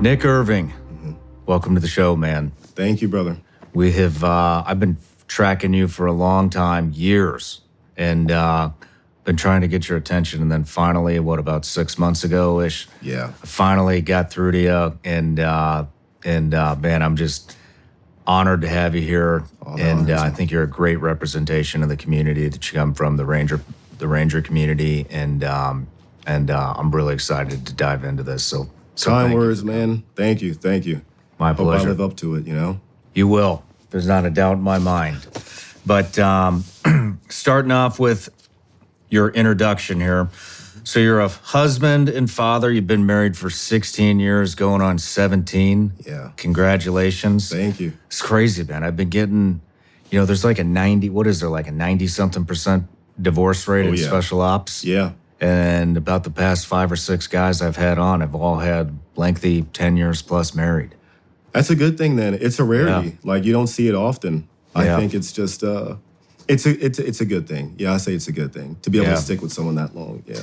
Nick Irving, welcome to the show, man. Thank you, brother. We have, I've been tracking you for a long time, years, and been trying to get your attention. And then finally, about 6 months ago-ish, Yeah. I finally got through to you. And man, I'm just honored to have you here. I think you're a great representation of the community that you come from, the Ranger community. And I'm really excited to dive into this. So Kind words, man. Thank you. My Hope pleasure. I live up to it, you know? You will. There's not a doubt in my mind. But starting off with your introduction here. So you're a husband and father. You've been married for 16 years, going on 17. Yeah. Congratulations. Thank you. It's crazy, man. I've been getting, there's like a 90% divorce rate in special ops? Yeah. And about the past 5 or 6 guys I've had on have all had lengthy 10 years plus married. That's a good thing then. It's a rarity. Yeah. Like you don't see it often. Yeah. I think it's just it's a good thing. Yeah, I say it's a good thing to be able to stick with someone that long. Yeah.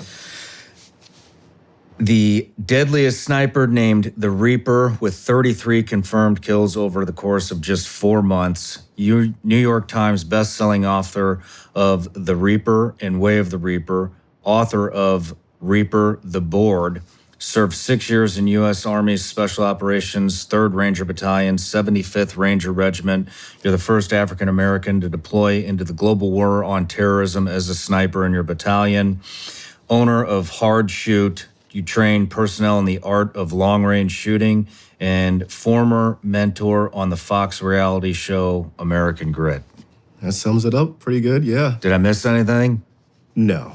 The deadliest sniper named the Reaper with 33 confirmed kills over the course of just 4 months. New York Times bestselling author of The Reaper and Way of the Reaper, author of Reaper the Board, served 6 years in U.S. Army's Special Operations 3rd Ranger Battalion, 75th Ranger Regiment. You're the first African American to deploy into the global war on terrorism as a sniper in your battalion. Owner of Hard Shoot, you train personnel in the art of long-range shooting, and former mentor on the Fox reality show American Grit. That sums it up pretty good. Yeah. Did I miss anything? No.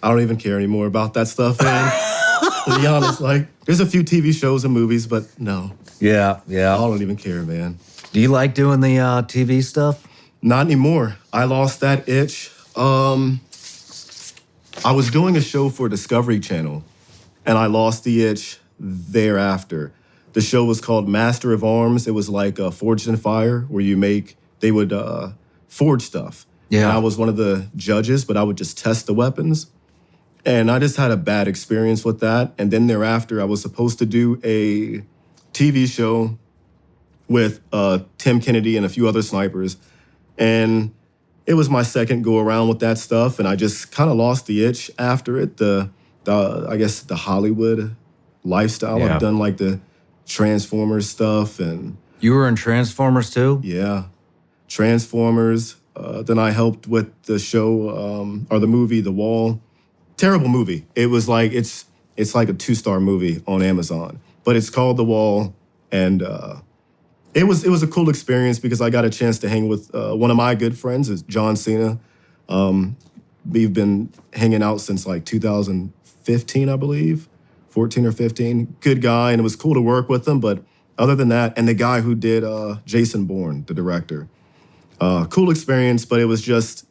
I don't even care anymore about that stuff, man. To be honest, like there's a few TV shows and movies, but no. Yeah. I don't even care, man. Do you like doing the TV stuff? Not anymore. I lost that itch. I was doing a show for Discovery Channel, and I lost the itch thereafter. The show was called Master of Arms. It was like Forged in Fire, where they would forge stuff. Yeah. And I was one of the judges, but I would just test the weapons. And I just had a bad experience with that. And then thereafter, I was supposed to do a TV show with Tim Kennedy and a few other snipers. And it was my second go around with that stuff. And I just kind of lost the itch after it. I guess the Hollywood lifestyle. Yeah. I've done like the Transformers stuff. And You were in Transformers too? yeah, Transformers. Then I helped with the show or the movie The Wall. Terrible movie. It was like it's like a 2-star movie on Amazon, but it's called The Wall, and it was a cool experience because I got a chance to hang with one of my good friends, is John Cena. We've been hanging out since like 2015, I believe, 14 or 15. Good guy, and it was cool to work with him. But other than that, and the guy who did Jason Bourne, the director. Cool experience, but it was just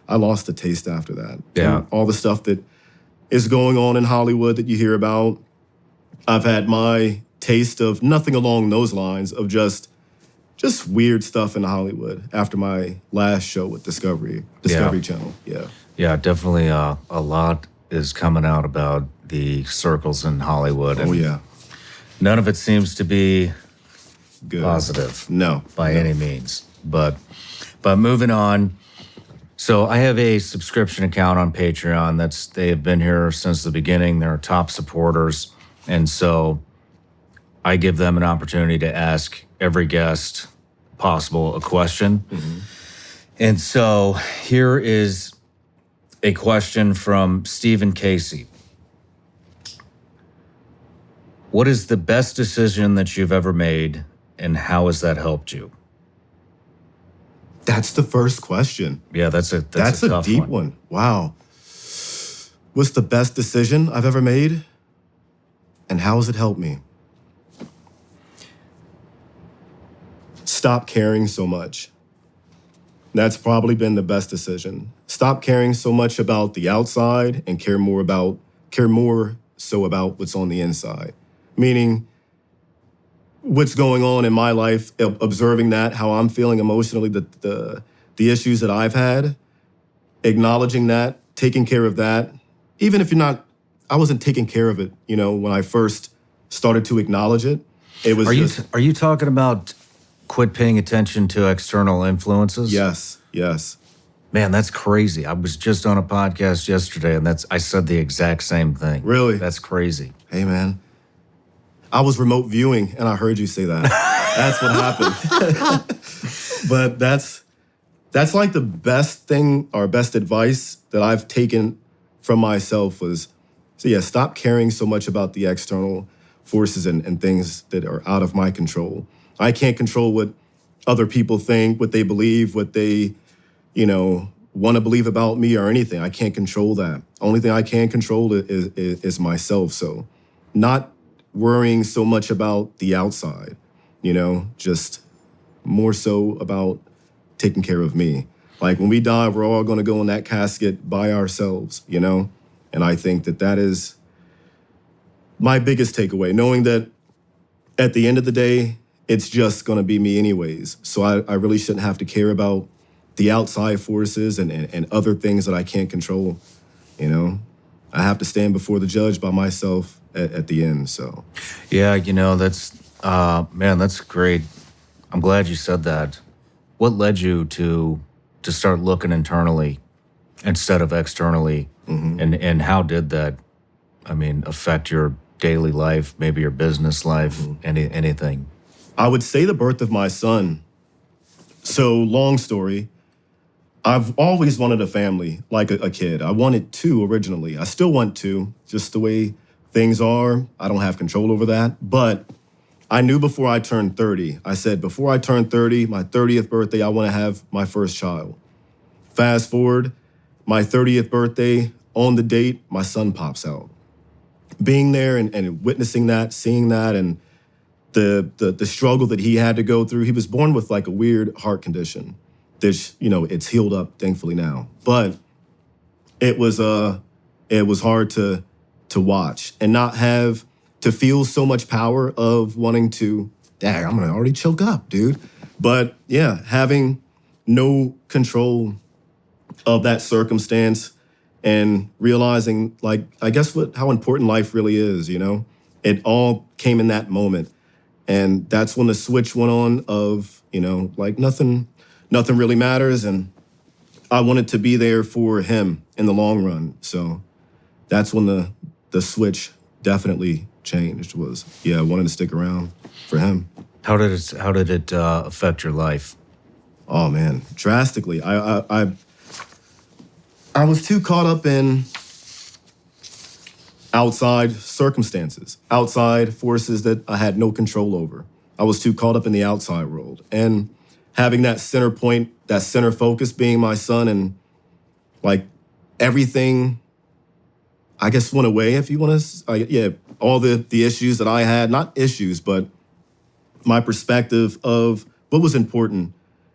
I lost the taste after that. Yeah. And all the stuff that is going on in Hollywood that you hear about, I've had my taste of nothing along those lines of just weird stuff in Hollywood after my last show with Discovery Channel. Yeah. Yeah, definitely a lot is coming out about the circles in Hollywood. Oh yeah. None of it seems to be Good. positive. No. By any means. But moving on. So I have a subscription account on Patreon. They have been here since the beginning. They're top supporters. And so I give them an opportunity to ask every guest possible a question. Mm-hmm. And so here is a question from Stephen Casey. What is the best decision that you've ever made, and how has that helped you? That's the first question. Yeah, that's a tough deep one. Wow. What's the best decision I've ever made? And how has it helped me? Stop caring so much. That's probably been the best decision. Stop caring so much about the outside and care more so about what's on the inside. Meaning, what's going on in my life, observing that, how I'm feeling emotionally, the issues that I've had, acknowledging that, taking care of that, even if you're not taking care of it. You know, when I first started to acknowledge it, it was Are you talking about quit paying attention to external influences? yes, yes. Man, that's crazy. I was just on a podcast yesterday, and I said the exact same thing. Really? That's crazy. Hey, man. I was remote viewing, and I heard you say that. That's what happened. But that's like the best thing or best advice that I've taken from myself was, so yeah, stop caring so much about the external forces and things that are out of my control. I can't control what other people think, what they believe, what they, want to believe about me or anything. I can't control that. Only thing I can control is myself. So not worrying so much about the outside, just more so about taking care of me. Like when we die, we're all going to go in that casket by ourselves, And I think that is my biggest takeaway, knowing that at the end of the day, it's just going to be me anyways. So I really shouldn't have to care about the outside forces and other things that I can't control, I have to stand before the judge by myself at the end, so. Yeah, that's, man, that's great. I'm glad you said that. What led you to start looking internally instead of externally? Mm-hmm. And how did that, affect your daily life, maybe your business life, mm-hmm. anything? I would say the birth of my son. So long story, I've always wanted a family like a kid. I wanted two originally. I still want two, just the way things are. I don't have control over that. But I knew before I turned 30, I said, before I turn 30, my 30th birthday, I want to have my first child. Fast forward, my 30th birthday, on the date, my son pops out. Being there and witnessing that, seeing that, and the struggle that he had to go through. He was born with like a weird heart condition. It's healed up, thankfully now. But it was hard to watch and not have to feel so much power of wanting to, dang, I'm gonna already choke up, dude. But yeah, having no control of that circumstance and realizing, like, I guess how important life really is, It all came in that moment. And that's when the switch went on of, like nothing really matters. And I wanted to be there for him in the long run. So that's when the switch definitely changed was, I wanted to stick around for him. How did it affect your life? Oh man, drastically. I was too caught up in outside circumstances, outside forces that I had no control over. I was too caught up in the outside world. And having that center point, that center focus being my son, and like everything, I guess, went away, if you want to, all the issues that I had, not issues, but my perspective of what was important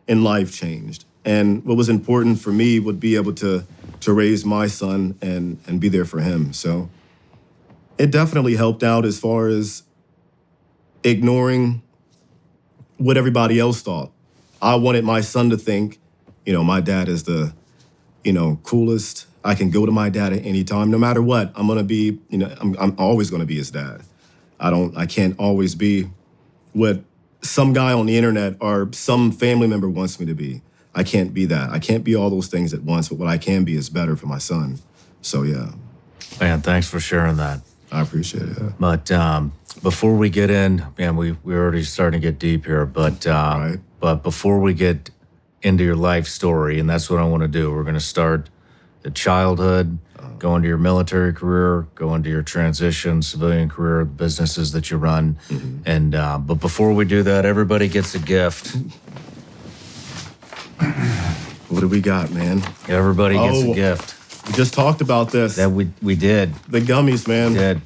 in life changed. And what was important for me would be able to raise my son and be there for him. So it definitely helped out as far as ignoring what everybody else thought. I wanted my son to think, my dad is the, coolest. I can go to my dad at any time, no matter what. I'm gonna be, I'm always gonna be his dad. I can't always be what some guy on the internet or some family member wants me to be. I can't be that. I can't be all those things at once, but what I can be is better for my son. So yeah. Man, thanks for sharing that. I appreciate it. But before we get in, man, we're already starting to get deep here, but right. But before we get into your life story, and that's what I want to do, we're going to start the childhood, go into your military career, go into your transition, civilian career, businesses that you run. Mm-hmm. And but before we do that, everybody gets a gift. What do we got, man? Everybody gets a gift. We just talked about this. That we did. The gummies, man. We did.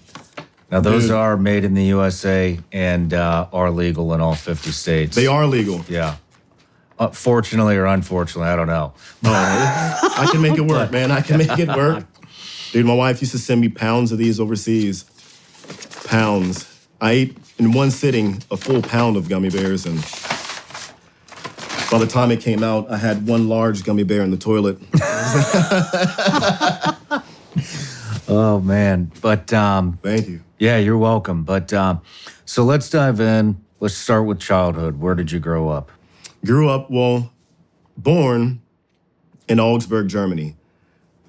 Now, those are made in the USA and are legal in all 50 states. They are legal. Yeah. Fortunately or unfortunately, I don't know. I can make it work, man. I can make it work. Dude, my wife used to send me pounds of these overseas. Pounds. I ate in one sitting a full pound of gummy bears, and by the time it came out, I had one large gummy bear in the toilet. Oh, man. But Thank you. yeah, you're welcome. But so let's dive in. Let's start with childhood. Where did you grow up? Grew up, born in Augsburg, Germany.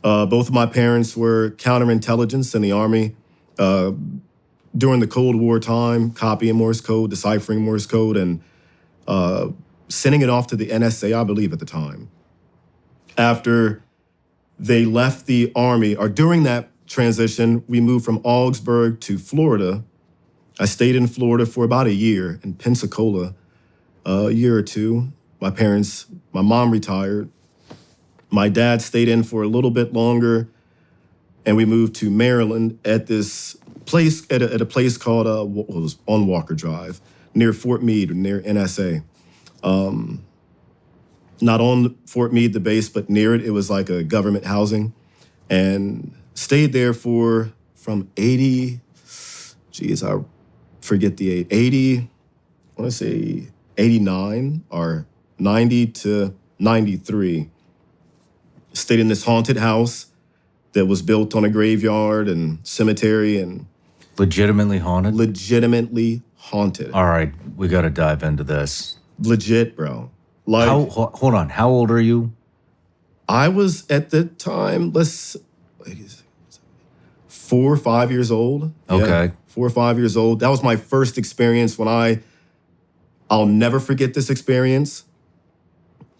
Both of my parents were counterintelligence in the Army during the Cold War time, copying Morse code, deciphering Morse code, and sending it off to the NSA, I believe, at the time. After they left the Army, or during that transition, we moved from Augsburg to Florida. I stayed in Florida for about a year, in Pensacola, a year or two. My mom retired. My dad stayed in for a little bit longer, and we moved to Maryland at this place, at a place called, it was on Walker Drive, near Fort Meade, near NSA. Not on Fort Meade, the base, but near it. It was like a government housing, and stayed there from 80, I forget the age, 80, I want to say 89 or 90 to 93. Stayed in this haunted house that was built on a graveyard and cemetery, and Legitimately haunted? legitimately haunted. All right, we got to dive into this. Legit, bro. Like, Hold on. How old are you? I was at the time, 4 or 5 years old. Okay. Yeah, 4 or 5 years old. That was my first experience I'll never forget this experience.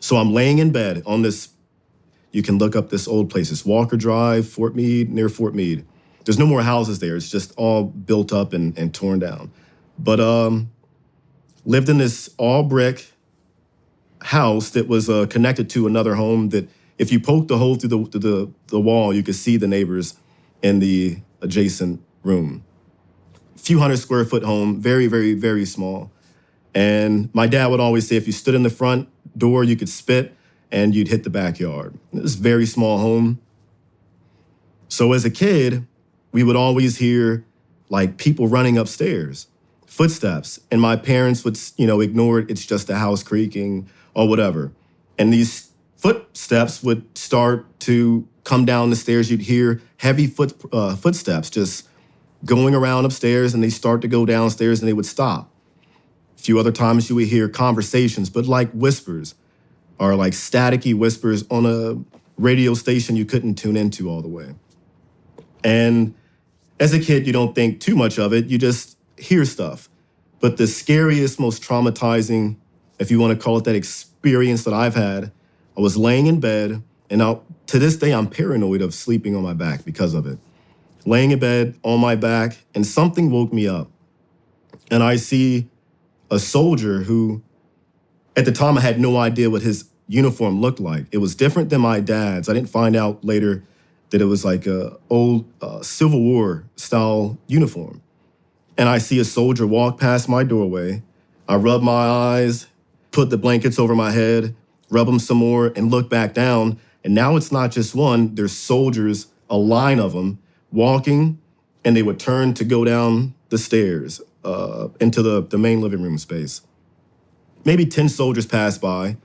So I'm laying in bed on this, you can look up this old place. It's Walker Drive, Fort Meade, near Fort Meade. There's no more houses there. It's just all built up and torn down. But lived in this all brick house that was connected to another home that if you poked the hole through the wall, you could see the neighbors in the adjacent room. Few 100-square-foot home, very, very, very small. And my dad would always say if you stood in the front door, you could spit and you'd hit the backyard. It was a very small home. So as a kid, we would always hear like people running upstairs, footsteps, and my parents would, ignore it. It's just a house creaking or whatever. And these footsteps would start to come down the stairs. You'd hear heavy footsteps just going around upstairs, and they start to go downstairs and they would stop. A few other times you would hear conversations, but like whispers or like staticky whispers on a radio station you couldn't tune into all the way. And as a kid, you don't think too much of it. You just hear stuff. But the scariest, most traumatizing, if you want to call it that, experience that I've had, I was laying in bed, and to this day, I'm paranoid of sleeping on my back because of it. Laying in bed on my back, and something woke me up. And I see a soldier who, at the time, I had no idea what his uniform looked like. It was different than my dad's. I didn't find out later that it was like a old Civil War style uniform. And I see a soldier walk past my doorway. I rub my eyes, put the blankets over my head, rub them some more, and look back down. And now it's not just one, there's soldiers, a line of them, walking, and they would turn to go down the stairs into the main living room space. Maybe 10 soldiers passed by.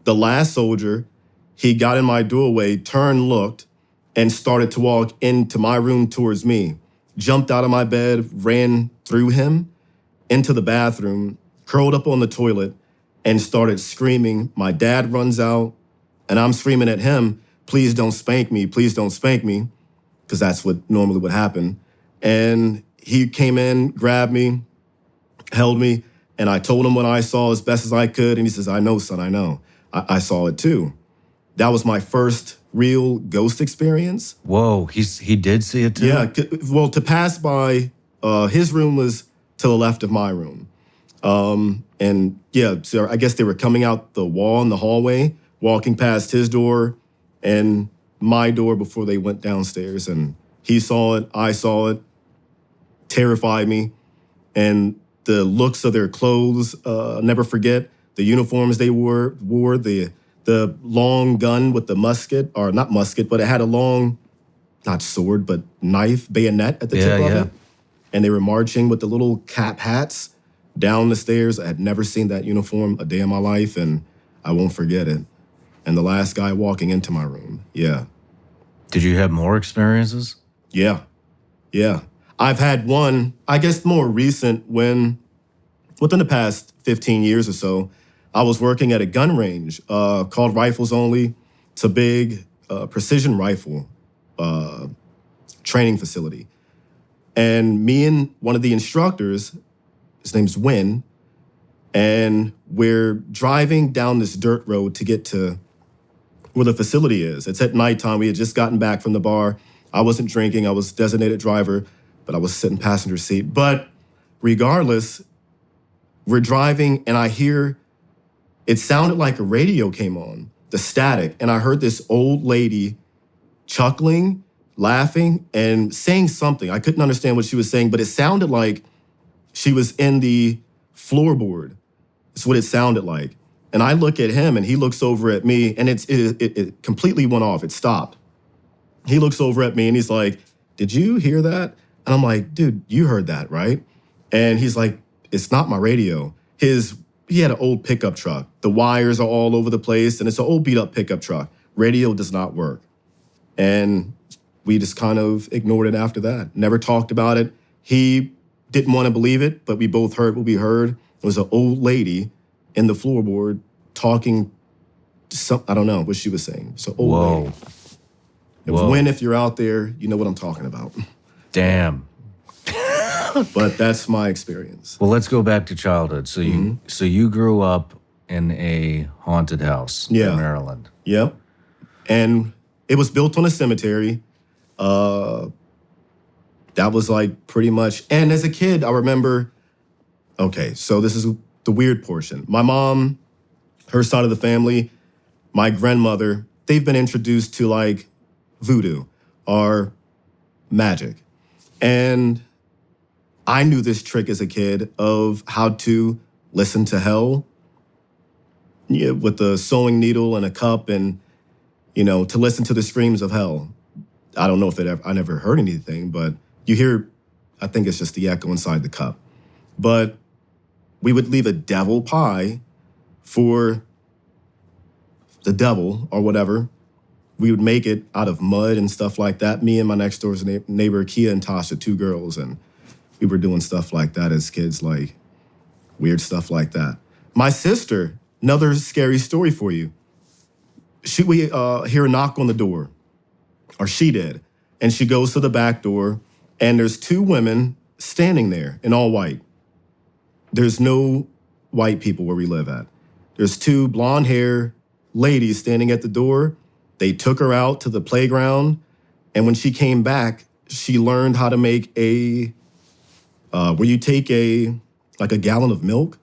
The last soldier, he got in my doorway, turned, looked, and started to walk into my room towards me. Jumped out of my bed, ran through him into the bathroom, curled up on the toilet, and started screaming. My dad runs out, and I'm screaming at him, please don't spank me, because that's what normally would happen. And he came in, grabbed me, held me, and I told him what I saw as best as I could, and he says, I know, son, I know. I saw it too. That was my first real ghost experience. Whoa, he did see it too? Yeah, well, to pass by, his room was to the left of my room. And yeah, so I guess they were coming out the wall in the hallway, walking past his door and my door before they went downstairs. And he saw it, I saw it, terrified me. And the looks of their clothes, I'll never forget. The uniforms they wore the long gun with the musket, or not musket, but it had a long, not sword, but knife, bayonet at the tip of it. And they were marching with the little cap hats down the stairs. I had never seen that uniform a day in my life, and I won't forget it. And the last guy walking into my room, yeah. Did you have more experiences? Yeah. Yeah. I've had one, I guess more recent, when within the past 15 years or so, I was working at a gun range called Rifles Only. It's a big precision rifle training facility. And me and one of the instructors, his name's Win, and we're driving down this dirt road to get to where the facility is. It's at nighttime. We had just gotten back from the bar. I wasn't drinking. I was designated driver, but I was sitting passenger seat. But regardless, we're driving and I hear, it sounded like a radio came on, the static. And I heard this old lady chuckling, laughing, and saying something. I couldn't understand what she was saying, but it sounded like she was in the floorboard. That's what it sounded like. And I look at him and he looks over at me and it completely went off. It stopped. He looks over at me and he's like, "Did you hear that?" And I'm like, "Dude, you heard that, right?" And he's like, "It's not my radio." He had an old pickup truck. The wires are all over the place and it's an old beat up pickup truck. Radio does not work. And we just kind of ignored it after that. Never talked about it. He didn't want to believe it, but we both heard what we heard. It was an old lady in the floorboard talking to some, I don't know what she was saying. So old lady. If you're out there, you know what I'm talking about. Damn. But that's my experience. Well, let's go back to childhood. So you grew up in a haunted house in Maryland. Yep. And it was built on a cemetery. That was like pretty much, and as a kid, I remember, okay, so this is the weird portion. My mom, her side of the family, my grandmother, they've been introduced to like voodoo or magic. And I knew this trick as a kid of how to listen to hell, with a sewing needle and a cup and, to listen to the screams of hell. I don't know if I never heard anything, but you hear, I think it's just the echo inside the cup. But we would leave a devil pie for the devil or whatever. We would make it out of mud and stuff like that. Me and my next door neighbor, Kia and Tasha, 2 girls, and we were doing stuff like that as kids, like weird stuff like that. My sister, another scary story for you. We hear a knock on the door, or she did, and she goes to the back door, and there's 2 women standing there in all white. There's no white people where we live at. There's 2 blonde hair ladies standing at the door. They took her out to the playground, and when she came back, she learned how to make where you take a gallon of milk,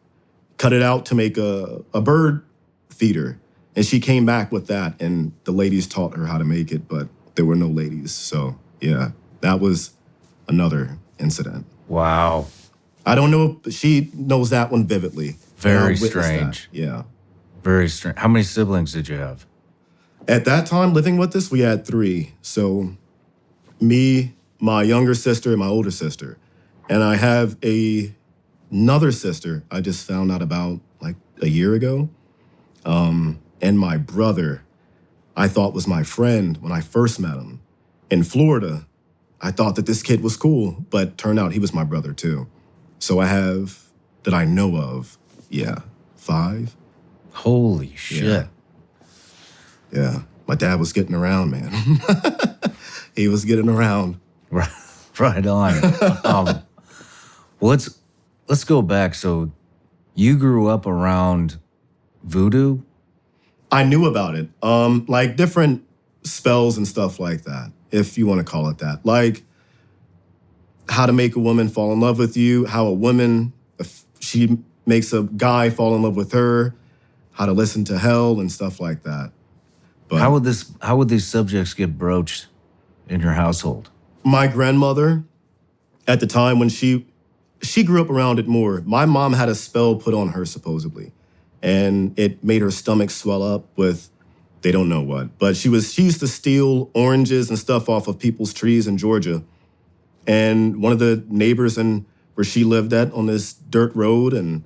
cut it out to make a bird feeder. And she came back with that, and the ladies taught her how to make it, but there were no ladies. So, yeah, that was another incident. Wow. I don't know, but she knows that one vividly. Very strange. That. Yeah. Very strange. How many siblings did you have? At that time, living with us, we had 3. So me, my younger sister, and my older sister. And I have another sister I just found out about like a year ago. And my brother, I thought was my friend when I first met him. In Florida, I thought that this kid was cool, but turned out he was my brother too. So I have, that I know of, 5. Holy shit. Yeah. My dad was getting around, man. He was getting around. Right on. Well, let's go back. So you grew up around voodoo? I knew about it. Like different spells and stuff like that, if you want to call it that. Like how to make a woman fall in love with you, how a woman, if she makes a guy fall in love with her, how to listen to hell and stuff like that. But how would these subjects get broached in your household? My grandmother, at the time when she grew up around it more, my mom had a spell put on her supposedly. And it made her stomach swell up with, they don't know what. But she used to steal oranges and stuff off of people's trees in Georgia. And one of the neighbors where she lived at on this dirt road and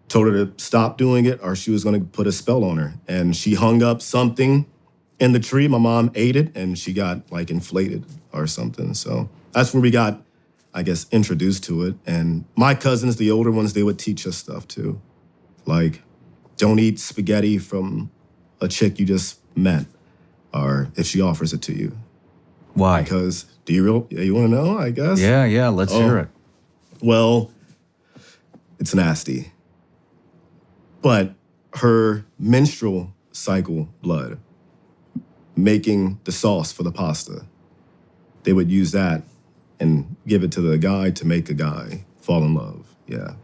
told her to stop doing it or she was going to put a spell on her. And she hung up something in the tree. My mom ate it and she got like inflated or something. So that's where we got, I guess, introduced to it. And my cousins, the older ones, they would teach us stuff too. Like, don't eat spaghetti from a chick you just met, or if she offers it to you. Why? Because you want to know, I guess? Yeah, let's hear it. Well, it's nasty. But her menstrual cycle blood, making the sauce for the pasta, they would use that and give it to the guy to make a guy fall in love. Yeah.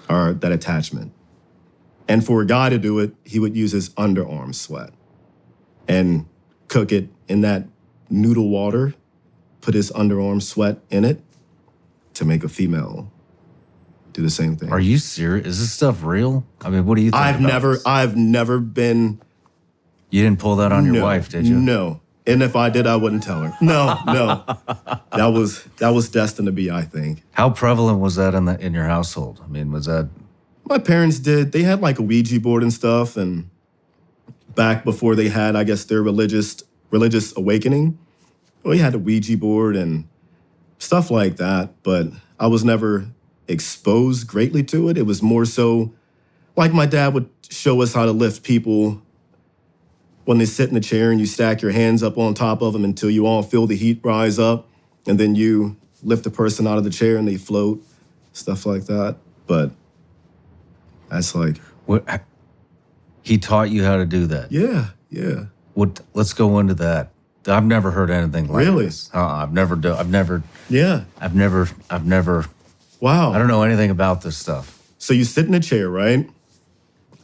Or that attachment. And for a guy to do it, he would use his underarm sweat and cook it in that noodle water, put his underarm sweat in it to make a female do the same thing. Are you serious? Is this stuff real? I mean, what do you think? I've never been. You didn't pull that on your wife, did you? No. And if I did, I wouldn't tell her. No. That was destined to be, I think. How prevalent was that in your household? I mean, was that? My parents did. They had like a Ouija board and stuff, and back before they had, I guess, their religious awakening, we had a Ouija board and stuff like that. But I was never exposed greatly to it. It was more so like my dad would show us how to lift people when they sit in the chair and you stack your hands up on top of them until you all feel the heat rise up, and then you lift the person out of the chair and they float, stuff like that. But that's like, What? He taught you how to do that? yeah. What? Let's go into that. I've never heard anything like Really? this. I've never. Yeah. Wow. I don't know anything about this stuff. So you sit in a chair, right?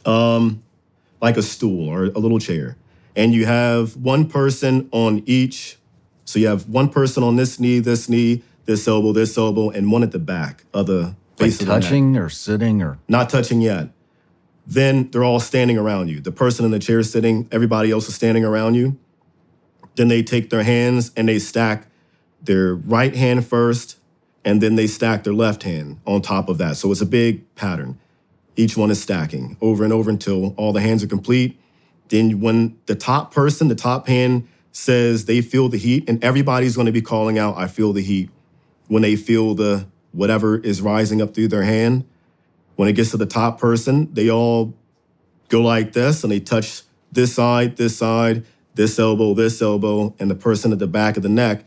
Like a stool or a little chair. And you have one person on each. So you have one person on this knee, this elbow, and one at the back of the base of the neck. Touching or sitting or? Not touching yet. Then they're all standing around you. The person in the chair is sitting, everybody else is standing around you. Then they take their hands and they stack their right hand first, and then they stack their left hand on top of that. So it's a big pattern. Each one is stacking over and over until all the hands are complete. Then when the top hand says they feel the heat, and everybody's going to be calling out, I feel the heat. When they feel the whatever is rising up through their hand, when it gets to the top person, they all go like this and they touch this side, this elbow, and the person at the back of the neck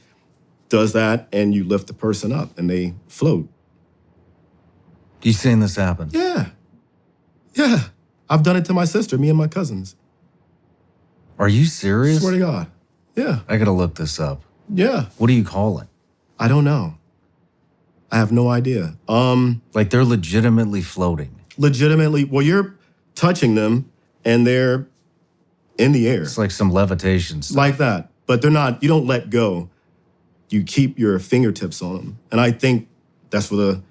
does that, and you lift the person up and they float. You seen this happen? Yeah. I've done it to my sister, me and my cousins. Are you serious? Swear to God. Yeah. I gotta look this up. Yeah. What do you call it? I don't know. I have no idea. Like they're legitimately floating. Legitimately, well, you're touching them and they're in the air. It's like some levitation stuff. Like that. But they're not, you don't let go. You keep your fingertips on them. And I think that's where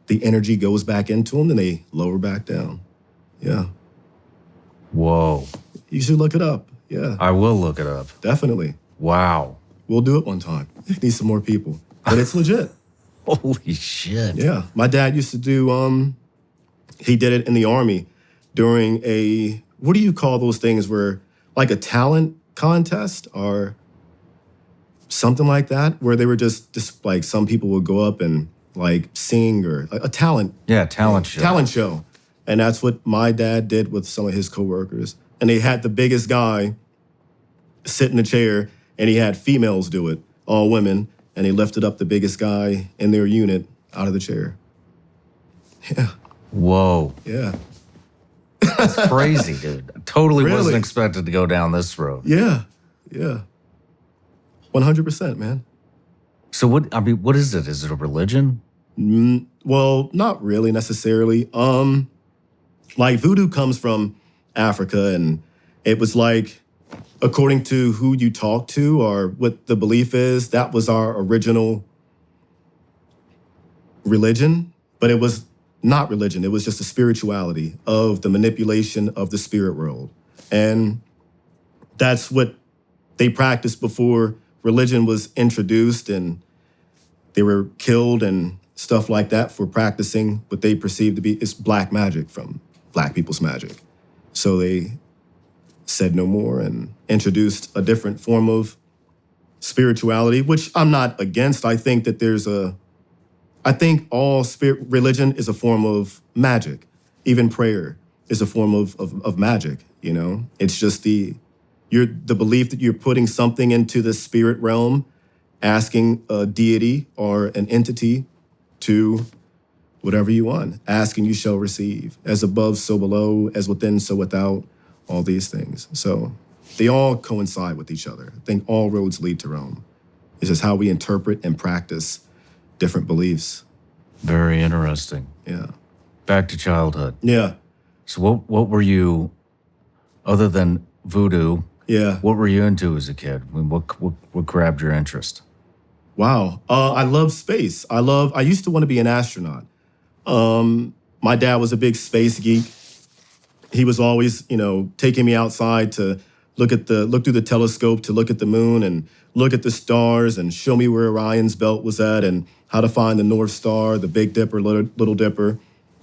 the energy goes back into them and they lower back down. Yeah. Whoa. You should look it up. Yeah. I will look it up. Definitely. Wow. We'll do it one time. Need some more people. But it's legit. Holy shit. Yeah. My dad used to do, he did it in the Army during what do you call those things where, like a talent contest or something like that, where they were just like some people would go up and like sing or a talent. Yeah, talent show. Talent show. And that's what my dad did with some of his coworkers. And they had the biggest guy sit in the chair and he had females do it, all women. And they lifted up the biggest guy in their unit out of the chair. Yeah. Whoa. Yeah. That's crazy, dude. I totally Really? wasn't expected to go down this road. Yeah. 100%, man. So what is it? Is it a religion? Well, not really necessarily. Like voodoo comes from Africa, and it was like, according to who you talk to or what the belief is, that was our original religion, but it was not religion. It was just a spirituality of the manipulation of the spirit world. And that's what they practiced before religion was introduced, and they were killed and stuff like that for practicing what they perceived to be is black magic from black people's magic. So they said no more and introduced a different form of spirituality, which I'm not against. I think that I think all religion is a form of magic. Even prayer is a form of magic, you know? It's just the belief that you're putting something into the spirit realm, asking a deity or an entity to whatever you want. Ask and you shall receive. As above, so below, as within, so without, all these things. So they all coincide with each other. I think all roads lead to Rome. It's just how we interpret and practice different beliefs. Very interesting. Yeah. Back to childhood. Yeah. So what were you, other than voodoo, Yeah. what were you into as a kid? I mean, what grabbed your interest? Wow. I love space. I used to want to be an astronaut. My dad was a big space geek. He was always, taking me outside to look through the telescope to look at the moon and look at the stars and show me where Orion's belt was at and how to find the North Star, the Big Dipper, Little Dipper.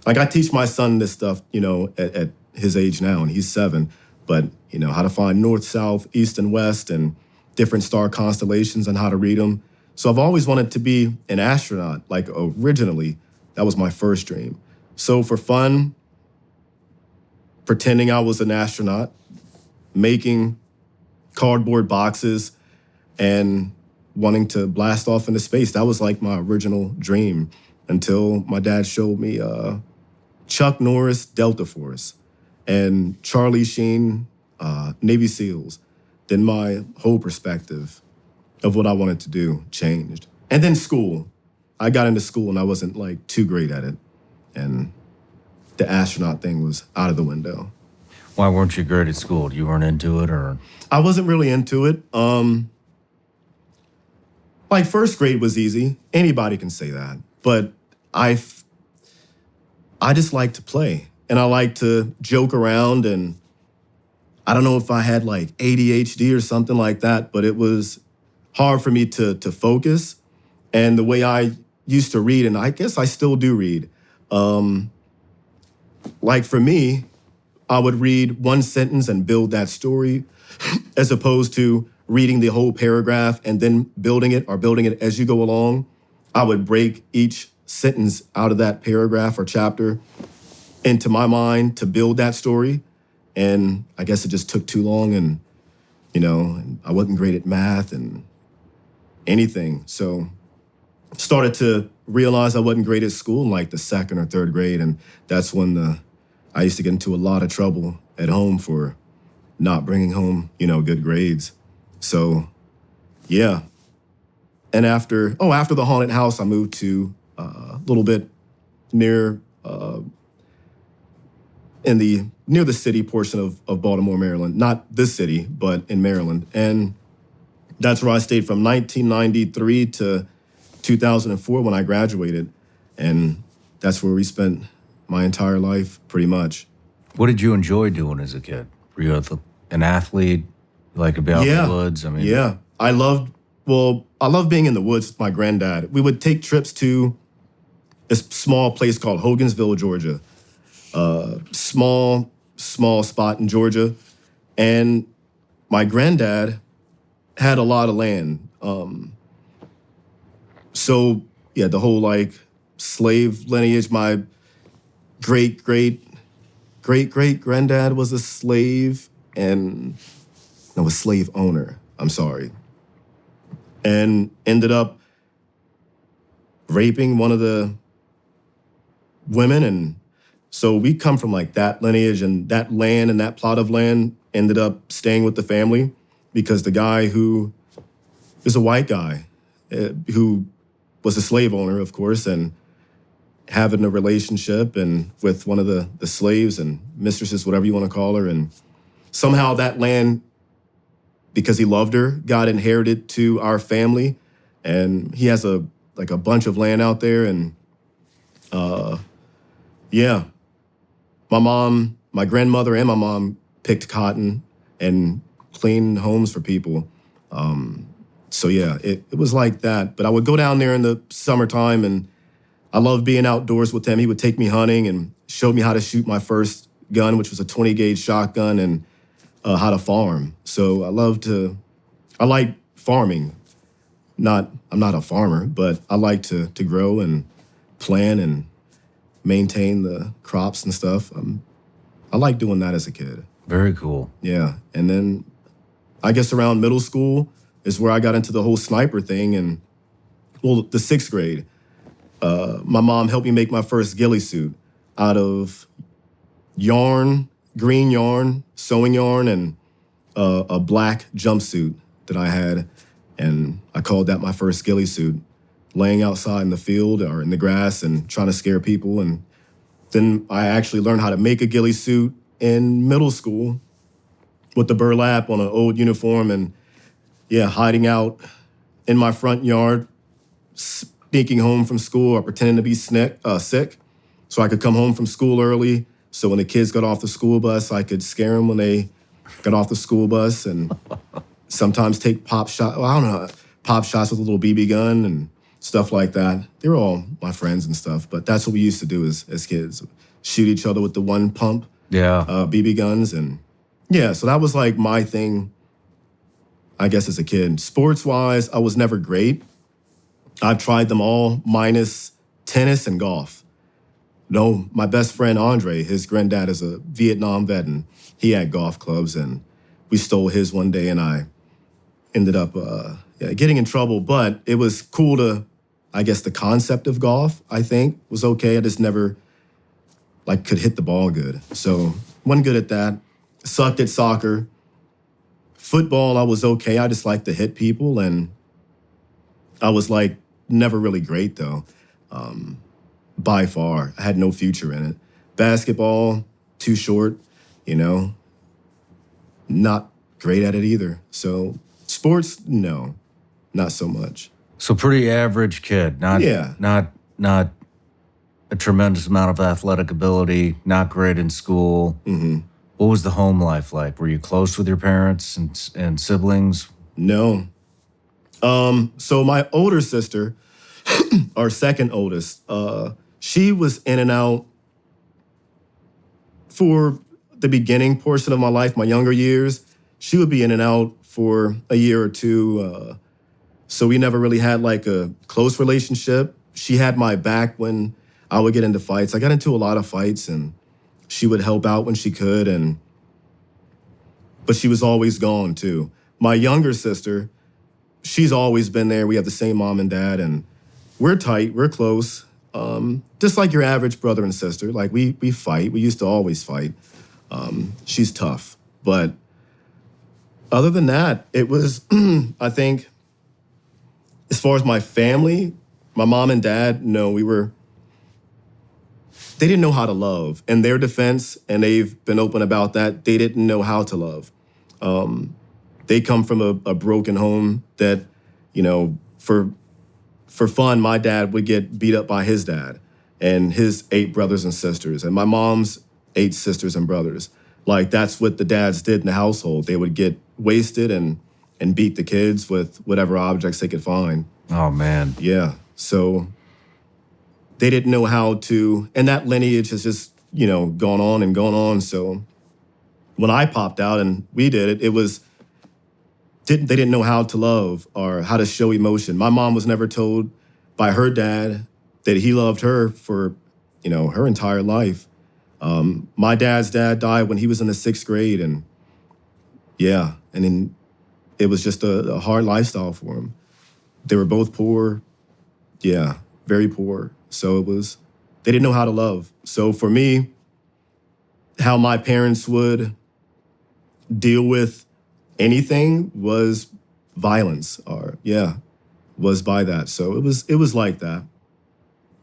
Like I teach my son this stuff, at his age now, and he's 7. But, how to find north, south, east, and west and different star constellations and how to read them. So I've always wanted to be an astronaut. Like originally, that was my first dream. So for fun, pretending I was an astronaut, making cardboard boxes and wanting to blast off into space. That was like my original dream until my dad showed me Chuck Norris Delta Force and Charlie Sheen Navy SEALs. Then my whole perspective of what I wanted to do changed. And then school. I got into school and I wasn't like too great at it. And the astronaut thing was out of the window. Why weren't you great at school? You weren't into it, or? I wasn't really into it. Like first grade was easy. Anybody can say that. But I just like to play and I like to joke around, and I don't know if I had like ADHD or something like that, but it was hard for me to focus. And the way I used to read, and I guess I still do read, like for me, I would read one sentence and build that story as opposed to reading the whole paragraph and then building it as you go along. I would break each sentence out of that paragraph or chapter into my mind to build that story. And I guess it just took too long, and, and I wasn't great at math and anything. So started to realize I wasn't great at school in like the 2nd or 3rd grade. And that's when I used to get into a lot of trouble at home for not bringing home, good grades. So, yeah. And after the haunted house, I moved to a little bit near the city portion of Baltimore, Maryland. Not this city, but in Maryland. And that's where I stayed from 1993 to 2004 when I graduated. And that's where we spent my entire life, pretty much. What did you enjoy doing as a kid? Were you an athlete? You like to be out in the woods? I mean, yeah. I loved being in the woods with my granddad. We would take trips to this small place called Hogansville, Georgia. Small spot in Georgia. And my granddad had a lot of land. So, yeah, the whole like slave lineage, my great granddad was a slave and a slave owner. I'm sorry. And ended up raping one of the women. And so we come from like that lineage, and that land and that plot of land ended up staying with the family because the guy who is a white guy who was a slave owner, of course, and having a relationship and with one of the slaves and mistresses, whatever you want to call her. And somehow that land, because he loved her, got inherited to our family. And he has a bunch of land out there. And yeah, my grandmother and my mom picked cotton and cleaned homes for people. So yeah, it was like that. But I would go down there in the summertime, and I loved being outdoors with him. He would take me hunting and showed me how to shoot my first gun, which was a 20 gauge shotgun. And how to farm. So I like farming. I'm not a farmer, but I like to grow and plant and maintain the crops and stuff. I like doing that as a kid. Very cool. Yeah. And then I guess around middle school is where I got into the whole sniper thing. And well, the 6th grade, my mom helped me make my first ghillie suit out of yarn, green yarn, sewing yarn, and a black jumpsuit that I had. And I called that my first ghillie suit, laying outside in the field or in the grass and trying to scare people. And then I actually learned how to make a ghillie suit in middle school with the burlap on an old uniform and, yeah, hiding out in my front yard, sneaking home from school or pretending to be sick so I could come home from school early. So when the kids got off the school bus, I could scare them when they got off the school bus and sometimes take pop shots with a little BB gun and stuff like that. They were all my friends and stuff, but that's what we used to do as kids. Shoot each other with the one pump BB guns. And yeah, so that was like my thing, I guess, as a kid. Sports-wise, I was never great. I've tried them all minus tennis and golf. No, my best friend, Andre, his granddad is a Vietnam vet, and he had golf clubs, and we stole his one day, and I ended up getting in trouble. But it was cool to, I guess, the concept of golf, I think, was okay. I just never, could hit the ball good. So wasn't good at that. Sucked at soccer. Football, I was okay. I just liked to hit people, and I was, never really great, though. By far. I had no future in it. Basketball, too short, not great at it either. So sports, no, not so much. So pretty average kid, not a tremendous amount of athletic ability, not great in school. Mm-hmm. What was the home life like? Were you close with your parents and siblings? No. So my older sister, our second oldest, she was in and out for the beginning portion of my life, my younger years. She would be in and out for a year or two. So we never really had a close relationship. She had my back when I would get into fights. I got into a lot of fights, and she would help out when she could, but she was always gone too. My younger sister, she's always been there. We have the same mom and dad, and we're tight, we're close. Just like your average brother and sister. We fight. We used to always fight. She's tough. But other than that, it was, I think, as far as my family, my mom and dad, no, they didn't know how to love. In their defense, and they've been open about that, they didn't know how to love. They come from a broken home that, for fun, my dad would get beat up by his dad and his 8 brothers and sisters, and my mom's 8 sisters and brothers. That's what the dads did in the household. They would get wasted and beat the kids with whatever objects they could find. Oh, man. Yeah. So they didn't know how to, and that lineage has just, gone on and gone on. So when I popped out and we did it, they didn't know how to love or how to show emotion. My mom was never told by her dad that he loved her for, her entire life. My dad's dad died when he was in the 6th grade, and yeah, and then it was just a hard lifestyle for him. They were both poor, yeah, very poor. So they didn't know how to love. So for me, how my parents would deal with anything was violence, or was by that. So it was like that.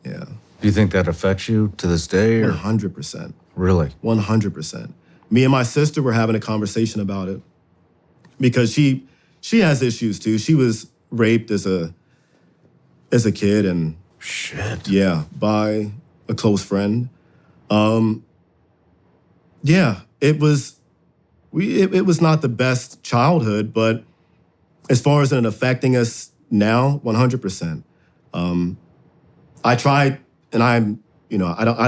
Yeah. Do you think that affects you to this day? Or? 100%. Really? 100%. Me and my sister were having a conversation about it because she has issues too. She was raped as a kid, and shit. Yeah, by a close friend. Yeah, it was not the best childhood, but as far as it affecting us now, 100%. I tried, and I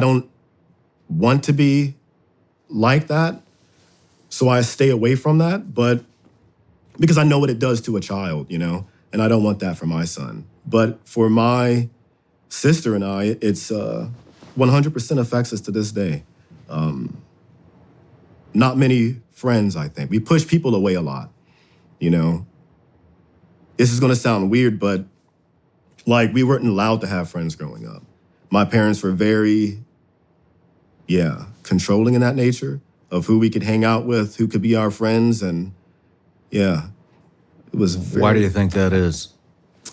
don't want to be like that, So I stay away from that, but because I know what it does to a child, you know, and I don't want that for my son. But for my sister and I, it's 100% affects us to this day. Not many friends, I think. We push people away a lot, you know. This is gonna sound weird, but like we weren't allowed to have friends growing up. My parents were very, controlling in that nature of who we could hang out with, who could be our friends, and it was very, Why do you think that is?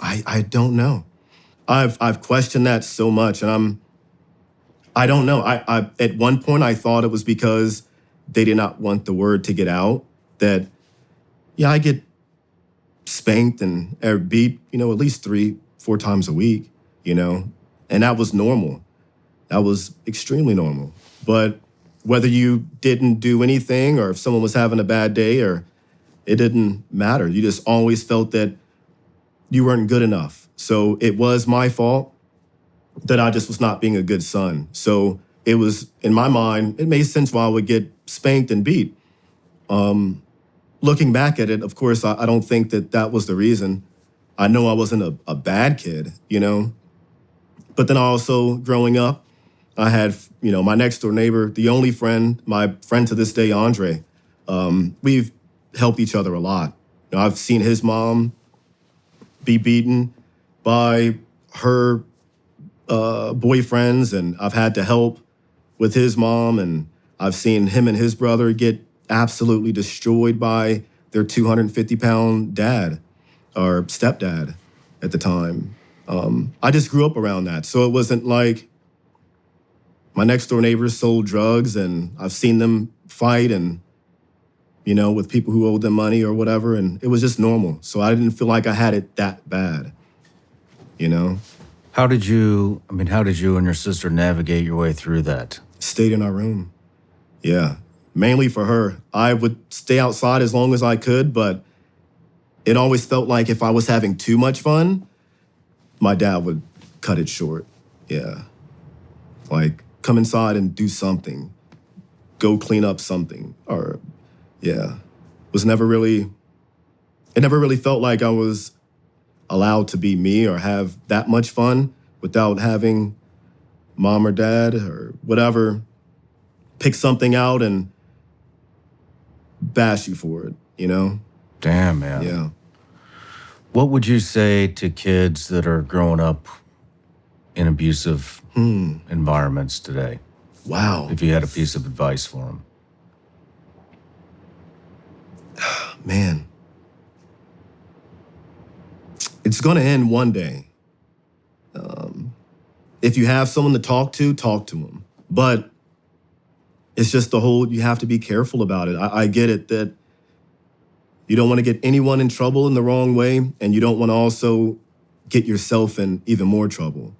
I don't know. I've questioned that so much, and I don't know. I at one point I thought it was because they did not want the word to get out that I get spanked and or beat, you know, at least 3-4 times a week, you know, and that was normal. That was extremely normal. But whether you didn't do anything or if someone was having a bad day, or it didn't matter. You just always felt that you weren't good enough. So it was my fault that I just was not being a good son. So it was, in my mind, it made sense why I would get spanked and beat. Looking back at it, of course, I don't think that was the reason. I know I wasn't a bad kid, you know. But then also, growing up, I had, you know, my next door neighbor, the only friend, my friend to this day, Andre. We've helped each other a lot. You know, I've seen his mom be beaten by her boyfriends, and I've had to help with his mom, and I've seen him and his brother get absolutely destroyed by their 250-pound dad or stepdad at the time. I just grew up around that. So it wasn't like my next door neighbors sold drugs and I've seen them fight and, you know, with people who owed them money or whatever. And it was just normal. So I didn't feel like I had it that bad, you know? How did you and your sister navigate your way through that? Stayed in our room. Yeah. Mainly for her. I would stay outside as long as I could, but it always felt like if I was having too much fun, my dad would cut it short. Yeah. Like, come inside and do something. Go clean up something. Or, it never really felt like I was allowed to be me or have that much fun without having mom or dad or whatever pick something out and bash you for it, you know? Damn, man. Yeah. What would you say to kids that are growing up in abusive environments today? Wow. If you had a piece of advice for them. Man. It's going to end one day. If you have someone to talk to them. But it's just you have to be careful about it. I get it that you don't want to get anyone in trouble in the wrong way, and you don't want to also get yourself in even more trouble.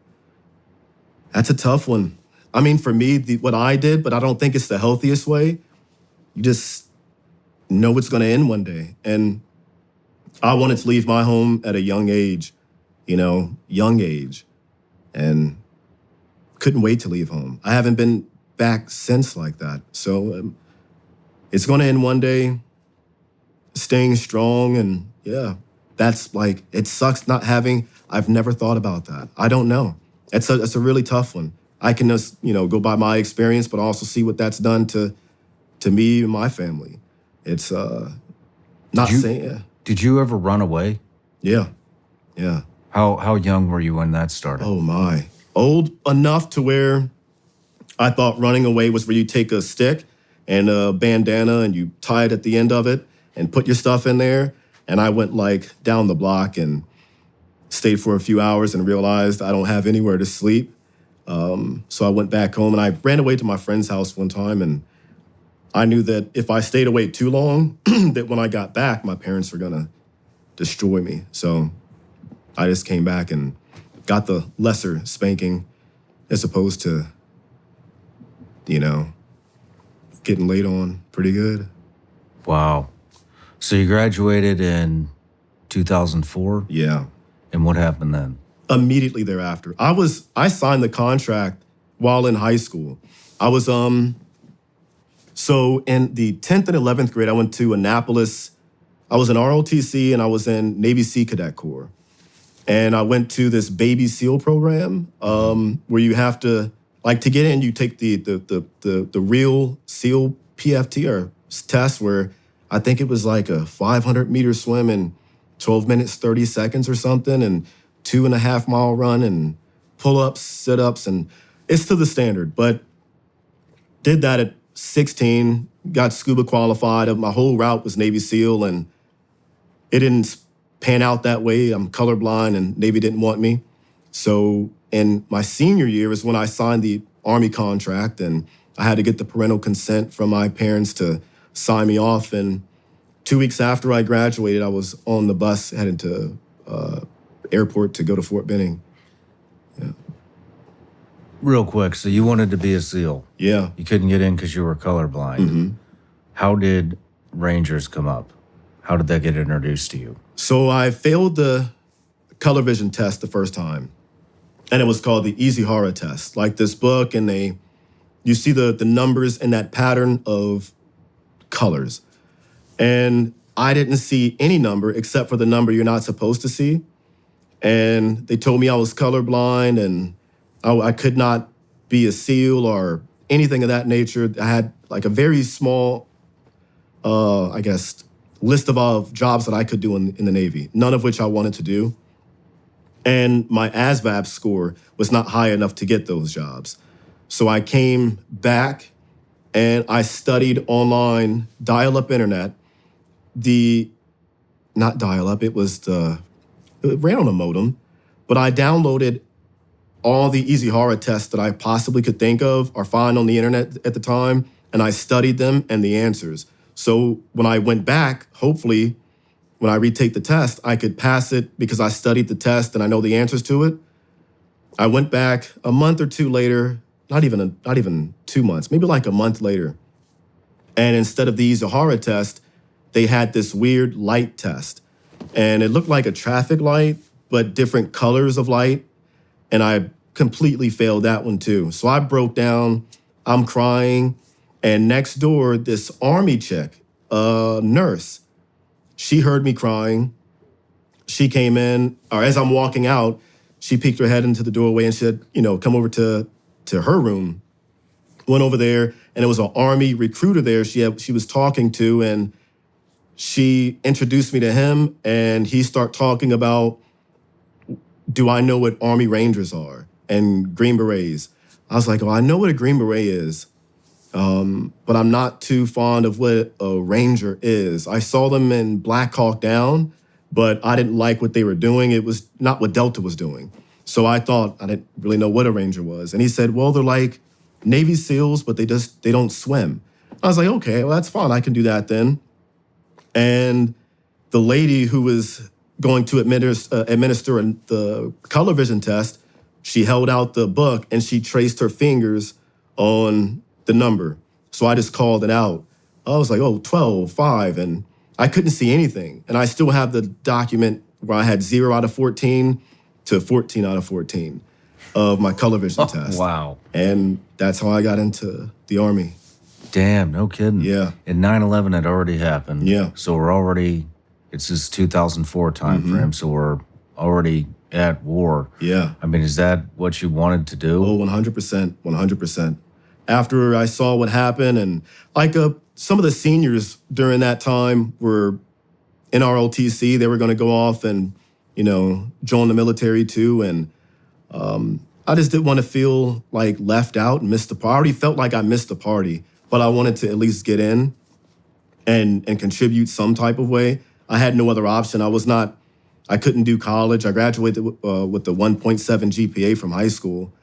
That's a tough one. I mean, for me, what I did, but I don't think it's the healthiest way. You just know it's going to end one day. And I wanted to leave my home at a young age, and couldn't wait to leave home. I haven't been back since like that. So it's going to end one day. Staying strong, and that's like, it sucks not having, I've never thought about that. I don't know. It's a really tough one. I can just, go by my experience, but also see what that's done to me and my family. It's saying. Did you ever run away? Yeah. How young were you when that started? Oh my. Old enough to where I thought running away was where you take a stick and a bandana and you tie it at the end of it and put your stuff in there. And I went like down the block and stayed for a few hours and realized I don't have anywhere to sleep. So I went back home and I ran away to my friend's house one time, and I knew that if I stayed away too long, that when I got back, my parents were gonna destroy me. So I just came back and got the lesser spanking as opposed to, getting laid on pretty good. Wow. So you graduated in 2004? Yeah. And what happened then? Immediately thereafter. I signed the contract while in high school. I was So in the 10th and 11th grade, I went to Annapolis. I was in ROTC and I was in Navy Sea Cadet Corps. And I went to this baby SEAL program where you have to, like, to get in, you take the real SEAL PFT or test where I think it was like a 500-meter swim in 12 minutes, 30 seconds or something, and 2.5-mile run and pull-ups, sit-ups, and it's to the standard. But did that at 16, got scuba qualified. My whole route was Navy SEAL, and it didn't pan out that way. I'm colorblind, and Navy didn't want me. So in my senior year is when I signed the Army contract, and I had to get the parental consent from my parents to sign me off. And 2 weeks after I graduated, I was on the bus heading to airport to go to Fort Benning. Real quick, so you wanted to be a SEAL. Yeah. You couldn't get in because you were colorblind. How did Rangers come up? How did that get introduced to you? So I failed the color vision test the first time, and it was called the Easy Horror test. Like this book, and you see the numbers in that pattern of colors. And I didn't see any number except for the number you're not supposed to see. And they told me I was colorblind and I could not be a SEAL or anything of that nature. I had like a very small, I guess, list of jobs that I could do in the Navy, none of which I wanted to do. And my ASVAB score was not high enough to get those jobs. So I came back and I studied online, dial-up internet. Not dial-up, it ran on a modem, but I downloaded all the Easy Horror tests that I possibly could think of or find on the internet at the time, and I studied them and the answers. So when I went back, hopefully, when I retake the test, I could pass it because I studied the test and I know the answers to it. I went back a month or two later, not even 2 months, maybe like a month later. And instead of the Easy Horror test, they had this weird light test. And it looked like a traffic light, but different colors of light. And I completely failed that one too. So I broke down, I'm crying. And next door, this Army chick, a nurse, she heard me crying. She came in, or as I'm walking out, she peeked her head into the doorway and said, come over to her room. Went over there, and it was an Army recruiter there she was talking to, and she introduced me to him, and he started talking about, do I know what Army Rangers are and Green Berets? I was like, I know what a Green Beret is, but I'm not too fond of what a Ranger is. I saw them in Black Hawk Down, but I didn't like what they were doing. It was not what Delta was doing. So I thought I didn't really know what a Ranger was. And he said, well, they're like Navy SEALs, but they don't swim. I was like, okay, well, that's fine. I can do that then. And the lady who was going to administer the color vision test, she held out the book and she traced her fingers on the number. So I just called it out. I was like, 12, 5, and I couldn't see anything. And I still have the document where I had 0 out of 14 to 14 out of 14 of my color vision test. Wow. And that's how I got into the Army. Damn, no kidding. Yeah. And 9/11 had already happened. Yeah. So it's this 2004 time frame, so we're already at war. Yeah. I mean, is that what you wanted to do? Oh, 100%, 100%. After I saw what happened, and like some of the seniors during that time were in ROTC, they were going to go off and, join the military too. And I just didn't want to feel like left out and missed the party. I already felt like I missed the party, but I wanted to at least get in and contribute some type of way. I had no other option. I couldn't do college. I graduated with the 1.7 GPA from high school,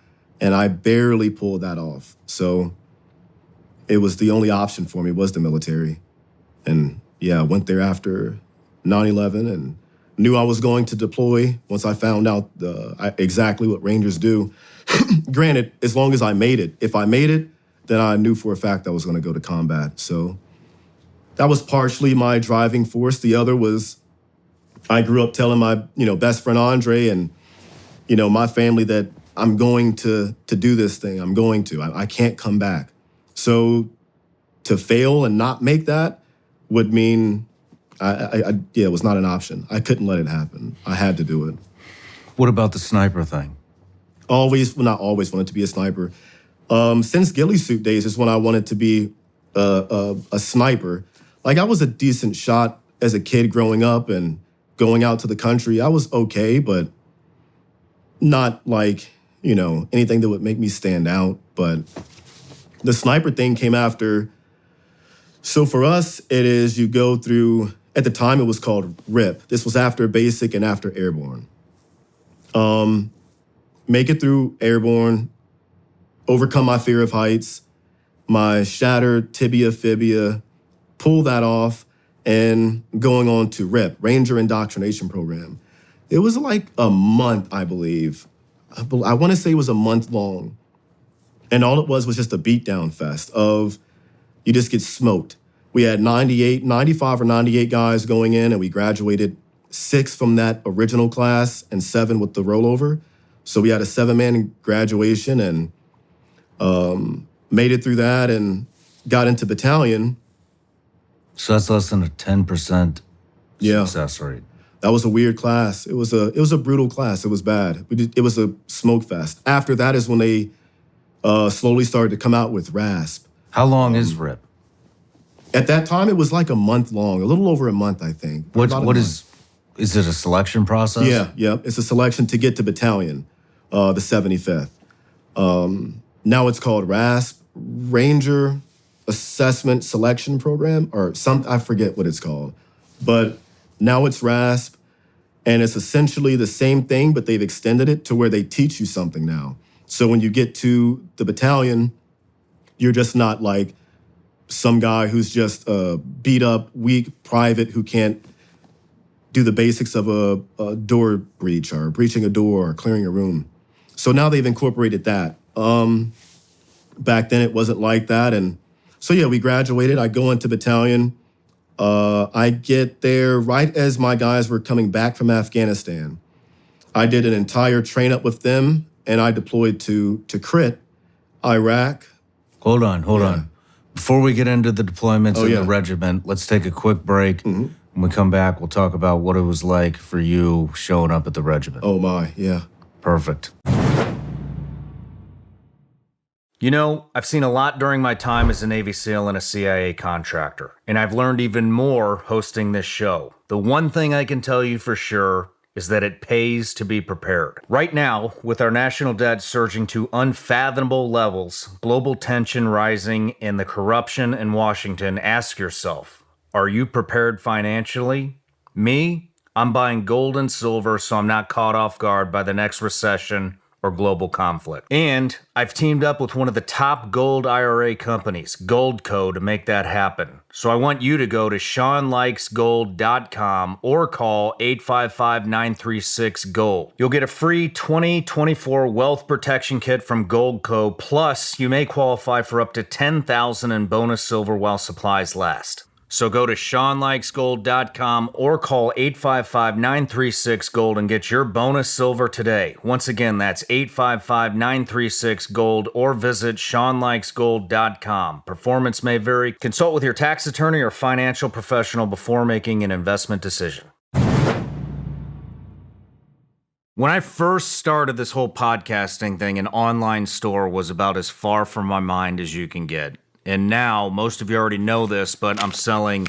and I barely pulled that off. So it was the only option for me was the military. And yeah, I went there after 9/11 and knew I was going to deploy once I found out exactly what Rangers do. Granted, as long as I made it. If I made it, then I knew for a fact I was going to go to combat. So that was partially my driving force. The other was I grew up telling my, best friend Andre and, my family that I'm going to do this thing. I'm going to. I can't come back. So to fail and not make that would mean it was not an option. I couldn't let it happen. I had to do it. What about the sniper thing? Not always wanted to be a sniper. Since ghillie suit days is when I wanted to be a sniper. Like, I was a decent shot as a kid growing up and going out to the country. I was okay, but not like, anything that would make me stand out. But the sniper thing came after. So for us, it is you go through, at the time it was called RIP. This was after basic and after airborne. Make it through airborne, overcome my fear of heights, my shattered tibia fibia, pull that off, and going on to RIP, Ranger Indoctrination Program. It was like a month, I believe. I want to say it was a month long. And all it was just a beatdown fest of you just get smoked. We had 95 or 98 guys going in, and we graduated 6 from that original class and 7 with the rollover. So we had a 7-man graduation and made it through that and got into battalion. So that's less than a 10% success rate. That was a weird class. It was a brutal class. It was bad. It was a smoke fest. After that is when they slowly started to come out with RASP. How long is RIP? At that time, it was like a month long, a little over a month, I think. What is it a selection process? Yeah. It's a selection to get to battalion, the 75th. Now it's called RASP, Ranger Assessment Selection Program, or I forget what it's called. But now it's RASP, and it's essentially the same thing, but they've extended it to where they teach you something now. So when you get to the battalion, you're just not like some guy who's just a beat up, weak private who can't do the basics of a door breach or breaching a door or clearing a room. So now they've incorporated that. Back then it wasn't like that. And so, we graduated. I go into battalion. I get there right as my guys were coming back from Afghanistan. I did an entire train up with them, and I deployed to CRIT, Iraq. Hold on. Before we get into the deployments of the regiment, let's take a quick break. Mm-hmm. When we come back, we'll talk about what it was like for you showing up at the regiment. Oh my, yeah. Perfect. I've seen a lot during my time as a Navy SEAL and a CIA contractor, and I've learned even more hosting this show. The one thing I can tell you for sure is that it pays to be prepared. Right now, with our national debt surging to unfathomable levels, global tension rising, and the corruption in Washington, ask yourself, are you prepared financially? Me? I'm buying gold and silver so I'm not caught off guard by the next recession or global conflict. And I've teamed up with one of the top gold IRA companies, Goldco, to make that happen. So I want you to go to SeanLikesGold.com or call 855-936-GOLD. You'll get a free 2024 wealth protection kit from Goldco, plus you may qualify for up to $10,000 in bonus silver while supplies last. So go to SeanLikesGold.com or call 855-936-GOLD and get your bonus silver today. Once again, that's 855-936-GOLD or visit SeanLikesGold.com. Performance may vary. Consult with your tax attorney or financial professional before making an investment decision. When I first started this whole podcasting thing, an online store was about as far from my mind as you can get. And now, most of you already know this, but I'm selling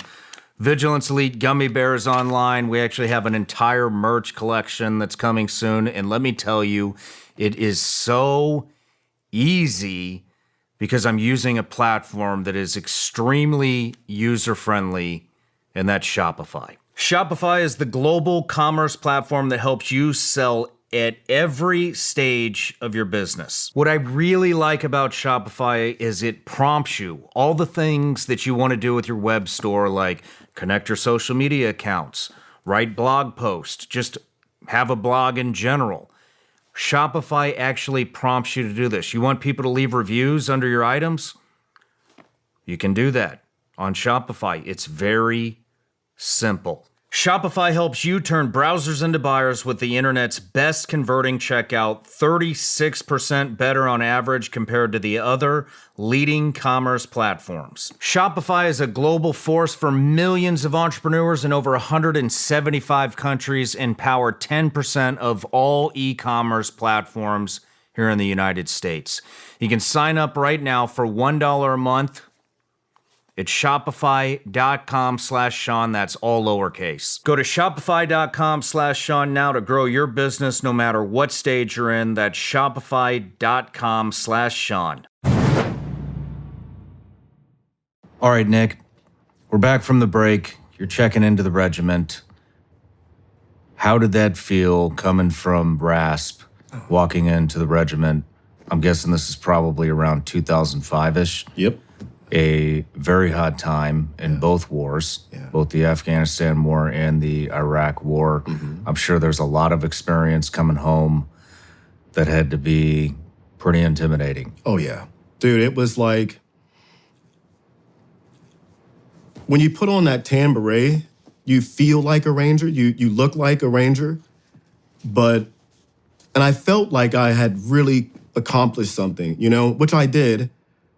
Vigilance Elite gummy bears online. We actually have an entire merch collection that's coming soon. And let me tell you, it is so easy because I'm using a platform that is extremely user-friendly, and that's Shopify. Shopify is the global commerce platform that helps you sell at every stage of your business. What I really like about Shopify is it prompts you all the things that you want to do with your web store, like connect your social media accounts, write blog posts, just have a blog in general. Shopify actually prompts you to do this. You want people to leave reviews under your items? You can do that on Shopify. It's very simple. Shopify helps you turn browsers into buyers with the internet's best converting checkout, 36% better on average compared to the other leading commerce platforms. Shopify is a global force for millions of entrepreneurs in over 175 countries and power 10% of all e-commerce platforms here in the United States. You can sign up right now for $1 a month. It's shopify.com/Sean. That's all lowercase. Go to shopify.com/Sean now to grow your business no matter what stage you're in. That's shopify.com/Sean. All right, Nick, we're back from the break. You're checking into the regiment. How did that feel coming from RASP, walking into the regiment? I'm guessing this is probably around 2005-ish. Yep. A very hot time in both wars, both the Afghanistan war and the Iraq war. I'm sure there's a lot of experience coming home that had to be pretty intimidating. Oh, yeah. Dude, it was like, when you put on that tan beret, you feel like a Ranger, you look like a Ranger, and I felt like I had really accomplished something, which I did,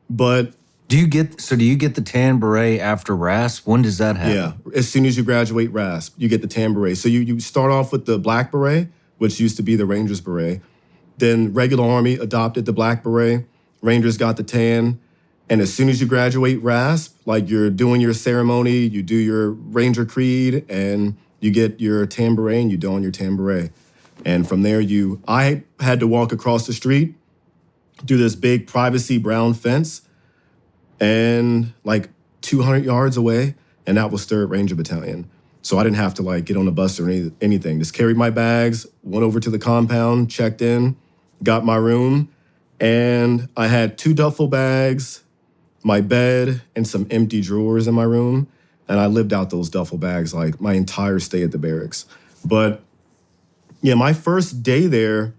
but... Do you get the tan beret after RASP? When does that happen? Yeah, as soon as you graduate RASP, you get the tan beret. So you start off with the black beret, which used to be the Rangers beret. Then regular Army adopted the black beret. Rangers got the tan. And as soon as you graduate RASP, like you're doing your ceremony, you do your Ranger creed, and you get your tan beret and you don your tan beret. And from there, I had to walk across the street, do this big privacy brown fence, and like 200 yards away, and that was 3rd Ranger Battalion. So I didn't have to get on a bus or anything. Just carried my bags, went over to the compound, checked in, got my room, and I had 2 duffel bags, my bed, and some empty drawers in my room. And I lived out those duffel bags like my entire stay at the barracks. But yeah, my first day there,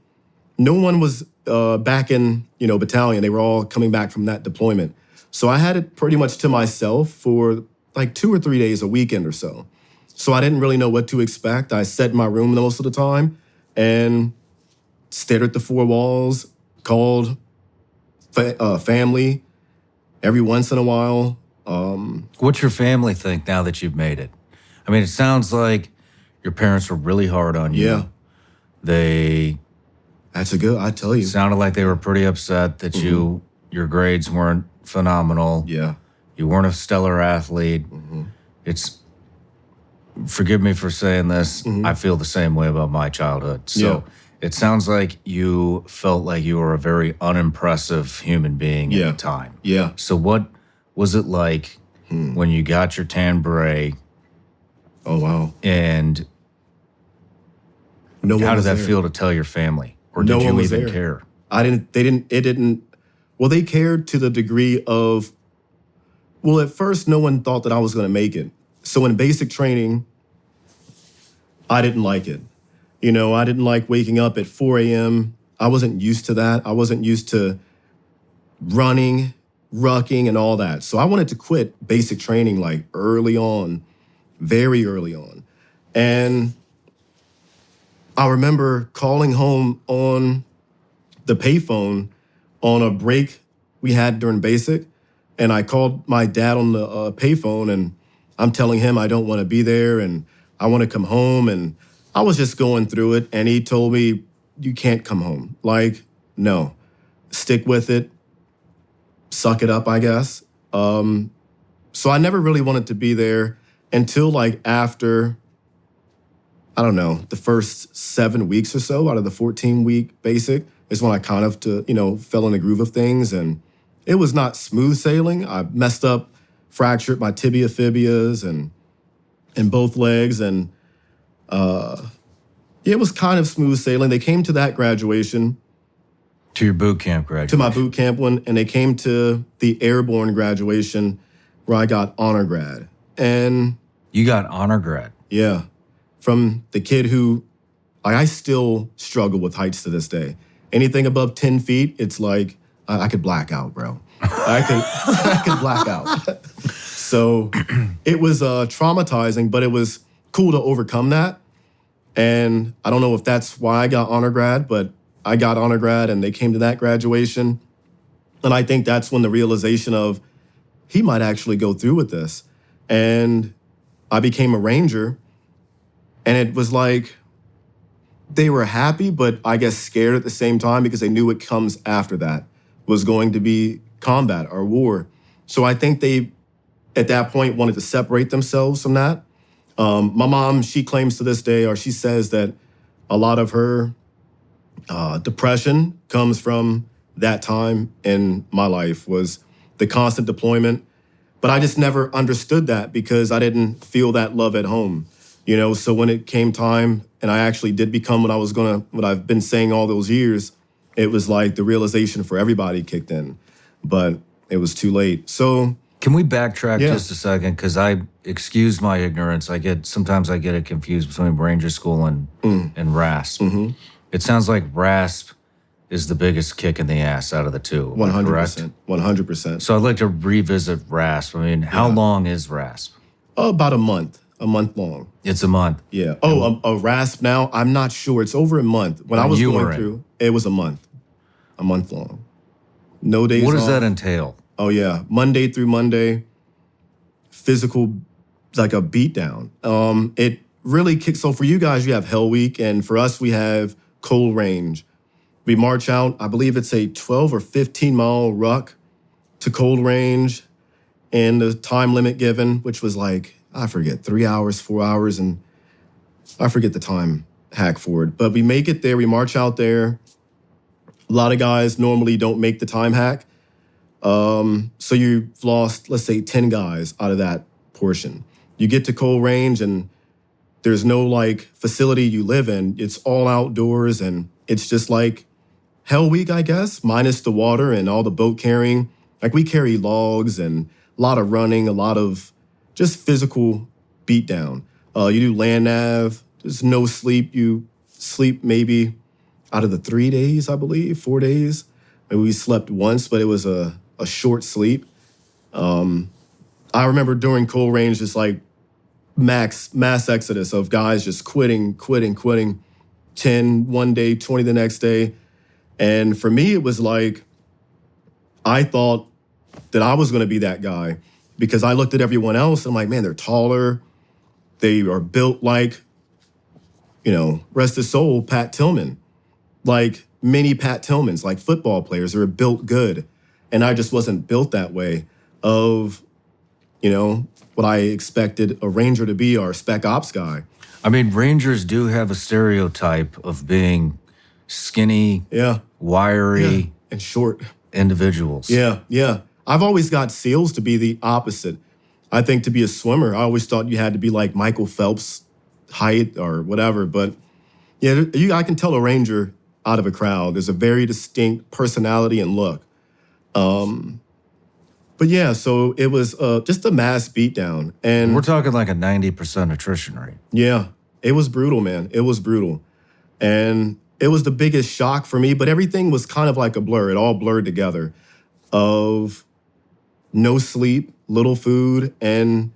no one was back in, battalion. They were all coming back from that deployment. So I had it pretty much to myself for like 2 or 3 days, a weekend or so. So I didn't really know what to expect. I sat in my room most of the time and stared at the 4 walls, called family every once in a while. What's your family think now that you've made it? I mean, it sounds like your parents were really hard on you. Yeah. I tell you. Sounded like they were pretty upset that your grades weren't phenomenal. Yeah. You weren't a stellar athlete. Forgive me for saying this. I feel the same way about my childhood. So it sounds like you felt like you were a very unimpressive human being at the time. Yeah. So what was it like when you got your tan beret? Oh, wow. And how did that feel to tell your family? Or did you even care? They cared to the degree of, at first no one thought that I was going to make it. So in basic training, I didn't like it. I didn't like waking up at 4 a.m. I wasn't used to that. I wasn't used to running, rucking, and all that. So I wanted to quit basic training like early on, very early on. And I remember calling home on the payphone on a break we had during basic. And I called my dad on the payphone, and I'm telling him I don't want to be there and I want to come home. And I was just going through it. And he told me, you can't come home. No, stick with it. Suck it up, I guess. So I never really wanted to be there until after, I don't know, the first 7 weeks or so out of the 14-week basic is when I kind of fell in the groove of things. And it was not smooth sailing. I messed up, fractured my tibia fibulas and in both legs. And it was kind of smooth sailing. They came to that graduation. To your boot camp graduation. To my boot camp one. And they came to the airborne graduation where I got honor grad. And you got honor grad? Yeah. From the kid who, I still struggle with heights to this day. Anything above 10 feet, it's like, I could black out, bro. I could black out. So it was traumatizing, but it was cool to overcome that. And I don't know if that's why I got honor grad, but I got honor grad and they came to that graduation. And I think that's when the realization of he might actually go through with this. And I became a Ranger. And it was like they were happy, but I guess scared at the same time because they knew what comes after that was going to be combat or war. So I think they, at that point, wanted to separate themselves from that. My mom, she claims to this day, or she says that a lot of her depression comes from that time in my life, was the constant deployment. But I just never understood that because I didn't feel that love at home. You know, so when it came time and I actually did become what I've been saying all those years, it was like the realization for everybody kicked in, but it was too late. So can we backtrack Yeah. just a second? Because excuse my ignorance. Sometimes I get it confused between Ranger School and RASP. Mm-hmm. It sounds like RASP is the biggest kick in the ass out of the two. Am I correct? 100%. So I'd like to revisit RASP. I mean, how long is RASP? About a month long. It's a month. Yeah. Oh, a RASP now? I'm not sure. It's over a month. When I was you were going in. through, it was a month long. No days What does off. that entail? Oh, yeah. Monday through Monday, physical, like a beatdown. It really kicks. So for you guys, you have Hell Week, and for us, we have Cold Range. We march out, I believe it's a 12 or 15 mile ruck to Cold Range, and the time limit given, which was like, I forget, 3 hours, 4 hours, and I forget the time hack for it. But we make it there, we march out there. A lot of guys normally don't make the time hack. So you've lost, let's say, 10 guys out of that portion. You get to Cold Range and there's no like facility you live in. It's all outdoors and it's just like Hell Week, I guess, minus the water and all the boat carrying. Like we carry logs and a lot of running, a lot of just physical beatdown. You do land nav, there's no sleep. You sleep maybe out of the 3 days, I believe, 4 days. Maybe we slept once, but it was a short sleep. I remember during Cold Range, just like mass exodus of guys just quitting. 10 one day, 20 the next day. And for me, it was like, I thought that I was going to be that guy because I looked at everyone else and I'm like, man, they're taller. They are built like, rest his soul, Pat Tillman. Like mini Pat Tillmans, like football players that are built good. And I just wasn't built that way of, what I expected a Ranger to be or a Spec Ops guy. I mean, Rangers do have a stereotype of being skinny, wiry, and short individuals. Yeah. I've always got SEALs to be the opposite. I think to be a swimmer, I always thought you had to be like Michael Phelps height or whatever. But yeah, I can tell a Ranger out of a crowd. There's a very distinct personality and look. But yeah, so it was just a mass beatdown. And we're talking like a 90% attrition rate. Yeah, it was brutal, man. It was brutal. And it was the biggest shock for me, but everything was kind of like a blur. It all blurred together of no sleep, little food, and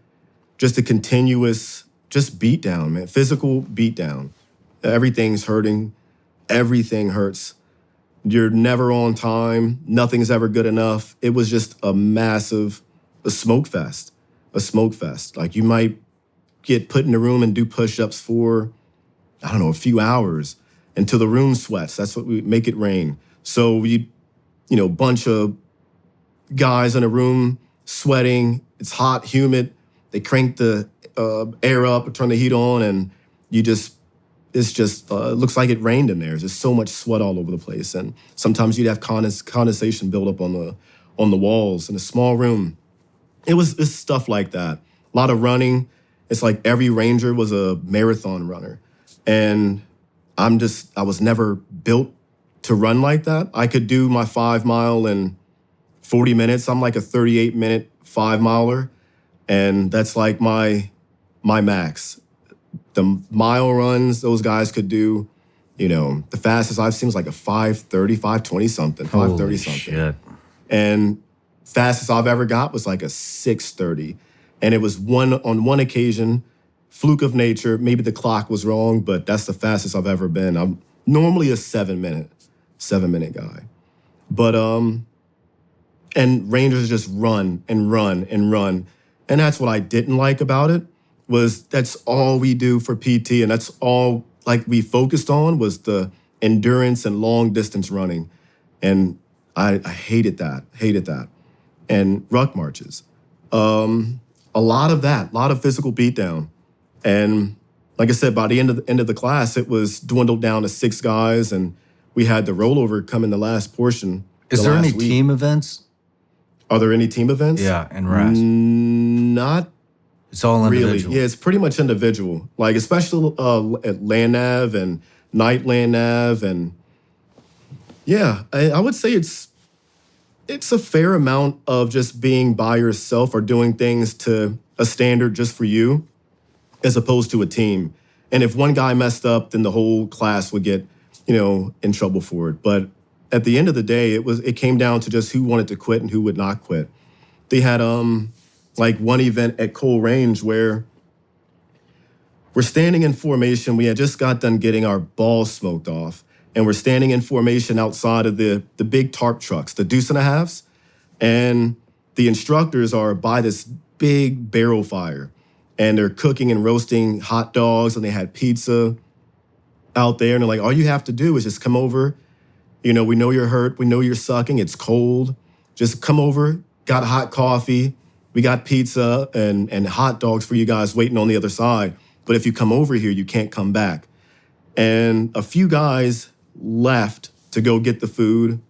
just a continuous beatdown, man. Physical beatdown. Everything's hurting. Everything hurts. You're never on time. Nothing's ever good enough. It was just a smoke fest. Like you might get put in a room and do push-ups for, a few hours until the room sweats. That's what we make it rain. So we, bunch of guys in a room sweating. It's hot, humid. They crank the air up, turn the heat on, and it looks like it rained in there. There's just so much sweat all over the place. And sometimes you'd have condensation build up on the walls in a small room. It's stuff like that. A lot of running. It's like every Ranger was a marathon runner. And I was never built to run like that. I could do my 5 mile in 40 minutes. I'm like a 38-minute 5 miler. And that's like my max. The mile runs those guys could do, the fastest I've seen was like a 5:30, 5:20 something, 5:30 something. Shit. And fastest I've ever got was like a 6:30. And it was on one occasion, fluke of nature. Maybe the clock was wrong, but that's the fastest I've ever been. I'm normally a 7-minute guy. But and Rangers just run and run and run. And that's what I didn't like about it, was that's all we do for PT, and that's all like we focused on was the endurance and long distance running. And I hated that. And ruck marches. A lot of that, a lot of physical beatdown. And like I said, by the end of the class, it was dwindled down to 6 guys, and we had the rollover come in the last portion. Is there any team events? Are there any team events? Yeah, in RAS. Not It's all individual. really. Yeah, it's pretty much individual. Like especially at land nav and night land nav, and yeah, I would say it's a fair amount of just being by yourself or doing things to a standard just for you, as opposed to a team. And if one guy messed up, then the whole class would get, in trouble for it. But at the end of the day, it came down to just who wanted to quit and who would not quit. They had like one event at Cole Range where we're standing in formation. We had just got done getting our balls smoked off, and we're standing in formation outside of the big tarp trucks, the deuce and a halves, and the instructors are by this big barrel fire, and they're cooking and roasting hot dogs, and they had pizza out there, and they're like, all you have to do is just come over. We know you're hurt. We know you're sucking. It's cold. Just come over. Got hot coffee. We got pizza and hot dogs for you guys waiting on the other side. But if you come over here, you can't come back. And a few guys left to go get the food,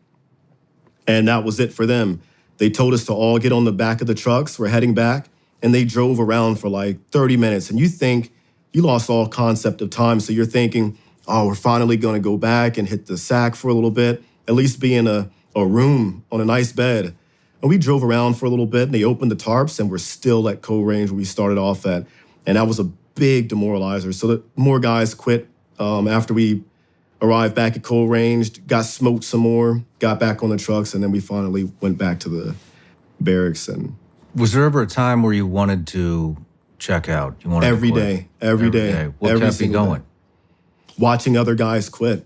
and that was it for them. They told us to all get on the back of the trucks. We're heading back, and they drove around for like 30 minutes. And you think you lost all concept of time. So you're thinking, oh, we're finally going to go back and hit the sack for a little bit, at least be in a room on a nice bed. And we drove around for a little bit, and they opened the tarps, and we're still at Cole Range where we started off at. And that was a big demoralizer. So that more guys quit after we arrived back at Cole Range, got smoked some more, got back on the trucks, and then we finally went back to the barracks. And was there ever a time where you wanted to check out? You wanted every to quit? day, every day. What every kept you single going? day. Watching other guys quit.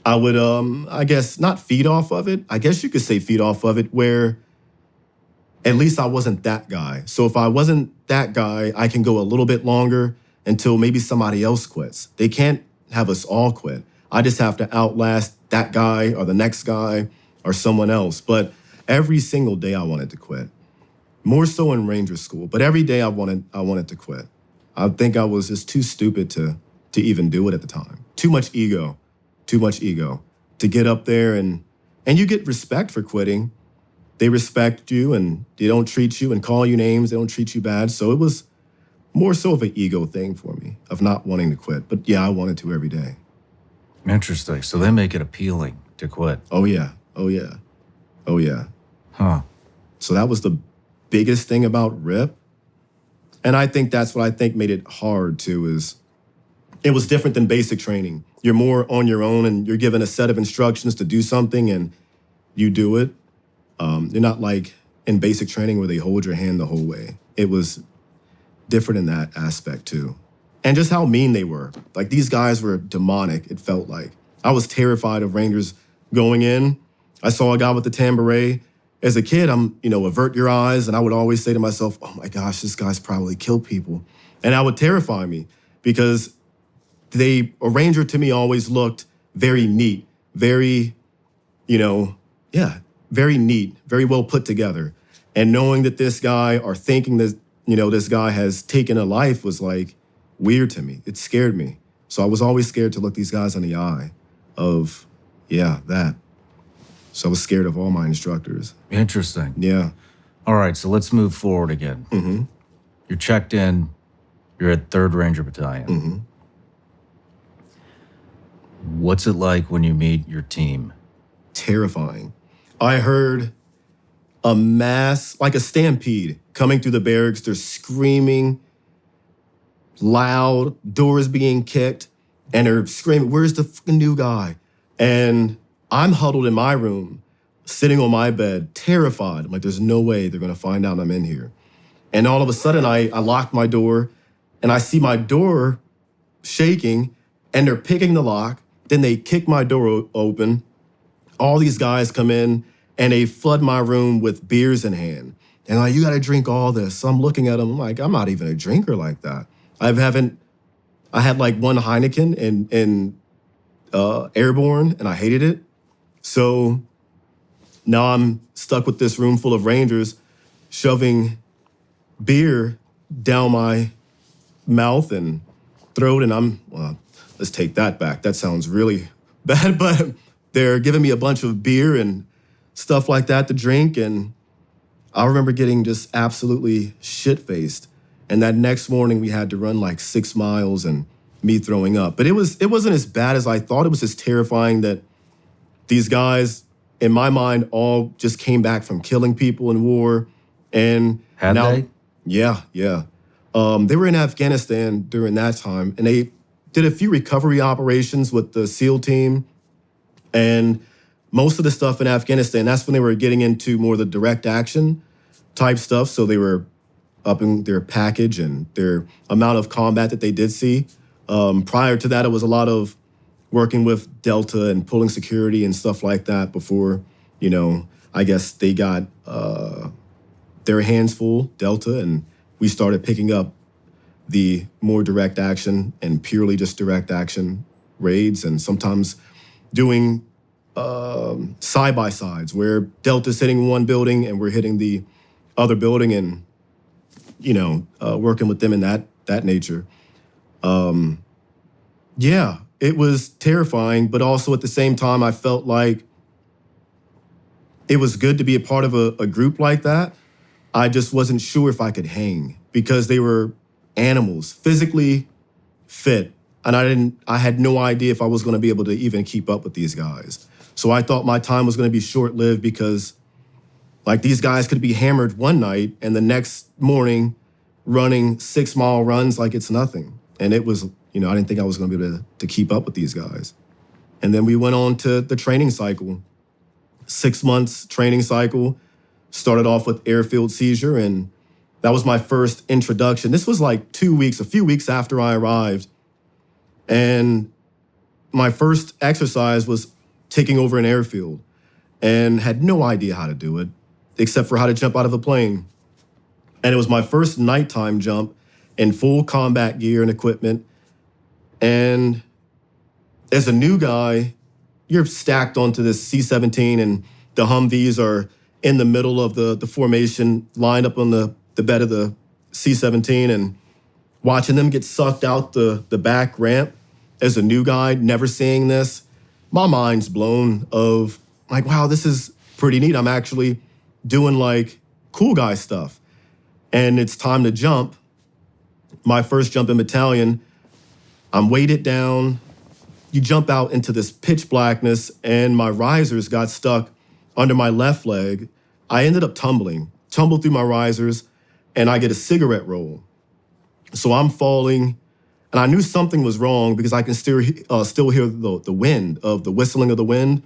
I would, I guess, not feed off of it. I guess you could say feed off of it, where at least I wasn't that guy. So if I wasn't that guy, I can go a little bit longer until maybe somebody else quits. They can't have us all quit. I just have to outlast that guy or the next guy or someone else. But every single day I wanted to quit. More so in Ranger School, but every day I wanted to quit. I think I was just too stupid to even do it at the time. Too much ego to get up there, and you get respect for quitting. They respect you, and they don't treat you and call you names. They don't treat you bad. So it was more so of an ego thing for me of not wanting to quit. But yeah, I wanted to every day. Interesting. So they make it appealing to quit. Oh yeah. Huh. So that was the biggest thing about RIP. And I think that's what I think made it hard too, is it was different than basic training. You're more on your own, and you're given a set of instructions to do something, and you do it. You're not like in basic training where they hold your hand the whole way. It was different in that aspect too. And just how mean they were. Like, these guys were demonic, it felt like. I was terrified of Rangers going in. I saw a guy with the tambourine. As a kid, avert your eyes, and I would always say to myself, oh my gosh, this guy's probably killed people. And that would terrify me, because a Ranger to me always looked very neat, very neat, very well put together. And knowing that this guy, or thinking that, this guy has taken a life, was like weird to me. It scared me. So I was always scared to look these guys in the eye of, that. So I was scared of all my instructors. Interesting. Yeah. All right, so let's move forward again. Mm-hmm. You're checked in. You're at 3rd Ranger Battalion. Mm-hmm. What's it like when you meet your team? Terrifying. I heard a mass, like a stampede, coming through the barracks. They're screaming, loud, doors being kicked, and they're screaming, where's the fucking new guy? And I'm huddled in my room, sitting on my bed, terrified. I'm like, there's no way they're going to find out I'm in here. And all of a sudden, I locked my door, and I see my door shaking, and they're picking the lock. Then they kick my door open. All these guys come in, and they flood my room with beers in hand. And like, you got to drink all this. So I'm looking at them, I'm like, I'm not even a drinker like that. I had like one Heineken and Airborne, and I hated it. So now I'm stuck with this room full of Rangers shoving beer down my mouth and throat. And let's take that back. That sounds really bad, but they're giving me a bunch of beer and stuff like that to drink. And I remember getting just absolutely shit-faced. And that next morning we had to run like 6 miles and me throwing up. But it wasn't as bad as I thought. It was just terrifying that these guys, in my mind, all just came back from killing people in war. And Had now, they? Yeah. They were in Afghanistan during that time, and they did a few recovery operations with the SEAL team. And most of the stuff in Afghanistan, that's when they were getting into more of the direct action type stuff. So they were upping their package and their amount of combat that they did see. Prior to that, it was a lot of working with Delta and pulling security and stuff like that before, I guess they got their hands full, Delta, and we started picking up the more direct action and purely just direct action raids, and sometimes doing side-by-sides where Delta's hitting one building and we're hitting the other building, and, working with them in that nature. Yeah, it was terrifying, but also at the same time, I felt like it was good to be a part of a group like that. I just wasn't sure if I could hang because they were animals, physically fit. And I had no idea if I was going to be able to even keep up with these guys. So I thought my time was going to be short-lived because like these guys could be hammered one night and the next morning running 6-mile runs like it's nothing. And it was, I didn't think I was going to be able to keep up with these guys. And then we went on to the training cycle. 6 months training cycle. Started off with airfield seizure, and that was my first introduction. This was like a few weeks after I arrived. And my first exercise was taking over an airfield and had no idea how to do it, except for how to jump out of a plane. And it was my first nighttime jump in full combat gear and equipment. And as a new guy, you're stacked onto this C-17, and the Humvees are in the middle of the formation, lined up on the bed of the C-17, and watching them get sucked out the back ramp as a new guy, never seeing this, my mind's blown of like, wow, this is pretty neat. I'm actually doing like cool guy stuff. And it's time to jump. My first jump in battalion, I'm weighted down. You jump out into this pitch blackness, and my risers got stuck under my left leg. I ended up tumbled through my risers, and I get a cigarette roll. So I'm falling, and I knew something was wrong because I can still hear the wind of the whistling of the wind,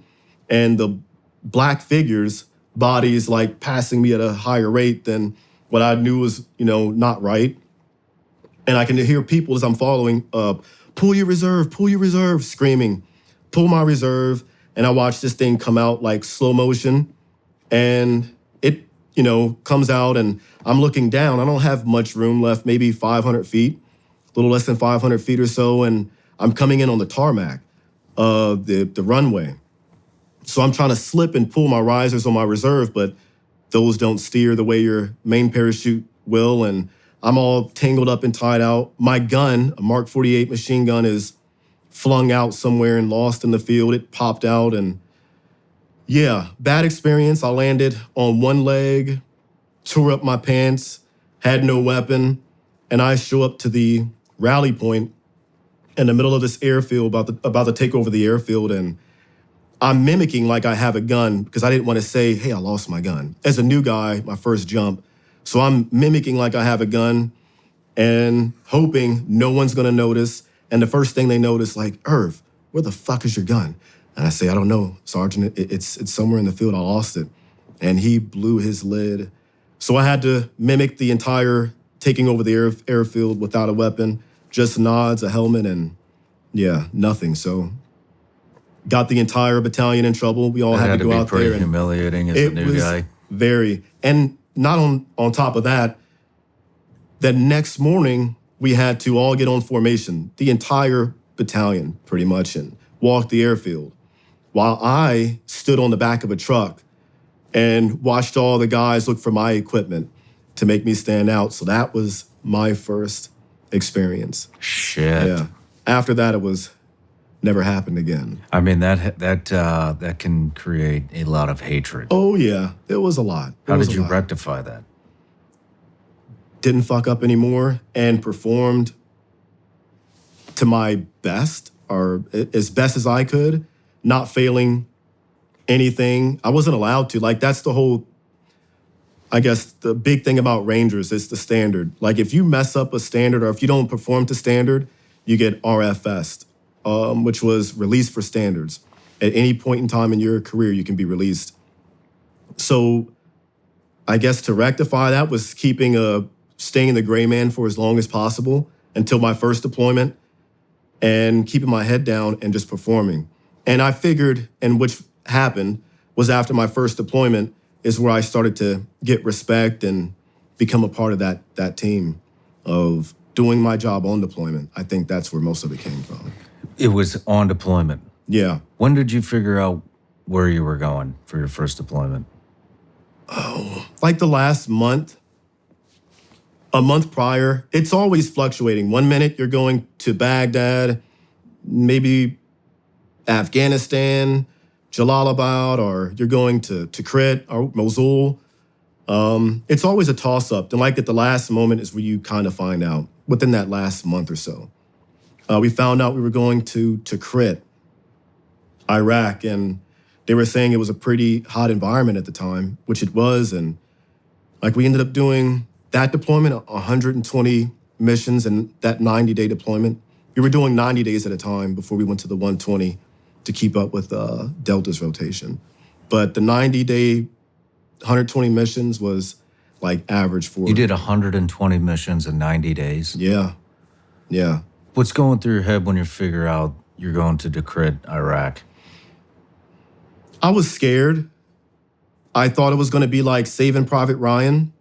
and the black figures' bodies like passing me at a higher rate than what I knew was, not right. And I can hear people as I'm following, pull your reserve, screaming, pull my reserve. And I watch this thing come out like slow motion, and it, comes out, and I'm looking down. I don't have much room left, maybe 500 feet, a little less than 500 feet or so. And I'm coming in on the tarmac, the runway. So I'm trying to slip and pull my risers on my reserve, but those don't steer the way your main parachute will. And I'm all tangled up and tied out. My gun, a Mark 48 machine gun, is flung out somewhere and lost in the field. It popped out, and yeah, bad experience. I landed on one leg, tore up my pants, had no weapon, and I show up to the rally point in the middle of this airfield, about to take over the airfield, and I'm mimicking like I have a gun because I didn't want to say, hey, I lost my gun. As a new guy, my first jump. So I'm mimicking like I have a gun and hoping no one's going to notice. And the first thing they notice, like, Irv, where the fuck is your gun? And I say, I don't know, Sergeant. It's somewhere in the field. I lost it. And he blew his lid So I had to mimic the entire taking over the airfield without a weapon, just nods, a helmet, and yeah, nothing. So got the entire battalion in trouble. We all That had to go be out pretty there. And humiliating as a it new was guy. very, and not on top of that, the next morning we had to all get on formation, the entire battalion pretty much, and walk the airfield. While I stood on the back of a truck and watched all the guys look for my equipment to make me stand out. So that was my first experience. Shit. Yeah. After that, it was never happened again. I mean, that can create a lot of hatred. Oh, yeah. It was a lot. How did you rectify that? Didn't fuck up anymore and performed to my best, or as best as I could, not failing anything. I wasn't allowed to. Like, that's the whole, I guess, the big thing about Rangers is the standard. Like, if you mess up a standard or if you don't perform to standard, you get RFS, which was released for standards. At any point in time in your career, you can be released. So I guess to rectify that was staying in the gray man for as long as possible until my first deployment and keeping my head down and just performing. And I figured, and which happened, was after my first deployment is where I started to get respect and become a part of that team of doing my job on deployment. I think that's where most of it came from. It was on deployment. Yeah. When did you figure out where you were going for your first deployment? Like the last month, a month prior. It's always fluctuating. 1 minute you're going to Baghdad, maybe Afghanistan, Jalalabad, or you're going to Tikrit or Mosul. It's always a toss-up. And like at the last moment is where you kind of find out, within that last month or so. We found out we were going to Tikrit, Iraq, and they were saying it was a pretty hot environment at the time, which it was. And like we ended up doing that deployment, 120 missions and that 90-day deployment. We were doing 90 days at a time before we went to the 120 to keep up with Delta's rotation. But the 90-day, 120 missions was like average for... You did 120 missions in 90 days? Yeah. Yeah. What's going through your head when you figure out you're going to Tikrit, Iraq? I was scared. I thought it was going to be like Saving Private Ryan,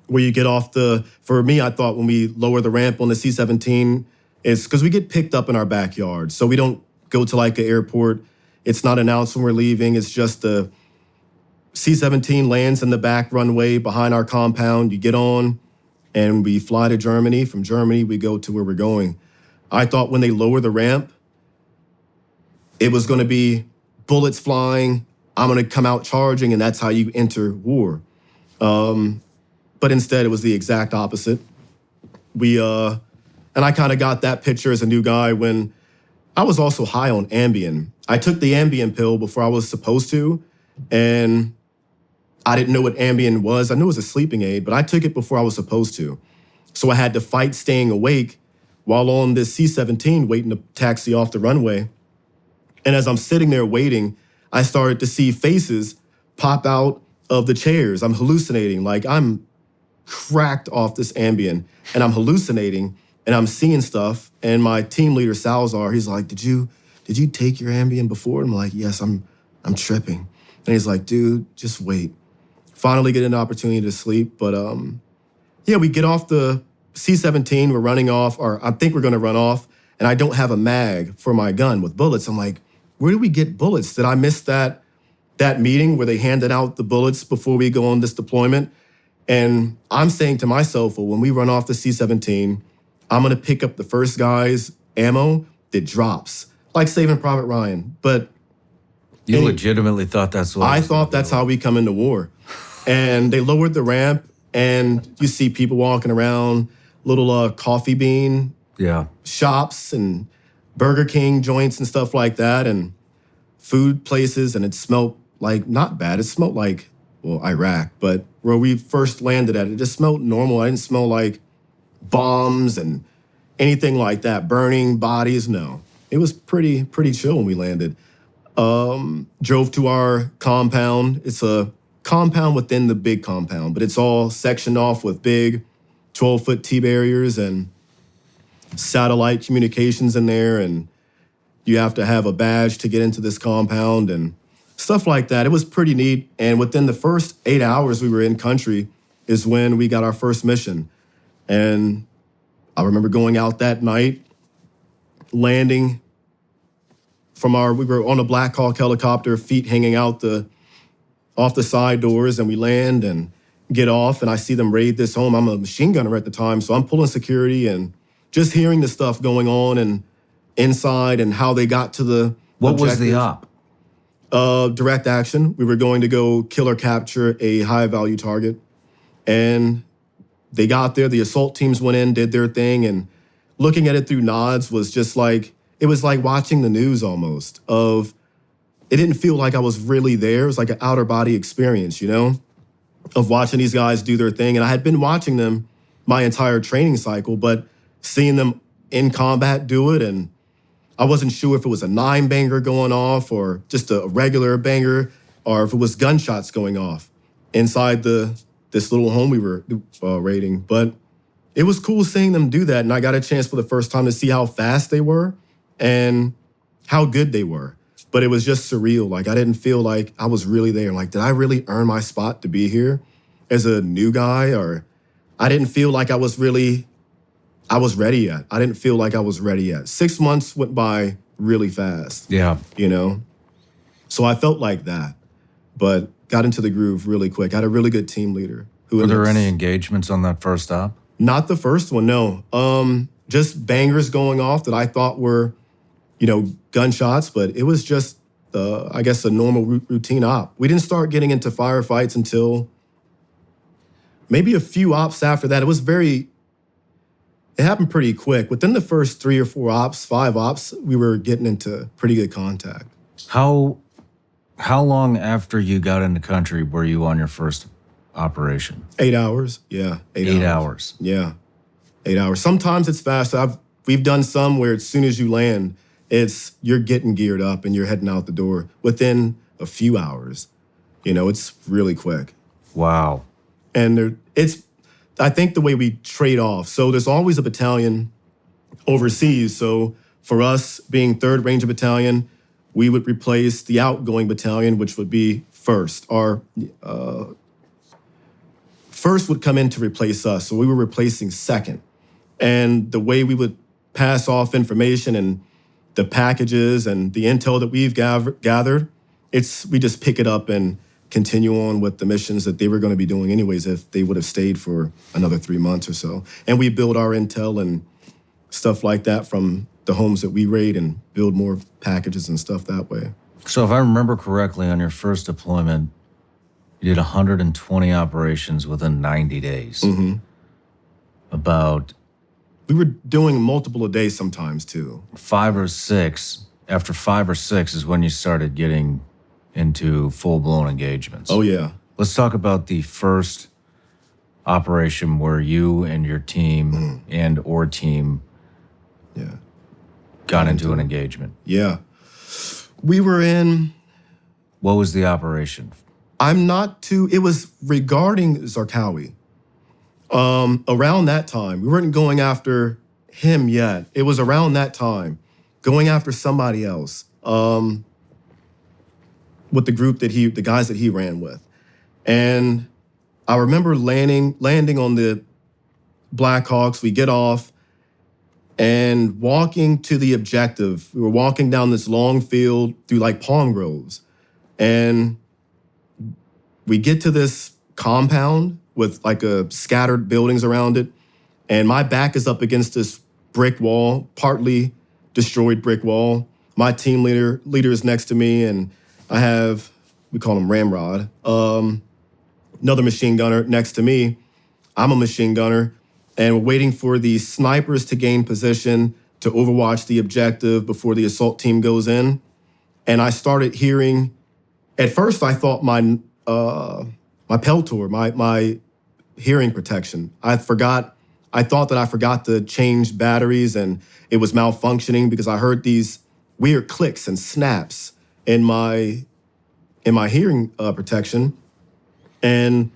where you get off for me, I thought when we lower the ramp on the C-17, it's because we get picked up in our backyard. So we don't go to like an airport. It's not announced when we're leaving. It's just the C-17 lands in the back runway behind our compound. You get on and we fly to Germany. From Germany, we go to where we're going. I thought when they lower the ramp, it was going to be bullets flying. I'm going to come out charging, and that's how you enter war. But instead, it was the exact opposite. And I kind of got that picture as a new guy when I was also high on Ambien. I took the Ambien pill before I was supposed to, and I didn't know what Ambien was. I knew it was a sleeping aid, but I took it before I was supposed to. So I had to fight staying awake while on this C-17 waiting to taxi off the runway. And as I'm sitting there waiting, I started to see faces pop out of the chairs. I'm hallucinating, like I'm cracked off this Ambien, and I'm hallucinating, and I'm seeing stuff. And my team leader, Salazar, he's like, did you take your Ambien before? And I'm like, yes, I'm tripping. And he's like, dude, just wait. Finally get an opportunity to sleep. But yeah, we get off the C-17, we're running off, or I think we're gonna run off, and I don't have a mag for my gun with bullets. I'm like, where do we get bullets? Did I miss that meeting where they handed out the bullets before we go on this deployment? And I'm saying to myself, well, when we run off the C-17, I'm gonna pick up the first guy's ammo that drops, like Saving Private Ryan. But you legitimately thought that's what I thought that's how we come into war. And they lowered the ramp, and you see people walking around, little coffee bean shops and Burger King joints and stuff like that, and food places, and it smelled like not bad. It smelled like, well, Iraq, but where we first landed at, it just smelled normal. I didn't smell like bombs and anything like that, burning bodies. No, it was pretty chill when we landed. Drove to our compound. It's a compound within the big compound, but it's all sectioned off with big 12-foot T-barriers and satellite communications in there, and you have to have a badge to get into this compound and stuff like that. It was pretty neat. And within the first 8 hours we were in country is when we got our first mission. And I remember going out that night, landing we were on a Black Hawk helicopter, feet hanging out off the side doors, and we land and get off, and I see them raid this home. I'm a machine gunner at the time, so I'm pulling security and just hearing the stuff going on and inside and how they got to the What was the op? Direct action. We were going to go kill or capture a high-value target, and they got there. The assault teams went in, did their thing, and looking at it through nods was just like, it was like watching the news almost. It didn't feel like I was really there. It was like an outer body experience, of watching these guys do their thing. And I had been watching them my entire training cycle, but seeing them in combat do it, and I wasn't sure if it was a 9-banger going off or just a regular banger, or if it was gunshots going off inside this little home we were raiding. But it was cool seeing them do that, and I got a chance for the first time to see how fast they were and how good they were. But it was just surreal. Like, I didn't feel like I was really there. Like, did I really earn my spot to be here as a new guy? Or I didn't feel like I was ready yet. I didn't feel like I was ready yet. 6 months went by really fast. Yeah. So I felt like that, but got into the groove really quick. I had a really good team leader. Were there any engagements on that first op? Not the first one, no. Just bangers going off that I thought were, gunshots, but it was just, I guess, a normal routine op. We didn't start getting into firefights until maybe a few ops after that. It happened pretty quick. Within the first 3 or 4 ops, 5 ops, we were getting into pretty good contact. How long after you got into country were you on your first operation? 8 hours. Yeah, 8 hours. Yeah, 8 hours. Sometimes it's faster. We've done some where as soon as you land, you're getting geared up and you're heading out the door within a few hours. It's really quick. Wow. And I think the way we trade off. So there's always a battalion overseas. So for us being 3rd Ranger Battalion, we would replace the outgoing battalion, which would be first. Our first would come in to replace us. So we were replacing second. And the way we would pass off information and the packages and the intel that we've gathered, we just pick it up and continue on with the missions that they were going to be doing anyways if they would have stayed for another 3 months or so. And we build our intel and stuff like that from the homes that we raid and build more packages and stuff that way. So if I remember correctly, on your first deployment, you did 120 operations within 90 days. Mm-hmm. We were doing multiple a day sometimes too. 5 or 6. After 5 or 6 is when you started getting into full-blown engagements. Oh, yeah. Let's talk about the first operation where you and your team or team got into an engagement. Yeah. We were in... What was the operation? It was regarding Zarqawi. Around that time, we weren't going after him yet. It was around that time, going after somebody else. With the group the guys that he ran with. And I remember landing on the Blackhawks. We get off and walking to the objective. We were walking down this long field through like palm groves. And we get to this compound with like scattered buildings around it. And my back is up against this brick wall, partly destroyed brick wall. My team leader is next to me, and we call him Ramrod, another machine gunner next to me. I'm a machine gunner, and we're waiting for the snipers to gain position to overwatch the objective before the assault team goes in. And I started hearing, at first I thought my Peltor, my hearing protection, I thought that I forgot to change batteries and it was malfunctioning because I heard these weird clicks and snaps in my hearing protection. And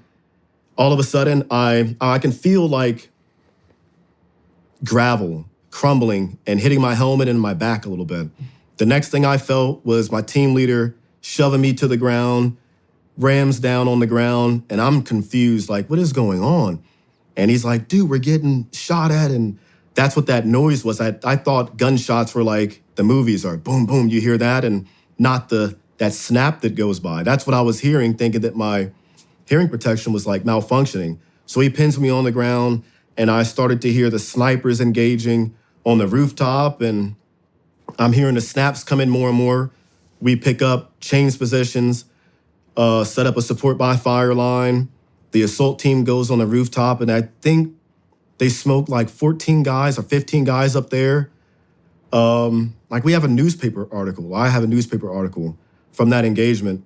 all of a sudden, I can feel like gravel crumbling and hitting my helmet and my back a little bit. The next thing I felt was my team leader shoving me to the ground, rams down on the ground, and I'm confused, like, what is going on? And he's like, dude, we're getting shot at. And that's what that noise was. I thought gunshots were like the movies are boom, boom, you hear that, and not that snap that goes by. That's what I was hearing, thinking that my hearing protection was like malfunctioning. So he pins me on the ground, and I started to hear the snipers engaging on the rooftop, and I'm hearing the snaps come in more and more. We pick up, change positions, set up a support by fire line. The assault team goes on the rooftop, and I think they smoked like 14 guys or 15 guys up there. Like we have a newspaper article. I have a newspaper article from that engagement.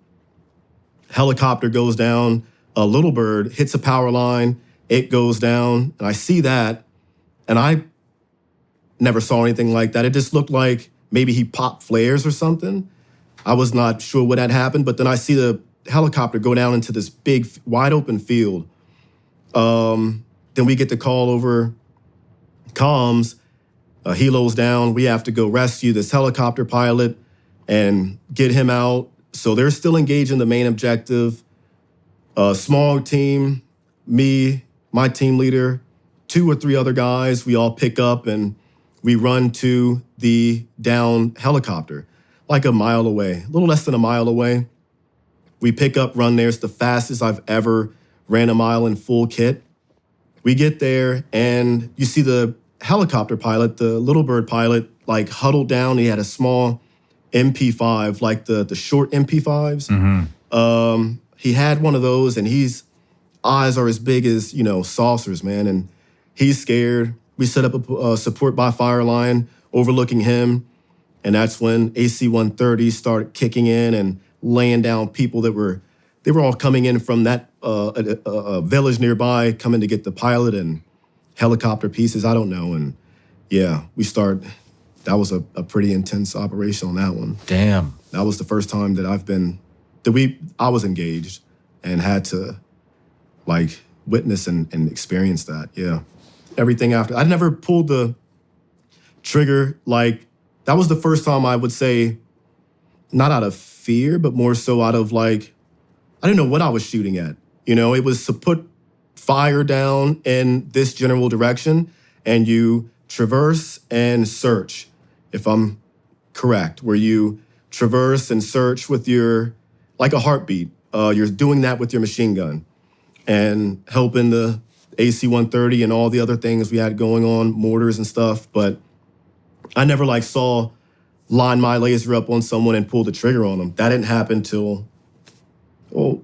Helicopter goes down, a little bird hits a power line, it goes down, and I see that, and I never saw anything like that. It just looked like maybe he popped flares or something. I was not sure what had happened, but then I see the helicopter go down into this big, wide open field. Then we get the call over comms, helo's down, we have to go rescue this helicopter pilot and get him out. So they're still engaged in the main objective. A small team, me, my team leader, 2 or 3 other guys, we all pick up and we run to the down helicopter, like a mile away, a little less than a mile away. We pick up, run there. It's the fastest I've ever ran a mile in full kit. We get there and you see the helicopter pilot, the little bird pilot, like huddled down. He had a small MP5, like the short MP5s. Mm-hmm. He had one of those, and his eyes are as big as, saucers, man. And he's scared. We set up a support by fire line overlooking him. And that's when AC-130 started kicking in and laying down people that were all coming in from that village nearby, coming to get the pilot and helicopter pieces. I don't know. And yeah, that was a pretty intense operation on that one. Damn. That was the first time that I was engaged and had to like witness and experience that. Yeah. Everything after. I never pulled the trigger. Like that was the first time I would say, not out of fear, but more so out of like, I didn't know what I was shooting at. It was to put fire down in this general direction and you traverse and search, if I'm correct, where you traverse and search with like a heartbeat. You're doing that with your machine gun and helping the AC-130 and all the other things we had going on, mortars and stuff. But I never line my laser up on someone and pull the trigger on them. That didn't happen till,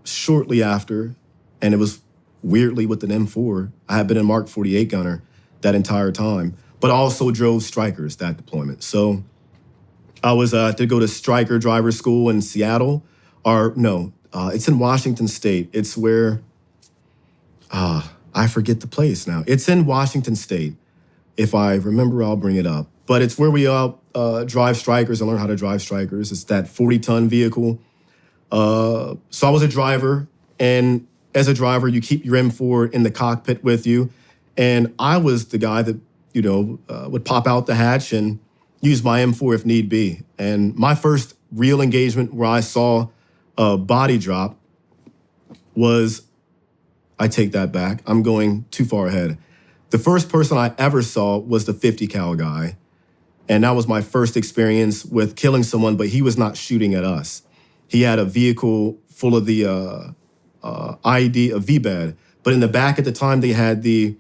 shortly after. And it was weirdly with an M4. I had been a Mark 48 gunner that entire time, but I also drove Strikers that deployment. So I was to go to Striker driver school in Seattle, it's in Washington State. It's where, I forget the place now. It's in Washington State. If I remember, I'll bring it up. But it's where we all drive Strikers and learn how to drive Strikers. It's that 40-ton vehicle. So I was a driver, and as a driver, you keep your M4 in the cockpit with you. And I was the guy that, would pop out the hatch and use my M4 if need be. And my first real engagement where I saw a body drop I take that back. I'm going too far ahead. The first person I ever saw was the 50 cal guy. And that was my first experience with killing someone, but he was not shooting at us. He had a vehicle full of the IED, a V-bed. But in the back at the time, they had the,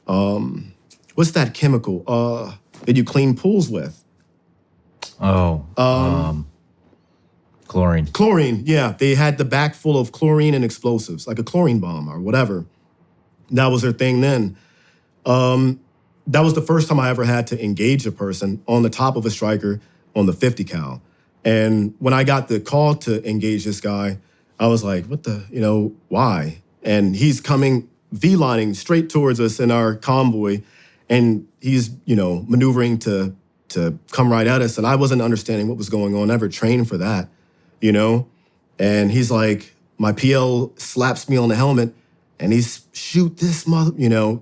what's that chemical that you clean pools with? Chlorine. Chlorine, yeah. They had the back full of chlorine and explosives, like a chlorine bomb or whatever. That was their thing then. That was the first time I ever had to engage a person on the top of a Striker on the 50 cal. And when I got the call to engage this guy, I was like, why? And he's coming V-lining straight towards us in our convoy, and he's, maneuvering to come right at us. And I wasn't understanding what was going on, never trained for that, And he's like, my PL slaps me on the helmet and he's shoot this mother,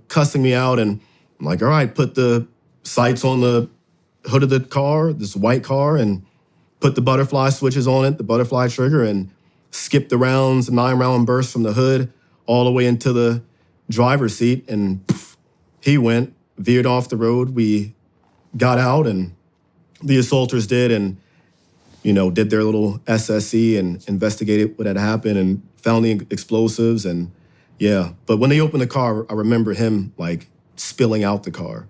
cussing me out. And I'm like, all right, put the sights on the hood of the car, this white car, and put the butterfly switches on it, the butterfly trigger, and skip the rounds, 9-round burst from the hood all the way into the driver's seat. And poof, he went, veered off the road. We got out and the assaulters did, and did their little SSE and investigated what had happened and found the explosives. And yeah, but when they opened the car, I remember him like spilling out the car.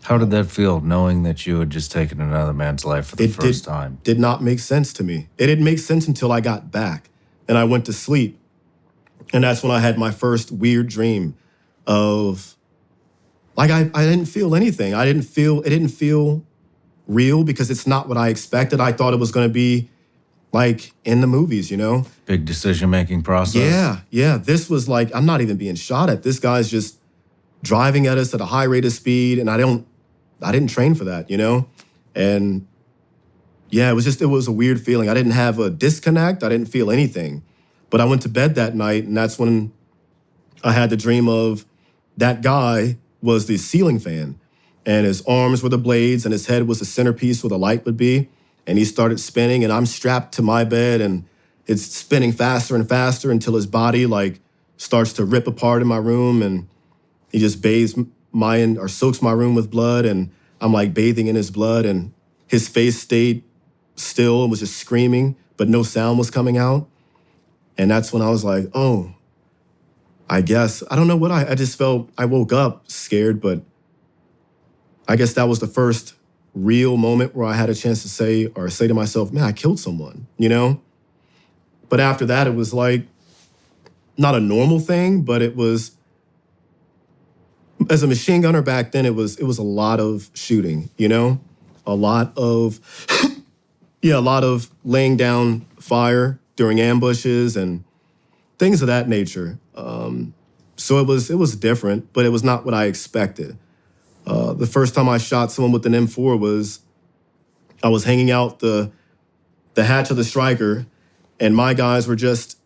How did that feel, knowing that you had just taken another man's life for the first time? Did not make sense to me. It didn't make sense until I got back and I went to sleep. And that's when I had my first weird dream of, like, I didn't feel anything. It didn't feel real because it's not what I expected. I thought it was going to be like in the movies, Big decision-making process? Yeah. This was like, I'm not even being shot at. This guy's just driving at us at a high rate of speed, and I didn't train for that, And yeah, it was a weird feeling. I didn't have a disconnect. I didn't feel anything. But I went to bed that night, and that's when I had the dream of that guy was the ceiling fan, and his arms were the blades, and his head was the centerpiece where the light would be. And he started spinning, and I'm strapped to my bed, and it's spinning faster and faster until his body like starts to rip apart in my room, and he just bathes soaks my room with blood, and I'm like bathing in his blood, and his face stayed still and was just screaming, but no sound was coming out. And that's when I was like, oh, I guess, I don't know what I just felt. I woke up scared, but I guess that was the first real moment where I had a chance to say to myself, man, I killed someone, But after that, it was like not a normal thing, but it was, as a machine gunner back then, it was a lot of shooting, a lot of, a lot of laying down fire during ambushes and things of that nature. So it was different, but it was not what I expected. The first time I shot someone with an M4 was, I was hanging out the hatch of the Striker, and my guys were just,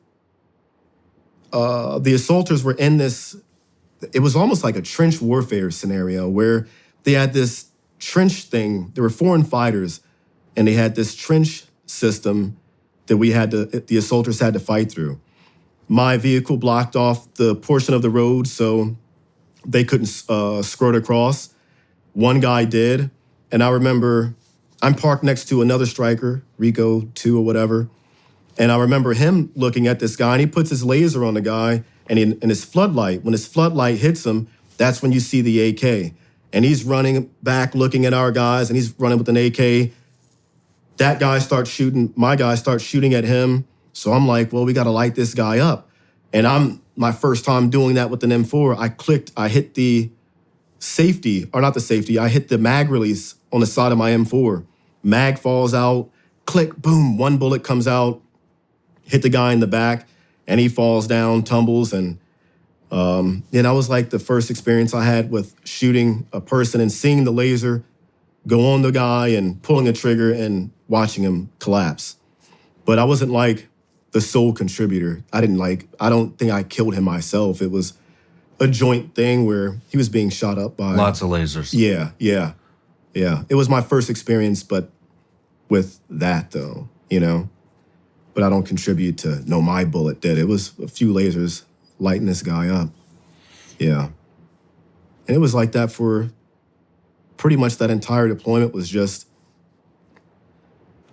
the assaulters were in this, it was almost like a trench warfare scenario where they had this trench thing. There were foreign fighters, and they had this trench system that the assaulters had to fight through. My vehicle blocked off the portion of the road so they couldn't skirt across. One guy did, and I remember I'm parked next to another Striker, Rico 2 or whatever, and I remember him looking at this guy, and he puts his laser on the guy, and in his floodlight, when his floodlight hits him, that's when you see the AK. And he's running back looking at our guys, and he's running with an AK. That guy starts shooting, my guy starts shooting at him. So I'm like, well, we got to light this guy up. And my first time doing that with an M4, I hit the safety, or not the safety, I hit the mag release on the side of my M4. Mag falls out, click, boom, one bullet comes out, hit the guy in the back, and he falls down, tumbles. And that was like the first experience I had with shooting a person and seeing the laser go on the guy and pulling a trigger and watching him collapse. But I wasn't like the sole contributor. I don't think I killed him myself. It was a joint thing where he was being shot up by lots of lasers. Yeah. It was my first experience, but with that though, But I don't contribute to, no, my bullet did. It was a few lasers lighting this guy up. Yeah. And it was like that for pretty much that entire deployment. Was just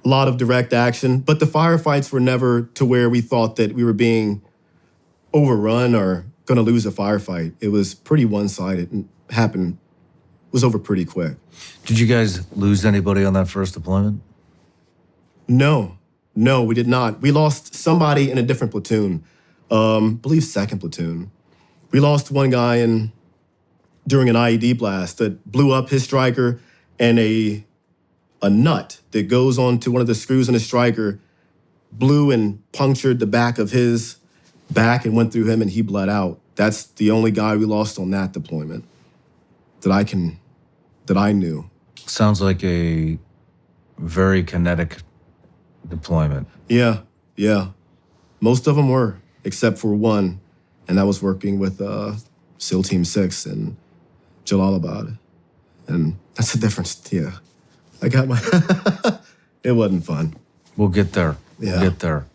a lot of direct action, but the firefights were never to where we thought that we were being overrun or going to lose a firefight. It was pretty one-sided and was over pretty quick. Did you guys lose anybody on that first deployment? No, we did not. We lost somebody in a different platoon, I believe second platoon. We lost one guy during an IED blast that blew up his Striker, and a nut that goes onto one of the screws in his Striker blew and punctured the back of his back and went through him, and he bled out. That's the only guy we lost on that deployment that I knew. Sounds like a very kinetic deployment. Yeah. Most of them were. except for one, and that was working with SEAL Team 6 in Jalalabad. And that's the difference, yeah. I got my, it wasn't fun. We'll get there. Yeah. We'll get there.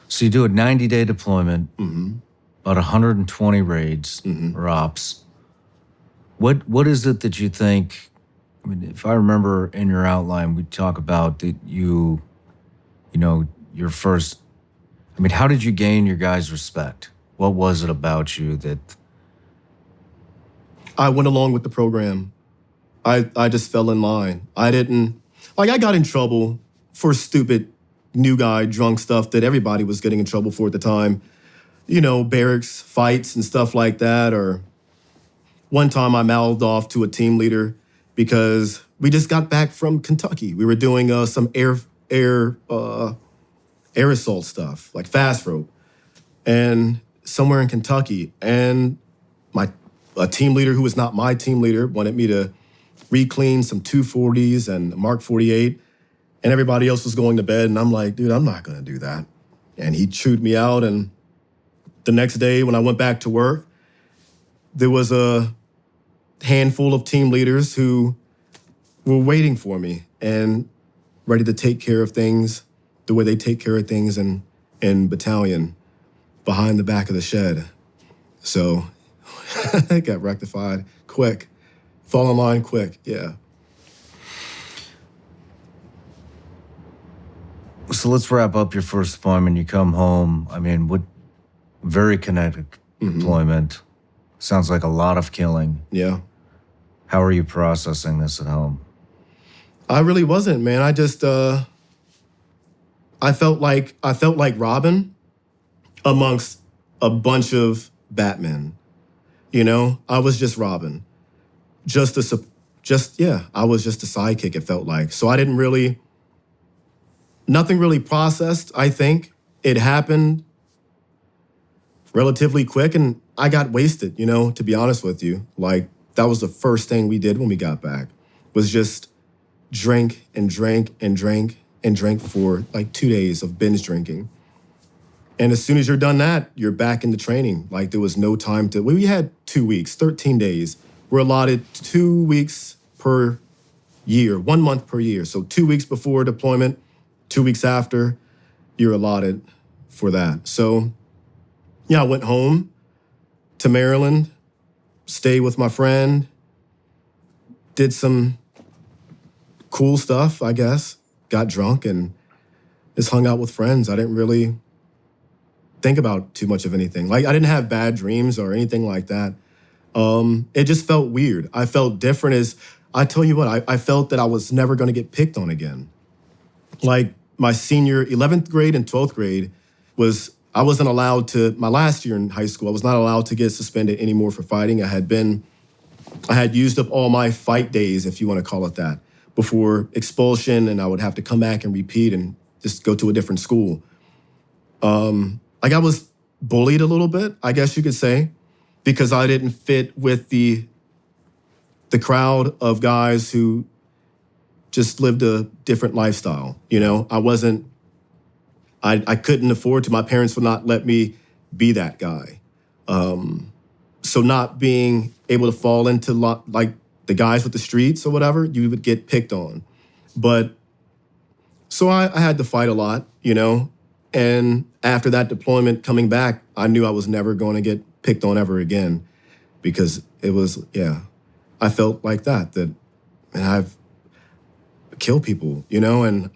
So you do a 90-day deployment, about 120 raids or ops. What is it that you think? I mean, if I remember in your outline, we talk about that you know, your first. I mean, how did you gain your guys' respect? What was it about you that? I went along with the program. I just fell in line. I didn't, like, I got in trouble for stupid new guy drunk stuff that everybody was getting in trouble for at the time. You know, barracks fights and stuff like that. Or one time I mouthed off to a team leader because we just got back from Kentucky. We were doing some air assault stuff, like fast rope, and somewhere in Kentucky. And a team leader who was not my team leader wanted me to re-clean some 240s and Mark 48, and everybody else was going to bed. And I'm like, dude, I'm not going to do that. And he chewed me out. And the next day when I went back to work, there was a handful of team leaders who were waiting for me and ready to take care of things the way they take care of things in battalion behind the back of the shed. So it got rectified quick. Fall in line quick, yeah. So let's wrap up your first deployment. You come home. I mean, what very kinetic deployment. Sounds like a lot of killing. Yeah. How are you processing this at home? I really wasn't, man. I just I felt like Robin amongst a bunch of Batmen. You know, I was just Robin. I was just a sidekick, it felt like. So I didn't really, nothing really processed, I think. It happened relatively quick and I got wasted, you know, to be honest with you. Like, that was the first thing we did when we got back, was just drink and drink and drink and drink for like 2 days of binge drinking. And as soon as you're done that, you're back into training. Like, there was no time to, we had 2 weeks, 13 days. We're allotted 2 weeks per year, 1 month per year. So 2 weeks before deployment, 2 weeks after, you're allotted for that. So yeah, I went home to Maryland, stayed with my friend, did some cool stuff, I guess, got drunk and just hung out with friends. I didn't really think about too much of anything. Like, I didn't have bad dreams or anything like that. It just felt weird. I felt different. As I tell you what, I felt that I was never going to get picked on again. Like, my senior 11th grade and 12th grade I wasn't allowed to, my last year in high school, I was not allowed to get suspended anymore for fighting. I had used up all my fight days, if you want to call it that, before expulsion, and I would have to come back and repeat and just go to a different school. Like, I was bullied a little bit, I guess you could say, because I didn't fit with the crowd of guys who just lived a different lifestyle. You know, I couldn't afford to, my parents would not let me be that guy. So not being able to fall into like the guys with the streets or whatever, you would get picked on. But so I had to fight a lot, you know, and after that deployment coming back, I knew I was never going to get picked on ever again, because it was, yeah, I felt like that and I've killed people, you know, and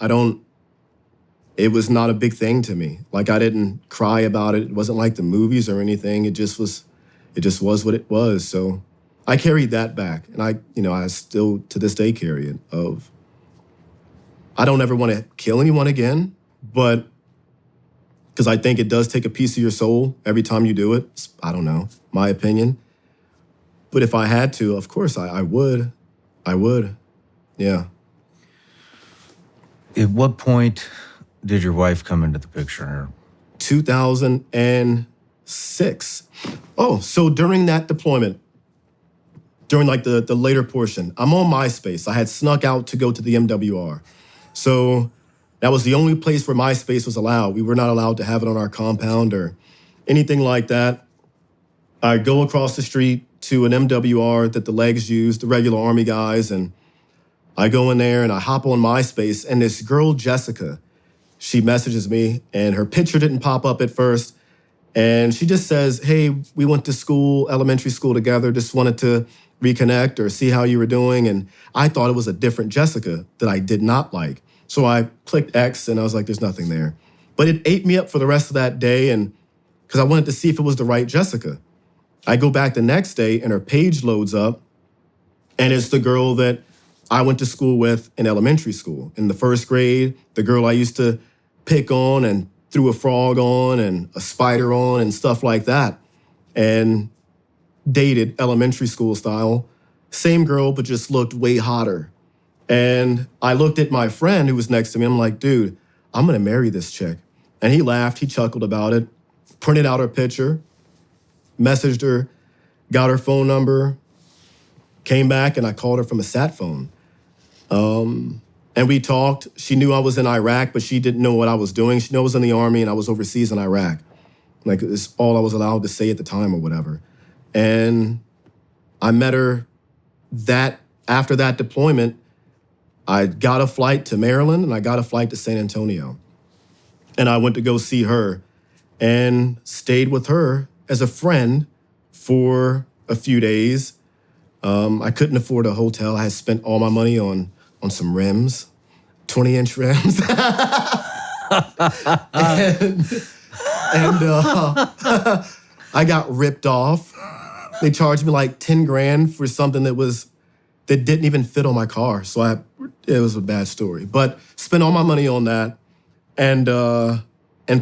it was not a big thing to me. Like, I didn't cry about it. It wasn't like the movies or anything. It just was what it was. So I carried that back, and I still to this day carry it I don't ever want to kill anyone again, but because I think it does take a piece of your soul every time you do it. I don't know, my opinion. But if I had to, of course, I would. I would, yeah. At what point did your wife come into the picture here? 2006. Oh, so during that deployment, during like the later portion, I'm on MySpace. I had snuck out to go to the MWR. So that was the only place where MySpace was allowed. We were not allowed to have it on our compound or anything like that. I go across the street to an MWR that the legs use, the regular Army guys, and I go in there and I hop on MySpace, and this girl, Jessica, she messages me, and her picture didn't pop up at first. And she just says, hey, we went to school, elementary school together, just wanted to reconnect or see how you were doing. And I thought it was a different Jessica that I did not like. So I clicked X and I was like, there's nothing there. But it ate me up for the rest of that day, and because I wanted to see if it was the right Jessica. I go back the next day and her page loads up, and it's the girl that I went to school with in elementary school. In the first grade, the girl I used to pick on and threw a frog on and a spider on and stuff like that. And dated elementary school style. Same girl, but just looked way hotter. And I looked at my friend who was next to me. I'm like, dude, I'm gonna marry this chick. And he laughed, he chuckled about it, printed out her picture, messaged her, got her phone number, came back, and I called her from a sat phone. And we talked. She knew I was in Iraq, but she didn't know what I was doing. She knew I was in the Army and I was overseas in Iraq. Like, it's all I was allowed to say at the time or whatever. And I met her after that deployment. I got a flight to Maryland and I got a flight to San Antonio. And I went to go see her and stayed with her as a friend for a few days. I couldn't afford a hotel. I had spent all my money on some rims, 20-inch rims. and I got ripped off. They charged me like 10 grand for something that didn't even fit on my car. So it was a bad story. But spent all my money on that and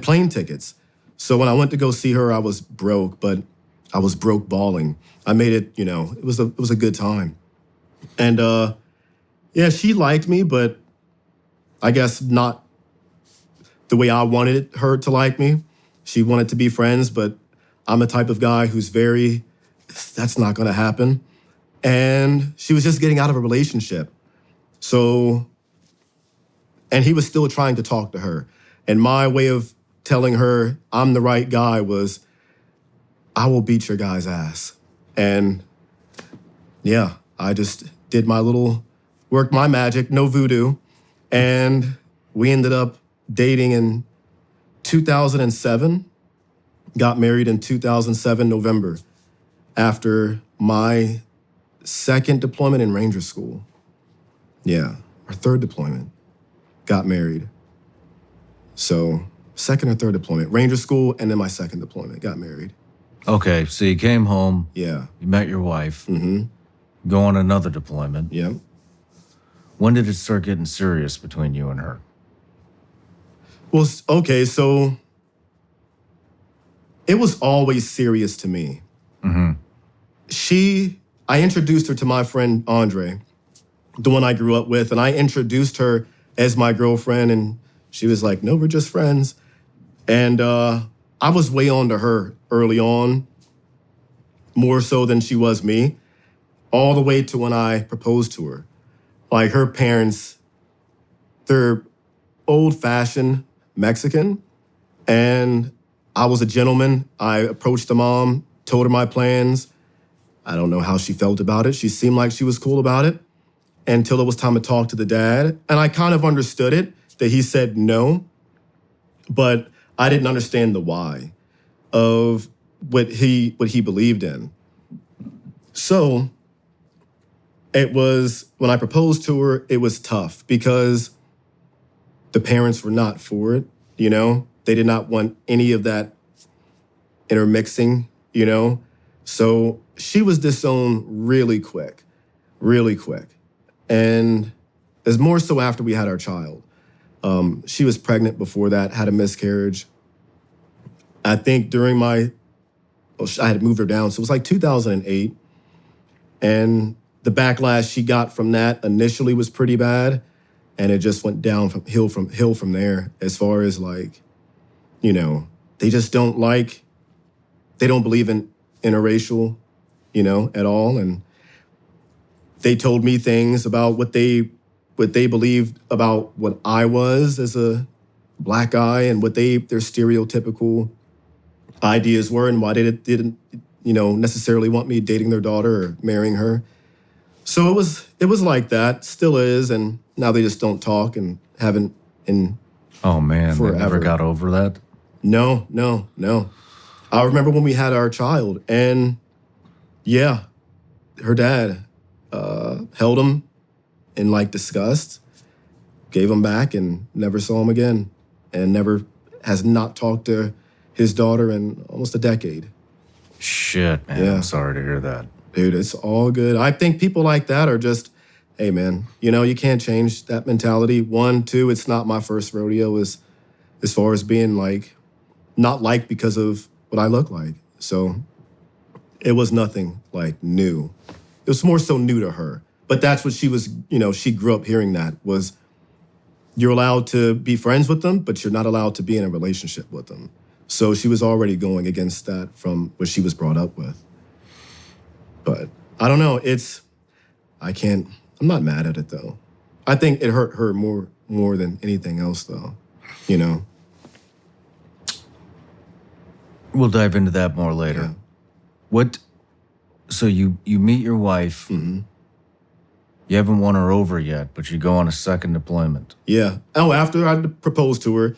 plane tickets. So when I went to go see her, I was broke, but I was broke balling. I made it, it was a good time. And yeah, she liked me, but I guess not the way I wanted her to like me. She wanted to be friends, but I'm the type of guy who's that's not gonna happen. And she was just getting out of a relationship. So, and he was still trying to talk to her. And my way of telling her I'm the right guy was, I will beat your guy's ass. And yeah, I just did worked my magic, no voodoo. And we ended up dating in 2007, got married in 2007, November, after my second deployment in Ranger School. Yeah, our third deployment, got married. So second or third deployment, Ranger School, and then my second deployment, got married. Okay, so you came home. Yeah. You met your wife. Mm-hmm. Go on another deployment. Yeah. When did it start getting serious between you and her? Well, okay, so it was always serious to me. Mm-hmm. I introduced her to my friend Andre, the one I grew up with, and I introduced her as my girlfriend, and she was like, no, we're just friends. And I was way on to her early on, more so than she was me, all the way to when I proposed to her. Like, her parents, they're old-fashioned Mexican, and I was a gentleman. I approached the mom, told her my plans. I don't know how she felt about it. She seemed like she was cool about it until it was time to talk to the dad. And I kind of understood it, that he said no, but I didn't understand the why of what he believed in. So it was, when I proposed to her, it was tough because the parents were not for it, They did not want any of that intermixing, So she was disowned really quick. And it's more so after we had our child. She was pregnant before that, had a miscarriage. I think during I had moved her down, so it was like 2008. And the backlash she got from that initially was pretty bad. And it just went down from hill from there, as far as they just they don't believe in interracial, at all. And they told me things about what they believed about what I was as a black guy and what their stereotypical ideas were and why they didn't, necessarily want me dating their daughter or marrying her. So it was like that, still is, and now they just don't talk and haven't in Oh man, they never forever. got over that. No, no, no. I remember when we had our child, and yeah, her dad held him in like disgust, gave him back, and never saw him again, and never has not talked to his daughter in almost a decade. Shit, man. Yeah. I'm sorry to hear that. Dude, it's all good. I think people like that are just, hey man, you can't change that mentality. One, two, it's not my first rodeo as far as being like not liked because of what I look like. So it was nothing like new. It was more so new to her. But that's what she was, she grew up hearing that was you're allowed to be friends with them, but you're not allowed to be in a relationship with them. So she was already going against that from what she was brought up with. But I don't know. I'm not mad at it though. I think it hurt her more than anything else though, We'll dive into that more later. Yeah. So you meet your wife. Mm-hmm. You haven't won her over yet, but you go on a second deployment. Yeah. Oh, after I proposed to her,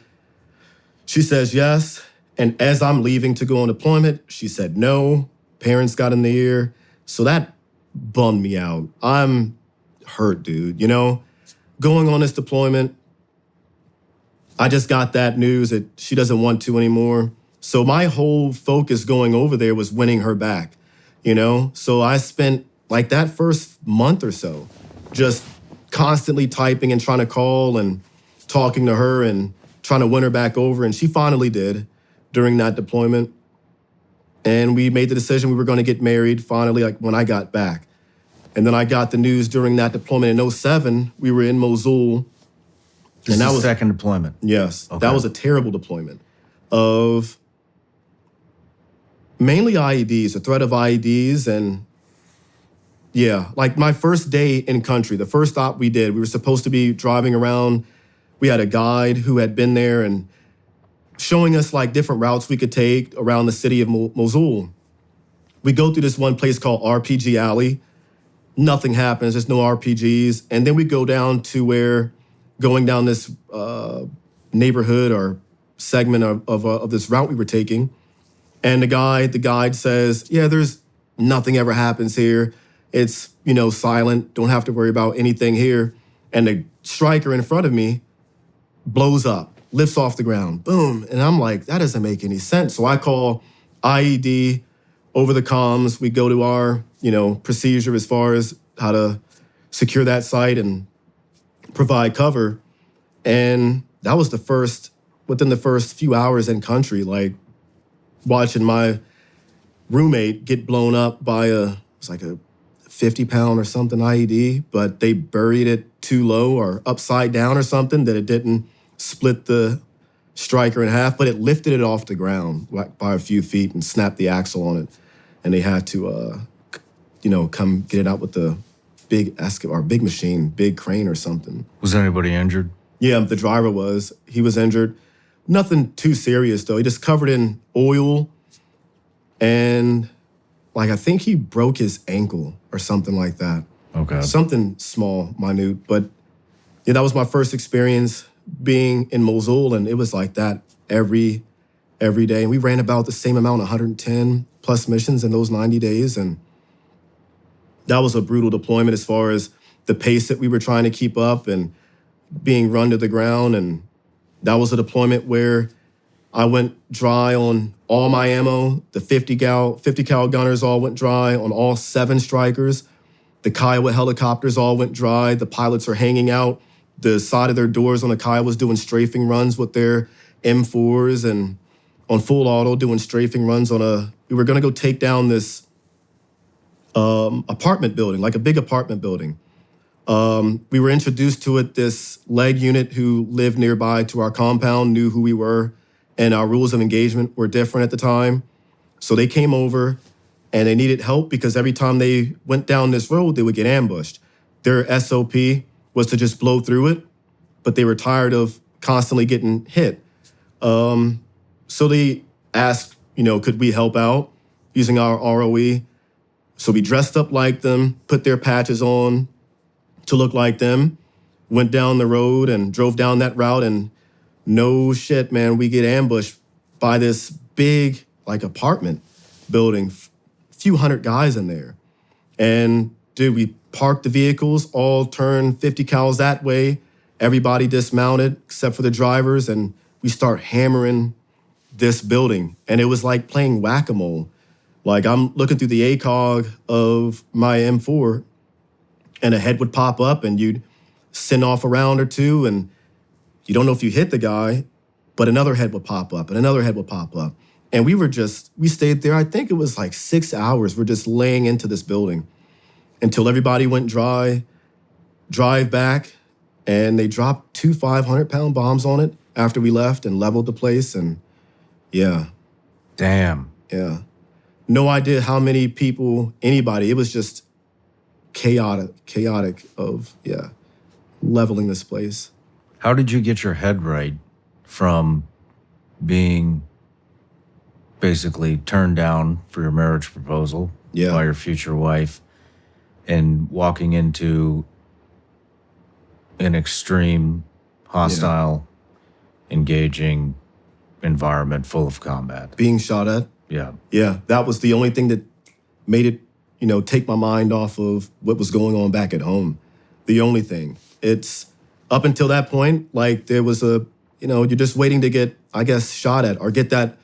she says yes. And as I'm leaving to go on deployment, she said no. Parents got in the ear. So that bummed me out. I'm hurt, dude. Going on this deployment, I just got that news that she doesn't want to anymore. So my whole focus going over there was winning her back, So I spent like that first month or so just constantly typing and trying to call and talking to her and trying to win her back over. And she finally did during that deployment. And we made the decision we were going to get married finally, like when I got back. And then I got the news during that deployment in 2007. We were in Mosul. This and that is was second deployment. Yes. Okay. That was a terrible deployment of mainly IEDs, the threat of IEDs. And yeah, like my first day in country, the first stop we did, we were supposed to be driving around. We had a guide who had been there and showing us like different routes we could take around the city of Mosul. We go through this one place called RPG Alley. Nothing happens. There's no RPGs. And then we go down to where going down this neighborhood or segment of this route we were taking. And the guide says, yeah, there's nothing ever happens here. It's, silent. Don't have to worry about anything here. And the striker in front of me blows up, lifts off the ground, boom. And I'm like, that doesn't make any sense. So I call IED over the comms. We go to our, procedure as far as how to secure that site and provide cover. And that was within the first few hours in country, like watching my roommate get blown up by it's like a 50-pound or something IED, but they buried it too low or upside down or something that it didn't split the striker in half, but it lifted it off the ground by a few feet and snapped the axle on it. And they had to, come get it out with the big machine, big crane or something. Was anybody injured? Yeah, the driver was. He was injured. Nothing too serious, though. He just covered in oil and, I think he broke his ankle or something like that. Okay. Something small, minute. But, yeah, that was my first experience being in Mosul, and it was like that every day. And we ran about the same amount, 110 plus missions in those 90 days. And that was a brutal deployment as far as the pace that we were trying to keep up and being run to the ground. And that was a deployment where I went dry on all my ammo. The 50 cal gunners all went dry on all 7 strikers. The Kiowa helicopters all went dry. The pilots are hanging out the side of their doors on the Kiowas doing strafing runs with their M4s and on full auto doing strafing runs we were going to go take down this apartment building, like a big apartment building. We were introduced to it. This leg unit who lived nearby to our compound knew who we were, and our rules of engagement were different at the time. So they came over and they needed help because every time they went down this road, they would get ambushed. Their SOP was to just blow through it, but they were tired of constantly getting hit. So they asked could we help out using our ROE? So we dressed up like them, put their patches on to look like them, went down the road and drove down that route, and no shit, man, we get ambushed by this big, like, apartment building, few hundred guys in there. And dude, we parked the vehicles, all turned 50 cals that way. Everybody dismounted except for the drivers, and we start hammering this building. And it was like playing whack-a-mole. Like, I'm looking through the ACOG of my M4, and a head would pop up, and you'd send off a round or two, and you don't know if you hit the guy, but another head would pop up, and another head would pop up. And we stayed there, I think it was like 6 hours. We're just laying into this building until everybody went dry, drive back, and they dropped 2 500-pound bombs on it after we left and leveled the place. And yeah. Damn. Yeah. No idea how many people, anybody. It was just chaotic of, leveling this place. How did you get your head right from being basically turned down for your marriage proposal by your future wife and walking into an extreme, hostile, engaging environment full of combat? Being shot at? Yeah. Yeah, that was the only thing that made it, take my mind off of what was going on back at home. The only thing. It's up until that point, like, there was you're just waiting to get, I guess, shot at or get that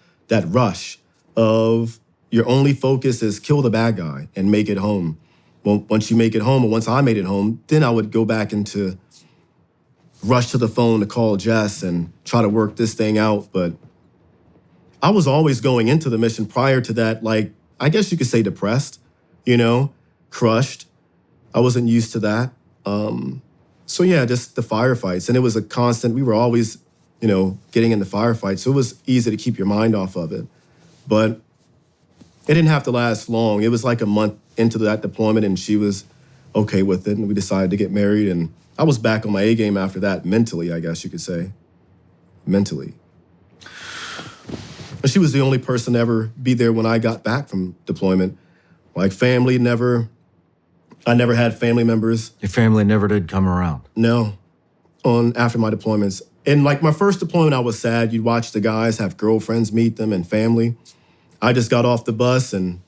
rush of your only focus is kill the bad guy and make it home. Well, once you make it home, or once I made it home, then I would go back into rush to the phone to call Jess and try to work this thing out. But I was always going into the mission prior to that, like, I guess you could say depressed, crushed. I wasn't used to that. So yeah, just the firefights. And it was a constant, we were always, getting in the firefights. So it was easy to keep your mind off of it. But it didn't have to last long. It was like a month into that deployment, and she was okay with it. And we decided to get married. And I was back on my A game after that, mentally, I guess you could say. Mentally. And she was the only person to ever be there when I got back from deployment. Like, family, I never had family members. Your family never did come around? No, after my deployments. And like my first deployment, I was sad. You'd watch the guys have girlfriends meet them and family. I just got off the bus and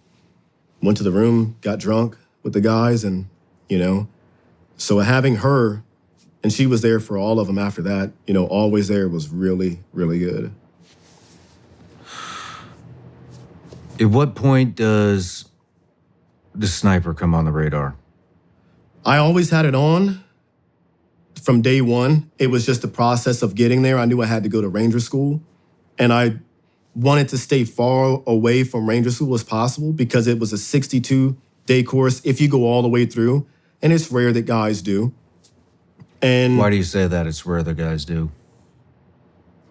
went to the room, got drunk with the guys, and, so having her, and she was there for all of them after that, always there, was really, really good. At what point does the sniper come on the radar? I always had it on from day one. It was just the process of getting there. I knew I had to go to Ranger School, and I wanted to stay far away from Ranger School as possible because it was a 62-day course if you go all the way through, and it's rare that guys do. And why do you say that it's rare that guys do?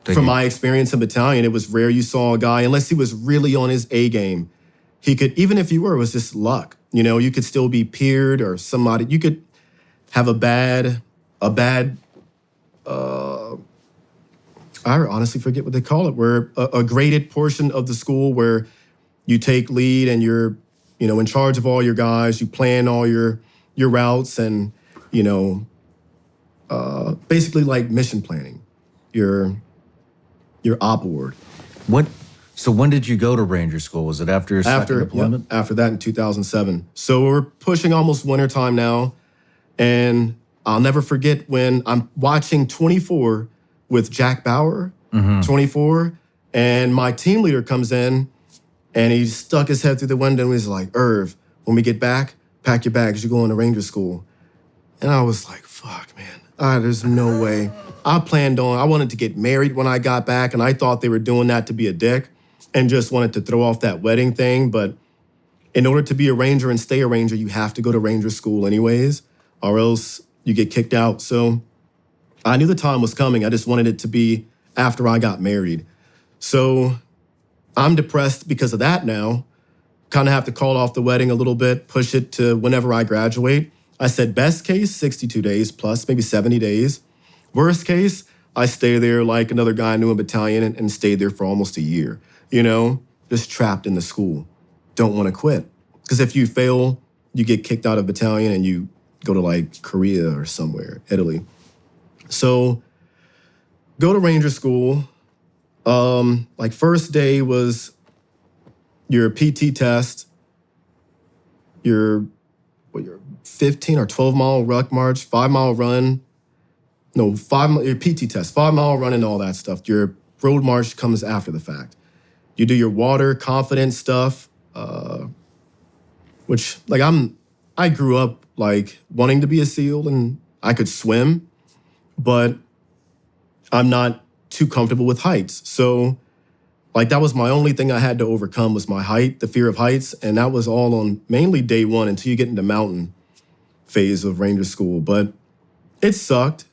From my experience in battalion, it was rare you saw a guy, unless he was really on his A game. He could, even if you were, it was just luck. You could still be peered or somebody. You could have a bad, I honestly forget what they call it, where a graded portion of the school where you take lead and you're, in charge of all your guys, you plan all your routes and, basically like mission planning, your op board. So when did you go to Ranger School? Was it after your second deployment? Yep, after that in 2007. So we're pushing almost wintertime now. And I'll never forget when I'm watching 24 with Jack Bauer, 24, and my team leader comes in and he stuck his head through the window and he's like, "Irv, when we get back, pack your bags, you're going to Ranger School." And I was like, fuck, man, there's no way. I wanted to get married when I got back, and I thought they were doing that to be a dick and just wanted to throw off that wedding thing. But in order to be a Ranger and stay a Ranger, you have to go to Ranger School anyways, or else you get kicked out. So I knew the time was coming. I just wanted it to be after I got married. So I'm depressed because of that now. Kind of have to call off the wedding a little bit, push it to whenever I graduate. I said best case, 62 days plus, maybe 70 days. Worst case, I stay there like another guy I knew in battalion and stayed there for almost a year, just trapped in the school, don't want to quit. Because if you fail, you get kicked out of battalion and you go to like Korea or somewhere, Italy. So go to Ranger school. Like first day was your PT test, your 15 or 12 mile ruck march, 5 mile run. No, your PT test, 5 mile run and all that stuff. Your road march comes after the fact. You do your water confidence stuff, which like I grew up like wanting to be a SEAL and I could swim, but I'm not too comfortable with heights. So like that was my only thing I had to overcome was my height, the fear of heights. And that was all on mainly day one until you get into mountain phase of Ranger school. But it sucked.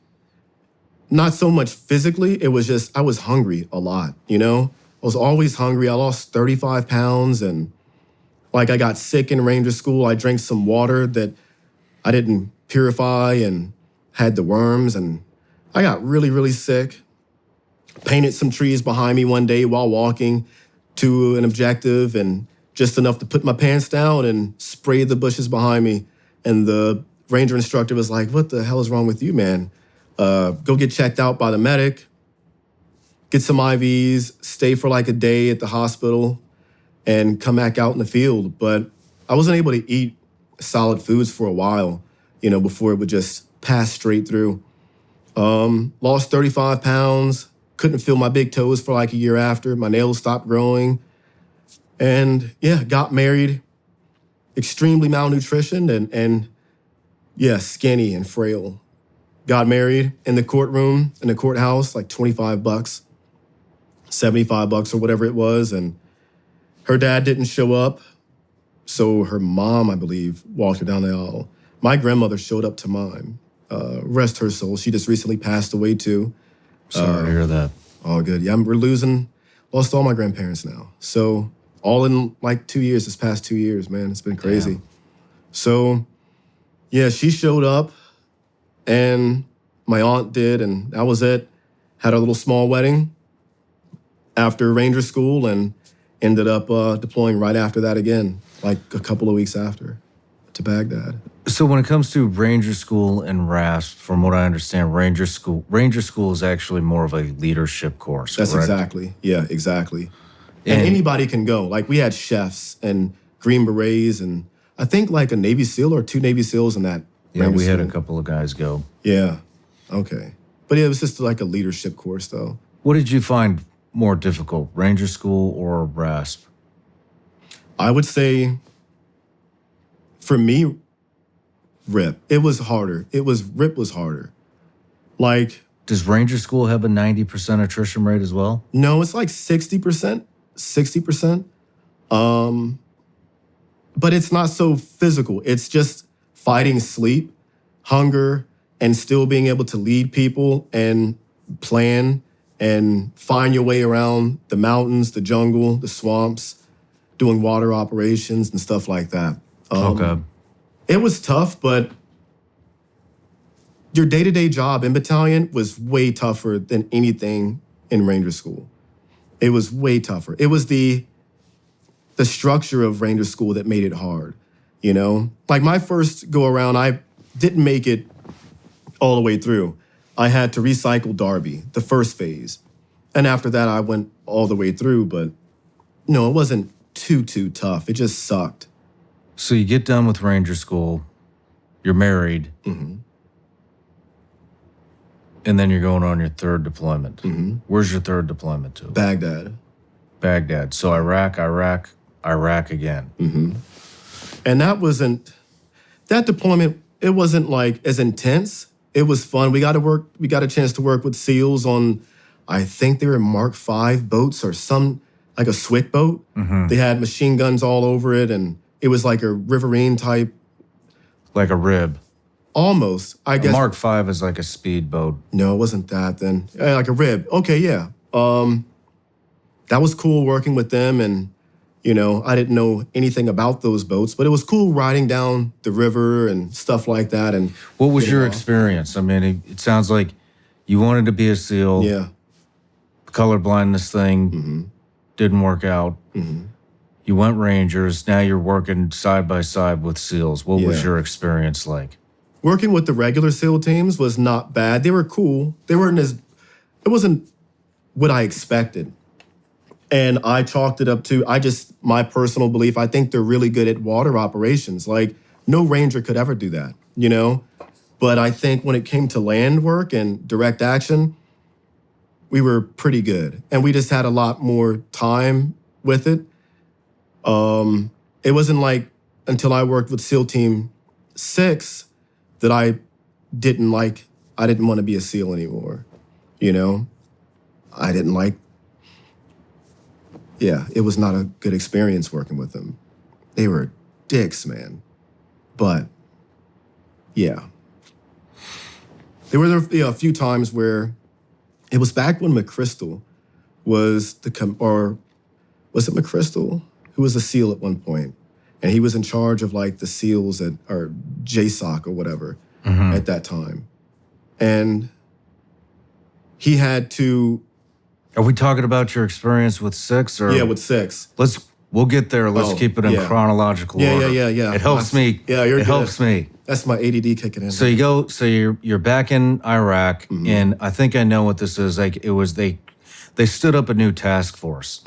Not so much physically. It was just, I was hungry a lot, you know? I was always hungry. I lost 35 pounds and like I got sick in Ranger school. I drank some water that I didn't purify and had the worms and I got really, really sick. Painted some trees behind me one day while walking to an objective and just enough to put my pants down and spray the bushes behind me. And the ranger instructor was like, "What the hell is wrong with you, man? Go get checked out by the medic, get some IVs, stay for like a day at the hospital and come back out in the field." But I wasn't able to eat solid foods for a while, you know, before it would just pass straight through. Lost 35 pounds. Couldn't feel my big toes for like a year after. My nails stopped growing. And yeah, got married. Extremely malnutrition and yeah, skinny and frail. Got married in the courtroom, in the courthouse, like $25, $75 or whatever it was. And her dad didn't show up. So her mom, I believe, walked her down the aisle. My grandmother showed up to mine. Rest her soul. She just recently passed away too. Sorry to hear that. All good. Yeah, lost all my grandparents now. So all in like 2 years, this past 2 years, man, it's been crazy. Damn. So yeah, she showed up and my aunt did, and that was it. Had a little small wedding after Ranger school and ended up deploying right after that again, like a couple of weeks after to Baghdad. So when it comes to Ranger School and RASP, from what I understand, Ranger School is actually more of a leadership course, That's correct? exactly. And anybody can go. Like we had chefs and Green Berets and I think like a Navy SEAL or 2 Navy SEALs in that. Yeah, Ranger we had a school. couple of guys go. Yeah, okay. But it was just like a leadership course though. What did you find more difficult, Ranger School or RASP? I would say for me, RIP. It was harder. RIP was harder. Like, Does Ranger School have a 90% attrition rate as well? no, it's like 60%. But it's not so physical. It's just fighting sleep, hunger, and still being able to lead people and plan and find your way around the mountains, the jungle, the swamps, doing water operations and stuff like that. Okay. It was tough, but your day-to-day job in battalion was way tougher than anything in Ranger School. It was way tougher. It was the structure of Ranger School that made it hard, you know? Like my first go around, I didn't make it all the way through. I had to recycle Darby, the first phase. And after that, I went all the way through, but no, it wasn't too tough. It just sucked. So you get done with Ranger School, you're married, and then you're going on your third deployment. Where's your third deployment to? Baghdad. Baghdad. So Iraq again. And that deployment, it wasn't like as intense. It was fun. We got a chance to work with SEALs on, I think they were Mark V boats or some, like a Swick boat. They had machine guns all over it and it was like a riverine type. Like a rib. Almost, I guess. Mark V is like a speedboat. No, it wasn't that then. Like a rib. Okay, yeah. That was cool working with them and, you know, I didn't know anything about those boats, but it was cool riding down the river and stuff like that. And what was your experience? I mean, it sounds like you wanted to be a SEAL. Yeah. Color blindness thing. didn't work out. You went Rangers. Now you're working side by side with SEALs. What was Yeah. your experience like? Working with the regular SEAL teams was not bad. They were cool. It wasn't what I expected. And I chalked it up to, my personal belief, I think they're really good at water operations. Like, no Ranger could ever do that, you know? But I think when it came to land work and direct action, we were pretty good. And we just had a lot more time with it. It wasn't like until I worked with SEAL Team 6 that I didn't want to be a SEAL anymore, you know? It was not a good experience working with them. They were dicks, man. But, yeah. There were a few times where it was back when McChrystal was was it McChrystal? Who was a SEAL at one point. And he was in charge of like the SEALs or JSOC or whatever at that time. And he had to... Are we talking about your experience with 6? Or Yeah, with 6. We'll get there. Let's keep it in chronological order. Yeah. It helps me. Yeah, you're good. It helps me. That's my ADD kicking in. So you're back in Iraq, and I think I know what this is. Like, it was they stood up a new task force.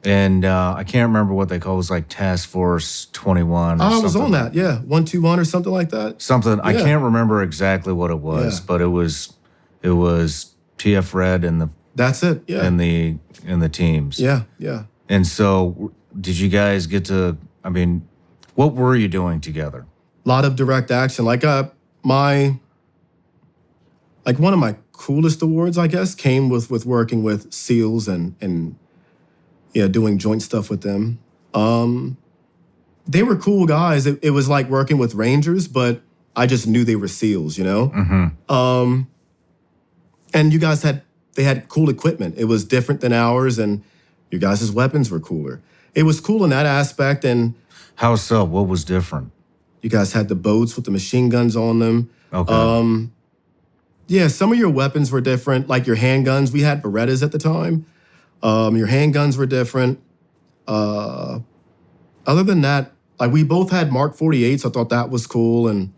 And I can't remember what they call it. It was like Task Force 21 or I was something. on that, yeah. 121 or something like that. Something I Yeah. can't remember exactly what it was, Yeah. but it was TF Red and That's it, yeah. and the teams. Yeah. And so did you guys get to, I mean, what were you doing together? A lot of direct action. Like one of my coolest awards, I guess, came with working with SEALs and doing joint stuff with them. They were cool guys. It was like working with Rangers, but I just knew they were SEALs, you know? And you guys they had cool equipment. It was different than ours, and your guys' weapons were cooler. It was cool in that aspect, and How so? What was different? you guys had the boats with the machine guns on them. Okay. Yeah, some of your weapons were different, like your handguns. We had Berettas at the time. Your handguns were different. Other than that, like we both had Mark 48s. I thought that was cool. And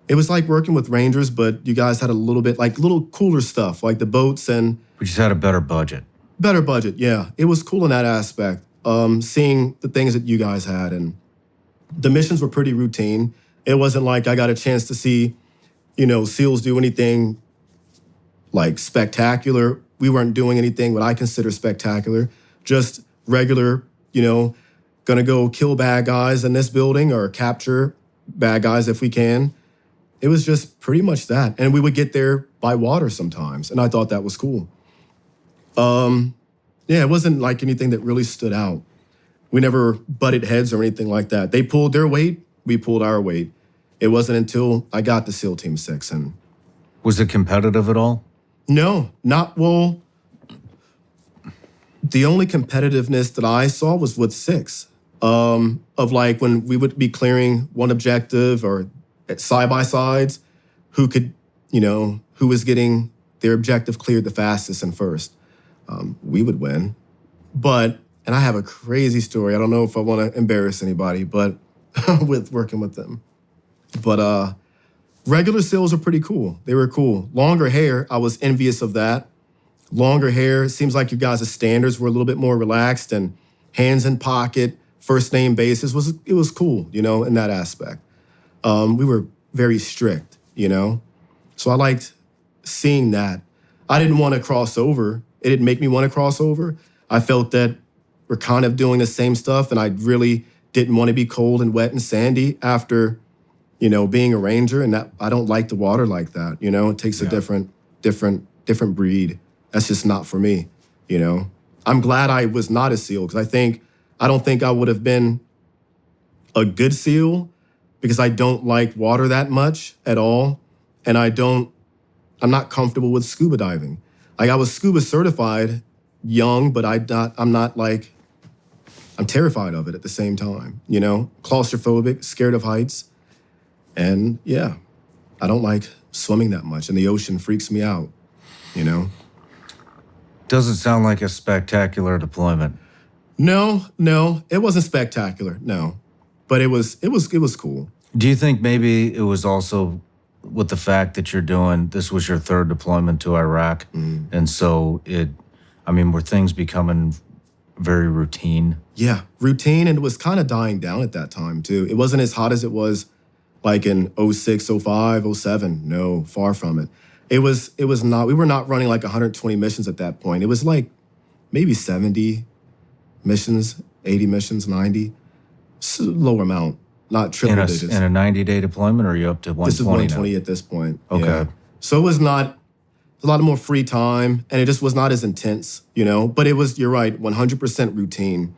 it was like working with Rangers, but you guys had a little cooler stuff, like the boats and We just had a better budget. better budget. Yeah, it was cool in that aspect. Seeing the things that you guys had, and the missions were pretty routine. It wasn't like I got a chance to see, SEALs do anything like spectacular. We weren't doing anything what I consider spectacular, just regular, gonna go kill bad guys in this building or capture bad guys if we can. It was just pretty much that. And we would get there by water sometimes, and I thought that was cool. It wasn't like anything that really stood out. We never butted heads or anything like that. They pulled their weight, we pulled our weight. It wasn't until I got to SEAL Team 6 and Was it competitive at all? no, not well. The only competitiveness that I saw was with 6. Of like when we would be clearing one objective or at side-by-sides, who was getting their objective cleared the fastest and first. We would win. And I have a crazy story. I don't know if I want to embarrass anybody, but with working with them. But regular SEALs are pretty cool. They were cool. Longer hair, I was envious of that. Longer hair, it seems like you guys' standards were a little bit more relaxed, and hands in pocket, first name basis, it was cool, in that aspect. We were very strict, So I liked seeing that. I didn't want to cross over. It didn't make me want to cross over. I felt that we're kind of doing the same stuff, and I really didn't want to be cold and wet and sandy after, being a Ranger, and that I don't like the water like that. It takes a different breed. That's just not for me. I'm glad I was not a SEAL, because I don't think I would have been a good SEAL, because I don't like water that much at all, and I'm not comfortable with scuba diving. Like, I was scuba certified young, but I'm terrified of it at the same time, claustrophobic, scared of heights. And yeah, I don't like swimming that much, and the ocean freaks me out, Doesn't sound like a spectacular deployment. No, it wasn't spectacular. No, but it was cool. Do you think maybe it was also with the fact that this was your third deployment to Iraq, and so were things becoming very routine? Yeah, routine, and it was kind of dying down at that time too. It wasn't as hot as it was like in '06, '05, '07. No, far from it. It was not. We were not running like 120 missions at that point. It was like maybe 70 missions, 80 missions, 90. Lower amount, not triple digits. In a 90-day deployment, or are you up to 120 This is now? 120 at this point. Okay. Yeah. So it was not a lot more free time, and it just was not as intense, But it was, you're right, 100% routine.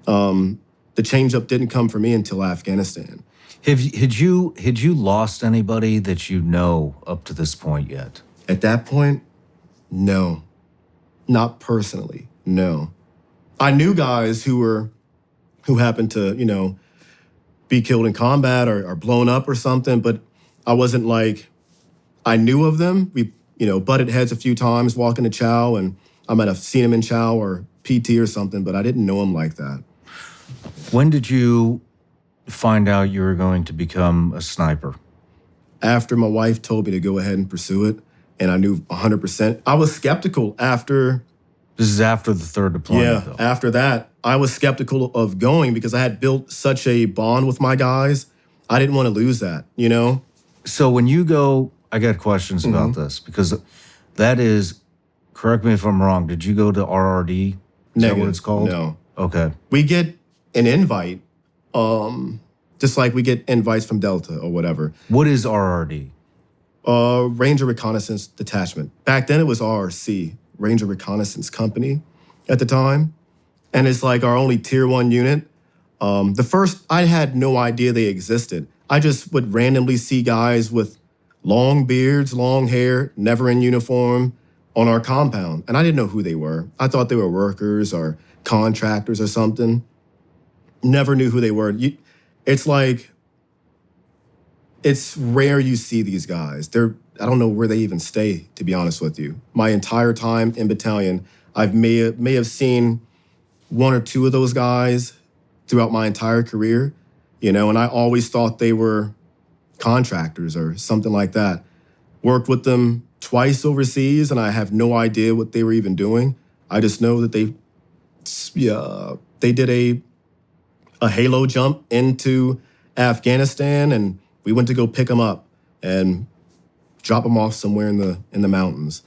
The change up didn't come for me until Afghanistan. Had you lost anybody that you know up to this point yet? At that point, no, not personally. No, I knew guys who happened to be killed in combat or blown up or something, but I wasn't like, I knew of them. We butted heads a few times walking to chow, and I might have seen him in chow or PT or something, but I didn't know him like that. When did you find out you were going to become a sniper? After my wife told me to go ahead and pursue it, and I knew 100%. I was skeptical after. This is after the third deployment, though. After that, I was skeptical of going because I had built such a bond with my guys. I didn't want to lose that, So when you go, I got questions about this because that is, correct me if I'm wrong, did you go to RRD? Is that what it's called? No. Okay. We get an invite, just like we get invites from Delta or whatever. What is RRD? Ranger Reconnaissance Detachment. Back then it was RRC, Ranger Reconnaissance Company at the time. And it's like our only tier 1 unit. The first, I had no idea they existed. I just would randomly see guys with long beards, long hair, never in uniform on our compound. And I didn't know who they were. I thought they were workers or contractors or something. Never knew who they were. It's like, it's rare you see these guys. I don't know where they even stay, to be honest with you. My entire time in battalion, I may have seen one or two of those guys throughout my entire career, and I always thought they were contractors or something like that. Worked with them twice overseas, and I have no idea what they were even doing. I just know that they did a halo jump into Afghanistan, and we went to go pick them up and drop them off somewhere in the mountains.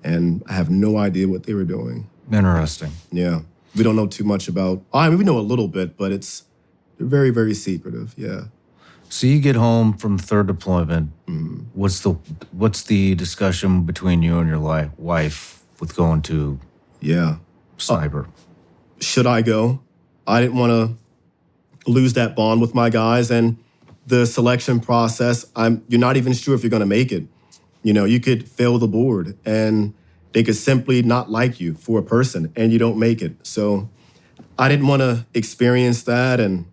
And I have no idea what they were doing. Interesting. Yeah. We don't know too much about, we know a little bit, but it's very, very secretive. Yeah. So you get home from third deployment. What's the discussion between you and your wife with going to sniper? Should I go? I didn't want to lose that bond with my guys, and the selection process, you're not even sure if you're going to make it. You could fail the board, and they could simply not like you for a person, and you don't make it. So I didn't want to experience that, and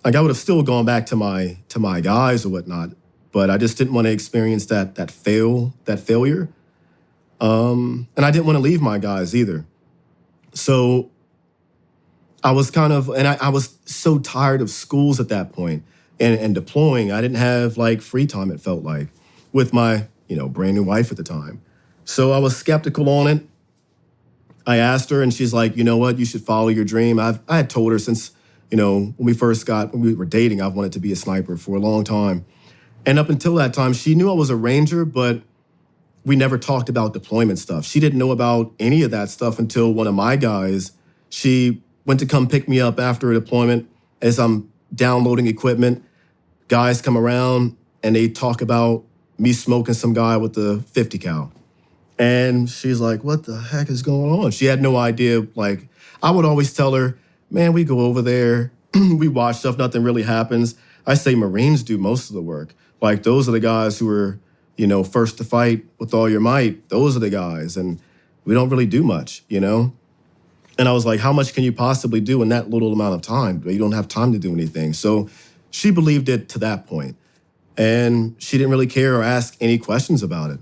I would have still gone back to my guys or whatnot, but I just didn't want to experience that failure. And I didn't want to leave my guys either. So I was I was so tired of schools at that point and deploying. I didn't have free time, it felt like, with my, brand new wife at the time. So I was skeptical on it. I asked her, and she's like, you know what, you should follow your dream. I had told her since, when we were dating, I wanted to be a sniper for a long time. And up until that time, she knew I was a ranger, but we never talked about deployment stuff. She didn't know about any of that stuff until one of my guys, she went to come pick me up after a deployment as I'm downloading equipment. Guys come around and they talk about me smoking some guy with the 50 cal. And she's like, what the heck is going on? She had no idea. I would always tell her, man, we go over there, we watch stuff, nothing really happens. I say Marines do most of the work. Those are the guys who are, first to fight with all your might. Those are the guys. And we don't really do much, And I was like, how much can you possibly do in that little amount of time? You don't have time to do anything. So she believed it to that point. And she didn't really care or ask any questions about it.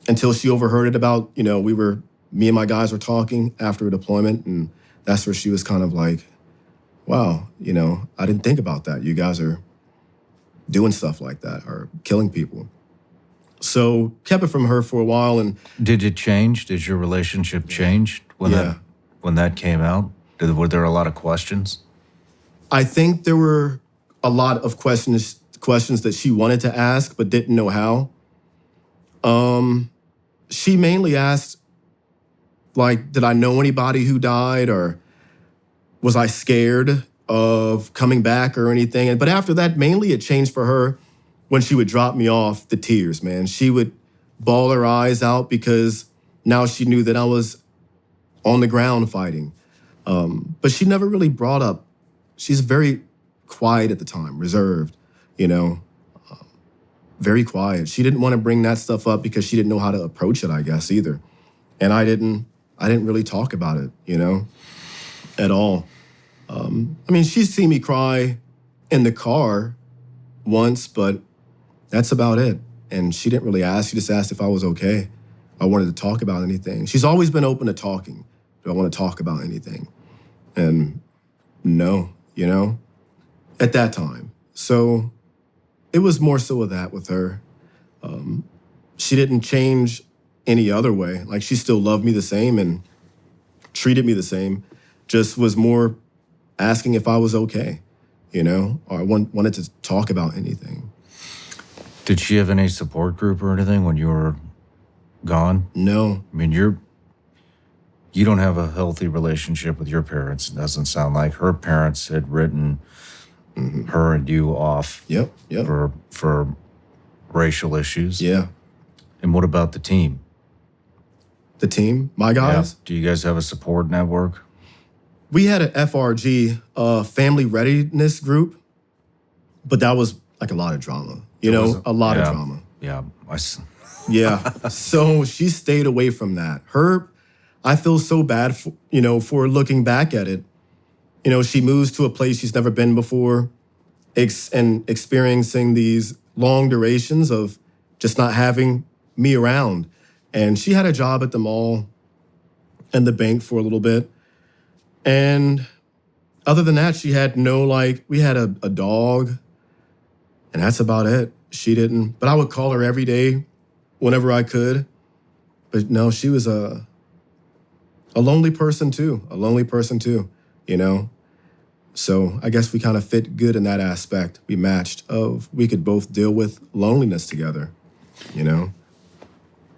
until she overheard it about, me and my guys were talking after a deployment. And that's where she was kind of like, wow, I didn't think about that. You guys are doing stuff like that or killing people. So kept it from her for a while. And Did it change? Did your relationship change Yeah. when that came out? Were there a lot of questions? I think there were a lot of questions that she wanted to ask but didn't know how. She mainly asked, like, did I know anybody who died, or was I scared of coming back or anything? But after that, mainly it changed for her when she would drop me off. The tears, man. She would bawl her eyes out because now she knew that I was on the ground fighting. But she never really brought up, she's very quiet at the time, reserved, very quiet. She didn't want to bring that stuff up because she didn't know how to approach it, I guess, either. And I didn't really talk about it, at all. She's seen me cry in the car once, but that's about it. And she didn't really ask. She just asked if I was okay. I wanted to talk about anything. She's always been open to talking. Do I want to talk about anything? And no, at that time. So it was more so of that with her. She didn't change any other way. Like, she still loved me the same and treated me the same. Just was more asking if I was okay, or I wanted to talk about anything. Did she have any support group or anything when you were gone? No. You don't have a healthy relationship with your parents. It doesn't sound like. Her parents had written her and you off. Yep. For racial issues. Yeah. And what about the team? The team, my guys? Yeah. Do you guys have a support network? We had an FRG, family readiness group, but that was like a lot of drama, a lot of drama. Yeah. Yeah. So she stayed away from that. I feel so bad for looking back at it. She moves to a place she's never been before, and experiencing these long durations of just not having me around. And she had a job at the mall and the bank for a little bit. And other than that, she had we had a dog, and that's about it. She didn't, but I would call her every day whenever I could. But no, she was a lonely person too, So I guess we kind of fit good in that aspect. We matched we could both deal with loneliness together,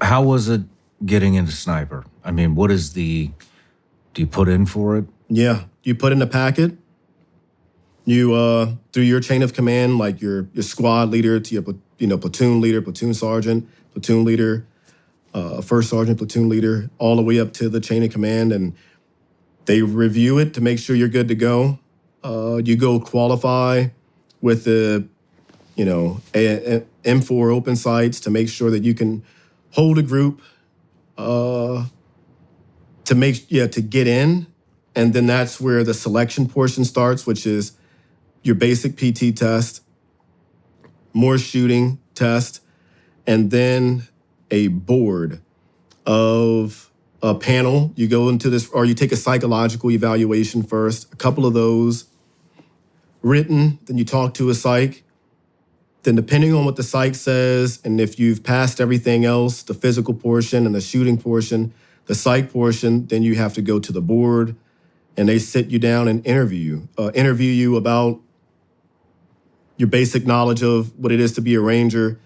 How was it getting into sniper? Do you put in for it? Yeah, you put in a packet. You through your chain of command, like your squad leader to your platoon leader, platoon sergeant, platoon leader, first sergeant, platoon leader, all the way up to the chain of command, and they review it to make sure you're good to go. You go qualify with the M4 open sights to make sure that you can hold a group to get in. And then that's where the selection portion starts, which is your basic PT test, more shooting test, and then a board of a panel. You go into this, or you take a psychological evaluation first, a couple of those written, then you talk to a psych. Then depending on what the psych says, and if you've passed everything else, the physical portion and the shooting portion, the psych portion, then you have to go to the board, and they sit you down and interview you about your basic knowledge of what it is to be a ranger,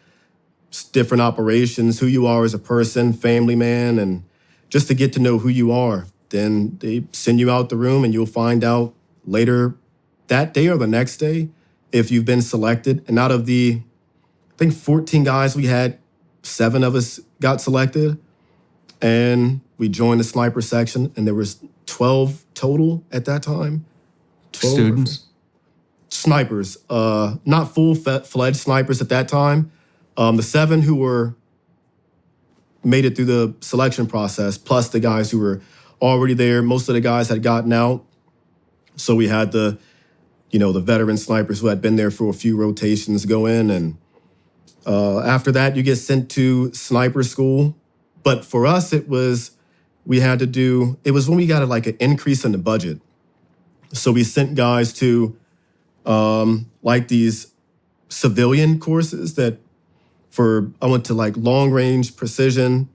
different operations, who you are as a person, family man, and just to get to know who you are. Then they send you out the room, and you'll find out later that day or the next day if you've been selected. And out of the, I think 14 guys we had, 7 of us got selected, and we joined the sniper section, and there was 12 total at that time. 12 students? Snipers, not full-fledged snipers at that time. The 7 who made it through the selection process, plus the guys who were already there. Most of the guys had gotten out. So we had the veteran snipers who had been there for a few rotations go in. And after that, you get sent to sniper school. But for us, it was it was when we got like an increase in the budget. So we sent guys to like these civilian courses I went to like long range precision,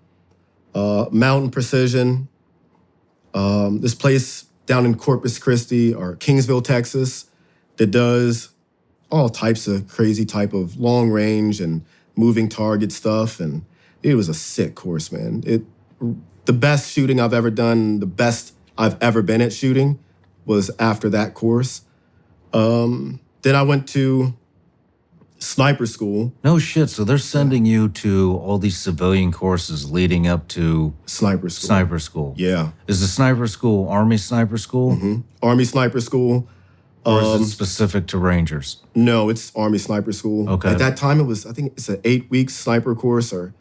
mountain precision, this place down in Corpus Christi or Kingsville, Texas, that does all types of crazy type of long range and moving target stuff. And it was a sick course, man. The best shooting I've ever done, the best I've ever been at shooting was after that course. Then I went to sniper school. No shit. So they're sending you to all these civilian courses leading up to Sniper school. sniper school. Yeah. Is the sniper school Army sniper school? Mm-hmm. Army sniper school. Or is it specific to Rangers? No, it's Army sniper school. Okay. At that time, I think it's an 8-week sniper course, or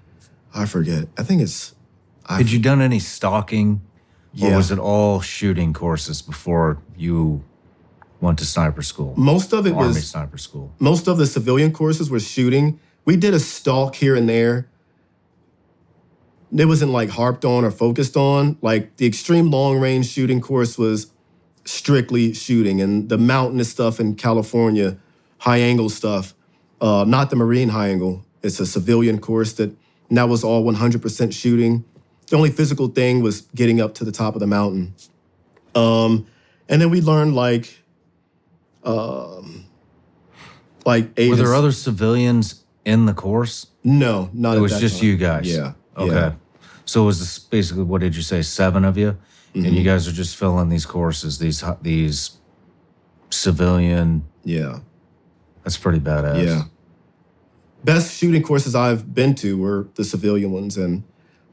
I forget. I think it's. Had you done any stalking? Yeah. Or was it all shooting courses before you went to sniper school? Most of it Army was. sniper school. Most of the civilian courses were shooting. We did a stalk here and there. It wasn't like harped on or focused on. Like the extreme long range shooting course was strictly shooting, and the mountainous stuff in California, high angle stuff, not the Marine high angle. It's a civilian course that was all 100% shooting. The only physical thing was getting up to the top of the mountain. And then we learned like Were there other civilians in the course? No, not. It was just time. you guys. Yeah. Okay. Yeah. So it was this basically, what did you say, 7 of you? And you guys are just filling these courses, these civilian. Yeah. That's pretty badass. Yeah. Best shooting courses I've been to were the civilian ones. And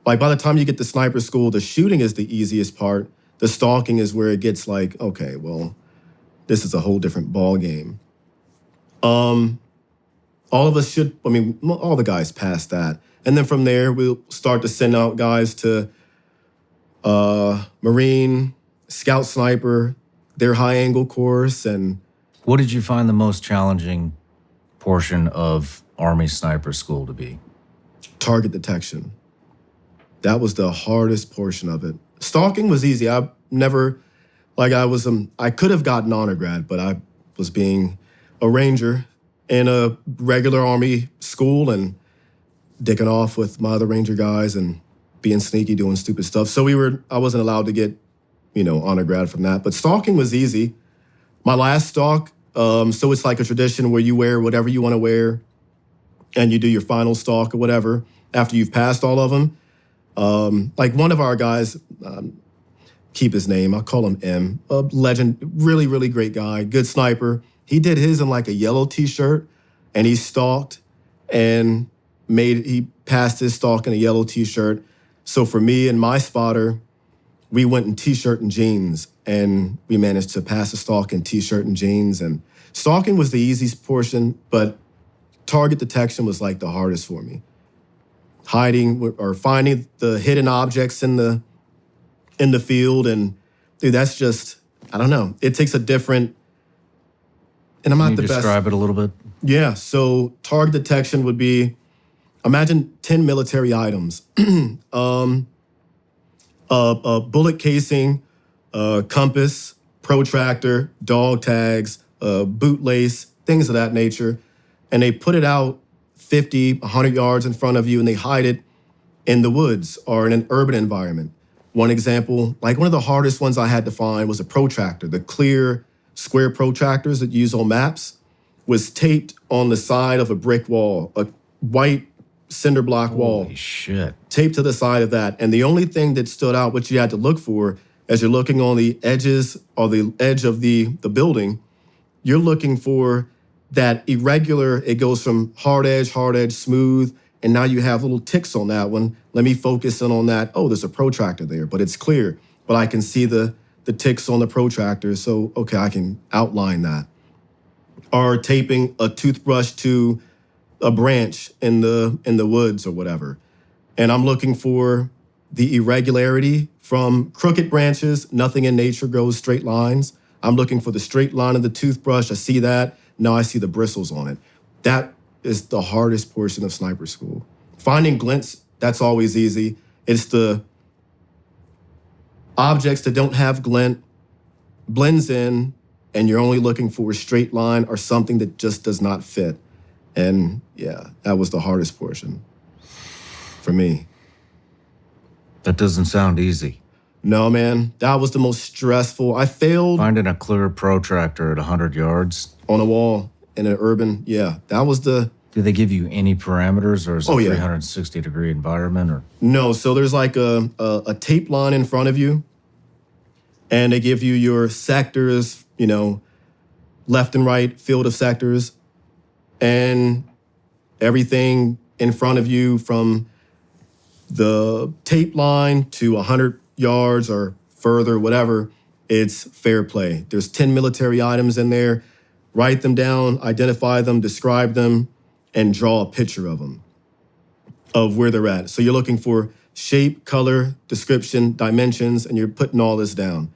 like by the time you get to sniper school, the shooting is the easiest part. The stalking is where it gets like, okay, well, this is a whole different ball game. All of us all the guys passed that. And then from there, we'll start to send out guys to Marine, Scout Sniper, their high angle course. And what did you find the most challenging portion of Army sniper school to be? Target detection. That was the hardest portion of it. Stalking was easy. I could have gotten honor grad, but I was being a ranger in a regular Army school and dicking off with my other ranger guys and being sneaky, doing stupid stuff. So I wasn't allowed to get, honor grad from that. But stalking was easy. My last stalk, so it's like a tradition where you wear whatever you want to wear and you do your final stalk or whatever after you've passed all of them. Like one of our guys, keep his name, I'll call him M, a legend, really, really great guy, good sniper. He did his in like a yellow t-shirt and he stalked and he passed his stalk in a yellow t-shirt. So for me and my spotter, we went in t-shirt and jeans and we managed to pass the stalk in t-shirt and jeans. And stalking was the easiest portion, but target detection was like the hardest for me. Hiding or finding the hidden objects in the field. And dude, that's just, I don't know. It takes a different, and I'm not the best. Describe it a little bit? Yeah, so target detection would be, imagine 10 military items. A bullet casing, compass, protractor, dog tags, boot lace, things of that nature. And they put it out 50, 100 yards in front of you and they hide it in the woods or in an urban environment. One example, like one of the hardest ones I had to find was a protractor. The clear square protractors that you use on maps was taped on the side of a brick wall, a white cinder block wall. Holy shit. Taped to the side of that. And the only thing that stood out, what you had to look for as you're looking on the edges or the edge of the building, you're looking for that irregular, it goes from hard edge, smooth, and now you have little ticks on that one. Let me focus in on that. Oh, there's a protractor there, but it's clear. But I can see the ticks on the protractor, so okay, I can outline that. Or taping a toothbrush to a branch in the woods or whatever. And I'm looking for the irregularity from crooked branches. Nothing in nature goes straight lines. I'm looking for the straight line of the toothbrush. I see that. Now I see the bristles on it. That is the hardest portion of sniper school. Finding glints, that's always easy. It's the objects that don't have glint, blends in, and you're only looking for a straight line or something that just does not fit. And yeah, that was the hardest portion for me. That doesn't sound easy. No, man, that was the most stressful. I failed Finding a clear protractor at 100 yards. on a wall in an urban. Yeah, that was the. Do they give you any parameters, or is it Oh, yeah. 360-degree environment? Or No, so there's like a tape line in front of you, and they give you your sectors, left and right field of sectors, and everything in front of you from the tape line to 100 yards or further, whatever, it's fair play. There's 10 military items in there. Write them down, identify them, describe them, and draw a picture of them, of where they're at. So you're looking for shape, color, description, dimensions, and you're putting all this down.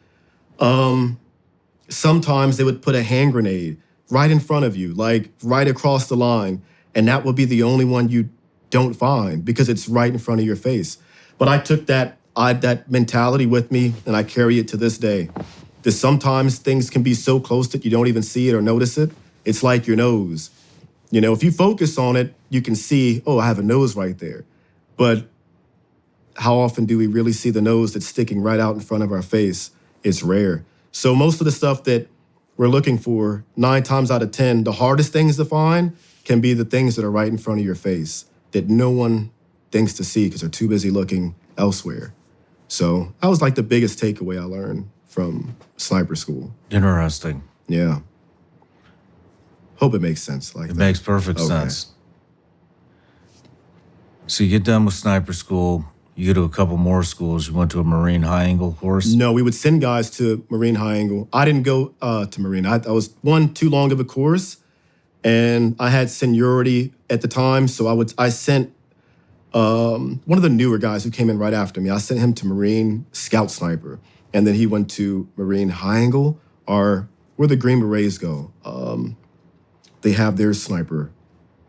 Sometimes they would put a hand grenade right in front of you, like right across the line, and that would be the only one you don't find because it's right in front of your face. But I took that mentality with me, and I carry it to this day. That sometimes things can be so close that you don't even see it or notice it. It's like your nose. If you focus on it, you can see, oh, I have a nose right there. But how often do we really see the nose that's sticking right out in front of our face? It's rare. So most of the stuff that we're looking for, 9 times out of 10, the hardest things to find can be the things that are right in front of your face that no one thinks to see because they're too busy looking elsewhere. So that was like the biggest takeaway I learned from sniper school. interesting. Yeah. Hope it makes sense. Like It makes perfect Okay. sense. So you get done with sniper school. You go to a couple more schools. You went to a Marine high angle course. No, we would send guys to Marine High Angle. I didn't go to Marine. I was too long of a course, and I had seniority at the time. So I sent one of the newer guys who came in right after me. I sent him to Marine Scout Sniper, and then he went to Marine High Angle, or where the Green Berets go. They have their sniper.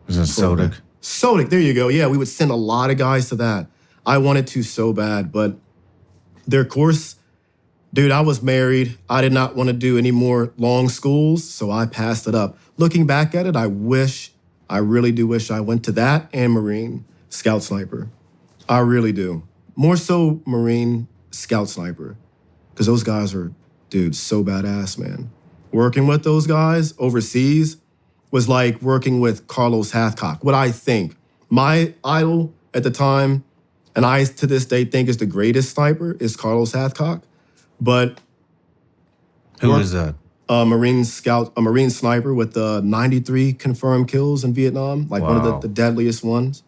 Was it Sodic? Sodic, there you go. Yeah, we would send a lot of guys to that. I wanted to so bad, but their course, dude, I was married. I did not want to do any more long schools, so I passed it up. Looking back at it, I really do wish I went to that and Marine Scout Sniper. I really do. More so Marine Scout Sniper, because those guys are, dude, so badass, man. Working with those guys overseas was like working with Carlos Hathcock. What I think, my idol at the time, and I to this day think is the greatest sniper, is Carlos Hathcock. But Who is that? a Marine sniper with 93 confirmed kills in Vietnam, like one Wow. of the deadliest ones.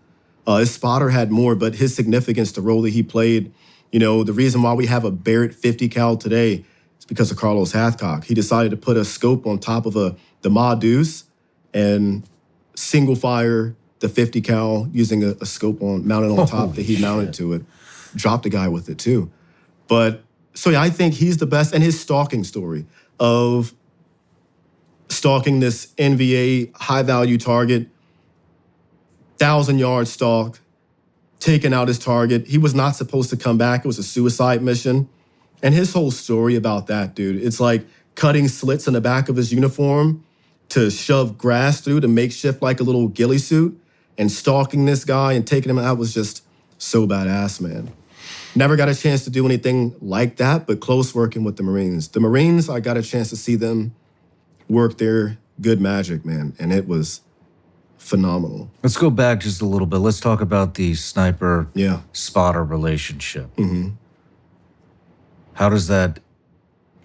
His spotter had more, but his significance, the role that he played, the reason why we have a Barrett 50 cal today is because of Carlos Hathcock. He decided to put a scope on top of the Ma Deuce and single fire the 50 cal using a scope mounted on top that he mounted to it. Dropped a guy with it too. But so yeah, I think he's the best. And his stalking story of stalking this NVA high value target, 1,000-yard stalk, taking out his target. He was not supposed to come back. It was a suicide mission. And his whole story about that, dude, it's like cutting slits in the back of his uniform to shove grass through to makeshift like a little ghillie suit, and stalking this guy and taking him out was just so badass, man. Never got a chance to do anything like that, but close working with the Marines. The Marines, I got a chance to see them work their good magic, man, and it was phenomenal. Let's go back just a little bit. Let's talk about the sniper Yeah. spotter relationship. How does that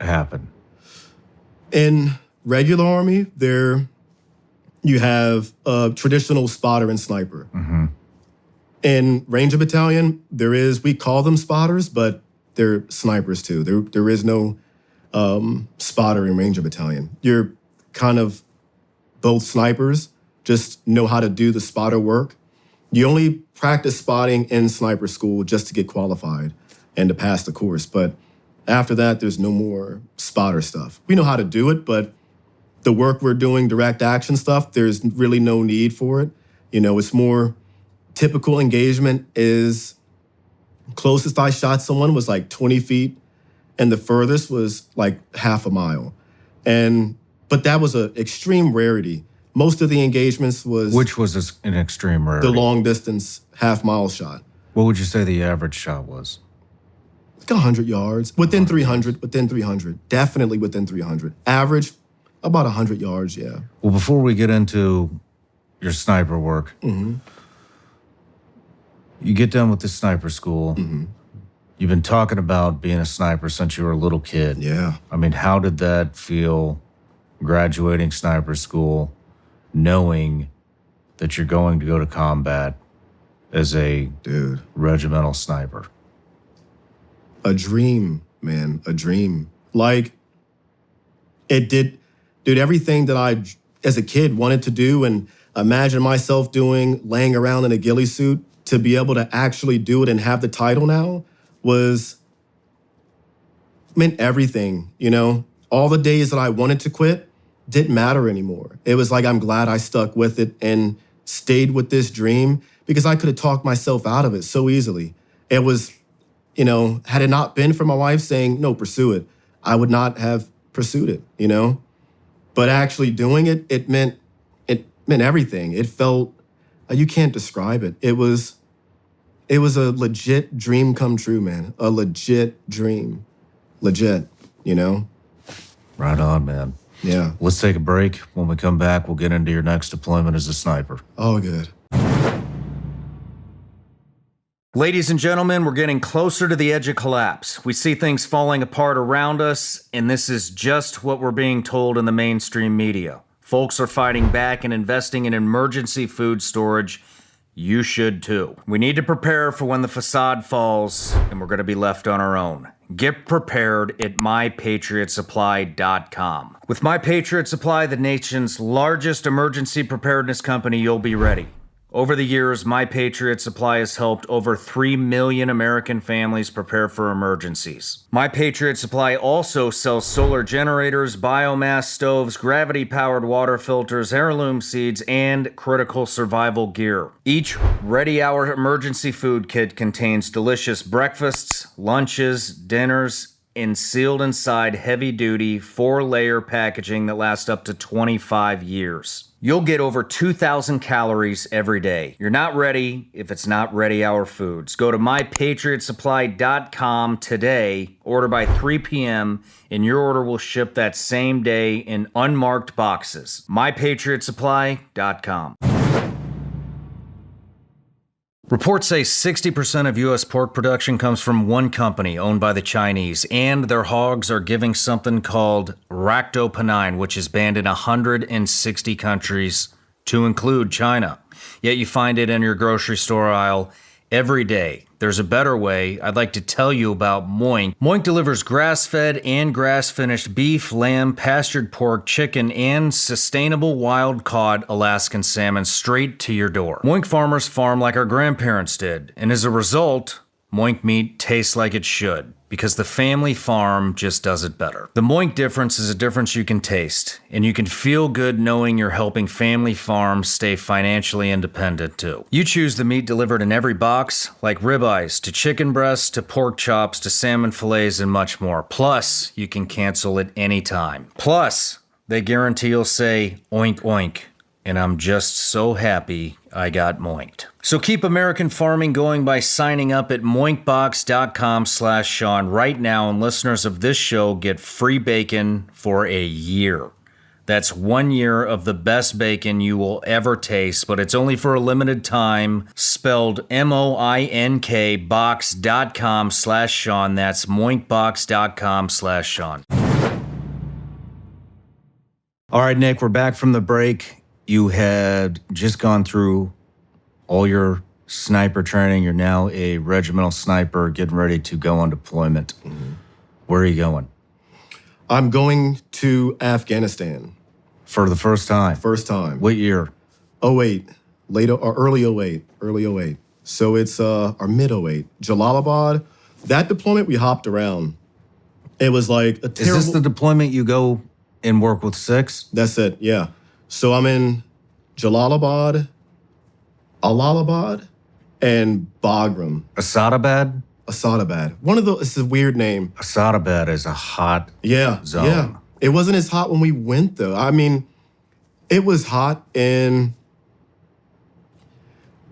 happen? In regular Army, you have a traditional spotter and sniper. In Ranger Battalion, we call them spotters, but they're snipers too. There is no spotter in Ranger Battalion. You're kind of both snipers, just know how to do the spotter work. You only practice spotting in sniper school just to get qualified and to pass the course. But after that, there's no more spotter stuff. We know how to do it, but the work we're doing, direct action stuff, there's really no need for it. It's more typical engagement is Closest I shot someone was like 20 feet, and the furthest was like half a mile. But that was an extreme rarity. Most of the engagements was Which was an extreme rarity. the long distance half-mile shot. What would you say the average shot was? Like 100 yards, within 300, definitely within 300. Average, about 100 yards, yeah. Well, before we get into your sniper work, you get done with the sniper school. You've been talking about being a sniper since you were a little kid. Yeah. I mean, how did that feel graduating sniper school, knowing that you're going to go to combat as a regimental sniper? A dream, man, a dream. Like, it did everything that I, as a kid, wanted to do and imagine myself doing, laying around in a ghillie suit. To be able to actually do it and have the title now meant everything, you know? All the days that I wanted to quit didn't matter anymore. It was like, I'm glad I stuck with it and stayed with this dream, because I could have talked myself out of it so easily. It was, you know, had it not been for my wife saying, no, pursue it, I would not have pursued it, you know? But actually doing it, it meant everything. It felt, you can't describe it. It was a legit dream come true, man. A legit dream. Legit, you know? Right on, man. Yeah. Let's take a break. When we come back, we'll get into your next deployment as a sniper. Oh, good. Ladies and gentlemen, we're getting closer to the edge of collapse. We see things falling apart around us, and this is just what we're being told in the mainstream media. Folks are fighting back and investing in emergency food storage. You should too. We need to prepare for when the facade falls and we're going to be left on our own. Get prepared at mypatriotsupply.com. With My Patriot Supply, the nation's largest emergency preparedness company, you'll be ready. Over the years, My Patriot Supply has helped over 3 million American families prepare for emergencies. My Patriot Supply also sells solar generators, biomass stoves, gravity-powered water filters, heirloom seeds, and critical survival gear. Each Ready Hour emergency food kit contains delicious breakfasts, lunches, dinners, and sealed inside heavy-duty 4-layer packaging that lasts up to 25 years. You'll get over 2,000 calories every day. You're not ready if it's not Ready Hour Foods. Go to mypatriotsupply.com today, order by 3 p.m., and your order will ship that same day in unmarked boxes. mypatriotsupply.com. Reports say 60% of U.S. pork production comes from one company owned by the Chinese, and their hogs are giving something called ractopamine, which is banned in 160 countries, to include China. Yet you find it in your grocery store aisle every day. There's a better way. I'd like to tell you about Moink. Moink delivers grass-fed and grass-finished beef, lamb, pastured pork, chicken, and sustainable wild-caught Alaskan salmon straight to your door. Moink farmers farm like our grandparents did, and as a result, Moink meat tastes like it should, because the family farm just does it better. The Moink difference is a difference you can taste, and you can feel good knowing you're helping family farms stay financially independent too. You choose the meat delivered in every box, like ribeyes to chicken breasts to pork chops to salmon fillets and much more. Plus, you can cancel at any time. Plus, they guarantee you'll say oink oink, and I'm just so happy I got moinked. So keep American farming going by signing up at moinkbox.com/Sean right now, and listeners of this show get free bacon for a year. That's 1 year of the best bacon you will ever taste, but it's only for a limited time. Spelled MOINK box.com/Sean. That's moinkbox.com/Sean. All right, Nick, we're back from the break. You had just gone through all your sniper training. You're now a regimental sniper getting ready to go on deployment. Where are you going? I'm going to Afghanistan. For the first time? First time. What year? '08, early '08. So it's or mid '08. Jalalabad. That deployment, we hopped around. It was like a terrible... Is this the deployment you go and work with 6? That's it, yeah. So I'm in Jalalabad, Allahabad, and Bagram. Asadabad? Asadabad. One of those, it's a weird name. Asadabad is a hot Yeah, zone. yeah. It wasn't as hot when we went, though. I mean, it was hot, and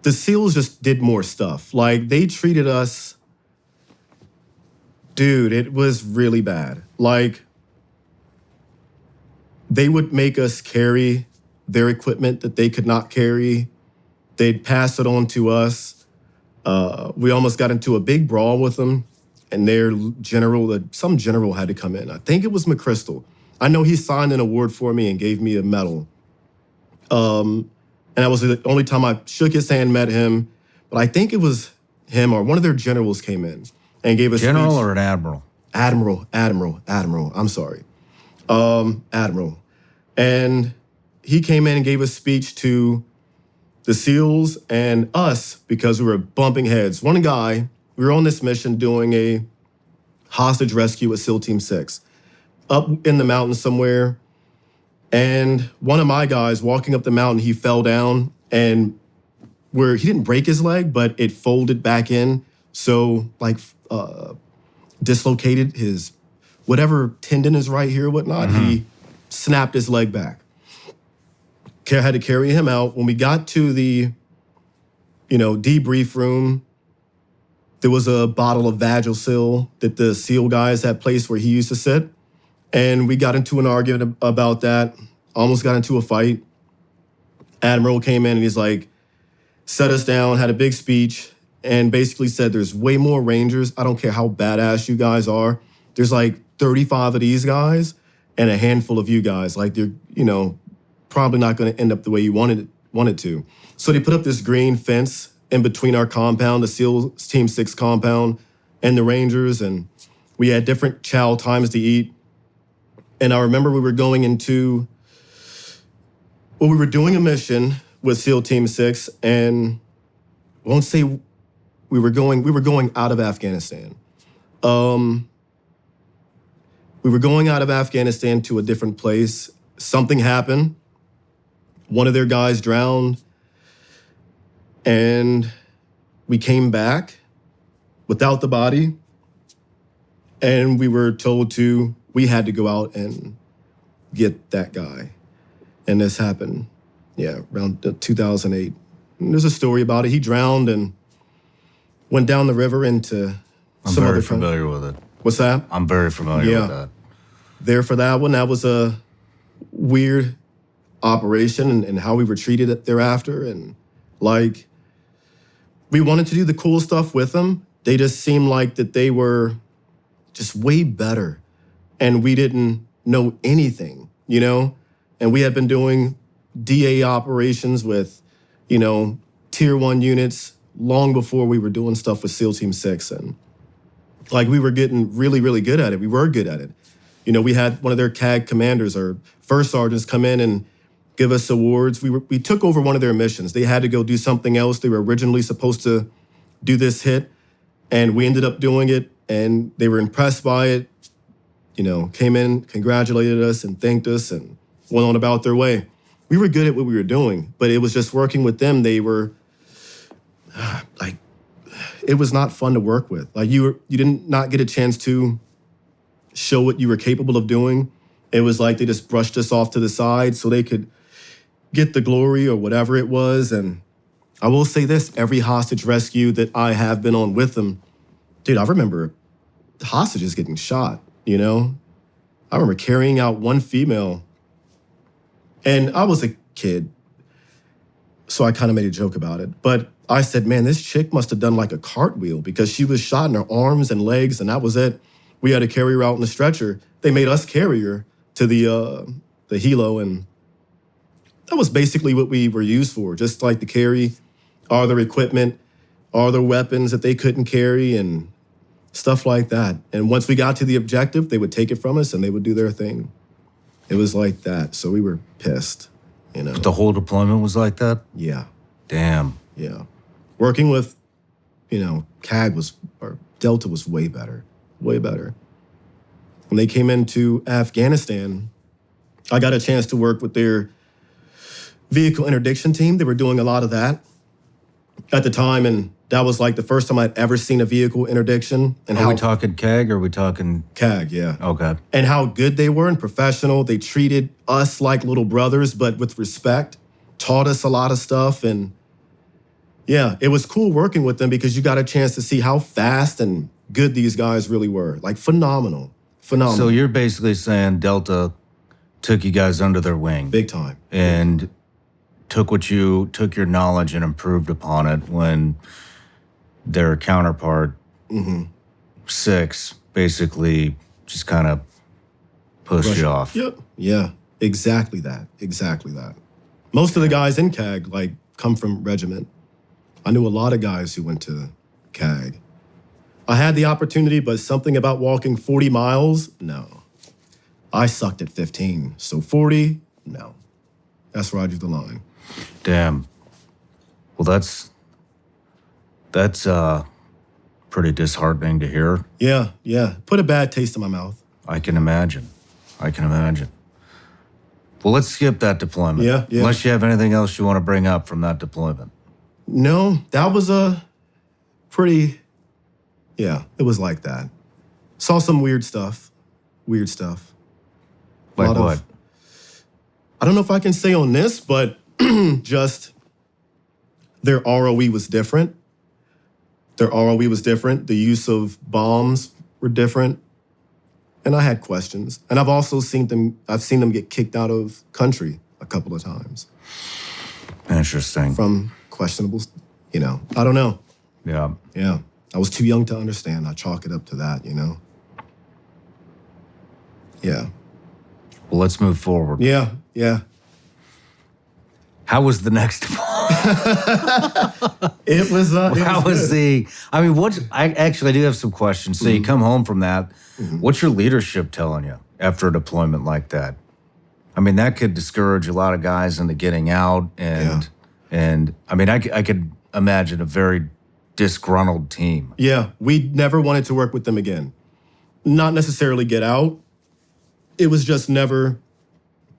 the SEALs just did more stuff. Like, they treated us, dude, it was really bad. Like, they would make us carry their equipment that they could not carry. They'd pass it on to us. We almost got into a big brawl with them, and their general, some general had to come in. I think it was McChrystal. I know he signed an award for me and gave me a medal. And that was the only time I shook his hand, met him. But I think it was him or one of their generals came in and gave a General speech. or an admiral? Admiral. I'm sorry. Admiral. And he came in and gave a speech to the SEALs and us because we were bumping heads. One guy, we were on this mission doing a hostage rescue with SEAL Team 6 up in the mountains somewhere. And one of my guys walking up the mountain, he fell down and he didn't break his leg, but it folded back in. So dislocated his whatever tendon is right here or whatnot. He snapped his leg back. Had to carry him out. When we got to the, debrief room, there was a bottle of Vagisil that the SEAL guys had placed where he used to sit. And we got into an argument about that, almost got into a fight. Admiral came in and he's like, set us down, had a big speech, and basically said there's way more Rangers. I don't care how badass you guys are. There's like 35 of these guys and a handful of you guys. Like they're, probably not going to end up the way you wanted to. So they put up this green fence in between our compound, the SEAL Team 6 compound, and the Rangers, and we had different chow times to eat. And I remember we were doing a mission with SEAL Team 6, and I won't say we were going out of Afghanistan. We were going out of Afghanistan to a different place. Something happened. One of their guys drowned, and we came back without the body, and we were told we had to go out and get that guy. And this happened, around 2008. And there's a story about it. He drowned and went down the river into I'm some very other familiar with it. What's that? I'm very familiar Yeah. with that. There for that one. That was a weird operation and how we were treated thereafter. And like, we wanted to do the cool stuff with them. They just seemed like that they were just way better. And we didn't know anything, And we had been doing DA operations with, tier 1 units long before we were doing stuff with SEAL Team 6. And like, we were getting really, really good at it. We were good at it. We had one of their CAG commanders or first sergeants come in and give us awards. We took over one of their missions. They had to go do something else. They were originally supposed to do this hit, and we ended up doing it, and they were impressed by it, came in, congratulated us and thanked us and went on about their way. We were good at what we were doing, but it was just working with them. They were it was not fun to work with. Like you didn't not get a chance to show what you were capable of doing. It was like they just brushed us off to the side so they could get the glory or whatever it was. And I will say this, every hostage rescue that I have been on with them, dude, I remember hostages getting shot, I remember carrying out one female, and I was a kid, so I kind of made a joke about it. But I said, man, this chick must have done like a cartwheel because she was shot in her arms and legs, and that was it. We had to carry her out in the stretcher. They made us carry her to the helo, and that was basically what we were used for, just like to carry all their equipment, all their weapons that they couldn't carry, and stuff like that. And once we got to the objective, they would take it from us and they would do their thing. It was like that. So we were pissed, But the whole deployment was like that? Yeah. Damn. Yeah. Working with, CAG or Delta was way better. Way better. When they came into Afghanistan, I got a chance to work with their vehicle interdiction team. They were doing a lot of that at the time, and That was like the first time I'd ever seen a vehicle interdiction. And Are how we talking CAG or are we talking... CAG, yeah. Okay. And how good they were and professional. They treated us like little brothers, but with respect, taught us a lot of stuff. And yeah, it was cool working with them because you got a chance to see how fast and good these guys really were. Like phenomenal. So you're basically saying Delta took you guys under their wing. Big time. And took your knowledge and improved upon it when their counterpart, 6, basically just kind of pushed you off. Yep. Yeah, exactly that. Exactly that. Most of the guys in CAG, like, come from regiment. I knew a lot of guys who went to CAG. I had the opportunity, but something about walking 40 miles, no. I sucked at 15, so 40, no. That's where I drew the line. Damn. Well, that's pretty disheartening to hear. Yeah, yeah. Put a bad taste in my mouth. I can imagine. Well, let's skip that deployment. Yeah. Unless you have anything else you want to bring up from that deployment. No, that was a pretty, yeah, it was like that. Saw some weird stuff. Like what? I don't know if I can say on this, but just their ROE was different. The use of bombs were different. And I had questions. And I've seen them get kicked out of country a couple of times. Interesting. From questionable, I don't know. Yeah. Yeah. I was too young to understand. I chalk it up to that, Yeah. Well, let's move forward. Yeah. How was the next It was. How was the? I mean, I do have some questions. So you come home from that. What's your leadership telling you after a deployment like that? I mean, that could discourage a lot of guys into getting out, and I mean, I could imagine a very disgruntled team. Yeah, we never wanted to work with them again. Not necessarily get out. It was just never,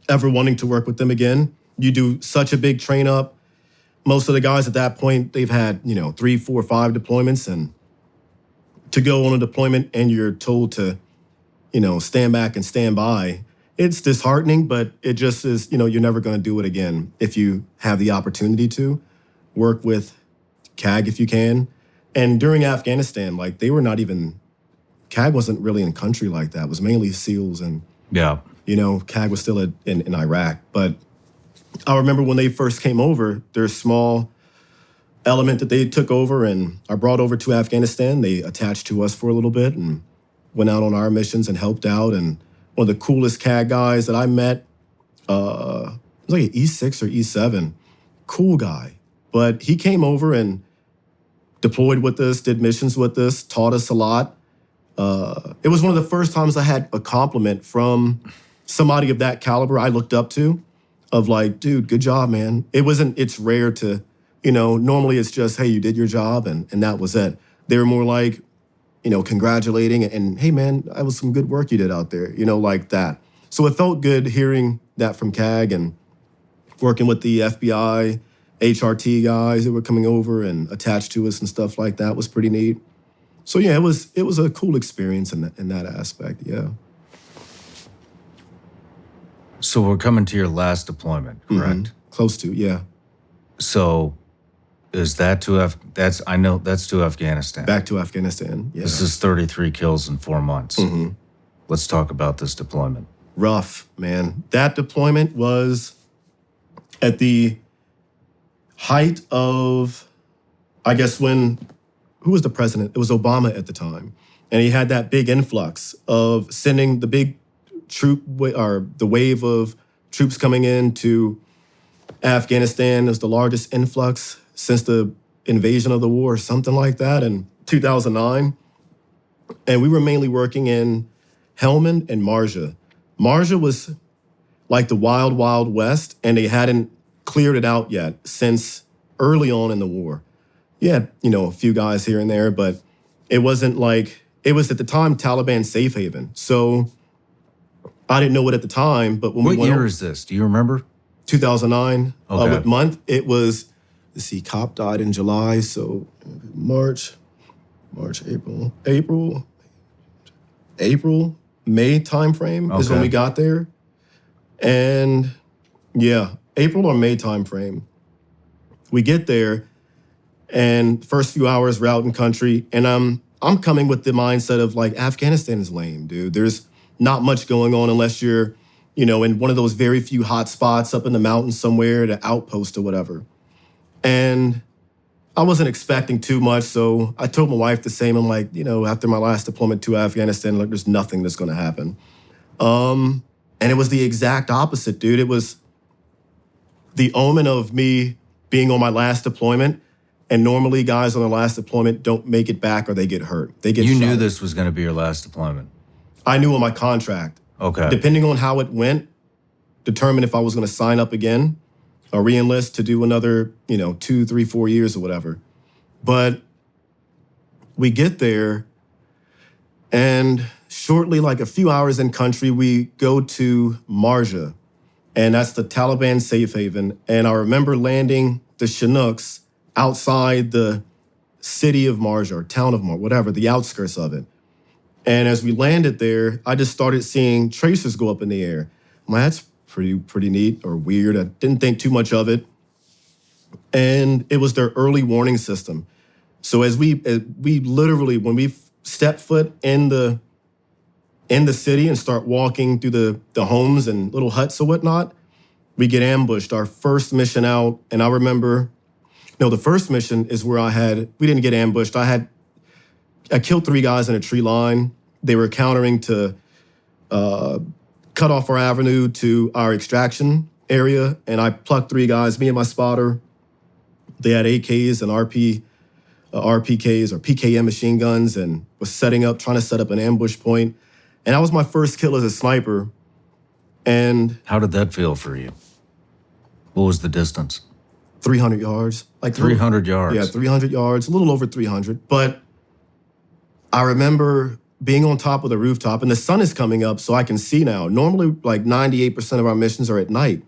ever wanting to work with them again. You do such a big train up. Most of the guys at that point, they've had, 3, 4, 5 deployments, and to go on a deployment and you're told to, stand back and stand by, it's disheartening, but it just is, you're never going to do it again if you have the opportunity to work with CAG if you can. And during Afghanistan, like, they were not even, CAG wasn't really in country like that. It was mainly SEALs and, CAG was still in Iraq. But I remember when they first came over, their small element that they took over and are brought over to Afghanistan, they attached to us for a little bit and went out on our missions and helped out. And one of the coolest CAG guys that I met, it was like an E6 or E7, cool guy. But he came over and deployed with us, did missions with us, taught us a lot. It was one of the first times I had a compliment from somebody of that caliber I looked up to, of like, dude, good job, man. It's rare to, normally it's just, hey, you did your job and that was it. They were more like, congratulating and hey, man, that was some good work you did out there, like that. So it felt good hearing that from CAG and working with the FBI, HRT guys that were coming over and attached to us and stuff like that was pretty neat. So yeah, it was a cool experience in that aspect, yeah. So we're coming to your last deployment, correct? Close to, yeah. So is that I know that's to Afghanistan. Back to Afghanistan, yeah. This is 33 kills in 4 months. Let's talk about this deployment. Rough, man. That deployment was at the height of, I guess, who was the president? It was Obama at the time. And he had that big influx of sending the big the wave of troops coming into Afghanistan. It was the largest influx since the invasion of the war, something like that, in 2009. And we were mainly working in Helmand and Marja. Marja was like the wild, wild west, and they hadn't cleared it out yet since early on in the war. Yeah, a few guys here and there, but it wasn't like, it was at the time Taliban safe haven. So I didn't know it at the time, but when what year is this? Do you remember? 2009. Okay. What month? It was let's see, Cop died in July, so March, April, May timeframe is when Okay. we got there. And yeah, April or May timeframe. We get there, and first few hours we're out in country, and I'm coming with the mindset of like, Afghanistan is lame, dude. There's not much going on unless you're, in one of those very few hot spots up in the mountains somewhere, the outpost or whatever. And I wasn't expecting too much, so I told my wife the same. I'm like, after my last deployment to Afghanistan, like, there's nothing that's going to happen. And it was the exact opposite, dude. It was the omen of me being on my last deployment. And normally guys on their last deployment don't make it back or they get hurt. They get You shot knew at. this was going to be your last deployment. I knew on my contract. Okay. Depending on how it went, determined if I was going to sign up again or re-enlist to do another, 2, 3, 4 years or whatever. But we get there, and shortly, like a few hours in country, we go to Marja, and that's the Taliban safe haven. And I remember landing the Chinooks outside the city of Marja or town of Marja, whatever, the outskirts of it. And as we landed there, I just started seeing tracers go up in the air. I'm like, that's pretty neat or weird. I didn't think too much of it. And it was their early warning system. So as we literally, when we step foot in the city and start walking through the homes and little huts or whatnot, we get ambushed. Our first mission out, and I remember, the first mission is where we didn't get ambushed. I killed 3 guys in a tree line. They were countering to cut off our avenue to our extraction area, and I plucked 3 guys, me and my spotter. They had AKs and RPKs or PKM machine guns, and was trying to set up an ambush point. And that was my first kill as a sniper. And How did that feel for you? What was the distance? 300 yards. Like 300 yards. Yeah, 300 yards, a little over 300. But I remember being on top of the rooftop, and the sun is coming up, so I can see now. Normally, like 98% of our missions are at night.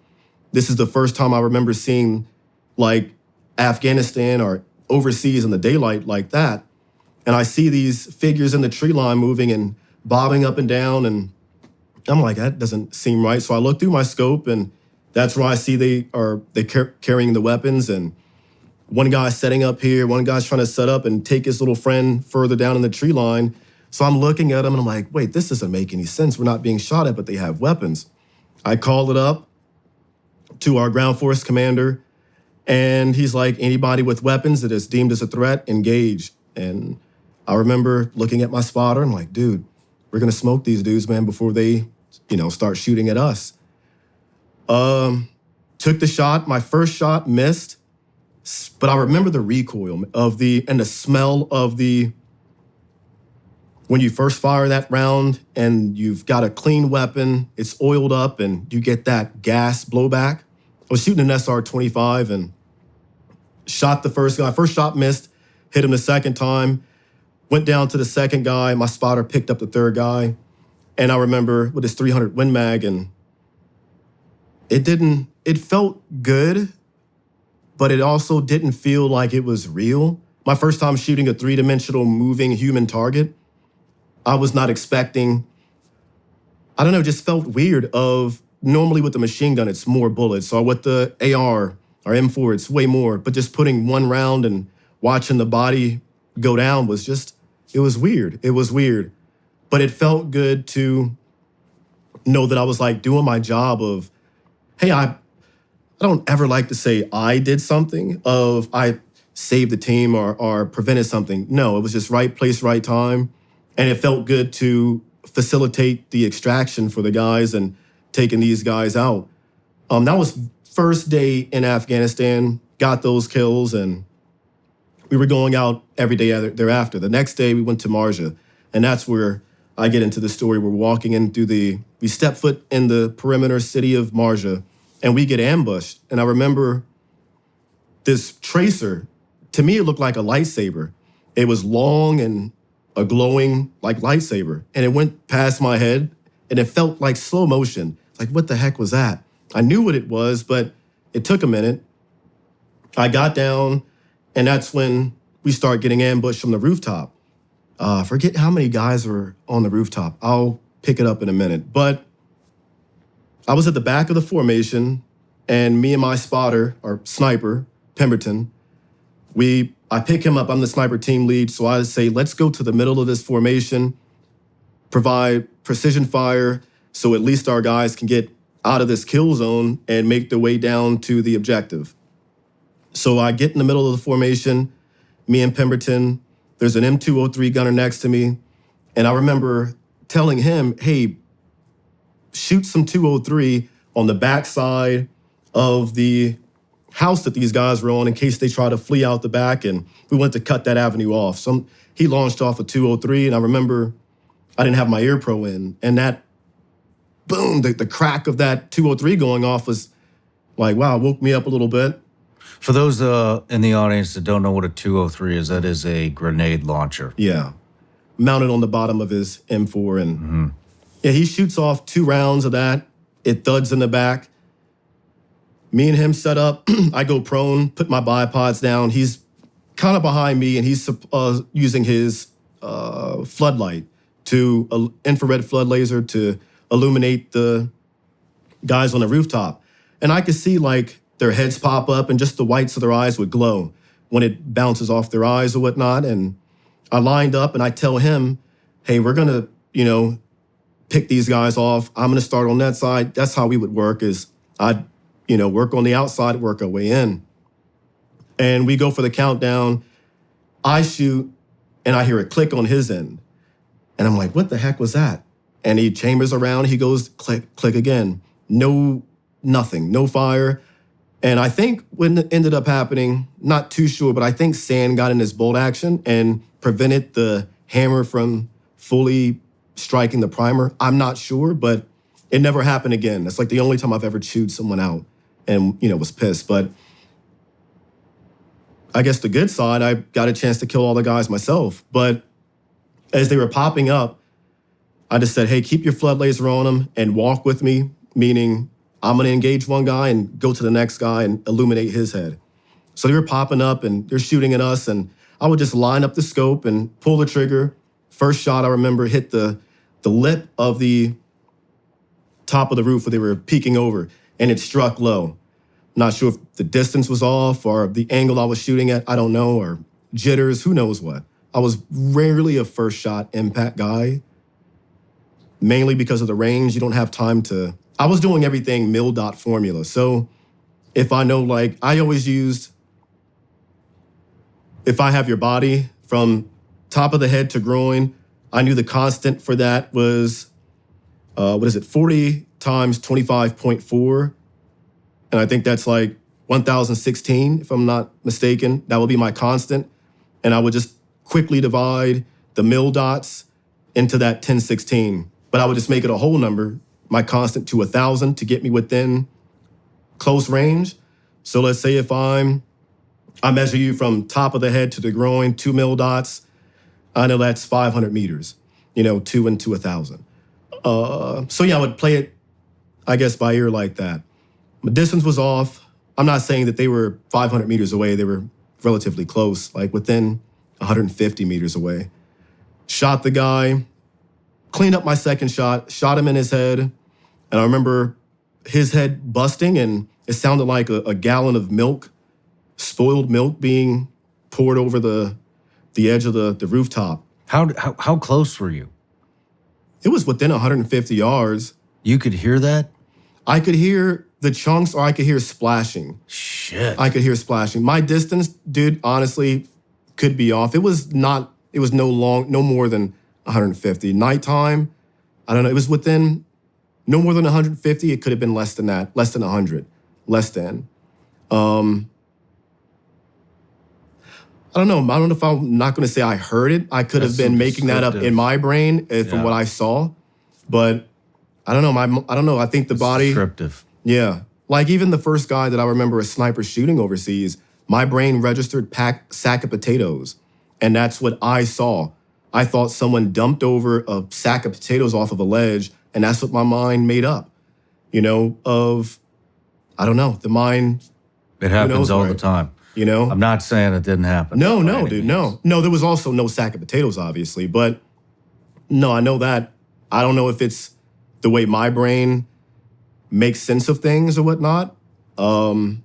This is the first time I remember seeing, like, Afghanistan or overseas in the daylight like that. And I see these figures in the tree line moving and bobbing up and down, and I'm like, that doesn't seem right. So I look through my scope, and that's where I see they're carrying the weapons, and one guy's setting up here, one guy's trying to set up and take his little friend further down in the tree line. So I'm looking at him, and I'm like, wait, this doesn't make any sense. We're not being shot at, but they have weapons. I call it up to our ground force commander, and he's like, anybody with weapons that is deemed as a threat, engage. And I remember looking at my spotter, and I'm like, dude, we're gonna smoke these dudes, man, before they, start shooting at us. Took the shot. My first shot missed, but I remember the recoil and the smell of when you first fire that round and you've got a clean weapon, it's oiled up, and you get that gas blowback. I was shooting an SR-25 and shot the first guy. First shot missed, hit him the second time, went down to the second guy. My spotter picked up the third guy. And I remember with his 300 Win Mag, and it felt good, but it also didn't feel like it was real. My first time shooting a 3-dimensional moving human target, I was not expecting, I don't know, just felt weird normally with the machine gun, it's more bullets. Or with the AR or M4, it's way more. But just putting one round and watching the body go down was it was weird. It was weird. But it felt good to know that I was like doing my job of, hey, I don't ever like to say I did something I saved the team or prevented something. No, it was just right place, right time. And it felt good to facilitate the extraction for the guys and taking these guys out. That was first day in Afghanistan, got those kills, and we were going out every day thereafter. The next day we went to Marja, and that's where I get into the story. We're walking in we step foot in the perimeter city of Marja, and we get ambushed. And I remember this tracer, to me it looked like a lightsaber. It was long and a glowing like lightsaber, and it went past my head, and it felt like slow motion. Like, what the heck was that? I knew what it was, but it took a minute. I got down, and that's when we start getting ambushed from the rooftop. I forget how many guys were on the rooftop. I'll pick it up in a minute. But I was at the back of the formation, and me and my spotter, or sniper, Pemberton, I pick him up. I'm the sniper team lead, so I say, let's go to the middle of this formation, provide precision fire, so at least our guys can get out of this kill zone and make their way down to the objective. So I get in the middle of the formation, me and Pemberton. There's an M203 gunner next to me, and I remember telling him, hey, shoot some 203 on the backside of the house that these guys were on in case they try to flee out the back, and we went to cut that avenue off. So he launched off a 203, and I remember I didn't have my ear pro in, and that, boom, the crack of that 203 going off was like, wow, woke me up a little bit. For those in the audience that don't know what a 203 is, that is a grenade launcher. Yeah, mounted on the bottom of his M4, and yeah, he shoots off 2 rounds of that. It thuds in the back. Me and him set up. I go prone, put my bipods down. He's kind of behind me, and he's using his floodlight infrared flood laser to illuminate the guys on the rooftop. And I could see like their heads pop up and just the whites of their eyes would glow when it bounces off their eyes or whatnot. And I lined up and I tell him, hey, we're going to, pick these guys off. I'm going to start on that side. That's how we would work is I'd, work on the outside, work our way in. And we go for the countdown. I shoot and I hear a click on his end. And I'm like, what the heck was that? And he chambers around. He goes, click, click again. Nothing, no fire. And I think what ended up happening, not too sure, but I think sand got in his bolt action and prevented the hammer from fully striking the primer. I'm not sure, but it never happened again. That's like the only time I've ever chewed someone out and, was pissed. But I guess the good side, I got a chance to kill all the guys myself. But as they were popping up, I just said, hey, keep your flood laser on them and walk with me, meaning I'm going to engage one guy and go to the next guy and illuminate his head. So they were popping up and they're shooting at us, and I would just line up the scope and pull the trigger. First shot, I remember, hit the lip of the top of the roof where they were peeking over, and it struck low. Not sure if the distance was off or the angle I was shooting at, I don't know, or jitters, who knows what. I was rarely a first shot impact guy, mainly because of the range. You don't have time to... I was doing everything mil-dot formula. So if I know, I always used, if I have your body from top of the head to groin, I knew the constant for that was, 40 times 25.4. And I think that's 1,016, if I'm not mistaken. That would be my constant. And I would just quickly divide the mil-dots into that 1016. But I would just make it a whole number, my constant, to 1,000 to get me within close range. So let's say if I measure you from top of the head to the groin, 2 mil-dots, I know that's 500 meters, 2 into 1,000. So yeah, I would play it, I guess, by ear like that. My distance was off. I'm not saying that they were 500 meters away. They were relatively close, within 150 meters away. Shot the guy, cleaned up my second shot, shot him in his head. And I remember his head busting, and it sounded like a gallon of milk, spoiled milk, being poured over the edge of the rooftop. How close were you? It was within 150 yards. You could hear that? I could hear the chunks, or I could hear splashing. Shit. I could hear splashing. My distance, dude, honestly, could be off. It was no more than 150. Nighttime, I don't know. It was within no more than 150. It could have been less than that, less than 100, less than. I don't know. I don't know if I'm not going to say I heard it. I could have been making that up in my brain from what I saw, but I don't know. I don't know. I think the body. Descriptive. Yeah. Even the first guy that I remember a sniper shooting overseas, my brain registered sack of potatoes, and that's what I saw. I thought someone dumped over a sack of potatoes off of a ledge, and that's what my mind made up, I don't know, the mind. It happens all the time. you know? I'm not saying it didn't happen. No, by no, any dude, means. no. No, there was also no sack of potatoes, obviously. But no, I know that. I don't know if it's the way my brain makes sense of things or whatnot. I'm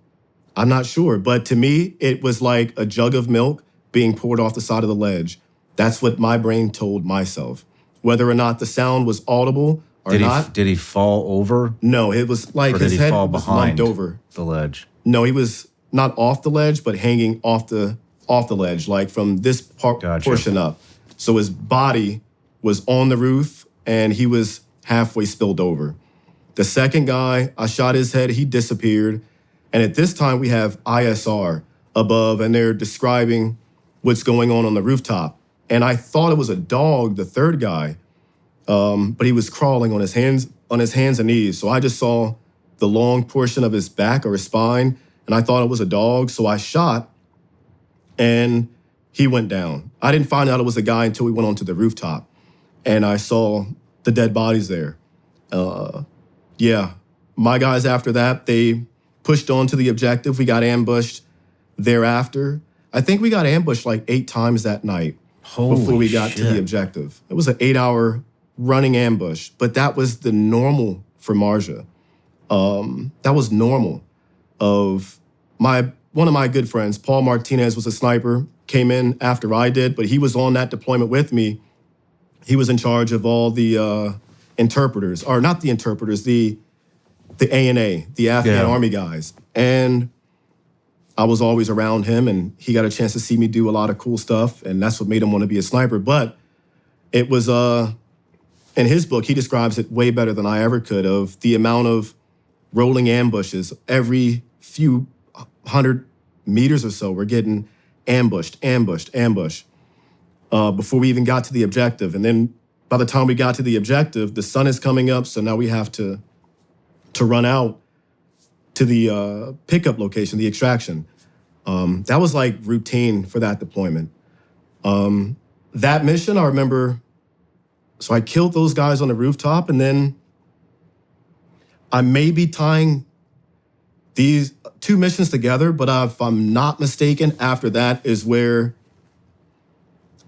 not sure. But to me, it was like a jug of milk being poured off the side of the ledge. That's what my brain told myself. Whether or not the sound was audible or not. Did he fall over, No, it was like or did his he head fall was behind lumped over. the ledge? No, he was not off the ledge, but hanging off the ledge, like from this Gotcha. portion up. So his body was on the roof and he was halfway spilled over. The second guy, I shot his head, he disappeared. And at this time we have ISR above and they're describing what's going on the rooftop. And I thought it was a dog, the third guy, but he was crawling on his hands and knees. So I just saw the long portion of his back or his spine, and I thought it was a dog. So I shot, and he went down. I didn't find out it was a guy until we went onto the rooftop, and I saw the dead bodies there. Yeah, my guys after that, they pushed on to the objective. We got ambushed thereafter. I think we got ambushed like 8 times that night before we got to the objective. It was an 8-hour running ambush, but that was the normal for Marja. That was normal. One of my good friends, Paul Martinez, was a sniper, came in after I did, but he was on that deployment with me. He was in charge of all the interpreters, or not the interpreters, the ANA, the Afghan Army guys. And I was always around him, and he got a chance to see me do a lot of cool stuff, and that's what made him want to be a sniper. But it was, in his book, he describes it way better than I ever could, of the amount of rolling ambushes. Every few 100 meters or so, we're getting ambushed, before we even got to the objective. And then by the time we got to the objective, the sun is coming up, so now we have to run out to the pickup location, the extraction. That was like routine for that deployment. That mission, I remember, so I killed those guys on the rooftop, and then I may be tying these 2 missions together, but if I'm not mistaken, after that is where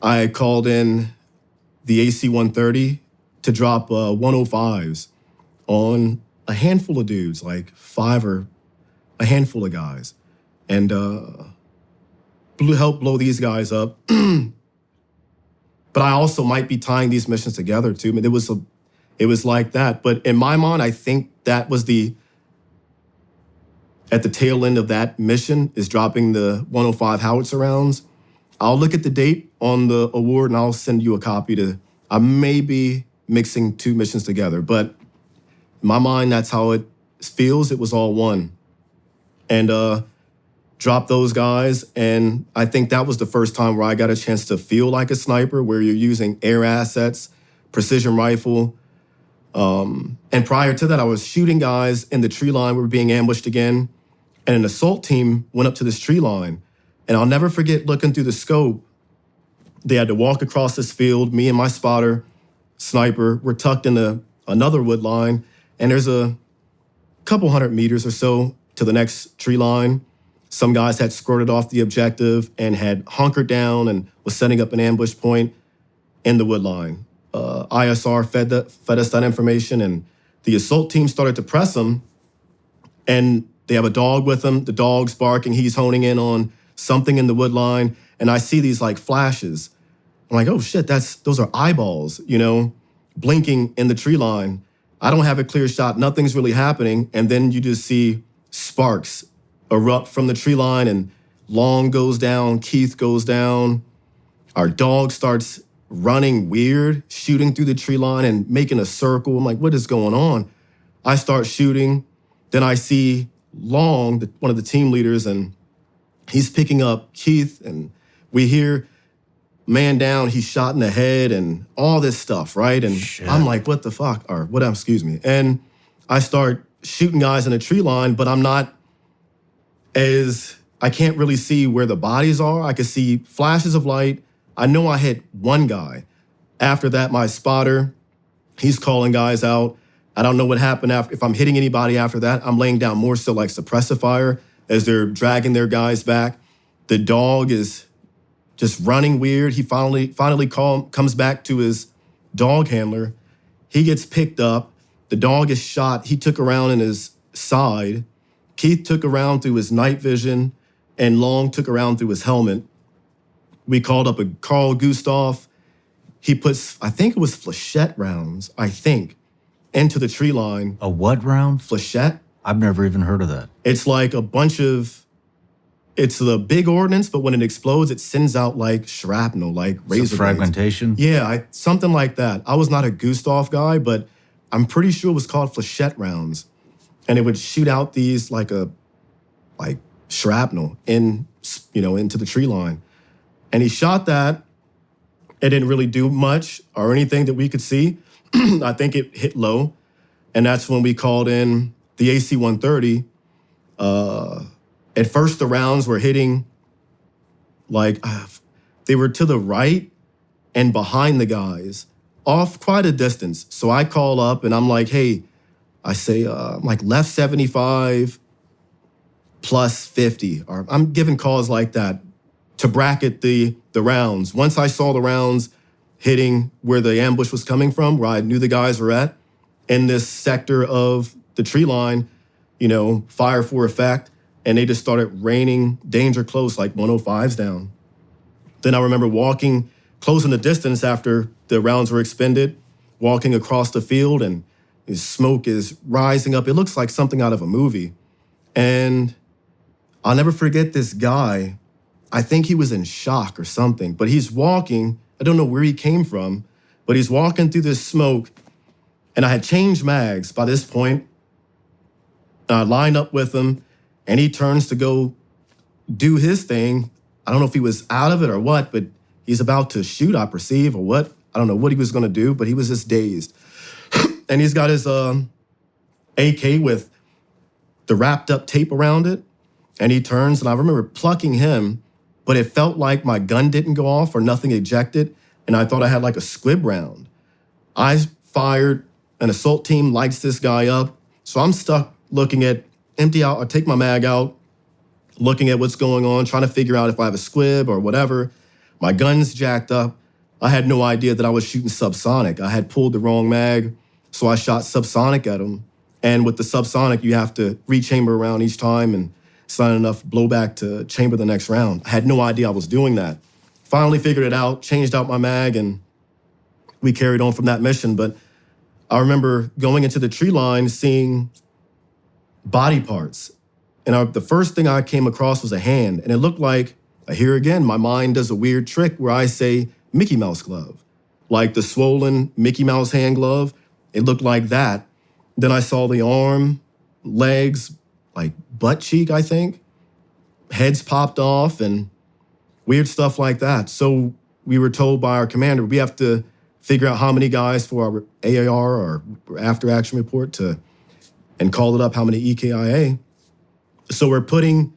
I called in the AC-130 to drop 105s on a handful of dudes, like 5 or a handful of guys, and help blow these guys up. But I also might be tying these missions together too. I mean, it was like that. But in my mind, I think that was at the tail end of that mission is dropping the 105 howitzer rounds. I'll look at the date on the award and I'll send you a copy I may be mixing 2 missions together, but in my mind, that's how it feels. It was all one. And dropped those guys. And I think that was the first time where I got a chance to feel like a sniper, where you're using air assets, precision rifle. And prior to that, I was shooting guys in the tree line. We were being ambushed again. And an assault team went up to this tree line. And I'll never forget looking through the scope. They had to walk across this field. Me and my spotter, sniper, were tucked in another wood line. And there's a couple 100 meters or so to the next tree line. Some guys had squirted off the objective and had hunkered down and was setting up an ambush point in the wood line. ISR fed us that information, and the assault team started to press them. And they have a dog with them. The dog's barking. He's honing in on something in the wood line. And I see these like flashes. I'm like, oh shit, those are eyeballs, blinking in the tree line. I don't have a clear shot. Nothing's really happening. And then you just see sparks erupt from the tree line, and Long goes down, Keith goes down. Our dog starts running weird, shooting through the tree line and making a circle. I'm like, what is going on? I start shooting. Then I see Long, one of the team leaders, and he's picking up Keith, and we hear man down, he's shot in the head and all this stuff, right? And shit. I'm like, what the fuck? Or what, excuse me. And I start shooting guys in a tree line, but I can't really see where the bodies are. I can see flashes of light. I know I hit one guy. After that, my spotter, he's calling guys out. I don't know what happened if I'm hitting anybody after that. I'm laying down more so like suppressive fire as they're dragging their guys back. The dog is just running weird. He finally comes back to his dog handler. He gets picked up. The dog is shot. He took around in his side. Keith took around through his night vision, and Long took around through his helmet. We called up a Carl Gustav. He puts, I think it was flechette rounds, into the tree line. A what round? Flechette. I've never even heard of that. It's like a bunch of, it's the big ordnance, but when it explodes, it sends out like shrapnel, like razor blades. Fragmentation? Yeah, something like that. I was not a Gustav guy, but I'm pretty sure it was called flechette rounds. And it would shoot out these like shrapnel into the tree line. And he shot that. It didn't really do much or anything that we could see. I think it hit low. And that's when we called in the AC-130. At first, the rounds were hitting they were to the right and behind the guys, off quite a distance. So I call up and I'm like, hey, I say, left 75 plus 50. Or I'm giving calls like that to bracket the rounds. Once I saw the rounds hitting where the ambush was coming from, where I knew the guys were at, in this sector of the tree line, fire for effect, and they just started raining danger close, like 105s down. Then I remember walking, closing the distance after the rounds were expended, walking across the field, and smoke is rising up. It looks like something out of a movie. And I'll never forget this guy. I think he was in shock or something, but he's walking. I don't know where he came from, but he's walking through this smoke. And I had changed mags by this point. I lined up with him, and he turns to go do his thing. I don't know if he was out of it or what, but he's about to shoot, I perceive, or what. I don't know what he was going to do, but he was just dazed. And he's got his AK with the wrapped up tape around it. And he turns, and I remember plucking him, but it felt like my gun didn't go off or nothing ejected. And I thought I had like a squib round. I fired, an assault team lights this guy up. So I'm stuck looking at, empty out, or take my mag out, looking at what's going on, trying to figure out if I have a squib or whatever. My gun's jacked up. I had no idea that I was shooting subsonic. I had pulled the wrong mag, so I shot subsonic at him. And with the subsonic, you have to rechamber around each time, and it's not enough blowback to chamber the next round. I had no idea I was doing that. Finally figured it out, changed out my mag, and we carried on from that mission. But I remember going into the tree line, seeing body parts. And the first thing I came across was a hand. And it looked like, here again, my mind does a weird trick where I say Mickey Mouse glove. Like the swollen Mickey Mouse hand glove. It looked like that. Then I saw the arm, legs, like butt cheek, I think. Heads popped off and weird stuff like that. So we were told by our commander, we have to figure out how many guys for our AAR or after action report and call it up how many EKIA. So we're putting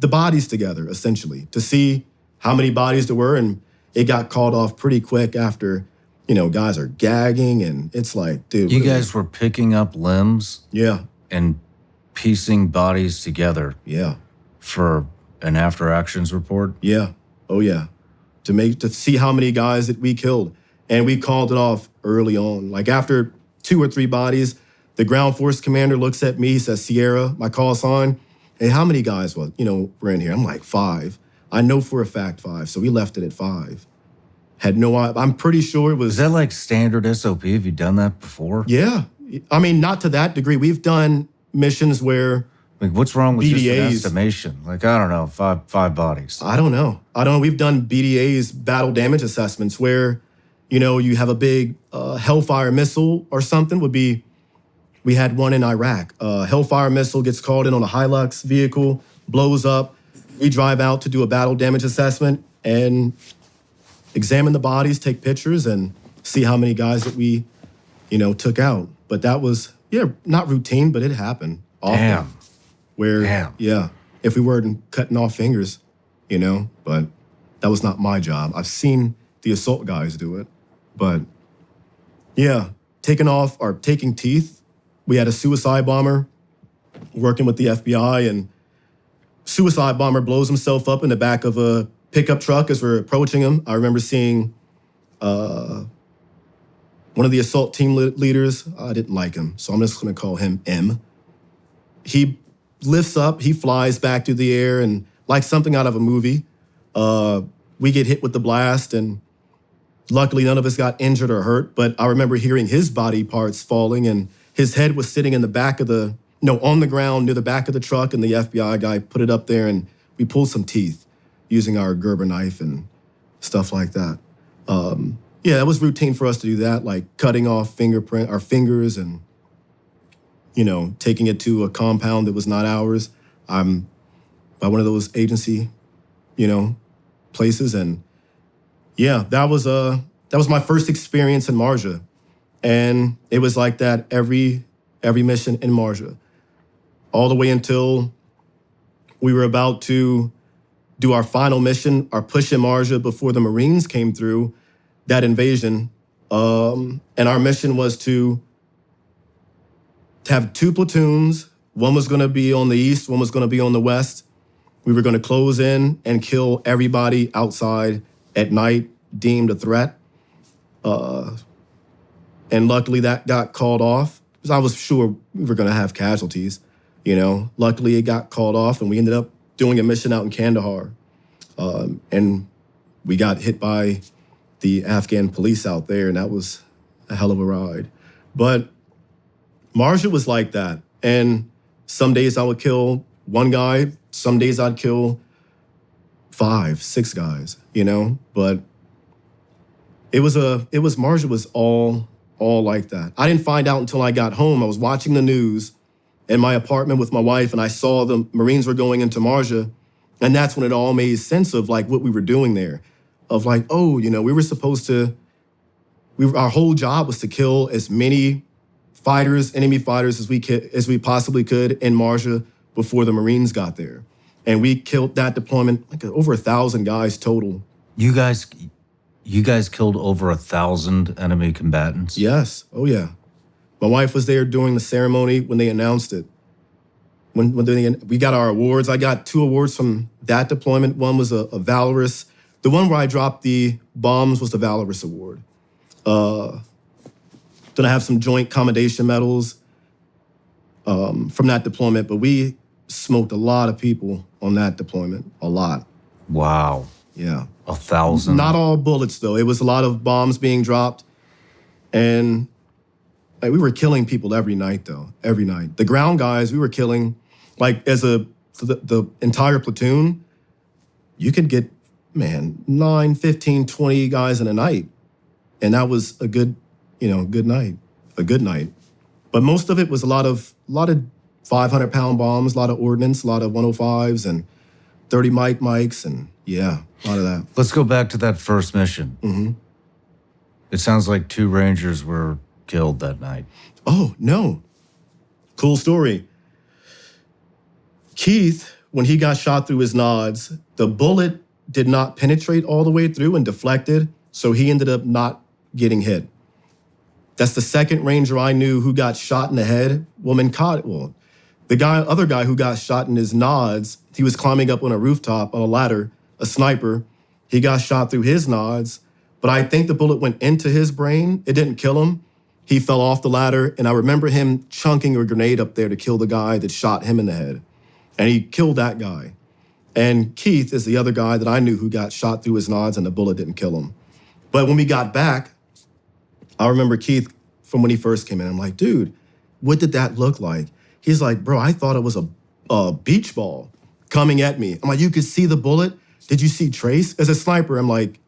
the bodies together, essentially, to see how many bodies there were. And it got called off pretty quick after, guys are gagging. And it's like, dude. You guys were picking up limbs? Yeah. And piecing bodies together? Yeah. For an after actions report? Yeah. Oh, yeah. To see how many guys that we killed. And we called it off early on. Like after 2 or 3 bodies, the ground force commander looks at me, says, Sierra, my call sign. Hey, how many guys were in here? I'm like, 5. I know for a fact 5. So we left it at 5. I'm pretty sure it was. Is that like standard SOP? Have you done that before? Yeah. I mean, not to that degree. We've done missions where. Like, what's wrong with just an BDAs. estimation? Like, I don't know, five bodies. I don't know. We've done BDAs, battle damage assessments, where, you have a big Hellfire missile or something would be. We had one in Iraq. Hellfire missile gets called in on a Hilux vehicle, blows up. We drive out to do a battle damage assessment and examine the bodies, take pictures, and see how many guys that we, took out. But that was, not routine, but it happened often. Damn. Yeah, if we weren't cutting off fingers, but that was not my job. I've seen the assault guys do it, but yeah, taking teeth. We had a suicide bomber working with the FBI, and suicide bomber blows himself up in the back of a pickup truck as we're approaching him. I remember seeing one of the assault team leaders. I didn't like him, so I'm just going to call him M. He lifts up, he flies back through the air, and like something out of a movie, we get hit with the blast, and luckily none of us got injured or hurt. But I remember hearing his body parts falling, and his head was sitting in the back of on the ground near the back of the truck, and the FBI guy put it up there, and we pulled some teeth using our Gerber knife and stuff like that. Yeah, it was routine for us to do that, like cutting off our fingers and, taking it to a compound that was not ours. I'm by one of those agency, places. And yeah, that was my first experience in Marja. And it was like that every mission in Marja, all the way until we were about to do our final mission, our push in Marja before the Marines came through that invasion. And our mission was to have 2 platoons. One was going to be on the east, one was going to be on the west. We were going to close in and kill everybody outside at night deemed a threat. And luckily that got called off, because I was sure we were going to have casualties. Luckily it got called off, and we ended up doing a mission out in Kandahar. And we got hit by the Afghan police out there, and that was a hell of a ride. But Marja was like that. And some days I would kill 1 guy, some days I'd kill 5, 6 guys, But Marja was all like that. I didn't find out until I got home. I was watching the news in my apartment with my wife, and I saw the Marines were going into Marja. And that's when it all made sense of like what we were doing there. Of like, we were supposed to, our whole job was to kill as many enemy fighters as we possibly could in Marja before the Marines got there. And we killed that deployment, like over 1,000 guys total. You guys killed over 1,000 enemy combatants? Yes. Oh, yeah. My wife was there during the ceremony when they announced it. When we got our awards. I got 2 awards from that deployment. One was a Valorous. The one where I dropped the bombs was the Valorous Award. Then I have some joint commendation medals from that deployment, but we smoked a lot of people on that deployment. A lot. Wow. Yeah. 1,000. Not all bullets, though. It was a lot of bombs being dropped. And we were killing people every night, though. Every night. The ground guys, we were killing, the entire platoon, you could get, 9, 15, 20 guys in a night. And that was a good night. A good night. But most of it was a lot of 500-pound bombs, a lot of ordnance, a lot of 105s and 30 mics, and yeah, a lot of that. Let's go back to that first mission. Mm-hmm. It sounds like 2 Rangers were killed that night. Oh, no. Cool story. Keith, when he got shot through his nods, the bullet did not penetrate all the way through and deflected, so he ended up not getting hit. That's the second Ranger I knew who got shot in the head. The other guy who got shot in his nods, he was climbing up on a rooftop on a ladder, a sniper. He got shot through his nods, but I think the bullet went into his brain. It didn't kill him. He fell off the ladder, and I remember him chunking a grenade up there to kill the guy that shot him in the head. And he killed that guy. And Keith is the other guy that I knew who got shot through his nods, and the bullet didn't kill him. But when we got back, I remember Keith from when he first came in. I'm like, dude, what did that look like? He's like, bro, I thought it was a beach ball coming at me. I'm like, you could see the bullet? Did you see trace? As a sniper, I'm like,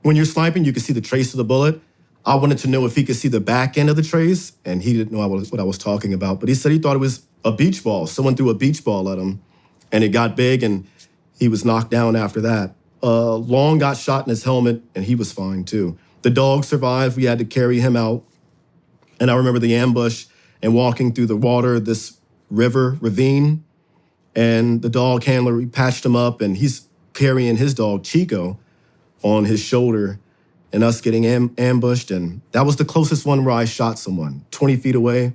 when you're sniping, you can see the trace of the bullet. I wanted to know if he could see the back end of the trace, and he didn't know what I was talking about. But he said he thought it was a beach ball. Someone threw a beach ball at him, and it got big, and he was knocked down after that. Long got shot in his helmet, and he was fine, too. The dog survived. We had to carry him out. And I remember the ambush and walking through the water, this ravine, and the dog handler, he patched him up, and he's carrying his dog, Chico, on his shoulder, and us getting ambushed. And that was the closest one where I shot someone, 20 feet away. It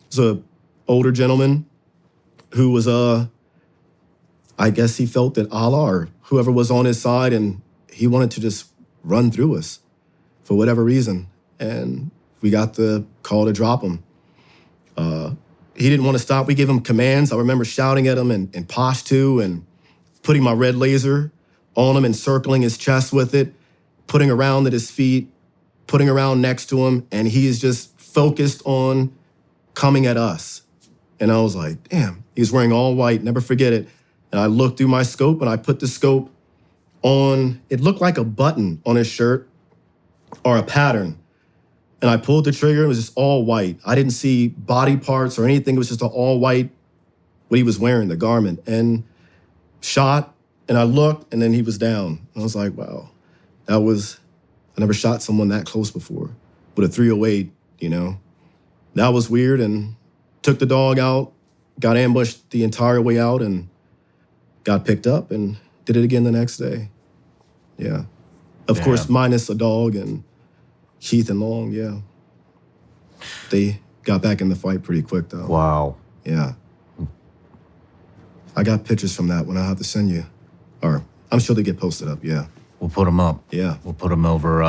was an older gentleman who was I guess he felt that Allah or whoever was on his side, and he wanted to just run through us for whatever reason. And we got the call to drop him. He didn't want to stop. We gave him commands. I remember shouting at him in Pashto and putting my red laser on him and circling his chest with it, putting around at his feet, putting around next to him, and he is just focused on coming at us. And I was like, damn, he's wearing all white, never forget it. And I looked through my scope and I put the scope on, it looked like a button on his shirt or a pattern. And I pulled the trigger, it was just all white. I didn't see body parts or anything, it was just an all white, what he was wearing, the garment. And shot, and I looked, and then he was down. I was like, wow, I never shot someone that close before with a 308, you know? That was weird, and took the dog out, got ambushed the entire way out, and got picked up, and did it again the next day. Yeah. Of course, minus a dog and Keith and Long, yeah. They got back in the fight pretty quick, though. Wow. Yeah. I got pictures from that one I'll have to send you. Or I'm sure they get posted up, yeah. We'll put them up. Yeah. We'll put them over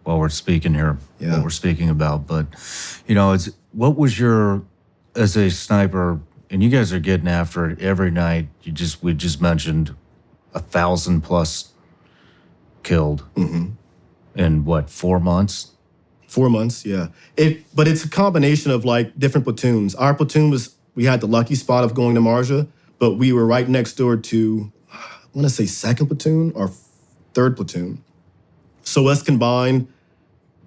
while we're speaking here, Yeah. what we're speaking about. But, you know, what was your, as a sniper, and you guys are getting after it every night. We just mentioned 1,000 plus killed in what, 4 months? 4 months, yeah. But it's a combination of like different platoons. Our platoon we had the lucky spot of going to Marja, but we were right next door to, I want to say 2nd platoon or 3rd platoon. So us combined,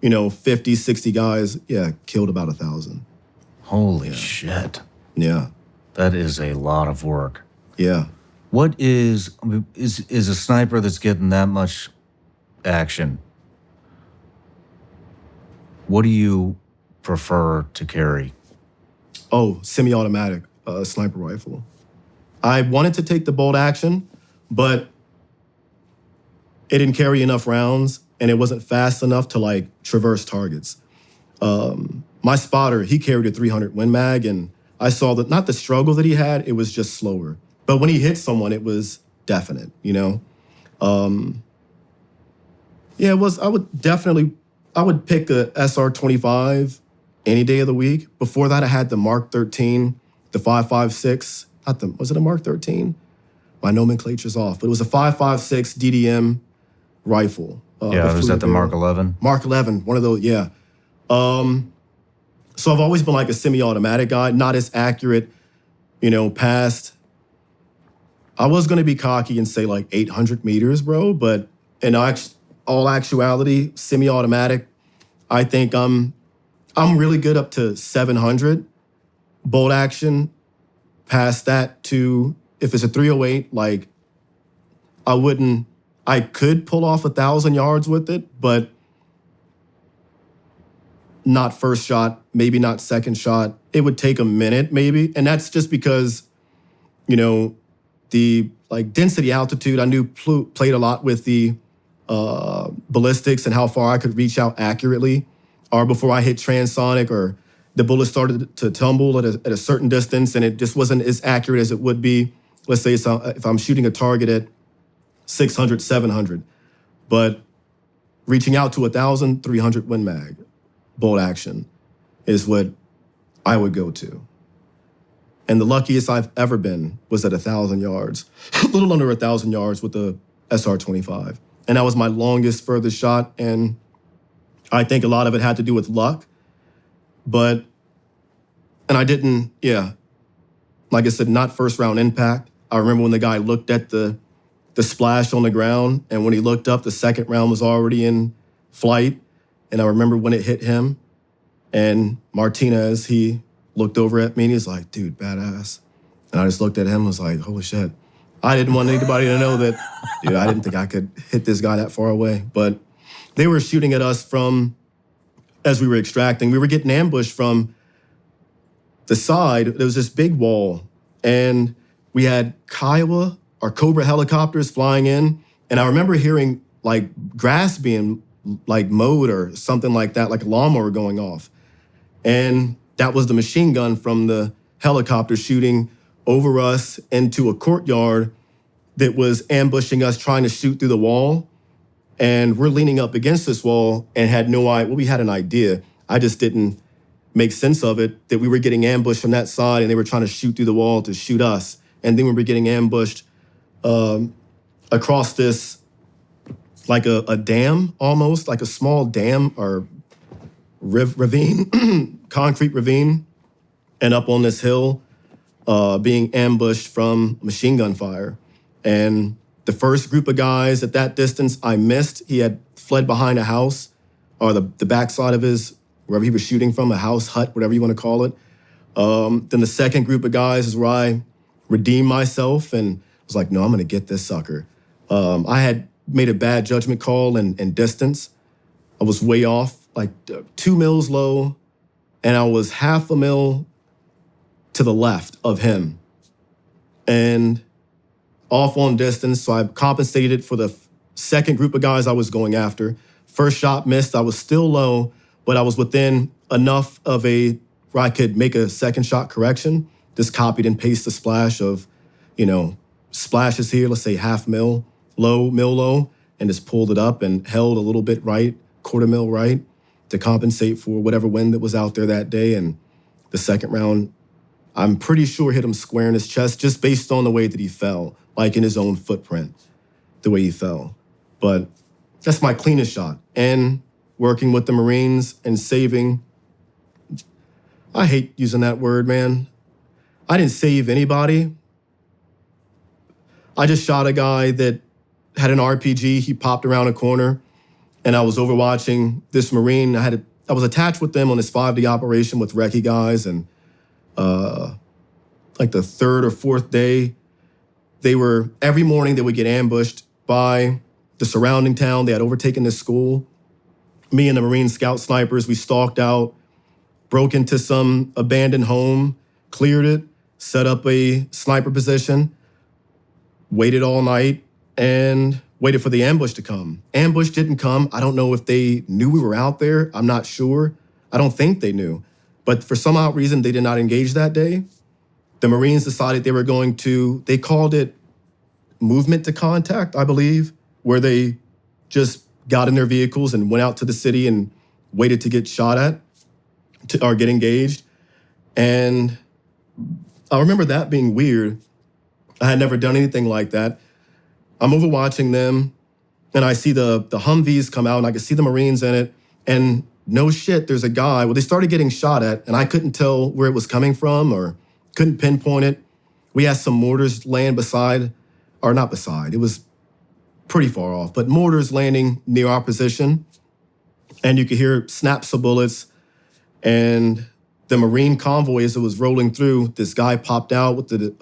50, 60 guys, yeah, killed about 1,000. Holy shit. Yeah. That is a lot of work. Yeah. What is a sniper that's getting that much action? What do you prefer to carry? Oh, semi-automatic sniper rifle. I wanted to take the bolt action, but it didn't carry enough rounds and it wasn't fast enough to like traverse targets. My spotter, he carried a 300 Win Mag, and I saw that not the struggle that he had, it was just slower. But when he hit someone, it was definite, Yeah, it was. I would pick a SR-25 any day of the week. Before that, I had the Mark 13, the 5.56. Was it a Mark 13? My nomenclature's off, but it was a 5.56 DDM rifle. Was that the Mark 11? Mark 11, one of those, yeah. So I've always been like a semi-automatic guy, not as accurate, past. I was going to be cocky and say like 800 meters, bro, but in all actuality, semi-automatic, I think I'm really good up to 700. Bolt action, past that to, if it's a 308, like I could pull off 1,000 yards with it, but not first shot, maybe not second shot. It would take a minute maybe. And that's just because, the like density altitude, I knew played a lot with the ballistics and how far I could reach out accurately, or before I hit transonic or the bullet started to tumble at a certain distance and it just wasn't as accurate as it would be. Let's say if I'm shooting a target at 600, 700, but reaching out to 1,000, 300 Win Mag, bolt action is what I would go to. And the luckiest I've ever been was at 1,000 yards, a little under 1,000 yards with the SR-25. And that was my longest, furthest shot. And I think a lot of it had to do with luck. And I didn't, like I said, not first round impact. I remember when the guy looked at the splash on the ground, and when he looked up, the second round was already in flight. And I remember when it hit him, and Martinez, he looked over at me and he's like, dude, badass. And I just looked at him and was like, holy shit. I didn't want anybody to know that, dude, I didn't think I could hit this guy that far away. But they were shooting at us as we were extracting. We were getting ambushed from the side. There was this big wall, and we had Kiowa or Cobra helicopters flying in. And I remember hearing like grass being like mowed or something like that, like a lawnmower going off. And that was the machine gun from the helicopter shooting over us into a courtyard that was ambushing us, trying to shoot through the wall. And we're leaning up against this wall and had no idea. Well, we had an idea. I just didn't make sense of it, that we were getting ambushed from that side and they were trying to shoot through the wall to shoot us. And then we were getting ambushed across this, like a dam almost, like a small dam or ravine, concrete ravine, and up on this hill, being ambushed from machine gun fire. And the first group of guys at that distance, I missed. He had fled behind a house, or the backside of his, wherever he was shooting from, a house, hut, whatever you want to call it. Then the second group of guys is where I redeemed myself and was like, no, I'm going to get this sucker. I had made a bad judgment call in distance. I was way off, like 2 mils low, and I was half a mil to the left of him. And off on distance, so I compensated for the second group of guys I was going after. First shot missed, I was still low, but I was within enough of where I could make a second shot correction. Just copied and pasted the splash of, splashes here, let's say half mil low, and just pulled it up and held a little bit right, quarter mil right, to compensate for whatever wind that was out there that day. And the second round, I'm pretty sure hit him square in his chest, just based on the way that he fell, like in his own footprint, the way he fell. But that's my cleanest shot. And working with the Marines and saving, I hate using that word, man. I didn't save anybody. I just shot a guy that had an RPG. He popped around a corner, and I was overwatching this Marine. I was attached with them on this 5-day operation with recce guys, and like the third or fourth day, every morning they would get ambushed by the surrounding town. They had overtaken this school. Me and the Marine scout snipers, we stalked out, broke into some abandoned home, cleared it, set up a sniper position, waited all night, and waited for the ambush to come. Ambush didn't come. I don't know if they knew we were out there. I'm not sure. I don't think they knew. But for some odd reason, they did not engage that day. The Marines decided they were going to, they called it movement to contact, I believe, where they just got in their vehicles and went out to the city and waited to get shot at or get engaged. And I remember that being weird. I had never done anything like that. I'm overwatching them, and I see the Humvees come out, and I can see the Marines in it. And no shit, there's a guy. Well, they started getting shot at, and I couldn't tell where it was coming from or couldn't pinpoint it. We had some mortars land beside, or not beside, it was pretty far off, but mortars landing near our position. And you could hear snaps of bullets. And the Marine convoy, as it was rolling through, this guy popped out with the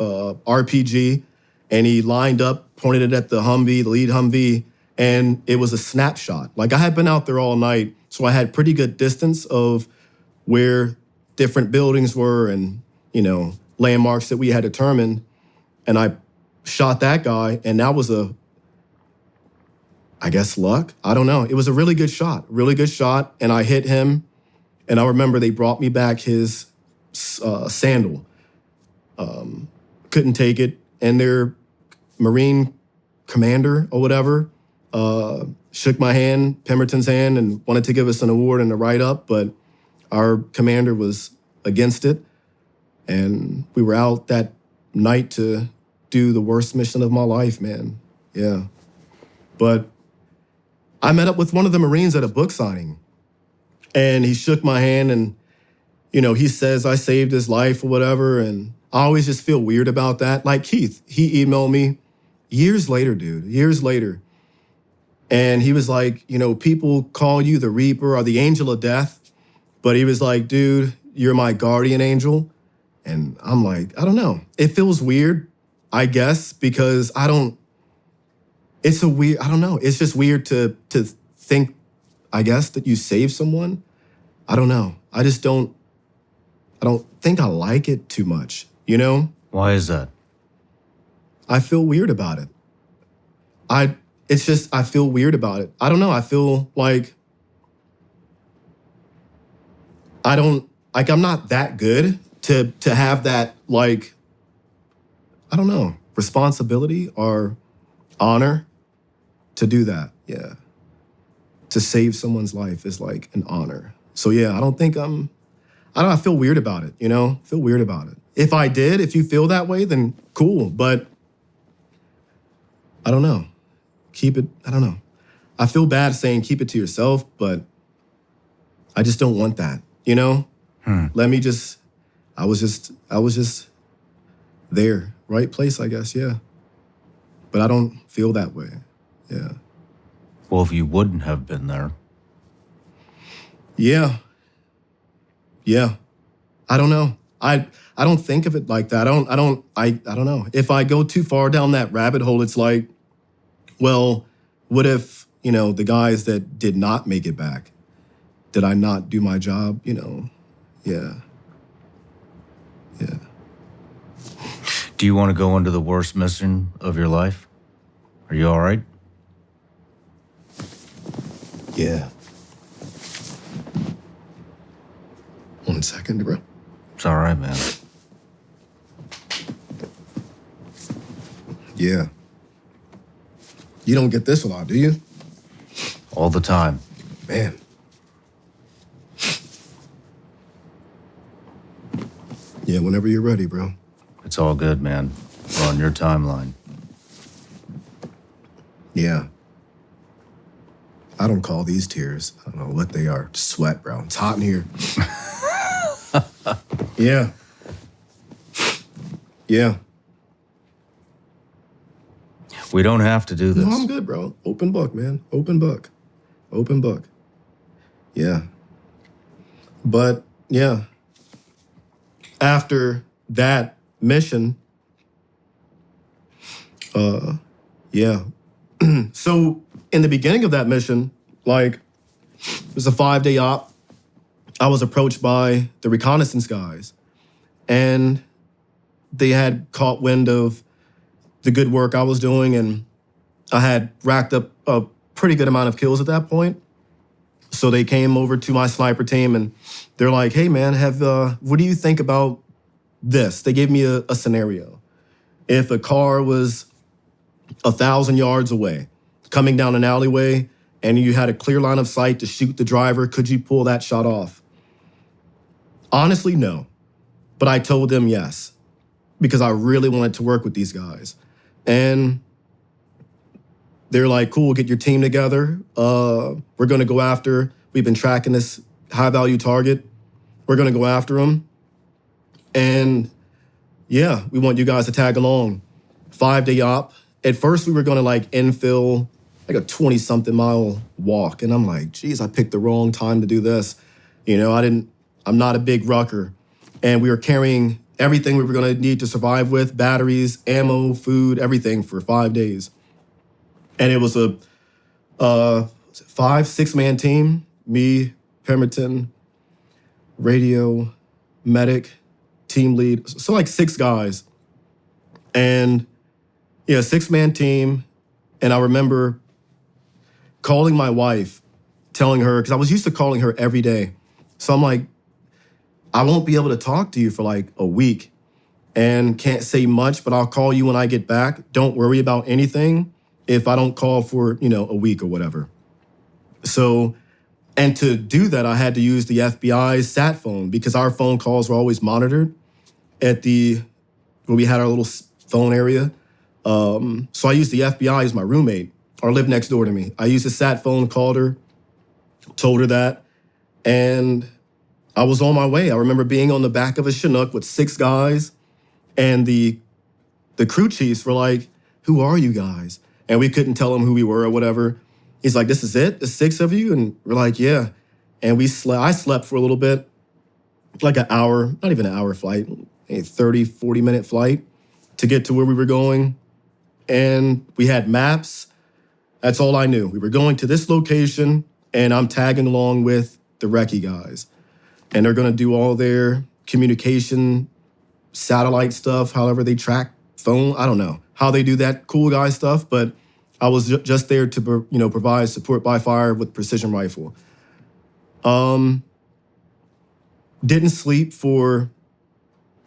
RPG, and he lined up, pointed it at the Humvee, the lead Humvee, and it was a snapshot. Like, I had been out there all night, so I had pretty good distance of where different buildings were and, landmarks that we had determined. And I shot that guy, and that was I guess luck. I don't know. It was a really good shot, and I hit him. And I remember they brought me back his sandal. Couldn't take it. And their Marine commander or whatever shook my hand, Pemberton's hand, and wanted to give us an award and a write-up, but our commander was against it. And we were out that night to do the worst mission of my life, man. Yeah. But I met up with one of the Marines at a book signing. And he shook my hand and, he says I saved his life or whatever. And I always just feel weird about that. Like Keith, he emailed me years later, dude, years later. And he was like, people call you the Reaper or the Angel of Death. But he was like, dude, you're my guardian angel. And I'm like, I don't know. It feels weird, I guess, because I don't know. It's just weird to think, I guess, that you save someone. I don't know. I don't think I like it too much, Why is that? I feel weird about it. I feel weird about it. I don't know. I feel like I'm not that good to have that, like, I don't know, responsibility or honor to do that. Yeah. To save someone's life is like an honor. So yeah, I feel weird about it, feel weird about it. If you feel that way, then cool. But I don't know. I don't know. I feel bad saying keep it to yourself, but I just don't want that, I was just there, right place, I guess, yeah. But I don't feel that way, yeah. Well, if you wouldn't have been there, Yeah. Yeah. I don't know. I don't think of it like that. I don't know. If I go too far down that rabbit hole, it's like, well, what if, the guys that did not make it back, did I not do my job? Yeah. Yeah. do you want to go into the worst mission of your life? Are you all right? Yeah. 1 second, bro. It's all right, man. Yeah. You don't get this a lot, do you? All the time. Man. Yeah, whenever you're ready, bro. It's all good, man. We're on your timeline. Yeah. I don't call these tears. I don't know what they are. Just sweat, bro. It's hot in here. Yeah. Yeah. We don't have to do this. No, I'm good, bro. Open book, man. Open book. Open book. Yeah. But, yeah. After that mission, yeah. So, in the beginning of that mission, it was a 5-day op. I was approached by the reconnaissance guys, and they had caught wind of the good work I was doing, and I had racked up a pretty good amount of kills at that point. So they came over to my sniper team, and they're like, hey, man, what do you think about this? They gave me a scenario. If a car was 1,000 yards away, coming down an alleyway, and you had a clear line of sight to shoot the driver, could you pull that shot off? Honestly, no. But I told them yes, because I really wanted to work with these guys. And they're like, cool, get your team together. We're going to go after, we've been tracking this high-value target. We're going to go after them. And yeah, we want you guys to tag along. 5-day op. At first, we were going to infill a 20-something mile walk. And I'm like, geez, I picked the wrong time to do this. I'm not a big rucker. And we were carrying everything we were going to need to survive with, batteries, ammo, food, everything for 5 days. And it was a 5-6-man team, me, Pemberton, radio, medic, team lead. So 6 guys. And yeah, 6-man team. And I remember calling my wife, telling her, because I was used to calling her every day. So I'm like, I won't be able to talk to you for a week and can't say much, but I'll call you when I get back. Don't worry about anything if I don't call for, a week or whatever. So, and to do that, I had to use the FBI's sat phone because our phone calls were always monitored at where we had our little phone area. So I used the FBI as my roommate, or lived next door to me. I used a sat phone, called her, told her that, and I was on my way. I remember being on the back of a Chinook with 6 guys, and the crew chiefs were like, who are you guys? And we couldn't tell him who we were or whatever. He's like, this is it? The 6 of you? And we're like, yeah. And I slept for a little bit, an hour, not even an hour flight, a 30, 40-minute flight to get to where we were going. And we had maps. That's all I knew. We were going to this location, and I'm tagging along with the recce guys. And they're going to do all their communication, satellite stuff, however they track phone. I don't know how they do that cool guy stuff, but I was just there to, provide support by fire with precision rifle. Didn't sleep for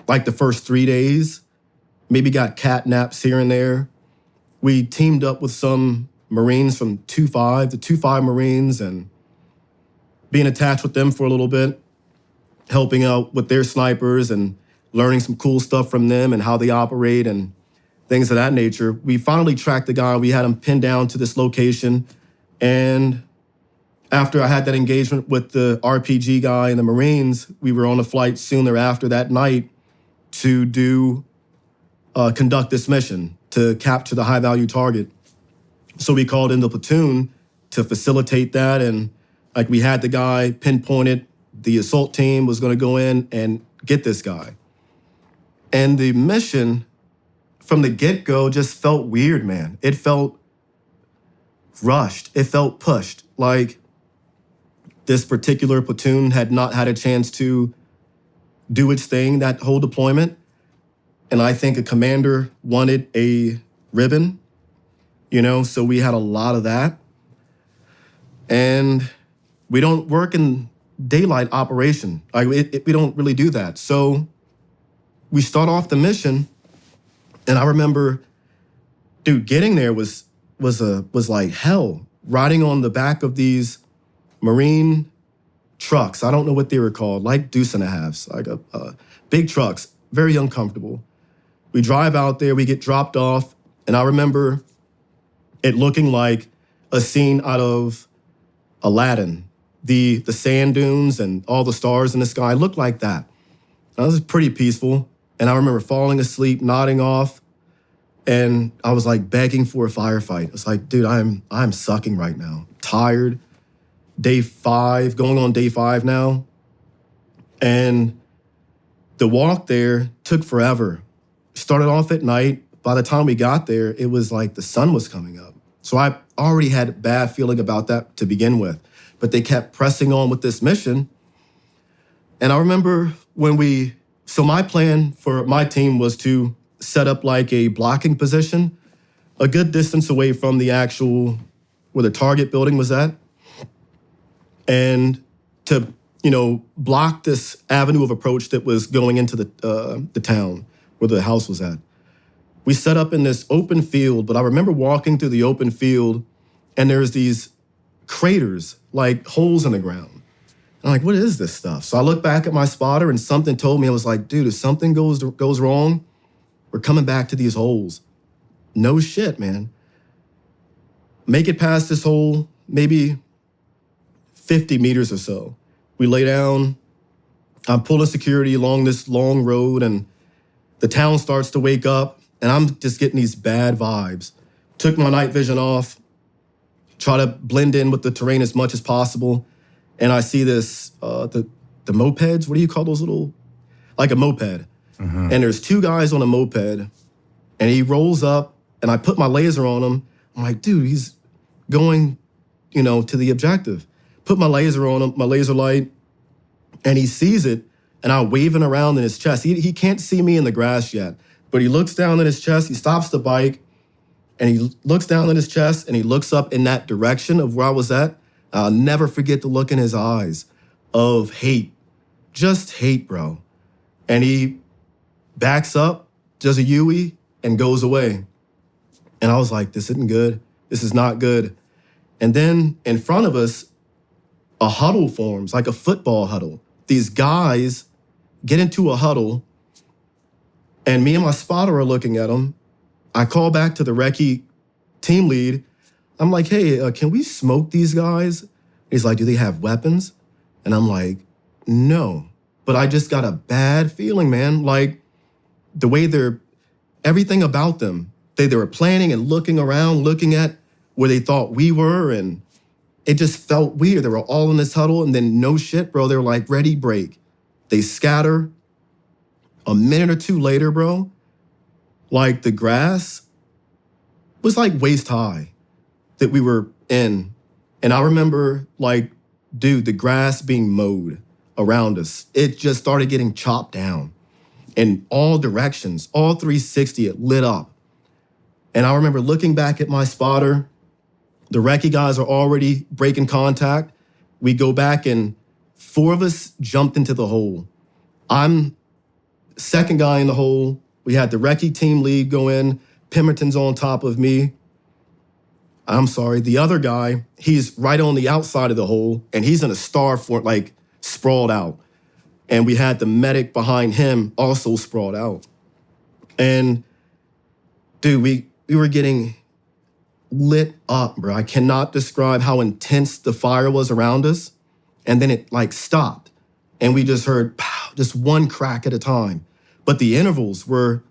the first 3 days, maybe got catnaps here and there. We teamed up with some Marines from 2-5, the 2-5 Marines, and being attached with them for a little bit, helping out with their snipers and learning some cool stuff from them and how they operate and things of that nature. We finally tracked the guy. We had him pinned down to this location. And after I had that engagement with the RPG guy and the Marines, we were on a flight soon thereafter that night to conduct this mission to capture the high-value target. So we called in the platoon to facilitate that, and like we had the guy pinpointed. The assault team was going to go in and get this guy. And the mission from the get-go just felt weird, man. It felt rushed. It felt pushed. Like this particular platoon had not had a chance to do its thing that whole deployment. And I think a commander wanted a ribbon, so we had a lot of that. And we don't work in daylight operation. We don't really do that. So we start off the mission, and I remember, dude, getting there was like hell. Riding on the back of these Marine trucks. I don't know what they were called, like deuce and a halves, like big trucks, very uncomfortable. We drive out there, we get dropped off, and I remember it looking like a scene out of Aladdin. The sand dunes and all the stars in the sky looked like that. That was pretty peaceful. And I remember falling asleep, nodding off, and I was like begging for a firefight. I was like, dude, I'm sucking right now. Tired. Day 5, going on day 5 now. And the walk there took forever. Started off at night. By the time we got there, it was like the sun was coming up. So I already had a bad feeling about that to begin with. But they kept pressing on with this mission. And I remember so my plan for my team was to set up like a blocking position, a good distance away from the actual, where the target building was at. And to, block this avenue of approach that was going into the town where the house was at. We set up in this open field, but I remember walking through the open field and there's these craters, like holes in the ground. And I'm like, what is this stuff? So I look back at my spotter and something told me, I was like, dude, if something goes wrong, we're coming back to these holes. No shit, man. Make it past this hole, maybe 50 meters or so. We lay down, I'm pulling security along this long road, and the town starts to wake up, and I'm just getting these bad vibes. Took my night vision off, try to blend in with the terrain as much as possible, and I see this, the mopeds, what do you call those little, like a moped. Mm-hmm. And there's 2 guys on a moped, and he rolls up, and I put my laser on him. I'm like, dude, he's going, to the objective. Put my laser on him, my laser light, and he sees it, and I'm waving around in his chest. He can't see me in the grass yet, but he looks down in his chest, he stops the bike, and he looks down in his chest, and he looks up in that direction of where I was at. I'll never forget the look in his eyes of hate, just hate, bro. And he backs up, does a U-E, and goes away. And I was like, this isn't good. This is not good. And then in front of us, a huddle forms, like a football huddle. These guys get into a huddle, and me and my spotter are looking at them. I call back to the recce team lead. I'm like, hey, can we smoke these guys? He's like, do they have weapons? And I'm like, no. But I just got a bad feeling, man. Like the way everything about them, they were planning and looking around, looking at where they thought we were, and it just felt weird. They were all in this huddle, and then no shit, bro. They were like, ready, break. They scatter. A minute or 2 later, bro, like the grass was like waist high that we were in. And I remember like, dude, the grass being mowed around us. It just started getting chopped down in all directions, all 360, it lit up. And I remember looking back at my spotter. The recce guys are already breaking contact. We go back and 4 of us jumped into the hole. I'm second guy in the hole. We had the recce team lead go in. Pemberton's on top of me. I'm sorry, the other guy, he's right on the outside of the hole, and he's in a star fort, like sprawled out. And we had the medic behind him also sprawled out. And dude, we were getting lit up, bro. I cannot describe how intense the fire was around us. And then it like stopped. And we just heard pow, just one crack at a time. But the intervals were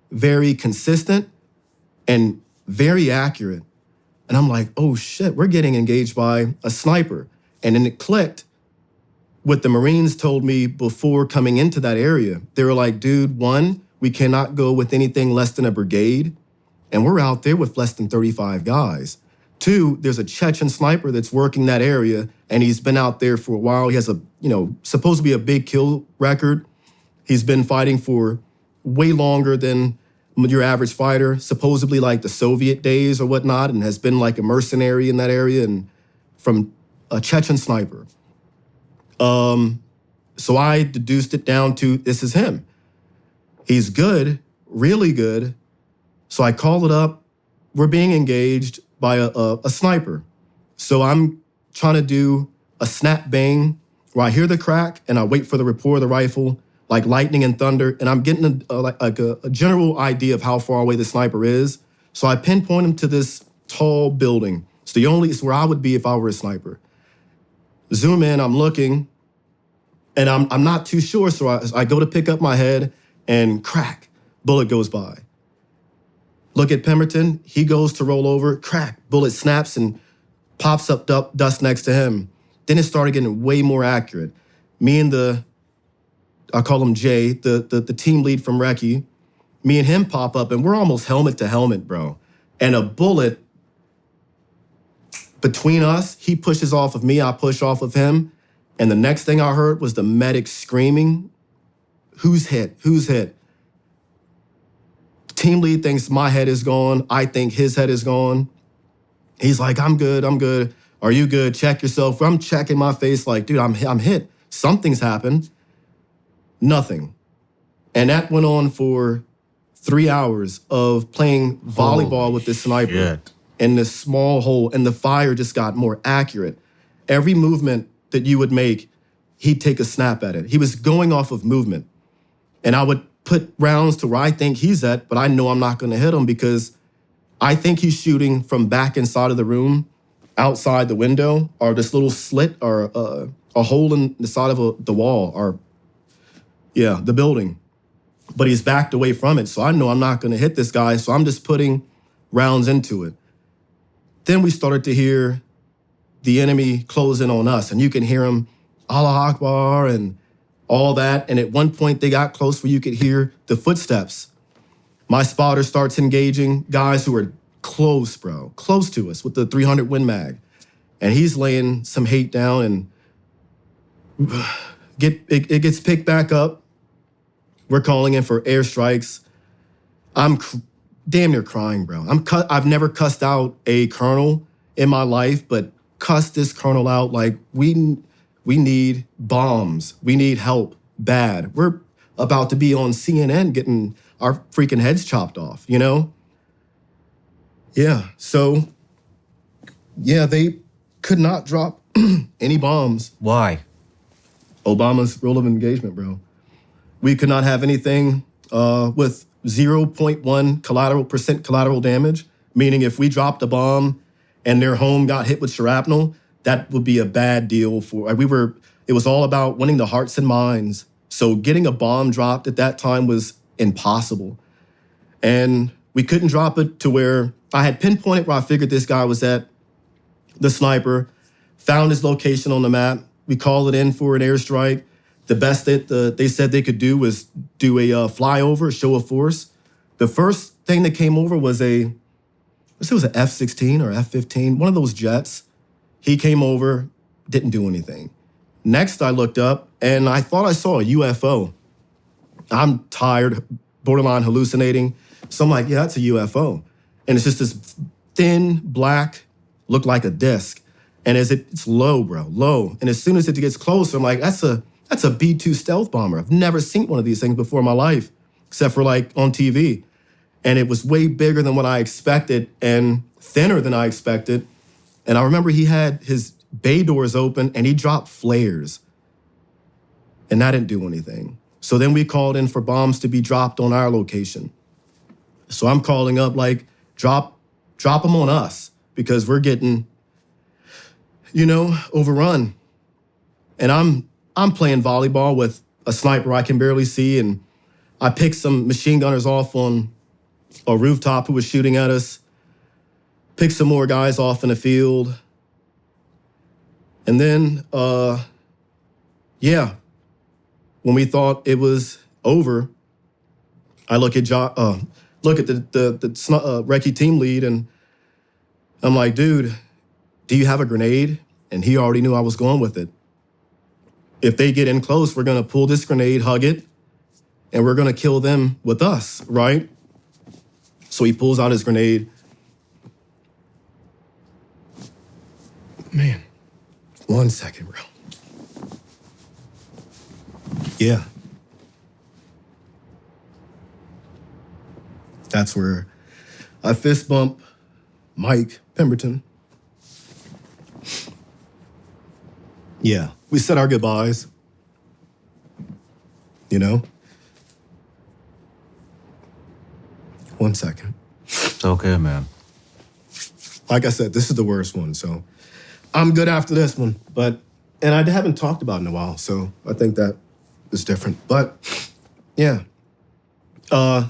very consistent and very accurate. And I'm like, oh shit, we're getting engaged by a sniper. And then it clicked. What the Marines told me before coming into that area, they were like, dude, one, we cannot go with anything less than a brigade. And we're out there with less than 35 guys. Two, there's a Chechen sniper that's working that area, and he's been out there for a while. He has a, supposed to be a big kill record. He's been fighting for way longer than your average fighter, supposedly like the Soviet days or whatnot, and has been like a mercenary in that area, and from a Chechen sniper. So I deduced it down to, this is him. He's good, really good. So I call it up. We're being engaged by a sniper. So I'm trying to do a snap bang where I hear the crack and I wait for the report of the rifle, like lightning and thunder, and I'm getting a general idea of how far away the sniper is. So I pinpoint him to this tall building. It's where I would be if I were a sniper. Zoom in, I'm looking, and I'm not too sure, so I go to pick up my head, and crack, bullet goes by. Look at Pemberton, he goes to roll over, crack, bullet snaps and pops up dust next to him. Then it started getting way more accurate. Me and I call him Jay, the team lead from Recce, me and him pop up, and we're almost helmet to helmet, bro. And a bullet between us, he pushes off of me, I push off of him. And the next thing I heard was the medic screaming, who's hit? Who's hit? Team lead thinks my head is gone. I think his head is gone. He's like, I'm good, I'm good. Are you good? Check yourself. I'm checking my face like, dude, I'm hit. Something's happened. Nothing. And that went on for 3 hours of playing volleyball with this sniper in this small hole, and the fire just got more accurate. Every movement that you would make, he'd take a snap at it. He was going off of movement. And I would put rounds to where I think he's at, but I know I'm not going to hit him because I think he's shooting from back inside of the room, outside the window, or this little slit or a hole in the side of the wall, or the building. But he's backed away from it, so I know I'm not going to hit this guy, so I'm just putting rounds into it. Then we started to hear the enemy close in on us, and you can hear him, Allah Akbar, and all that. And at one point they got close where you could hear the footsteps. My spotter starts engaging guys who are close, bro, close to us with the 300 Win Mag. And he's laying some hate down, and it gets picked back up. We're calling in for airstrikes. I'm damn near crying, bro. I've never cussed out a colonel in my life, but cussed this colonel out like, we need bombs. We need help bad. We're about to be on CNN getting our freaking heads chopped off, Yeah. So, they could not drop any bombs. Why? Obama's rule of engagement, bro. We could not have anything with 0.1% collateral damage, meaning if we dropped a bomb and their home got hit with shrapnel, that would be a bad deal it was all about winning the hearts and minds. So getting a bomb dropped at that time was impossible. And we couldn't drop it to where I had pinpointed where I figured this guy was at, the sniper, found his location on the map. We called it in for an airstrike. The best that they said they could do was do a flyover, show of force. The first thing that came over was it was an F-16 or F-15, one of those jets. He came over, didn't do anything. Next, I looked up, and I thought I saw a UFO. I'm tired, borderline hallucinating. So I'm like, yeah, that's a UFO. And it's just this thin, black, looked like a disc. And it's low, bro, low. And as soon as it gets closer, I'm like, that's a B-2 stealth bomber. I've never seen one of these things before in my life. except for like on TV. And it was way bigger than what I expected and thinner than I expected. And I remember he had his bay doors open and he dropped flares. And that didn't do anything. So then we called in for bombs to be dropped on our location. So I'm calling up like, drop them on us because we're getting, overrun. And I'm playing volleyball with a sniper I can barely see, and I picked some machine gunners off on a rooftop who was shooting at us, picked some more guys off in the field. And then, when we thought it was over, I look at the recce team lead, and I'm like, dude, do you have a grenade? And he already knew I was going with it. If they get in close, we're gonna pull this grenade, hug it, and we're gonna kill them with us, right? So he pulls out his grenade. Man, 1 second, bro. Yeah. That's where I fist bump Mike Pemberton. Yeah, we said our goodbyes. 1 second. It's okay, man. Like I said, this is the worst one, so I'm good after this one. And I haven't talked about it in a while, so I think that is different. But yeah,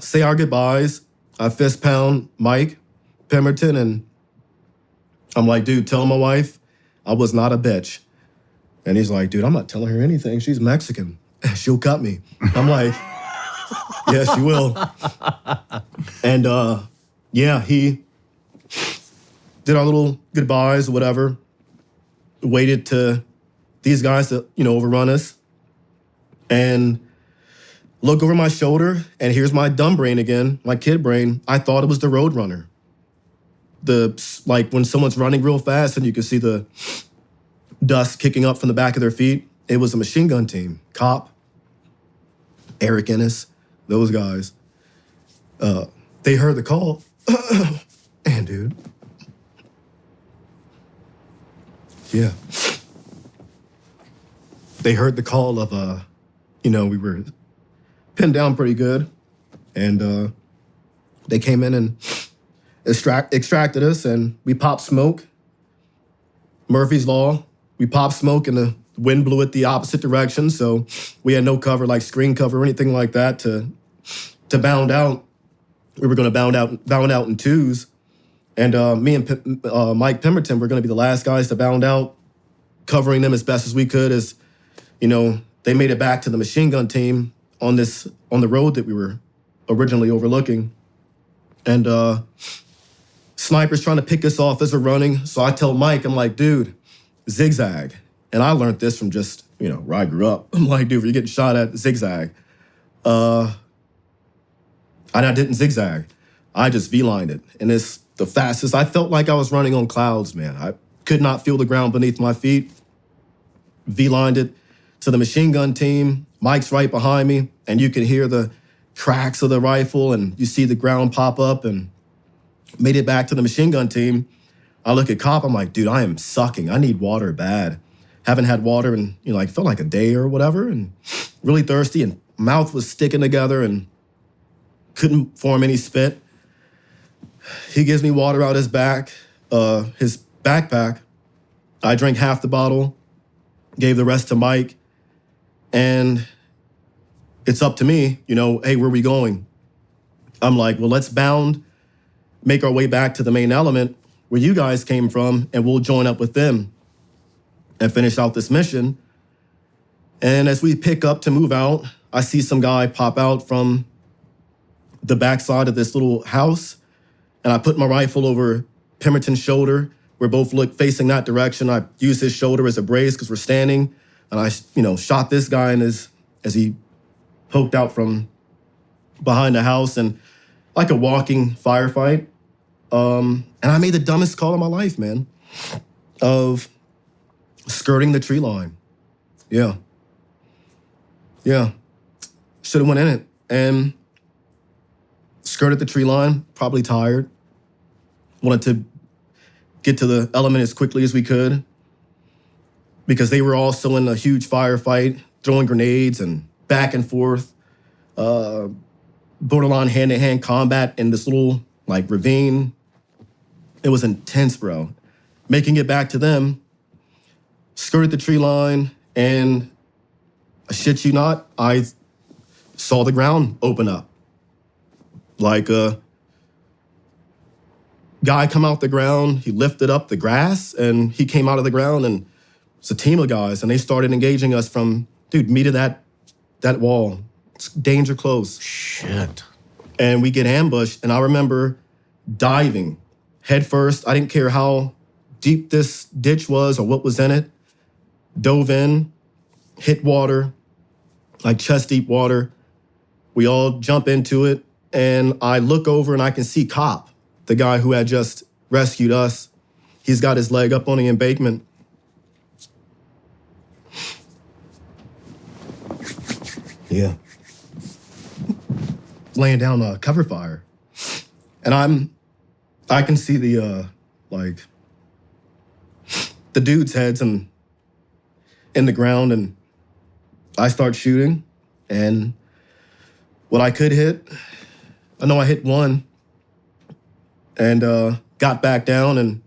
say our goodbyes. I fist pound Mike Pemberton, and I'm like, dude, tell my wife I was not a bitch. And he's like, dude, I'm not telling her anything. She's Mexican. She'll cut me. I'm like, yeah, she will. And he did our little goodbyes or whatever. Waited to these guys to, overrun us. And look over my shoulder, and here's my dumb brain again, my kid brain. I thought it was the Roadrunner. Like when someone's running real fast and you can see the dust kicking up from the back of their feet. It was a machine gun team. Cop, Eric Ennis, those guys. They heard the call. And dude. Yeah. They heard the call of, we were pinned down pretty good. And they came in and extracted us, and we popped smoke. Murphy's Law. We popped smoke and the wind blew it the opposite direction, so we had no cover, like screen cover or anything like that to bound out. We were going to bound out in twos, and me and Mike Pemberton were going to be the last guys to bound out, covering them as best as we could. As they made it back to the machine gun team on the road that we were originally overlooking, and snipers trying to pick us off as we're running. So I tell Mike, I'm like, dude, zigzag. And I learned this from just, where I grew up. I'm like, dude, you're getting shot at, zigzag. And I didn't zigzag. I just V-lined it. And it's the fastest. I felt like I was running on clouds, man. I could not feel the ground beneath my feet. V-lined it to the machine gun team. Mike's right behind me. And you can hear the cracks of the rifle. And you see the ground pop up, and made it back to the machine gun team. I look at Cop, I'm like, dude, I am sucking. I need water bad. Haven't had water in, felt like a day or whatever, and really thirsty, and mouth was sticking together and couldn't form any spit. He gives me water out his his backpack. I drank half the bottle, gave the rest to Mike, and it's up to me, hey, where are we going? I'm like, well, let's make our way back to the main element where you guys came from, and we'll join up with them and finish out this mission. And as we pick up to move out, I see some guy pop out from the backside of this little house, and I put my rifle over Pemberton's shoulder. We're both facing that direction. I use his shoulder as a brace because we're standing, and I, shot this guy as he poked out from behind the house, and like a walking firefight. And I made the dumbest call of my life, man, of skirting the tree line. Yeah. Should have went in it. And skirted the tree line, probably tired. Wanted to get to the element as quickly as we could because they were also in a huge firefight, throwing grenades and back and forth, borderline hand-to-hand combat in this little like ravine. It was intense, bro. Making it back to them, skirted the tree line, and I shit you not, I saw the ground open up. Like a guy come out the ground, he lifted up the grass, and he came out of the ground, and it's a team of guys, and they started engaging us from, dude, me to that wall. It's danger close. Shit. And we get ambushed, and I remember diving head first. I didn't care how deep this ditch was or what was in it. Dove in, hit water, like chest deep water. We all jump into it, and I look over and I can see Cop, the guy who had just rescued us. He's got his leg up on the embankment. Yeah. Laying down a cover fire. And I can see the dude's heads in the ground, and I start shooting, and what I could hit, I know I hit one, and got back down, and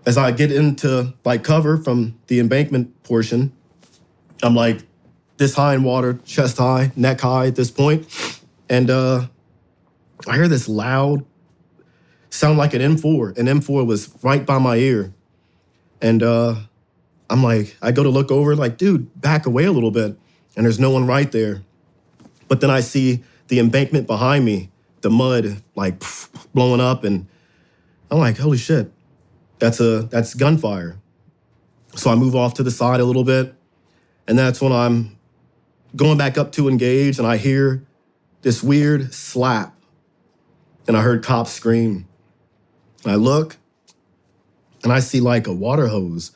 as I get into like cover from the embankment portion, I'm like this high in water, chest high, neck high at this point, and I hear this loud sound like an M4. An M4 was right by my ear, and I'm like, I go to look over, like, dude, back away a little bit, and there's no one right there. But then I see the embankment behind me, the mud like blowing up, and I'm like, holy shit, that's gunfire. So I move off to the side a little bit, and that's when I'm going back up to engage, and I hear this weird slap, and I heard cops scream. And I look, and I see like a water hose,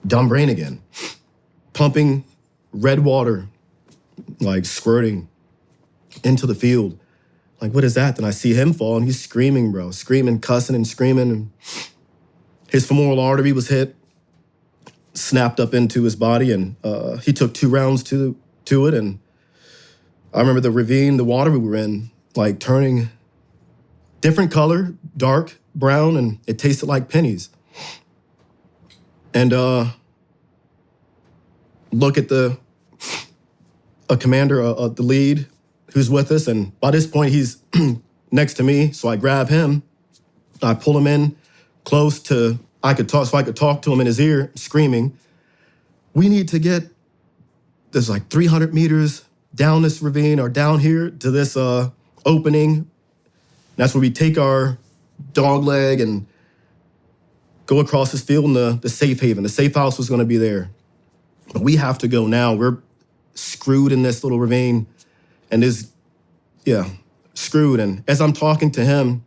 dumb brain again, pumping red water, like squirting into the field. Like, what is that? Then I see him fall, and he's screaming, bro, screaming, cussing and screaming. And his femoral artery was hit, snapped up into his body, and he took 2 rounds to it. And I remember the ravine, the water we were in, like turning different color, dark brown, and it tasted like pennies. And look at a commander, the lead, who's with us, and by this point he's next to me, so I grab him, I pull him in close so I could talk to him in his ear, screaming, we need to get, there's like 300 meters down this ravine or down here to this opening. That's where we take our dog leg and go across this field in the safe haven. The safe house was gonna be there. But we have to go now. We're screwed in this little ravine, and screwed. And as I'm talking to him,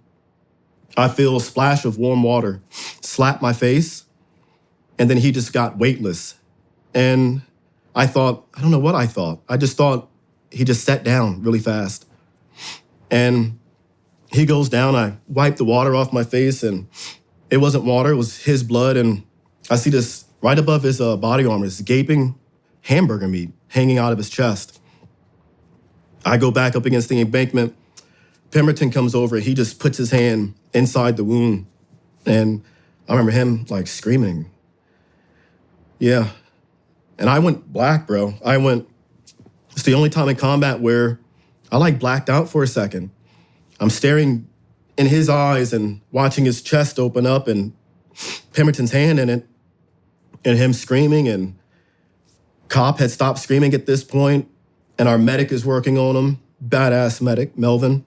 I feel a splash of warm water slap my face, and then he just got weightless. And I thought, I don't know what I thought. I just thought he just sat down really fast. And he goes down, I wipe the water off my face, and it wasn't water, it was his blood. And I see this right above his body armor, this gaping hamburger meat hanging out of his chest. I go back up against the embankment. Pemberton comes over, he just puts his hand inside the wound. And I remember him like screaming. Yeah. And I went black, bro. It's the only time in combat where I like blacked out for a second. I'm staring in his eyes and watching his chest open up and Pemberton's hand in it and him screaming, and Cop had stopped screaming at this point, and our medic is working on him, badass medic, Melvin.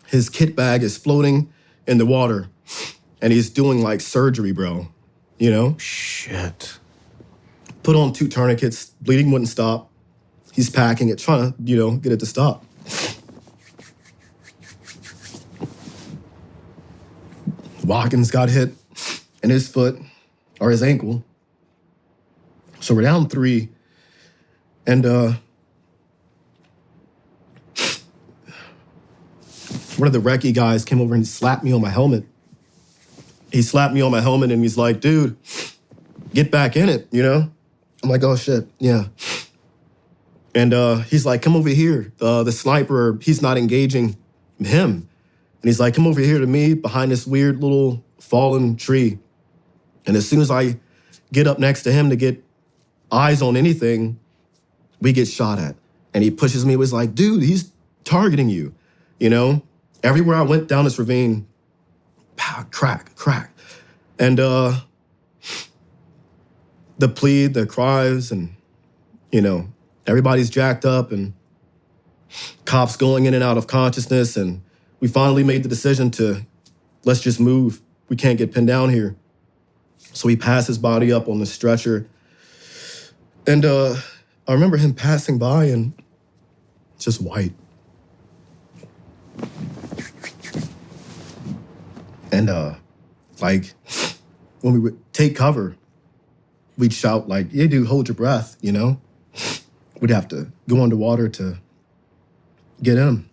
His kit bag is floating in the water, and he's doing like surgery, bro, you know? Shit. Put on 2 tourniquets, bleeding wouldn't stop. He's packing it, trying to, get it to stop. Watkins got hit in his foot, or his ankle. So we're down 3, and one of the recce guys came over and slapped me on my helmet. He slapped me on my helmet and he's like, dude, get back in it, you know? I'm like, oh shit, yeah. And he's like, come over here. The sniper, he's not engaging him. And he's like, come over here to me behind this weird little fallen tree. And as soon as I get up next to him to get eyes on anything, we get shot at. And he pushes me, he was like, dude, he's targeting you, you know? Everywhere I went down this ravine, pow, crack, crack. And the plead, the cries, and, you know, everybody's jacked up and cops going in and out of consciousness. And we finally made the decision to, let's just move. We can't get pinned down here. So he passed his body up on the stretcher. And I remember him passing by and just white. And like when we would take cover, we'd shout like, yeah, dude, hold your breath, you know? We'd have to go underwater to get him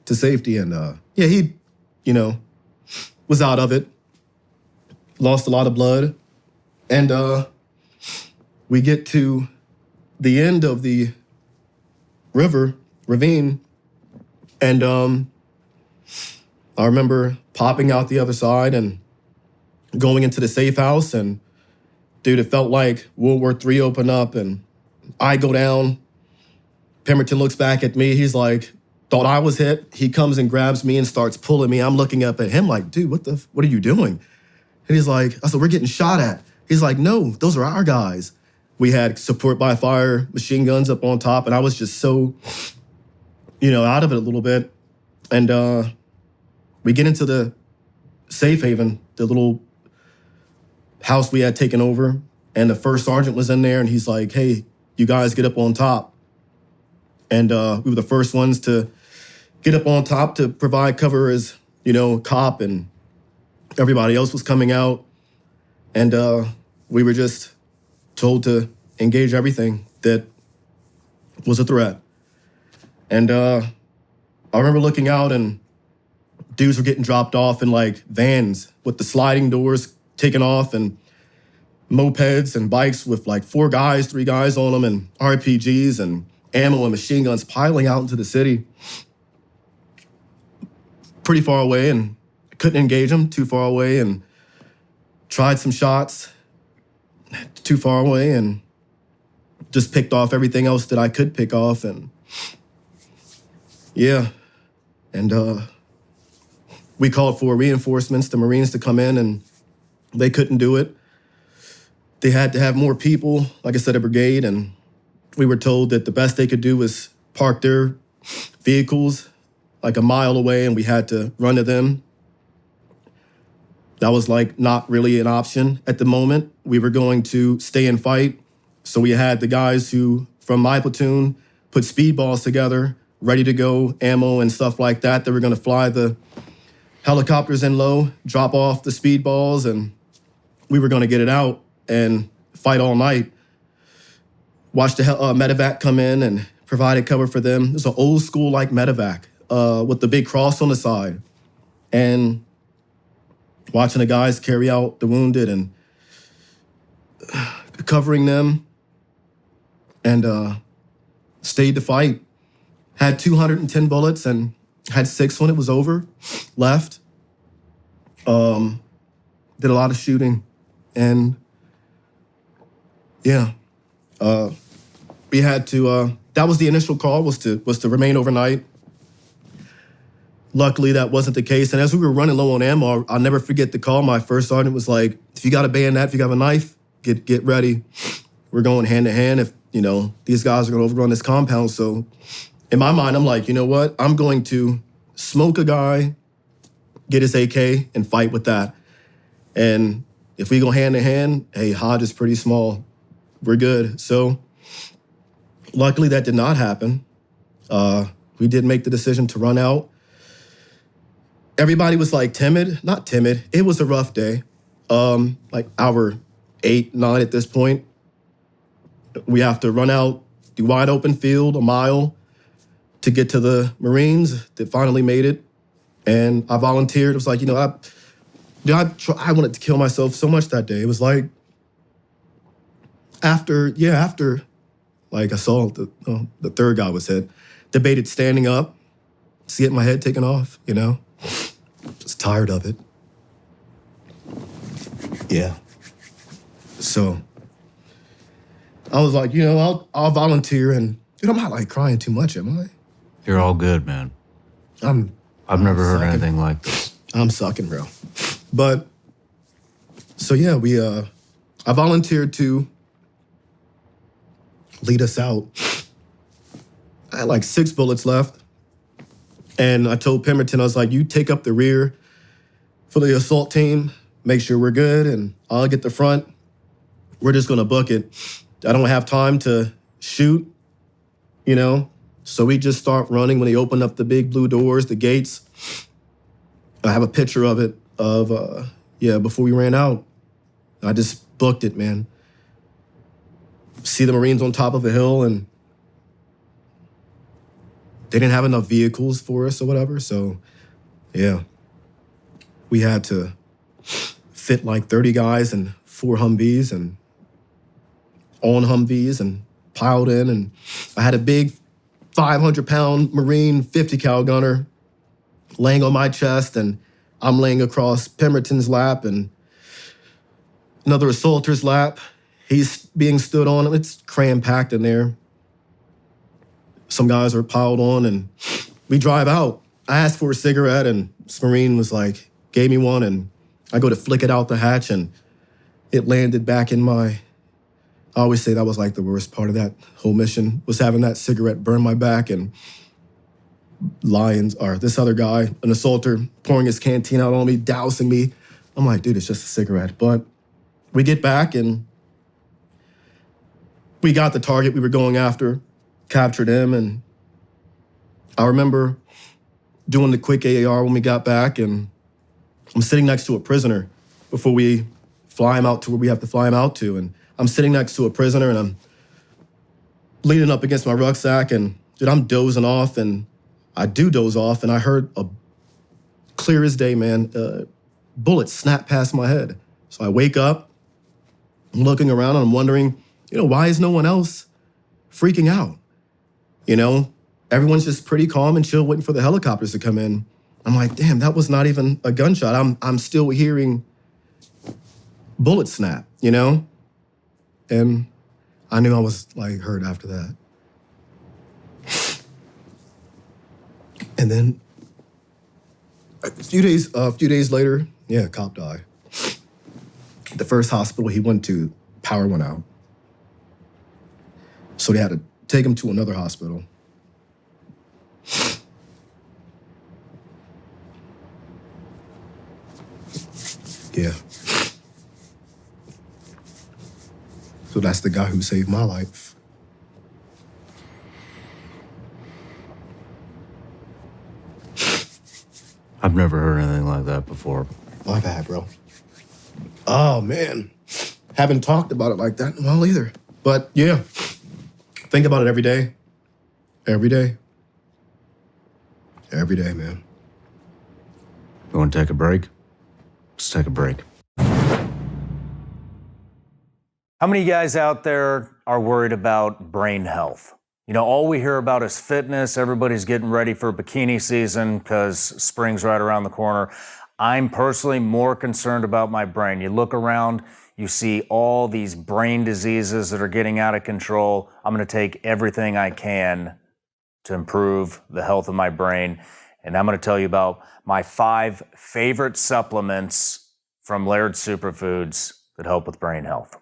to safety. And yeah, he, you know, was out of it, lost a lot of blood. And we get to the end of the ravine, and I remember popping out the other side and going into the safe house, and dude, it felt like World War III opened up, and I go down. Pemberton looks back at me. He's like, thought I was hit. He comes and grabs me and starts pulling me. I'm looking up at him like, dude, what are you doing? And he's like, I said, we're getting shot at. He's like, no, those are our guys. We had support by fire machine guns up on top, and I was just so, you know, out of it a little bit. And we get into the safe haven, the little house we had taken over, and the first sergeant was in there, and he's like, hey, you guys get up on top. And we were the first ones to get up on top to provide cover as, you know, cop, and everybody else was coming out. And we were just told to engage everything that was a threat. And I remember looking out, and dudes were getting dropped off in like vans with the sliding doors taken off, and mopeds and bikes with like 3 guys on them, and RPGs and ammo and machine guns piling out into the city. Pretty far away, and couldn't engage them, too far away, and tried some shots too far away, and just picked off everything else that I could pick off. And yeah, and we called for reinforcements, the Marines to come in, and they couldn't do it. They had to have more people, like I said, a brigade, and we were told that the best they could do was park their vehicles like a mile away, and we had to run to them. That was like not really an option at the moment. We were going to stay and fight. So we had the guys who, from my platoon, put speedballs together, ready to go, ammo and stuff like that. They were gonna fly the helicopters in low, drop off the speedballs, and we were gonna get it out and fight all night. Watched the medevac come in and provided cover for them. It was an old school like medevac with the big cross on the side. And watching the guys carry out the wounded and covering them, and stayed to fight. Had 210 bullets and had 6 when it was over left. Did a lot of shooting, and yeah, we had to. That was the initial call, was to remain overnight. Luckily, that wasn't the case. And as we were running low on ammo, I'll never forget the call. My first sergeant was like, if you got a bayonet, if you got a knife, get ready. We're going hand to hand if, you know, these guys are going to overrun this compound. So in my mind, I'm like, you know what? I'm going to smoke a guy, get his AK, and fight with that. And if we go hand to hand, hey, Hodge is pretty small. We're good. So luckily, that did not happen. We did make the decision to run out. Everybody was like not timid. It was a rough day. Like hour 8, 9 at this point. We have to run out the wide open field, a mile, to get to the Marines that finally made it. And I volunteered. It was like, I wanted to kill myself so much that day. It was like, after, like I saw the third guy was hit, debated standing up, just getting my head taken off, Just tired of it. Yeah. So I was like, I'll volunteer, and I'm not like crying too much, am I? You're all good, man. I've never heard anything like this. I'm sucking, bro. But so yeah, I volunteered to lead us out. I had like 6 bullets left. And I told Pemberton, I was like, you take up the rear for the assault team, make sure we're good, and I'll get the front. We're just gonna book it. I don't have time to shoot, So we just start running when they open up the big blue doors, the gates. I have a picture of it, before we ran out. I just booked it, man. See the Marines on top of a hill, and they didn't have enough vehicles for us or whatever. So, yeah, we had to fit like 30 guys in 4 Humvees and on Humvees and piled in. And I had a big 500-pound Marine 50 cal gunner laying on my chest, and I'm laying across Pemberton's lap and another assaulter's lap. He's being stood on. It's cram-packed in there. Some guys are piled on, and we drive out. I asked for a cigarette, and this Marine was like, gave me one, and I go to flick it out the hatch, and it landed back in my... I always say that was like the worst part of that whole mission, was having that cigarette burn my back, and this other guy, an assaulter, pouring his canteen out on me, dousing me. I'm like, dude, it's just a cigarette. But we get back, and we got the target we were going after, captured him, and I remember doing the quick AAR when we got back, and I'm sitting next to a prisoner before we fly him out to where we have to fly him out to, and I'm sitting next to a prisoner, and I'm leaning up against my rucksack, and dude, I'm dozing off, and I do doze off, and I heard a clear as day, man, bullet snap past my head. So I wake up, I'm looking around, and I'm wondering, why is no one else freaking out? Everyone's just pretty calm and chill, waiting for the helicopters to come in. I'm like, damn, that was not even a gunshot. I'm still hearing bullet snap, And I knew I was like hurt after that. And then a few days later, a cop died. The first hospital he went to, power went out. So they had to take him to another hospital. Yeah. So that's the guy who saved my life. I've never heard anything like that before. My bad, bro. Oh, man. Haven't talked about it like that in a while either. But yeah, think about it every day. Every day. Every day, man. You want to take a break? Let's take a break. How many guys out there are worried about brain health? All we hear about is fitness. Everybody's getting ready for bikini season because spring's right around the corner. I'm personally more concerned about my brain. You look around, you see all these brain diseases that are getting out of control. I'm going to take everything I can to improve the health of my brain. And I'm going to tell you about my 5 favorite supplements from Laird Superfoods that help with brain health.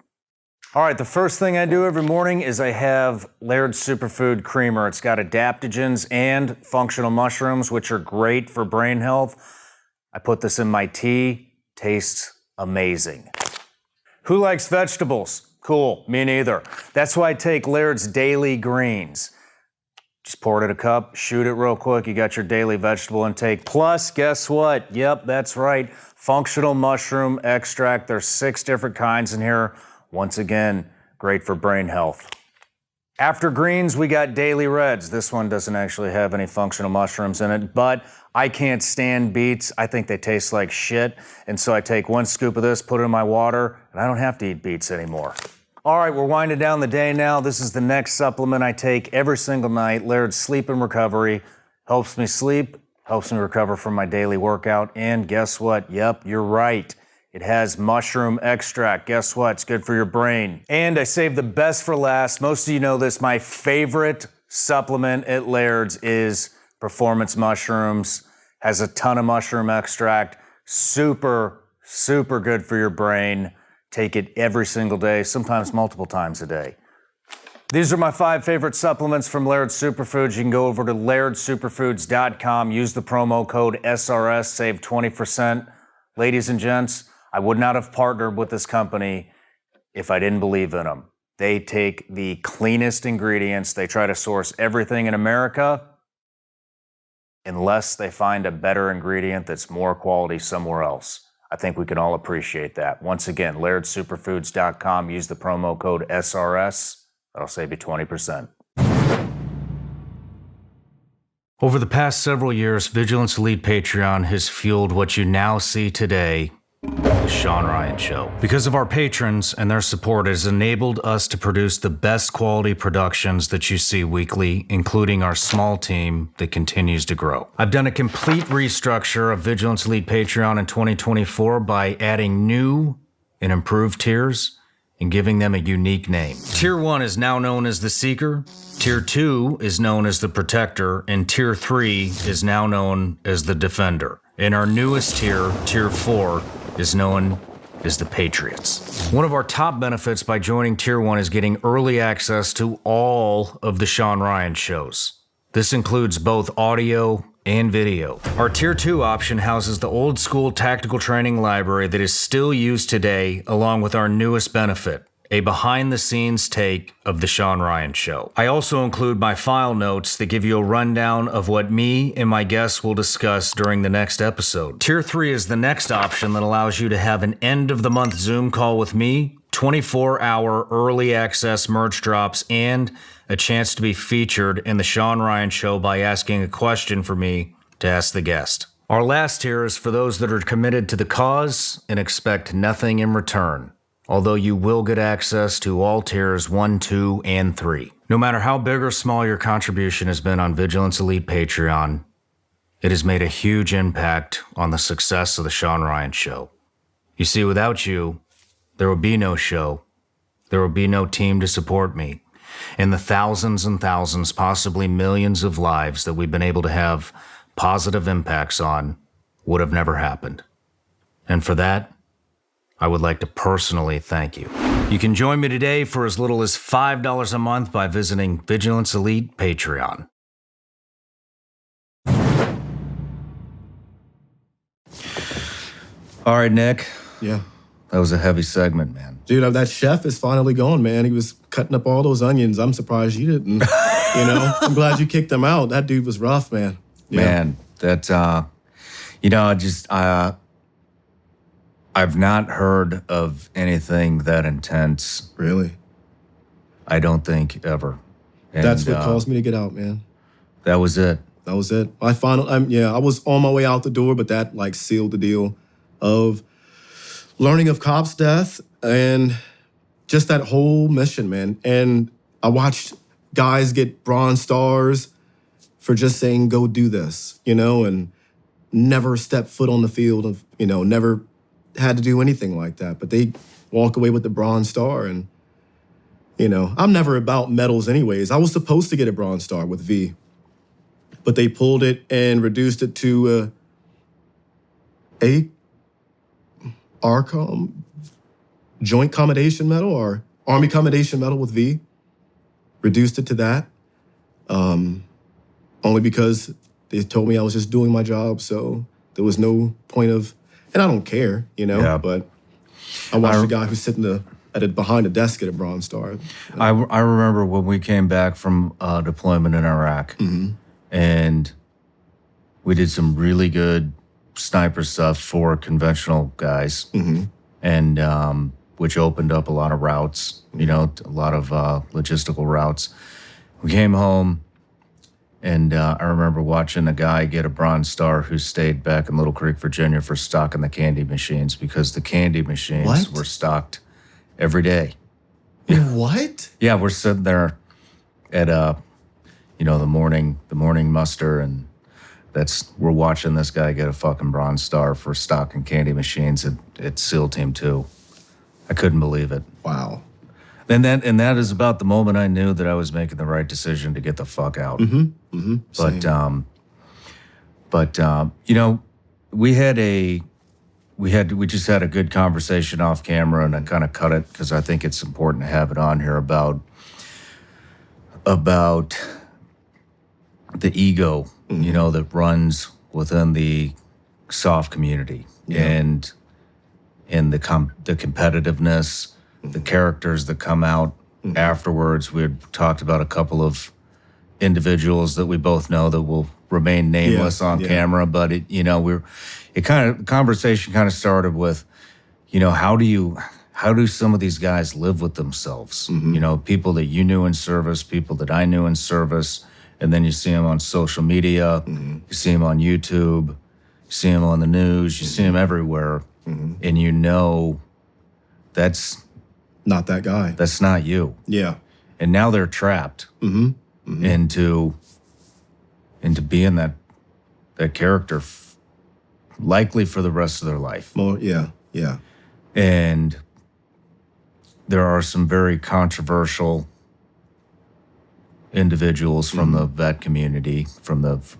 All right, the first thing I do every morning is I have Laird Superfood Creamer. It's got adaptogens and functional mushrooms, which are great for brain health. I put this in my tea. Tastes amazing. Who likes vegetables? Cool, me neither. That's why I take Laird's Daily Greens. Just pour it in a cup, shoot it real quick. You got your daily vegetable intake. Plus, guess what? Yep, that's right. Functional mushroom extract. There's 6 different kinds in here. Once again, great for brain health. After greens, we got daily reds. This one doesn't actually have any functional mushrooms in it, but I can't stand beets. I think they taste like shit. And so I take 1 scoop of this, put it in my water, and I don't have to eat beets anymore. All right, we're winding down the day now. This is the next supplement I take every single night. Laird's Sleep and Recovery. Helps me sleep, helps me recover from my daily workout. And guess what? Yep, you're right. It has mushroom extract. Guess what? It's good for your brain. And I saved the best for last. Most of you know this. My favorite supplement at Laird's is Performance Mushrooms. Has a ton of mushroom extract. Super, super good for your brain. Take it every single day, sometimes multiple times a day. These are my 5 favorite supplements from Laird Superfoods. You can go over to lairdsuperfoods.com, use the promo code SRS, save 20%. Ladies and gents, I would not have partnered with this company if I didn't believe in them. They take the cleanest ingredients. They try to source everything in America unless they find a better ingredient that's more quality somewhere else. I think we can all appreciate that. Once again, lairdsuperfoods.com, use the promo code SRS. That'll save you 20%. Over the past several years, Vigilance Elite Patreon has fueled what you now see today, The Sean Ryan Show. Because of our patrons and their support, it has enabled us to produce the best quality productions that you see weekly, including our small team that continues to grow. I've done a complete restructure of Vigilance Elite Patreon in 2024 by adding new and improved tiers and giving them a unique name. Tier 1 is now known as the Seeker, Tier 2 is known as the Protector, and Tier 3 is now known as the Defender. And our newest tier, Tier 4, is known as the Patriots. One of our top benefits by joining Tier 1 is getting early access to all of the Sean Ryan shows. This includes both audio and video. Our Tier 2 option houses the old school tactical training library that is still used today, along with our newest benefit, a behind-the-scenes take of The Sean Ryan Show. I also include my file notes that give you a rundown of what me and my guests will discuss during the next episode. Tier 3 is the next option that allows you to have an end-of-the-month Zoom call with me, 24-hour early access merch drops, and a chance to be featured in The Sean Ryan Show by asking a question for me to ask the guest. Our last tier is for those that are committed to the cause and expect nothing in return, although you will get access to all tiers 1, 2, and 3. No matter how big or small your contribution has been on Vigilance Elite Patreon, it has made a huge impact on the success of The Sean Ryan Show. You see, without you, there would be no show. There would be no team to support me. And the thousands and thousands, possibly millions of lives that we've been able to have positive impacts on would have never happened. And for that, I would like to personally thank you. You can join me today for as little as $5 a month by visiting Vigilance Elite Patreon. All right, Nick. Yeah. That was a heavy segment, man. Dude, that chef is finally gone, man. He was cutting up all those onions. I'm surprised you didn't. I'm glad you kicked him out. That dude was rough, man. Yeah. Man, that, I've not heard of anything that intense. Really? I don't think ever. And that's what caused me to get out, man. That was it. That was it. I was on my way out the door, but that sealed the deal of learning of Cobb's death and just that whole mission, man. And I watched guys get Bronze Stars for just saying, go do this, and never step foot on the field of, never had to do anything like that. But they walk away with the Bronze Star. And, I'm never about medals anyways. I was supposed to get a Bronze Star with V, but they pulled it and reduced it to a ARCOM Joint Commendation Medal or Army Commendation Medal with V. Reduced it to that. Only because they told me I was just doing my job, so there was no point of, and I don't care, Yeah. But I watched a guy who's sitting behind a desk at a Bronze Star. I remember when we came back from deployment in Iraq, and we did some really good sniper stuff for conventional guys. And which opened up a lot of routes, you know, a lot of logistical routes. We came home, and I remember watching a guy get a Bronze Star who stayed back in Little Creek, Virginia for stocking the candy machines, because the candy machines What? were stocked every day. What? Yeah, we're sitting there at you know, the morning muster, and we're watching this guy get a fucking Bronze Star for stocking candy machines at SEAL Team 2. I couldn't believe it. Wow. And that is about the moment I knew that I was making the right decision to get the fuck out. But you know, we just had a good conversation off camera, and I kind of cut it because I think it's important to have it on here about the ego, you know, that runs within the soft community, and the competitiveness, the characters that come out afterwards. We had talked about a couple of individuals that we both know that will remain nameless on camera, but the conversation kind of started with, you know, how do some of these guys live with themselves? You know, people that you knew in service, people that I knew in service, and then you see them on social media, you see them on YouTube, you see them on the news, you see them everywhere, and you know that's Not that guy. that's not you. Yeah. And now they're trapped into being that character, likely for the rest of their life. Well, yeah. And there are some very controversial individuals from the vet community,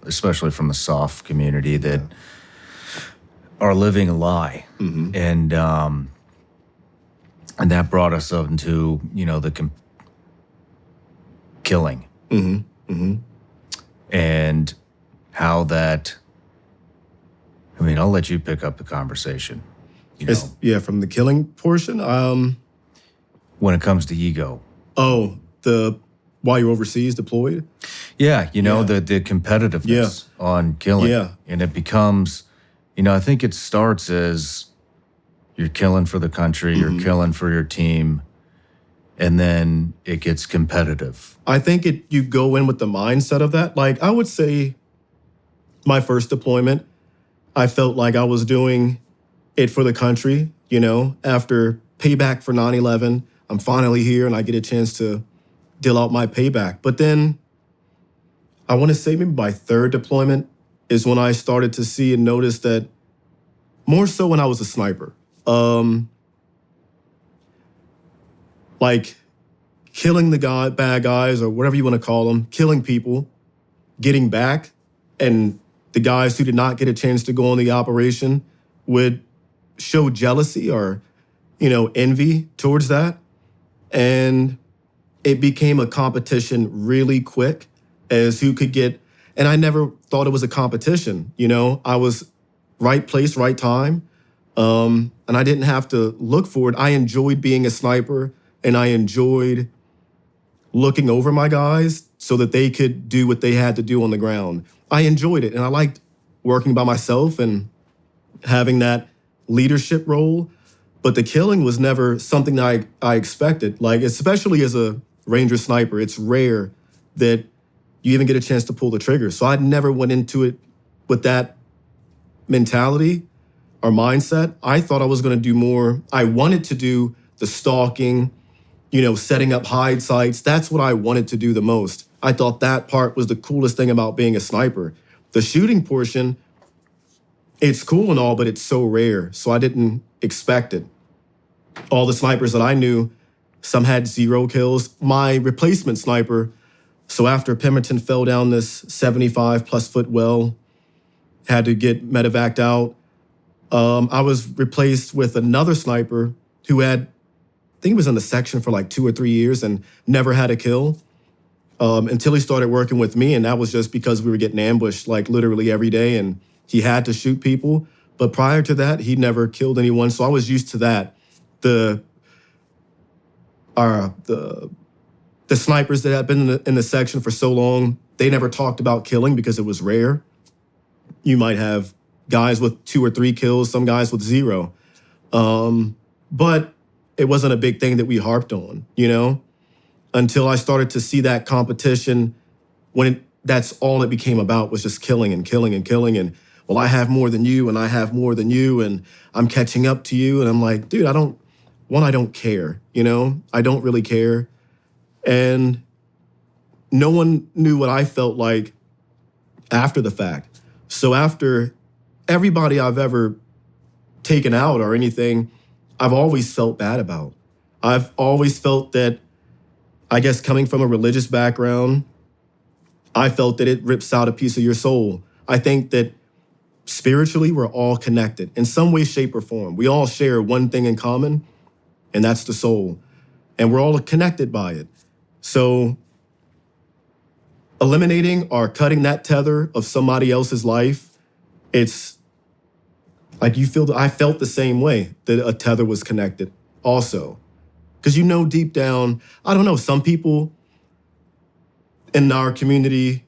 especially from the soft community, that are living a lie. And that brought us up into, you know, the killing. And how that, I mean, I'll let you pick up the conversation, you know, From the killing portion. when it comes to ego. While you're overseas deployed. Yeah, you know, the competitiveness on killing. Yeah. And it becomes, you know, I think it starts as you're killing for the country, you're killing for your team, and then it gets competitive. I think you go in with the mindset of that. Like, I would say my first deployment, I felt like I was doing it for the country, you know, after payback for 9/11, I'm finally here and I get a chance to deal out my payback. But then I want to say maybe my third deployment is when I started to see and notice that, more so when I was a sniper, like killing the bad guys or whatever you want to call them, killing people, getting back, and the guys who did not get a chance to go on the operation would show jealousy or, you know, envy towards that. And it became a competition really quick as who could get, and I never thought it was a competition, you know, I was right place, right time. And I didn't have to look for it. I enjoyed being a sniper, and I enjoyed looking over my guys so that they could do what they had to do on the ground. I enjoyed it, and I liked working by myself and having that leadership role. But the killing was never something that I expected. Like, especially as a Ranger sniper, it's rare that you even get a chance to pull the trigger. So I never went into it with that mentality or mindset. I thought I was going to do more. I wanted to do the stalking, you know, setting up hide sites. That's what I wanted to do the most. I thought that part was the coolest thing about being a sniper. The shooting portion, it's cool and all, but it's so rare. So I didn't expect it. All the snipers that I knew, some had 0 kills. My replacement sniper, so after Pemberton fell down this 75+ foot well, had to get medevaced out, I was replaced with another sniper who had, I think he was in the section for like 2 or 3 years and never had a kill until he started working with me. And that was just because we were getting ambushed like literally every day and he had to shoot people. But prior to that, he never killed anyone. So I was used to that. The snipers that had been in the section for so long, they never talked about killing because it was rare. You might have guys with 2 or 3 kills, some guys with 0. But it wasn't a big thing that we harped on, you know, until I started to see that competition that's all it became about, was just killing and killing and killing. And, well, I have more than you and I have more than you and I'm catching up to you. And I'm like, dude, I don't care, you know, I don't really care. And no one knew what I felt like after the fact. So after everybody I've ever taken out or anything, I've always felt bad about. I've always felt that, I guess coming from a religious background, I felt that it rips out a piece of your soul. I think that spiritually, we're all connected in some way, shape, or form. We all share one thing in common, and that's the soul. And we're all connected by it. So eliminating or cutting that tether of somebody else's life, it's like I felt the same way, that a tether was connected also. Because you know deep down, I don't know, some people in our community,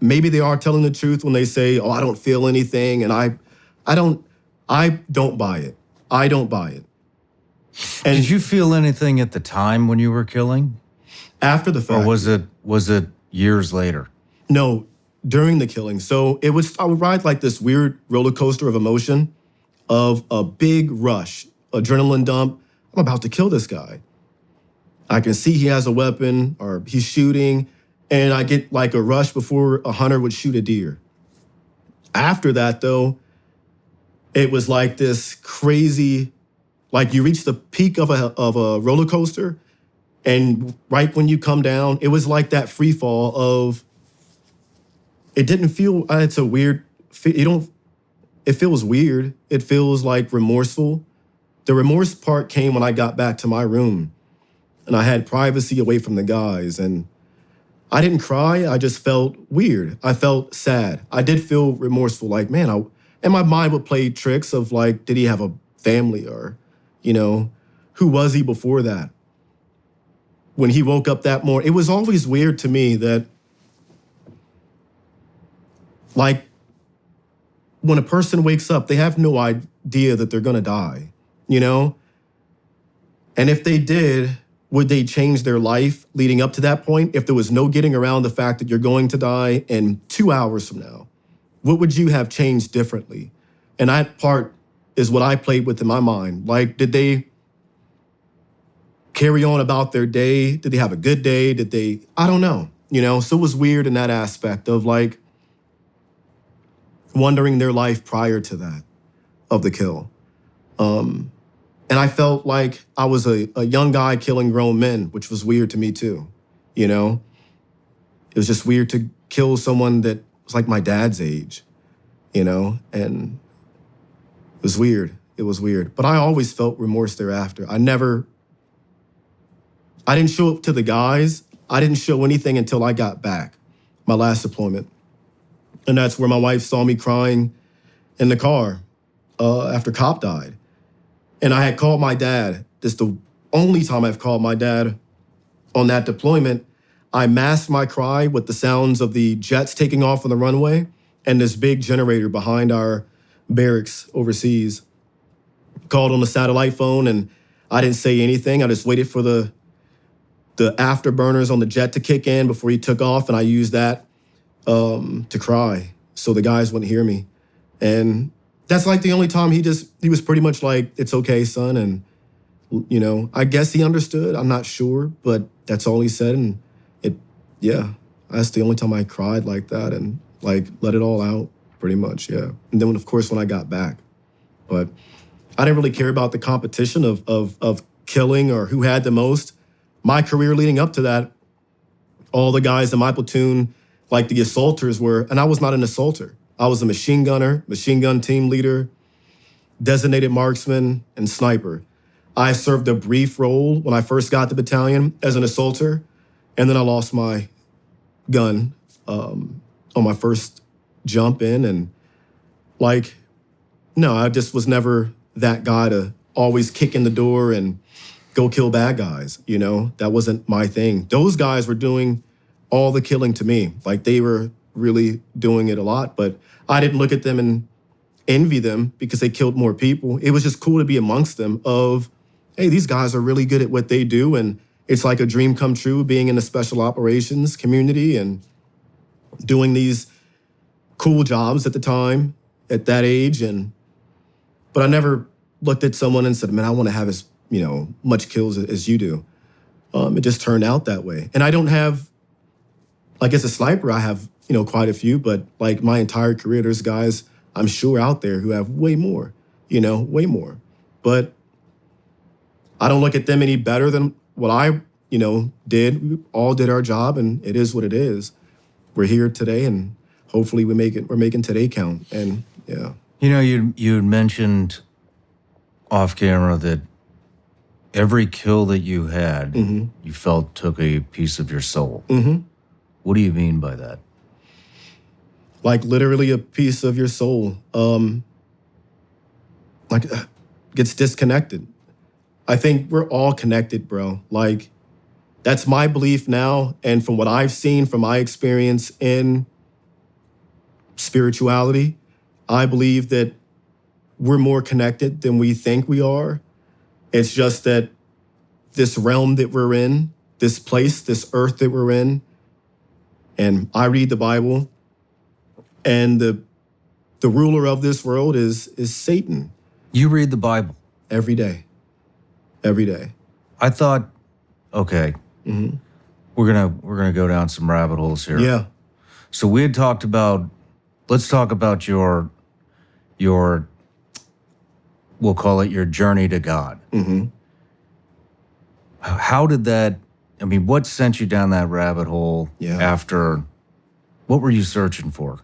maybe they are telling the truth when they say, oh, I don't feel anything. And I don't buy it. I don't buy it. And Did you feel anything at the time when you were killing? after the fact, Or was it years later? no, during the killing. So I would ride like this weird roller coaster of emotion, of a big rush, adrenaline dump. I'm about to kill this guy. I can see he has a weapon or he's shooting, and I get like a rush before a hunter would shoot a deer. After that, though, it was like this crazy, like you reach the peak of a roller coaster, and right when you come down, it was like that free fall of, it didn't feel, it's a weird, it feels weird. It feels like remorseful. The remorse part came when I got back to my room and I had privacy away from the guys, and I didn't cry. I just felt weird. I felt sad. I did feel remorseful, like, man, and my mind would play tricks of like, did he have a family, or, you know, who was he before that? When he woke up that morning, it was always weird to me that, like, when a person wakes up, they have no idea that they're gonna die, you know? And if they did, would they change their life leading up to that point? If there was no getting around the fact that you're going to die in 2 hours from now, what would you have changed differently? And that part is what I played with in my mind. Like, did they carry on about their day? Did they have a good day? I don't know, you know? So it was weird in that aspect of like wondering their life prior to that, of the kill. And I felt like I was a young guy killing grown men, which was weird to me too, you know? It was just weird to kill someone that was like my dad's age, you know? And it was weird. It was weird. But I always felt remorse thereafter. I didn't show up to the guys. I didn't show anything until I got back, my last deployment. And that's where my wife saw me crying in the car after Cop died. And I had called my dad. This is the only time I've called my dad on that deployment. I masked my cry with the sounds of the jets taking off on the runway and this big generator behind our barracks overseas. Called on the satellite phone, and I didn't say anything. I just waited for the afterburners on the jet to kick in before he took off, and I used that to cry so the guys wouldn't hear me. And that's like the only time he was pretty much like, it's okay, son. And, you know, I guess he understood. I'm not sure, but that's all he said. And that's the only time I cried like that and like let it all out pretty much. Yeah. And then of course, when I got back, but I didn't really care about the competition of killing or who had the most. My career leading up to that, all the guys in my platoon, like the assaulters were, and I was not an assaulter. I was a machine gunner, machine gun team leader, designated marksman, and sniper. I served a brief role when I first got the battalion as an assaulter, and then I lost my gun on my first jump in. And like, no, I just was never that guy to always kick in the door and go kill bad guys, you know? That wasn't my thing. Those guys were doing all the killing to me. Like, they were really doing it a lot, but I didn't look at them and envy them because they killed more people. It was just cool to be amongst them of hey, these guys are really good at what they do, and it's like a dream come true being in the special operations community and doing these cool jobs at the time, at that age. But I never looked at someone and said, man, I want to have as, much kills as you do. It just turned out that way. And I don't have, like as a sniper, I have, quite a few, but like my entire career, there's guys I'm sure out there who have way more, way more. But I don't look at them any better than what I, did. We all did our job, and it is what it is. We're here today, and hopefully we're making today count. And yeah. You had mentioned off camera that every kill that you had, you felt took a piece of your soul. What do you mean by that? Like literally a piece of your soul, gets disconnected. I think we're all connected, bro. Like, that's my belief now. And from what I've seen from my experience in spirituality, I believe that we're more connected than we think we are. It's just that this realm that we're in, this place, this earth that we're in, and I read the Bible, and the ruler of this world is Satan. You read the Bible? Every day. Every day. I thought, okay, we're gonna go down some rabbit holes here. Yeah. So we had talked about, let's talk about your we'll call it your journey to God. How did that, what sent you down that rabbit hole after, what were you searching for?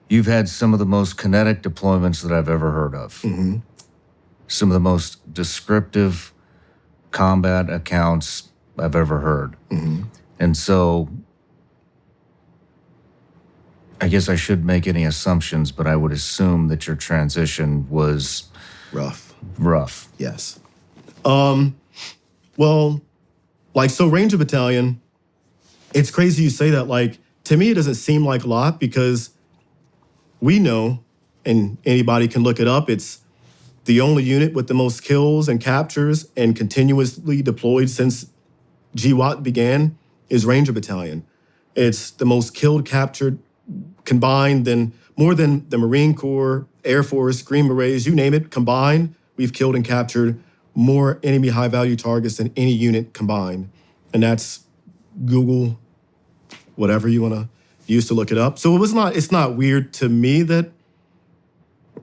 You've had some of the most kinetic deployments that I've ever heard of. Some of the most descriptive combat accounts I've ever heard. And so I guess I shouldn't make any assumptions, but I would assume that your transition was rough. Yes. Well, so Ranger Battalion, it's crazy you say that. Like, to me, it doesn't seem like a lot because we know, and anybody can look it up, it's the only unit with the most kills and captures and continuously deployed since GWAT began is Ranger Battalion. It's the most killed, captured, combined more than the Marine Corps, Air Force, Green Berets, you name it, combined. We've killed and captured more enemy high-value targets than any unit combined. And that's Google, whatever you want to use to look it up. So it's not weird to me that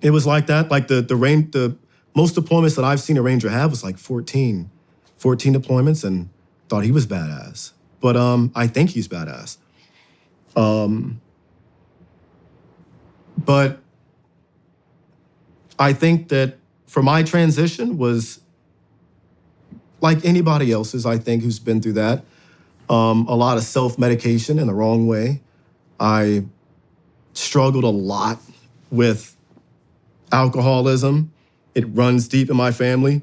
it was like that. Like the most deployments that I've seen a Ranger have was like 14 deployments, and thought he was badass. But I think he's badass. But I think that for my transition was like anybody else's, I think, who's been through that. A lot of self-medication in the wrong way. I struggled a lot with alcoholism. It runs deep in my family.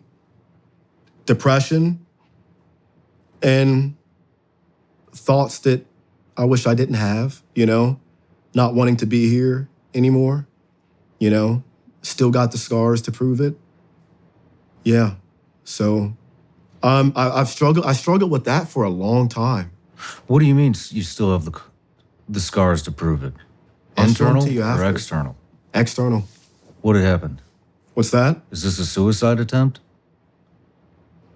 Depression. And thoughts that I wish I didn't have, not wanting to be here anymore, still got the scars to prove it. Yeah. So I struggled with that for a long time. What do you mean you still have the scars to prove it? Internal or external? External. What had happened? What's that? Is this a suicide attempt?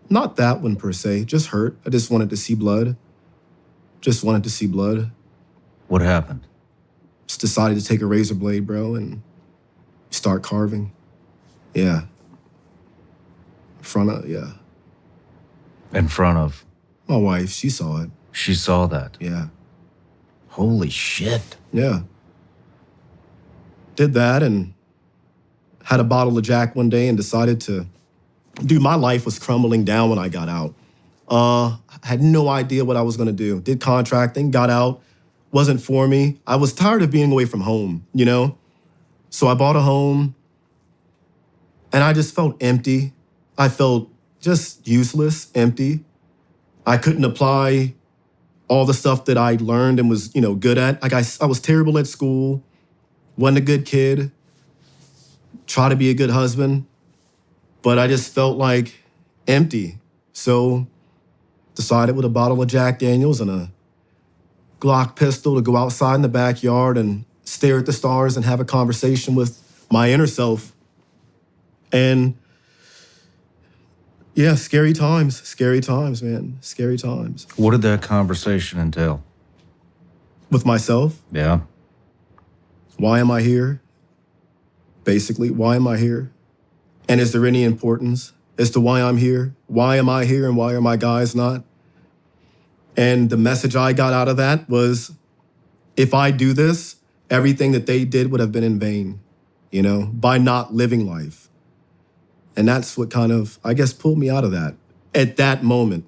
Not that one per se, just hurt. I just wanted to see blood. What happened? Just decided to take a razor blade, bro, and start carving. Yeah. In front of? My wife, she saw it. She saw that? Yeah. Holy shit. Yeah. Did that and had a bottle of Jack one day and decided to, my life was crumbling down when I got out. Had no idea what I was gonna do. Did contracting, got out, wasn't for me. I was tired of being away from home, So I bought a home and I just felt empty. I felt just useless, empty. I couldn't apply all the stuff that I learned and was, good at. Like I was terrible at school, wasn't a good kid, tried to be a good husband, but I just felt like empty. So decided with a bottle of Jack Daniels and a Glock pistol to go outside in the backyard and stare at the stars and have a conversation with my inner self. And yeah, scary times, man, scary times. What did that conversation entail? With myself, Yeah. why am I here? Basically, why am I here? And is there any importance as to why I'm here? Why am I here and why are my guys not? And the message I got out of that was, if I do this, everything that they did would have been in vain, by not living life. And that's what kind of, I guess, pulled me out of that at that moment.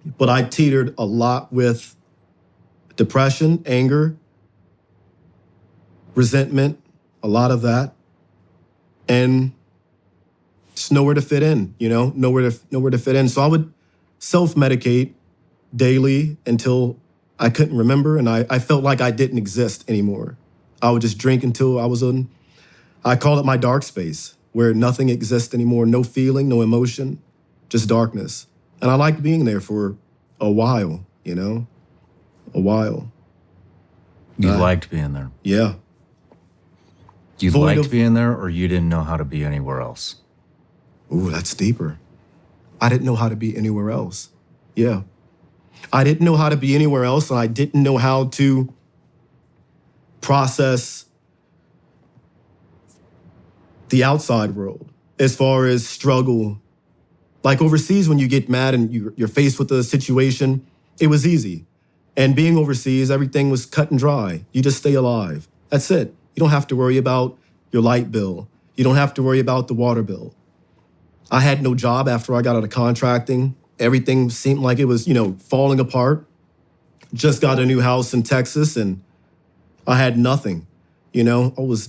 But I teetered a lot with depression, anger, resentment, a lot of that. And just nowhere to fit in, nowhere to fit in. So I would self-medicate daily until I couldn't remember, and I felt like I didn't exist anymore. I would just drink until I call it my dark space, where nothing exists anymore, no feeling, no emotion, just darkness. And I liked being there for a while, a while. You liked being there. Yeah. You liked being there, or you didn't know how to be anywhere else? Ooh, that's deeper. I didn't know how to be anywhere else. Yeah. I didn't know how to be anywhere else, and I didn't know how to process the outside world as far as struggle. Like overseas, when you get mad and you're faced with a situation, it was easy. And being overseas, everything was cut and dry. You just stay alive. That's it. You don't have to worry about your light bill. You don't have to worry about the water bill. I had no job after I got out of contracting. Everything seemed like it was, falling apart. Just got a new house in Texas and I had nothing. I was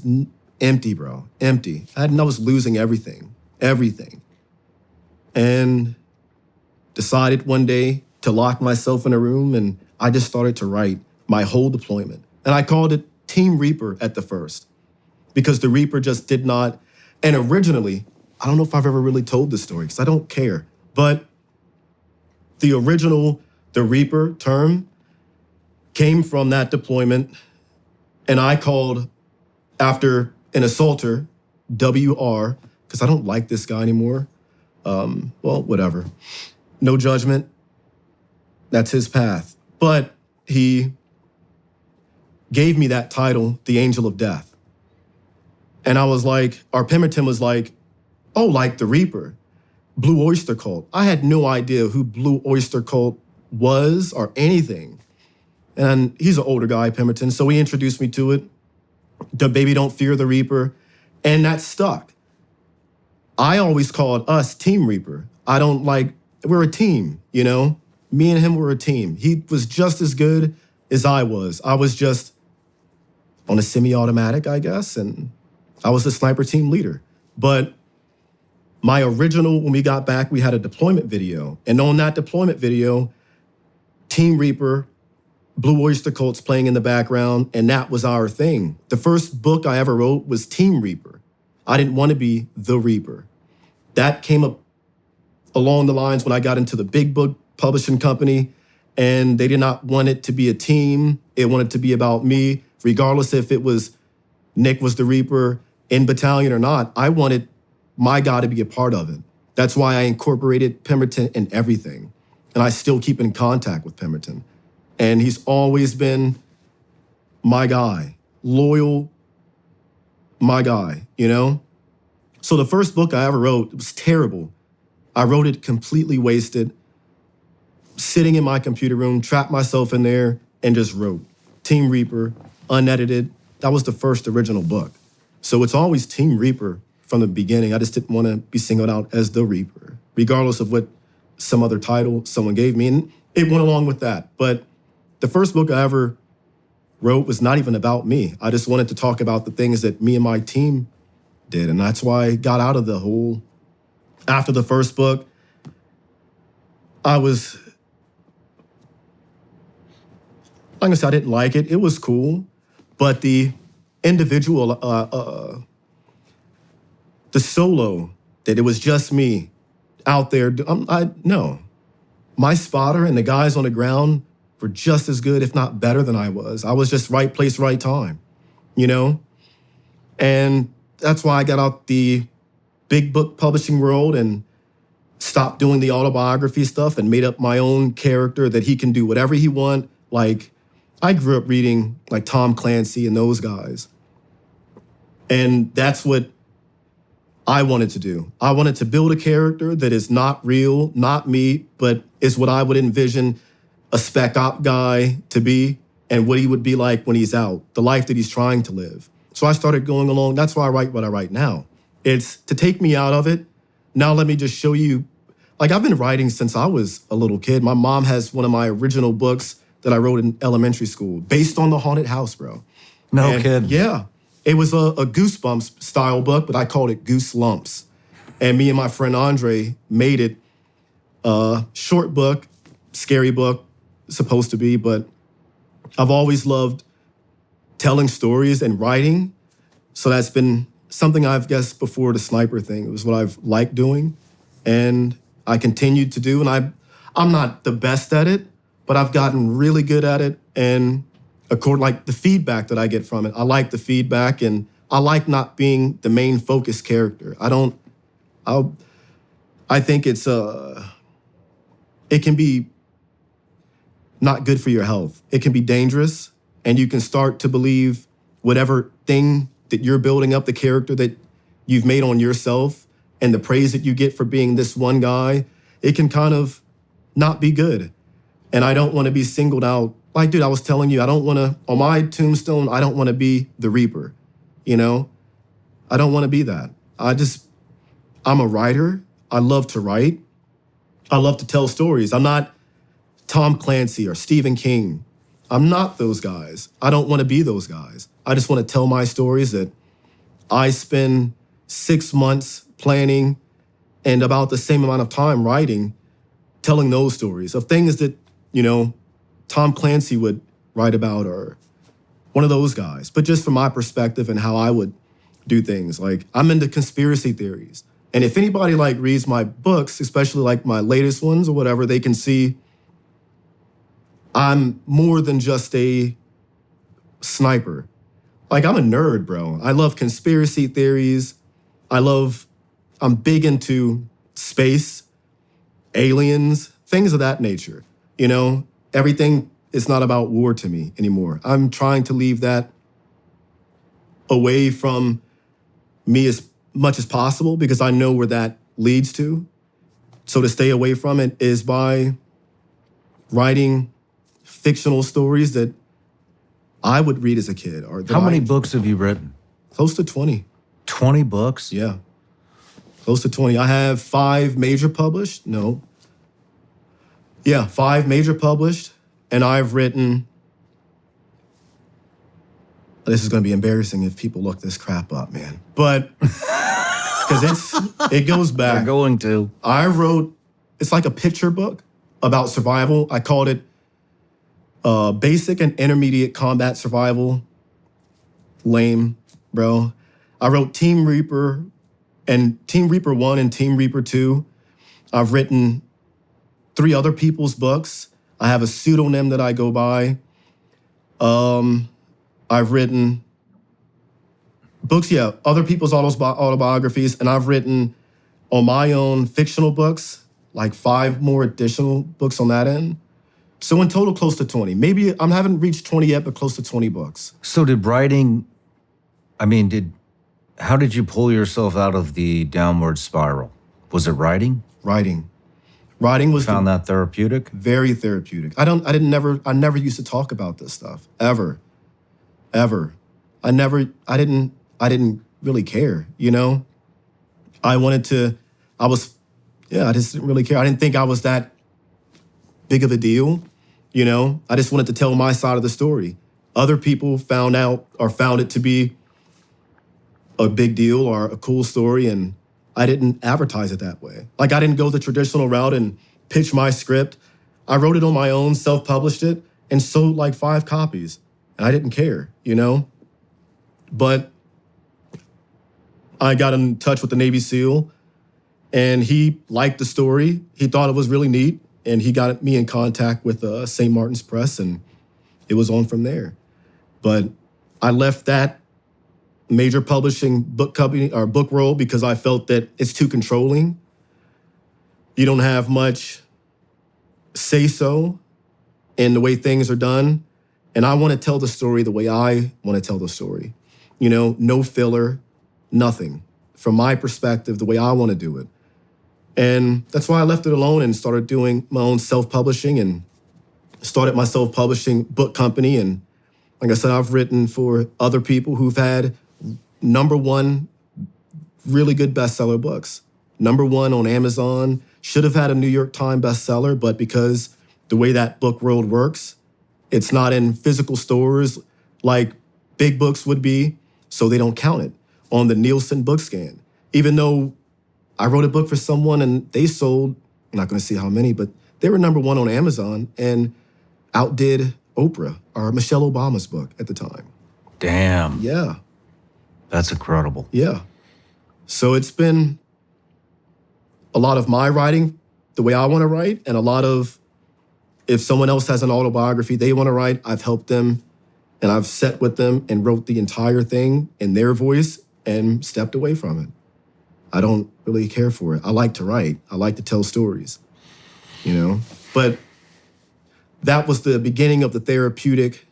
empty, bro, empty. I was losing everything. And decided one day to lock myself in a room, and I just started to write my whole deployment. And I called it Team Reaper at the first, because the Reaper just did not, and originally, I don't know if I've ever really told this story because I don't care, but the original, the Reaper term came from that deployment, and I called after an assaulter, WR, because I don't like this guy anymore. Well, whatever. No judgment. That's his path. But he gave me that title, the Angel of Death. And I was like, our Pemberton was like, oh, like the Reaper, Blue Oyster Cult. I had no idea who Blue Oyster Cult was or anything. And he's an older guy, Pemberton, so he introduced me to it. The Baby Don't Fear the Reaper. And that stuck. I always called us Team Reaper. We're a team, Me and him were a team. He was just as good as I was. I was just on a semi-automatic, I guess, and I was the sniper team leader. But my original, when we got back, we had a deployment video. And on that deployment video, Team Reaper, Blue Oyster Cult's playing in the background, and that was our thing. The first book I ever wrote was Team Reaper. I didn't want to be the Reaper. That came up along the lines when I got into the big book publishing company, and they did not want it to be a team. It wanted to be about me, regardless if it was Nick was the Reaper in battalion or not. I wanted my guy to be a part of it. That's why I incorporated Pemberton in everything. And I still keep in contact with Pemberton. And he's always been my guy, loyal, my guy, So the first book I ever wrote, it was terrible. I wrote it completely wasted, sitting in my computer room, trapped myself in there, and just wrote. Team Reaper, unedited. That was the first original book. So it's always Team Reaper from the beginning. I just didn't want to be singled out as the Reaper, regardless of what some other title someone gave me. And it went along with that. But the first book I ever wrote was not even about me. I just wanted to talk about the things that me and my team did. And that's why I got out of the whole, after the first book, I was, like I said, I didn't like it. It was cool. But the individual, the solo, that it was just me, out there. No. My spotter and the guys on the ground were just as good, if not better than I was. I was just right place, right time, you know? And that's why I got out the big book publishing world and stopped doing the autobiography stuff and made up my own character that he can do whatever he want. Like, I grew up reading like Tom Clancy and those guys. And that's what I wanted to do. I wanted to build a character that is not real, not me, but is what I would envision a spec op guy to be and what he would be like when he's out, the life that he's trying to live. So I started going along. That's why I write what I write now. It's to take me out of it. Now let me just show you. Like, I've been writing since I was a little kid. My mom has one of my original books that I wrote in elementary school based on the haunted house, bro. No kidding. Yeah. It was a Goosebumps style book, but I called it Goose Lumps. And me and my friend Andre made it a short book, scary book, supposed to be, but I've always loved telling stories and writing. So that's been something I've guessed before the sniper thing. It was what I've liked doing. And I continued to do. And I'm not the best at it, but I've gotten really good at it. And according, like, the feedback that I get from it, I like the feedback, and I like not being the main focus character. I think it can be not good for your health. It can be dangerous, and you can start to believe whatever thing that you're building up, the character that you've made on yourself, and the praise that you get for being this one guy, it can kind of not be good. And I don't want to be singled out. Like, dude, I was telling you, I don't want to, on my tombstone, I don't want to be the Reaper, you know? I don't want to be that. I'm a writer. I love to write. I love to tell stories. I'm not Tom Clancy or Stephen King. I'm not those guys. I don't want to be those guys. I just want to tell my stories that I spend 6 months planning and about the same amount of time writing, telling those stories of things that, you know, Tom Clancy would write about, or one of those guys. But just from my perspective and how I would do things. Like, I'm into conspiracy theories. And if anybody like reads my books, especially like my latest ones or whatever, they can see I'm more than just a sniper. Like, I'm a nerd, bro. I love conspiracy theories. I'm big into space, aliens, things of that nature. You know, everything is not about war to me anymore. I'm trying to leave that away from me as much as possible because I know where that leads to. So to stay away from it is by writing fictional stories that I would read as a kid. Or How many books have you written? Close to 20. 20 books? Yeah. Close to 20. I have 5 major published. No. Yeah, 5 major published. And I've written, this is going to be embarrassing if people look this crap up, man. But, because it goes back. They're going to. I wrote, it's like a picture book about survival. I called it Basic and Intermediate Combat Survival. Lame, bro. I wrote Team Reaper and Team Reaper 1 and Team Reaper 2. I've written 3 other people's books. I have a pseudonym that I go by. I've written books, other people's autobiographies, and I've written on my own fictional books, like 5 more additional books on that end. So in total, close to 20. Maybe I haven't reached 20 yet, but close to 20 books. So how did you pull yourself out of the downward spiral? Was it writing? Writing was Found that therapeutic? Very therapeutic. I never used to talk about this stuff ever. I didn't really care, you know? I just didn't really care. I didn't think I was that big of a deal, you know? I just wanted to tell my side of the story. Other people found out or found it to be a big deal or a cool story, and I didn't advertise it that way. Like, I didn't go the traditional route and pitch my script. I wrote it on my own, self-published it, and sold like 5 copies. And I didn't care, you know? But I got in touch with the Navy SEAL, And he liked the story. He thought it was really neat. And he got me in contact with St. Martin's Press, and it was on from there. But I left that major publishing book company or book world because I felt that it's too controlling. You don't have much say-so in the way things are done. And I want to tell the story the way I want to tell the story. You know, no filler, nothing. From my perspective, the way I want to do it. And that's why I left it alone and started doing my own self-publishing and started my self-publishing book company. And like I said, I've written for other people who've had #1 really good bestseller books. #1 on Amazon, should have had a New York Times bestseller, but because the way that book world works, it's not in physical stores like big books would be, so they don't count it on the Nielsen book scan. Even though I wrote a book for someone and they sold, I'm not going to see how many, but they were #1 on Amazon and outdid Oprah or Michelle Obama's book at the time. Damn. Yeah. That's incredible. Yeah. So it's been a lot of my writing the way I want to write, and a lot of, if someone else has an autobiography they want to write, I've helped them and I've sat with them and wrote the entire thing in their voice and stepped away from it. I don't really care for it. I like to write. I like to tell stories, you know? But that was the beginning of the therapeutic,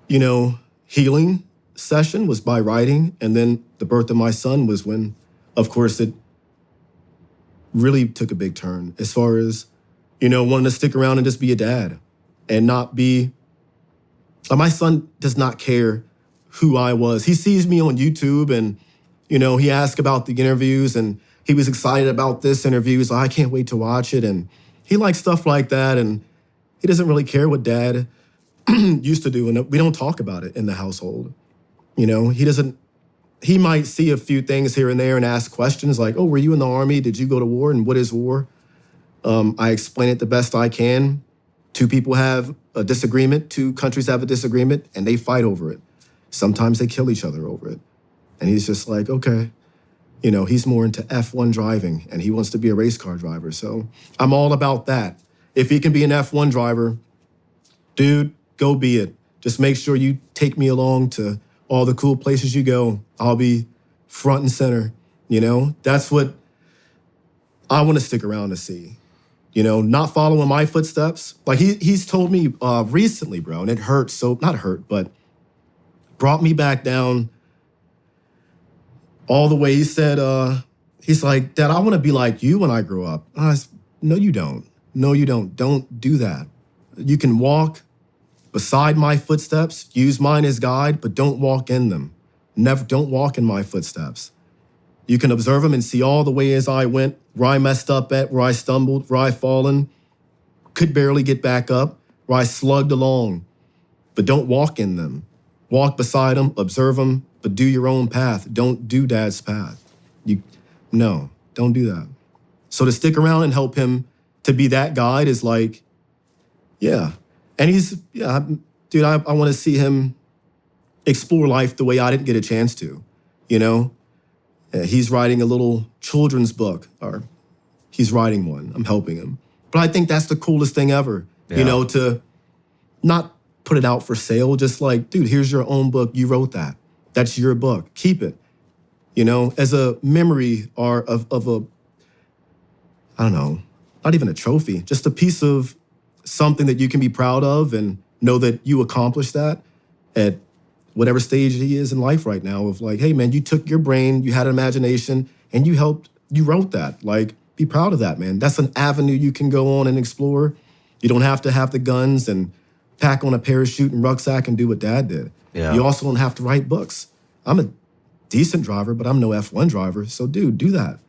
you know, healing session was by writing. And then the birth of my son was when, of course, it really took a big turn as far as, you know, wanting to stick around and just be a dad and not be, my son does not care who I was. He sees me on YouTube and, you know, he asked about the interviews and he was excited about this interview. He's like, I can't wait to watch it. And he likes stuff like that. And he doesn't really care what dad used to do. And we don't talk about it in the household. You know, he might see a few things here and there and ask questions like, oh, were you in the Army? Did you go to war? And what is war? I explain it the best I can. 2 people have a disagreement. 2 countries have a disagreement and they fight over it. Sometimes they kill each other over it. And he's just like, okay. You know, he's more into F1 driving and he wants to be a race car driver. So I'm all about that. If he can be an F1 driver, dude, go be it. Just make sure you take me along to all the cool places you go. I'll be front and center, you know? That's what I want to stick around to see. You know, not following my footsteps. Like he's told me recently, bro, and it hurt so, not hurt, but brought me back down all the way. He said, he's like, Dad, I want to be like you when I grow up. And I said, no, you don't. No, you don't. Don't do that. You can walk beside my footsteps, use mine as guide, but don't walk in them. Never, don't walk in my footsteps. You can observe them and see all the ways I went, where I messed up at, where I stumbled, where I fallen, could barely get back up, where I slugged along, but don't walk in them. Walk beside them, observe them, but do your own path. Don't do Dad's path. No, don't do that. So to stick around and help him to be that guide is like, yeah. And dude, I want to see him explore life the way I didn't get a chance to, you know? He's writing a little children's book, or he's writing one. I'm helping him. But I think that's the coolest thing ever, you know, to not put it out for sale, just like, dude, here's your own book. You wrote that. That's your book. Keep it, you know, as a memory or of a, I don't know, not even a trophy, just a piece of something that you can be proud of and know that you accomplished that at whatever stage he is in life right now of like, hey, man, you took your brain, you had an imagination, and you wrote that. Like, be proud of that, man. That's an avenue you can go on and explore. You don't have to have the guns and pack on a parachute and rucksack and do what Dad did. Yeah. You also don't have to write books. I'm a decent driver, but I'm no F1 driver. So, dude, do that.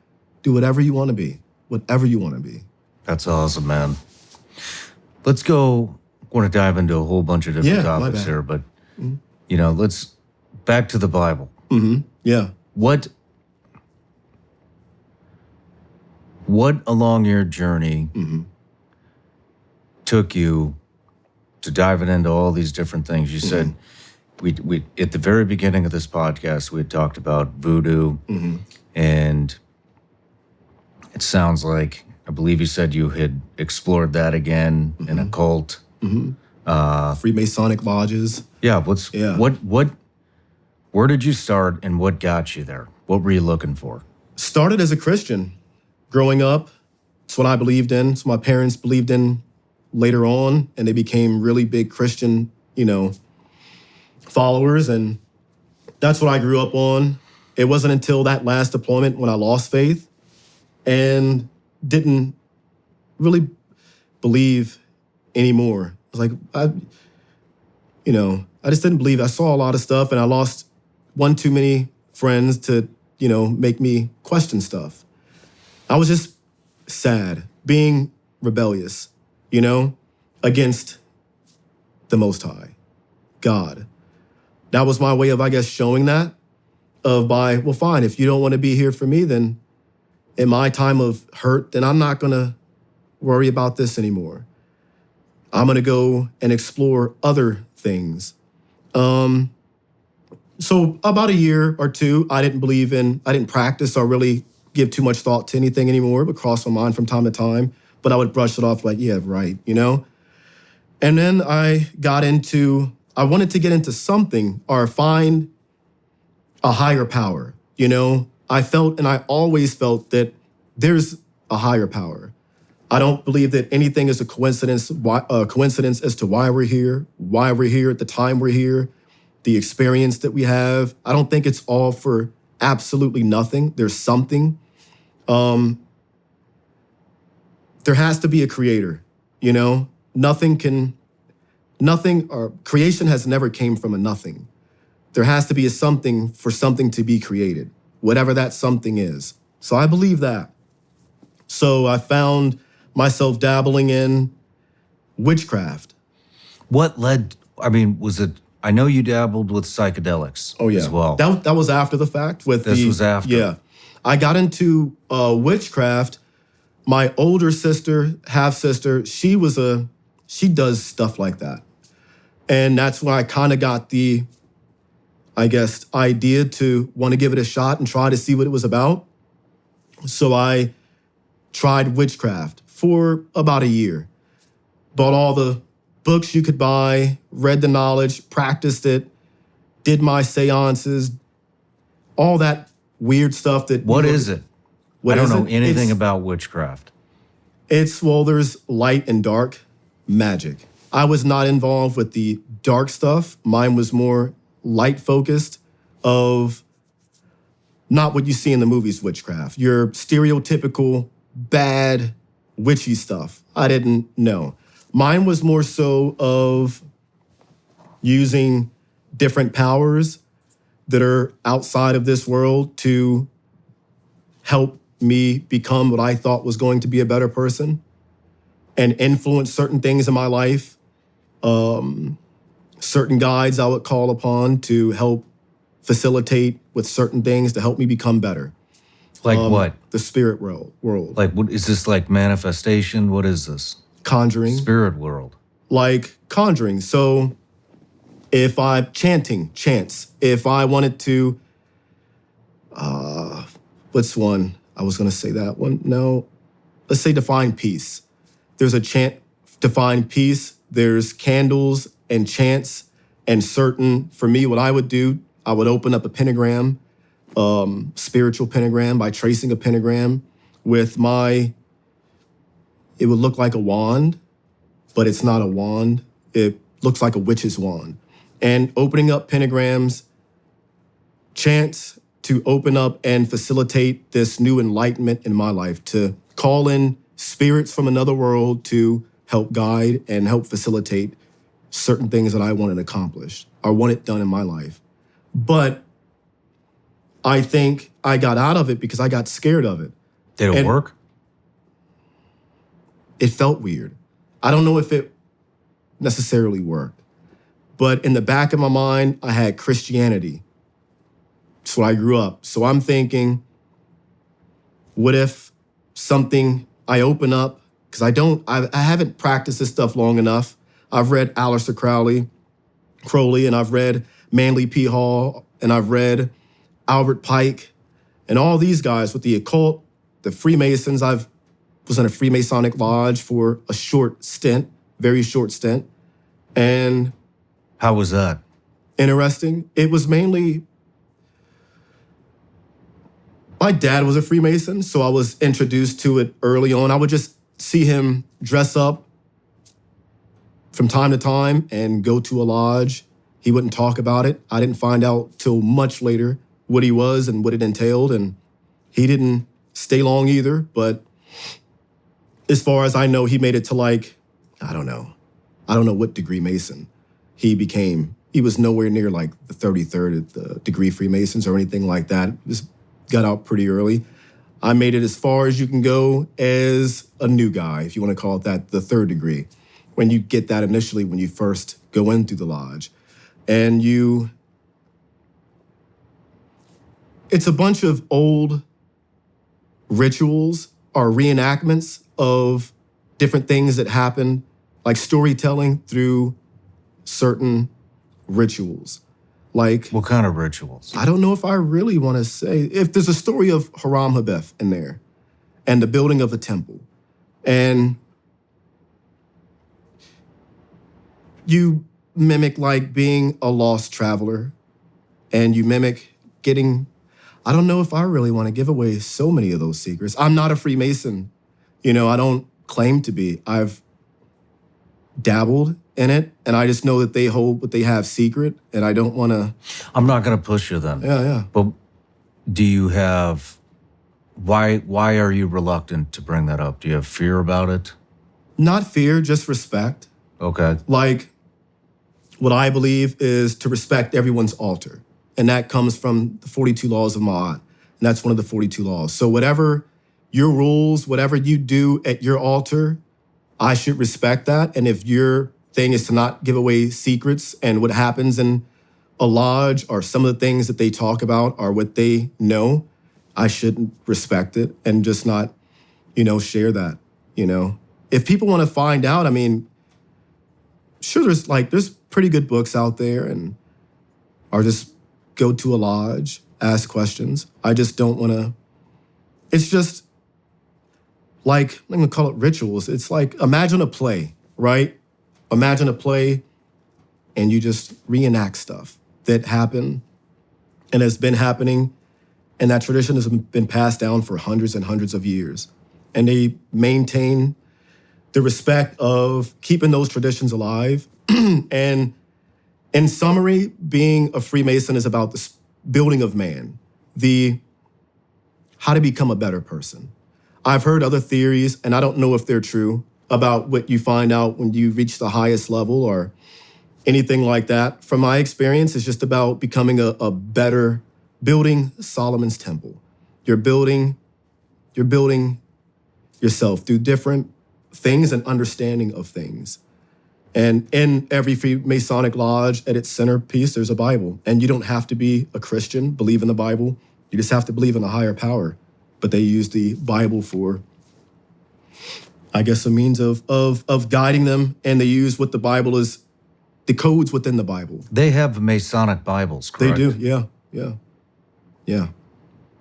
Do whatever you want to be. Whatever you want to be. That's awesome, man. Let's go. I want to dive into a whole bunch of different topics here, but, you know, let's back to the Bible. Mm-hmm. Yeah. What along your journey took you to diving into all these different things? You said we at the very beginning of this podcast, we had talked about voodoo and It sounds like, I believe you said you had explored that again in a cult. Freemasonic lodges. Yeah, Yeah. where did you start and what got you there? What were you looking for? Started as a Christian. Growing up, it's what I believed in. It's what my parents believed in later on, and they became really big Christian, followers, and that's what I grew up on. It wasn't until that last deployment when I lost faith and didn't really believe anymore. I was like, I just didn't believe. I saw a lot of stuff, and I lost one too many friends to, make me question stuff. I was just sad, being rebellious, against the Most High, God. That was my way of, I guess, showing that well, fine, if you don't want to be here for me, then in my time of hurt, then I'm not going to worry about this anymore. I'm going to go and explore other things. So about a year or two, I didn't practice or really give too much thought to anything anymore, but cross my mind from time to time. But I would brush it off like, yeah, right, And then I wanted to get into something or find a higher power, I felt, and I always felt that there's a higher power. I don't believe that anything is a coincidence as to why we're here at the time we're here, the experience that we have. I don't think it's all for absolutely nothing. There's something. There has to be a creator, Nothing or creation has never came from a nothing. There has to be a something for something to be created, whatever that something is. So I believe that. So I found myself dabbling in witchcraft. What led, was it, I know you dabbled with psychedelics as well. That was after the fact. This was after? Yeah. I got into witchcraft. My older sister, half-sister, she does stuff like that. And that's when I kind of got the, I guess, idea to want to give it a shot and try to see what it was about. So I tried witchcraft for about a year. Bought all the books you could buy, read the knowledge, practiced it, did my seances, all that weird stuff that... What is it? I don't know anything about witchcraft. There's light and dark magic. I was not involved with the dark stuff. Mine was more light-focused of not what you see in the movies witchcraft. Your stereotypical bad witchy stuff. I didn't know. Mine was more so of using different powers that are outside of this world to help me become what I thought was going to be a better person and influence certain things in my life. Certain guides I would call upon to help facilitate with certain things to help me become better. Like what? The spirit world. Like, what is this, like manifestation? What is this? Conjuring. Spirit world. Like conjuring. So if I'm chants. If I wanted to, what's one? I was going to say that one. No. Let's say define peace. There's a chant to find peace. There's candles and chants and for me, what I would do, I would open up a pentagram, spiritual pentagram by tracing a pentagram with it would look like a wand, but it's not a wand. It looks like a witch's wand. And opening up pentagrams, chants to open up and facilitate this new enlightenment in my life, to call in spirits from another world to help guide and help facilitate certain things that I wanted accomplished or wanted done in my life. But I think I got out of it because I got scared of it. Did it work? It felt weird. I don't know if it necessarily worked. But in the back of my mind, I had Christianity. That's where I grew up. So I'm thinking, what if something I open up, because I haven't practiced this stuff long enough. I've read Aleister Crowley, and I've read Manly P. Hall, and I've read Albert Pike, and all these guys with the occult the Freemasons. I was in a Freemasonic lodge for a short stint, very short stint. And How was that? interesting. It was mainly, my dad was a Freemason, so I was introduced to it early on. I would just see him dress up from time to time and go to a lodge. He wouldn't talk about it. I didn't find out till much later what he was and what it entailed, and he didn't stay long either. But as far as I know, he made it to like, I don't know what degree Mason he became. He was nowhere near like the 33rd at the degree Freemasons or anything like that. Just got out pretty early. I made it as far as you can go as a new guy, if you want to call it that, the 3rd degree, when you get that initially when you first go in through the lodge. And it's a bunch of old rituals or reenactments of different things that happen, like storytelling through certain rituals. Like, What kind of rituals? I don't know if I really want to say, if there's a story of Haram Habeth in there and the building of a temple, and you mimic like being a lost traveler, and you mimic getting, I don't know if I really want to give away so many of those secrets. I'm not a Freemason. I don't claim to be. I've dabbled in it, and I just know that they hold what they have secret, and I don't want to. I'm not going to push you then. Yeah. But do you have, why are you reluctant to bring that up? Do you have fear about it? Not fear, just respect. Okay. Like, what I believe is to respect everyone's altar. And that comes from the 42 laws of Ma'at. And that's one of the 42 laws. So whatever your rules, whatever you do at your altar, I should respect that. And if your thing is to not give away secrets and what happens in a lodge or some of the things that they talk about are what they know, I should respect it and just not, share that, If people want to find out, I mean, sure, there's pretty good books out there, or just go to a lodge, ask questions. I just don't want to, it's just like, I'm going to call it rituals. It's like, imagine a play, right? Imagine a play and you just reenact stuff that happened and has been happening, and that tradition has been passed down for hundreds and hundreds of years. And they maintain the respect of keeping those traditions alive. And in summary, being a Freemason is about the building of man, how to become a better person. I've heard other theories, and I don't know if they're true, about what you find out when you reach the highest level or anything like that. From my experience, it's just about becoming a better, building Solomon's temple. You're building yourself through different things and understanding of things. And in every Freemasonic lodge, at its centerpiece, there's a Bible. And you don't have to be a Christian, believe in the Bible. You just have to believe in a higher power. But they use the Bible for, I guess, a means of guiding them. And they use what the Bible is, the codes within the Bible. They have Masonic Bibles, correct? They do, yeah.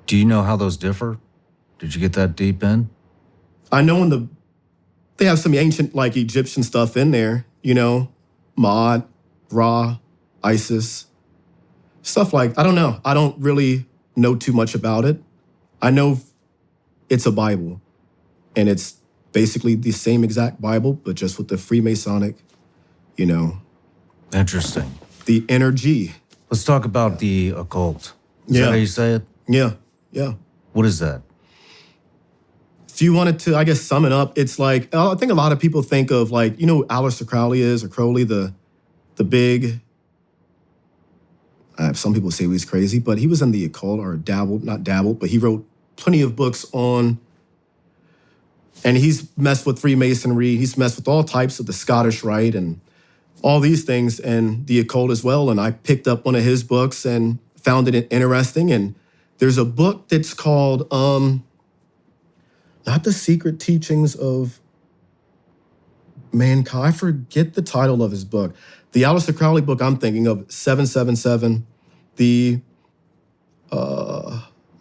Do you know how those differ? Did you get that deep in? I know they have some ancient, like, Egyptian stuff in there, Ma'at, Ra, Isis, stuff like, I don't know. I don't really know too much about it. I know it's a Bible, and it's basically the same exact Bible, but just with the Freemasonic, Interesting. the energy. Let's talk about the occult. Is Yeah. that how you say it? Yeah. What is that? If you wanted to, I guess, sum it up, it's like, I think a lot of people think of, like, who Aleister Crowley is, or Crowley, the big, some people say he was crazy, but he was in the occult, or not dabbled, but he wrote plenty of books on, and he's messed with Freemasonry, he's messed with all types of the Scottish Rite and all these things, and the occult as well. And I picked up one of his books and found it interesting. And there's a book that's called, not The Secret Teachings of Mankind. I forget the title of his book. The Aleister Crowley book I'm thinking of, 777.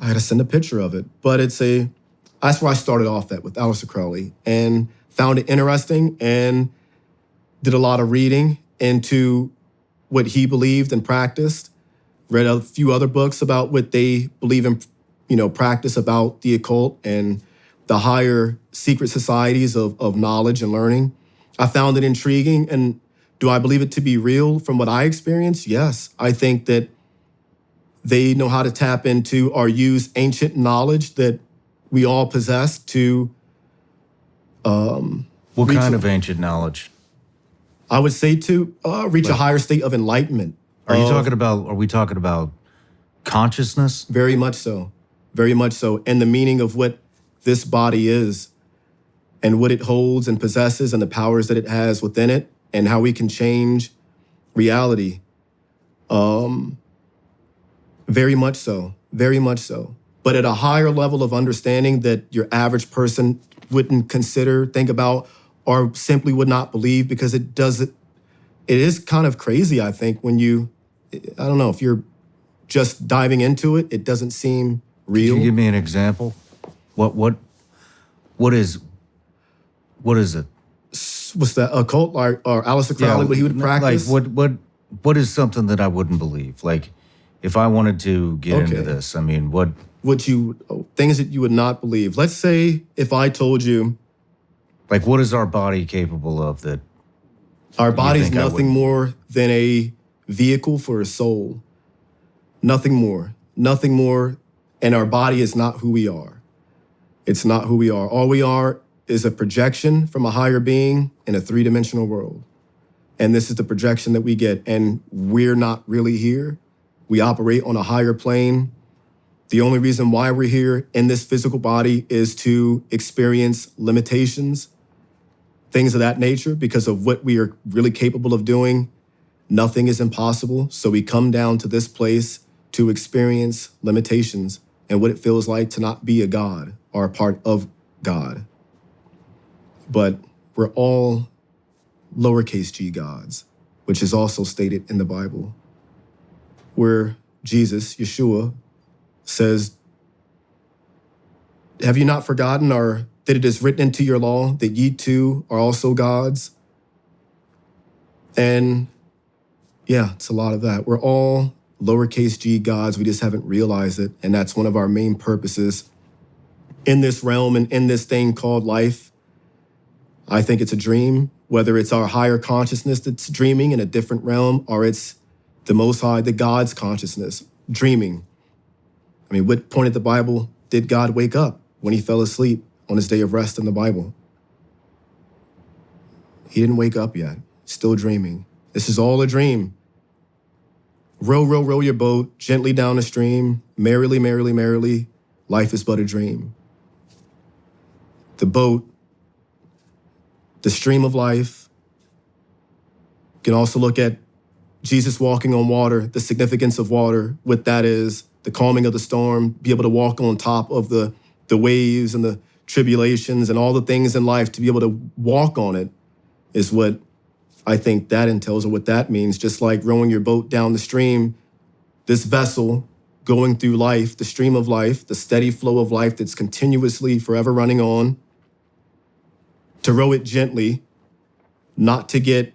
I had to send a picture of it, but it's a That's where I started off at with Aleister Crowley and found it interesting and did a lot of reading into what he believed and practiced. Read a few other books about what they believe in, practice about the occult and the higher secret societies of knowledge and learning. I found it intriguing. And do I believe it to be real from what I experienced? Yes. I think that they know how to tap into or use ancient knowledge that we all possess to What kind of ancient knowledge? I would say to reach a higher state of enlightenment. Are we talking about consciousness? Very much so. Very much so. And the meaning of what this body is and what it holds and possesses and the powers that it has within it and how we can change reality. Very much so. Very much so. But at a higher level of understanding that your average person wouldn't consider, think about, or simply would not believe, because it is kind of crazy, I think, when I don't know, if you're just diving into it, it doesn't seem real. Can you give me an example? What is it? What's that, occult or Aleister Crowley, what he would practice? Like what is something that I wouldn't believe? Like, if I wanted to get into this, I mean, things that you would not believe. Let's say if I told you, like, what is our body capable of that? Our body is nothing more than a vehicle for a soul. Nothing more. Nothing more. And our body is not who we are. It's not who we are. All we are is a projection from a higher being in a three-dimensional world. And this is the projection that we get. And we're not really here. We operate on a higher plane. The only reason why we're here in this physical body is to experience limitations, things of that nature, because of what we are really capable of doing. Nothing is impossible. So we come down to this place to experience limitations and what it feels like to not be a God or a part of God. But we're all lowercase g gods, which is also stated in the Bible, where Jesus, Yeshua, says, have you not forgotten, or that it is written into your law that ye too are also gods? And yeah, it's a lot of that. We're all lowercase g gods. We just haven't realized it. And that's one of our main purposes in this realm and in this thing called life. I think it's a dream, whether it's our higher consciousness that's dreaming in a different realm, or it's the Most High, the God's consciousness, dreaming. I mean, what point of the Bible did God wake up when he fell asleep on his day of rest in the Bible? He didn't wake up yet, still dreaming. This is all a dream. Row, row, row your boat gently down the stream, merrily, merrily, merrily, life is but a dream. The boat, the stream of life. You can also look at Jesus walking on water, the significance of water, what that is, the calming of the storm, be able to walk on top of the waves and the tribulations and all the things in life, to be able to walk on it is what I think that entails, or what that means. Just like rowing your boat down the stream, this vessel going through life, the stream of life, the steady flow of life that's continuously forever running on, to row it gently, not to get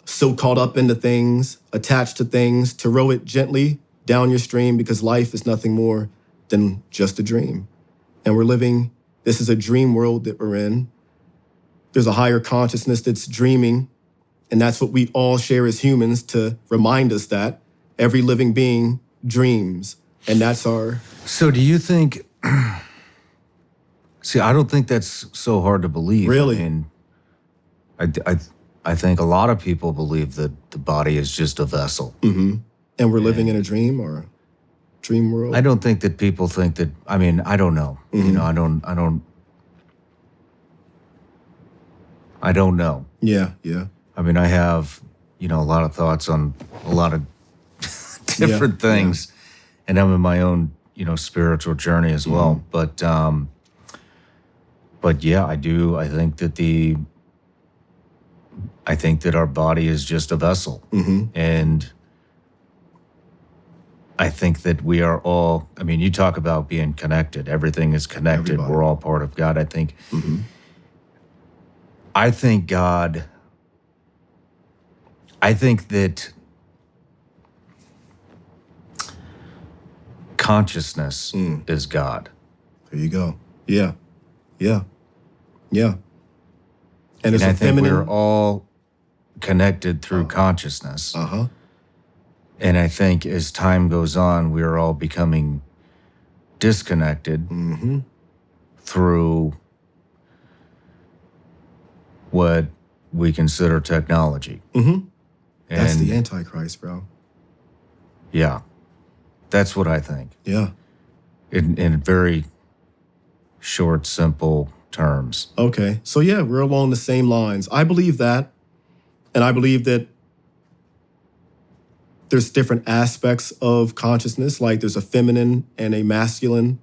so caught up into things, attached to things, to row it gently down your stream, because life is nothing more than just a dream. And we're living, this is a dream world that we're in. There's a higher consciousness that's dreaming, and that's what we all share as humans, to remind us that every living being dreams, and that's our... So do you think... See, I don't think that's so hard to believe. Really? I mean, I think a lot of people believe that the body is just a vessel. Mm-hmm. And we're living in a dream, or a dream world? I don't think that people think that, I mean, I don't know. Mm-hmm. You know, I don't know. Yeah, yeah. I mean, I have, a lot of thoughts on a lot of different things. Yeah. And I'm in my own, spiritual journey as well. Mm-hmm. But yeah, I do. I think that our body is just a vessel. Mm-hmm. And I think that we are all, I mean, you talk about being connected. Everything is connected. Everybody. We're all part of God. Mm-hmm. I think God, I think that consciousness is God. There you go. Yeah. Yeah. Yeah. And And it's I a think feminine. we're all connected through consciousness. Uh-huh. And I think as time goes on, we're all becoming disconnected through what we consider technology. That's the And Antichrist, bro. yeah, that's what I think. Yeah. In very short, simple terms. Okay. So yeah, we're along the same lines. I believe that. And I believe that there's different aspects of consciousness, like there's a feminine and a masculine,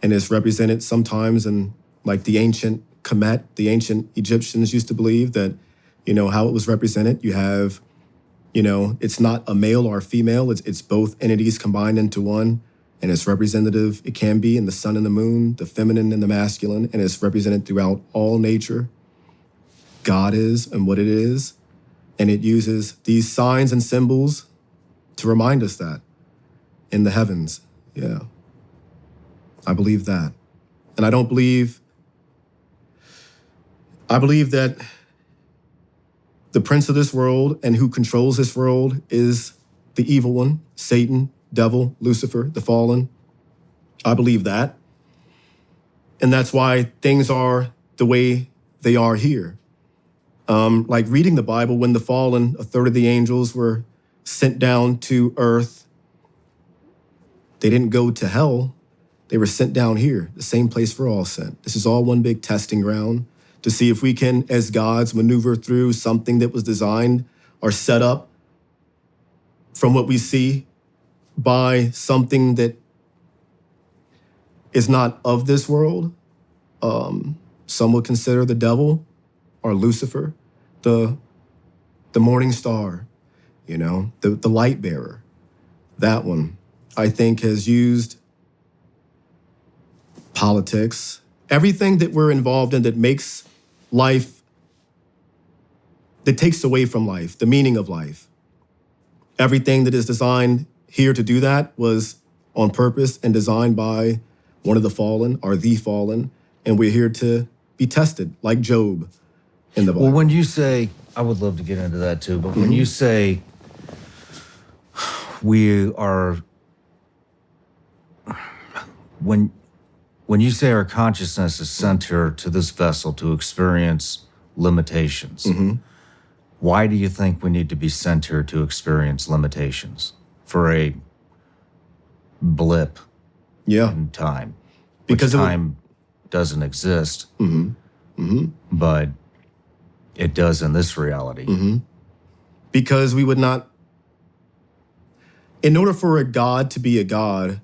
and it's represented sometimes in like the ancient Kemet. The ancient Egyptians used to believe that, how it was represented. You have, it's not a male or a female, it's both entities combined into one, and it's representative, it can be in the sun and the moon, the feminine and the masculine, and it's represented throughout all nature. God is and what it is. And it uses these signs and symbols to remind us that in the heavens. Yeah. I believe that. And I believe that the prince of this world and who controls this world is the evil one, Satan, devil, Lucifer, the fallen. I believe that. And that's why things are the way they are here. Like reading the Bible, when the fallen, a third of the angels were sent down to earth, they didn't go to hell. They were sent down here, the same place we're all sent. This is all one big testing ground to see if we can, as gods, maneuver through something that was designed or set up from what we see by something that is not of this world. Some would consider the devil or Lucifer, the morning star, the light bearer. That one, I think, has used politics, everything that we're involved in that makes life, that takes away from life, the meaning of life. Everything that is designed here to do that was on purpose and designed by one of the fallen or the fallen, and we're here to be tested, like Job in the Bible. Well, when you say, I would love to get into that too, but when you say we are, when you say our consciousness is sent here to this vessel to experience limitations, why do you think we need to be sent here to experience limitations for a blip in time? Because time doesn't exist, but it does in this reality. Because we would not, in order for a God to be a God,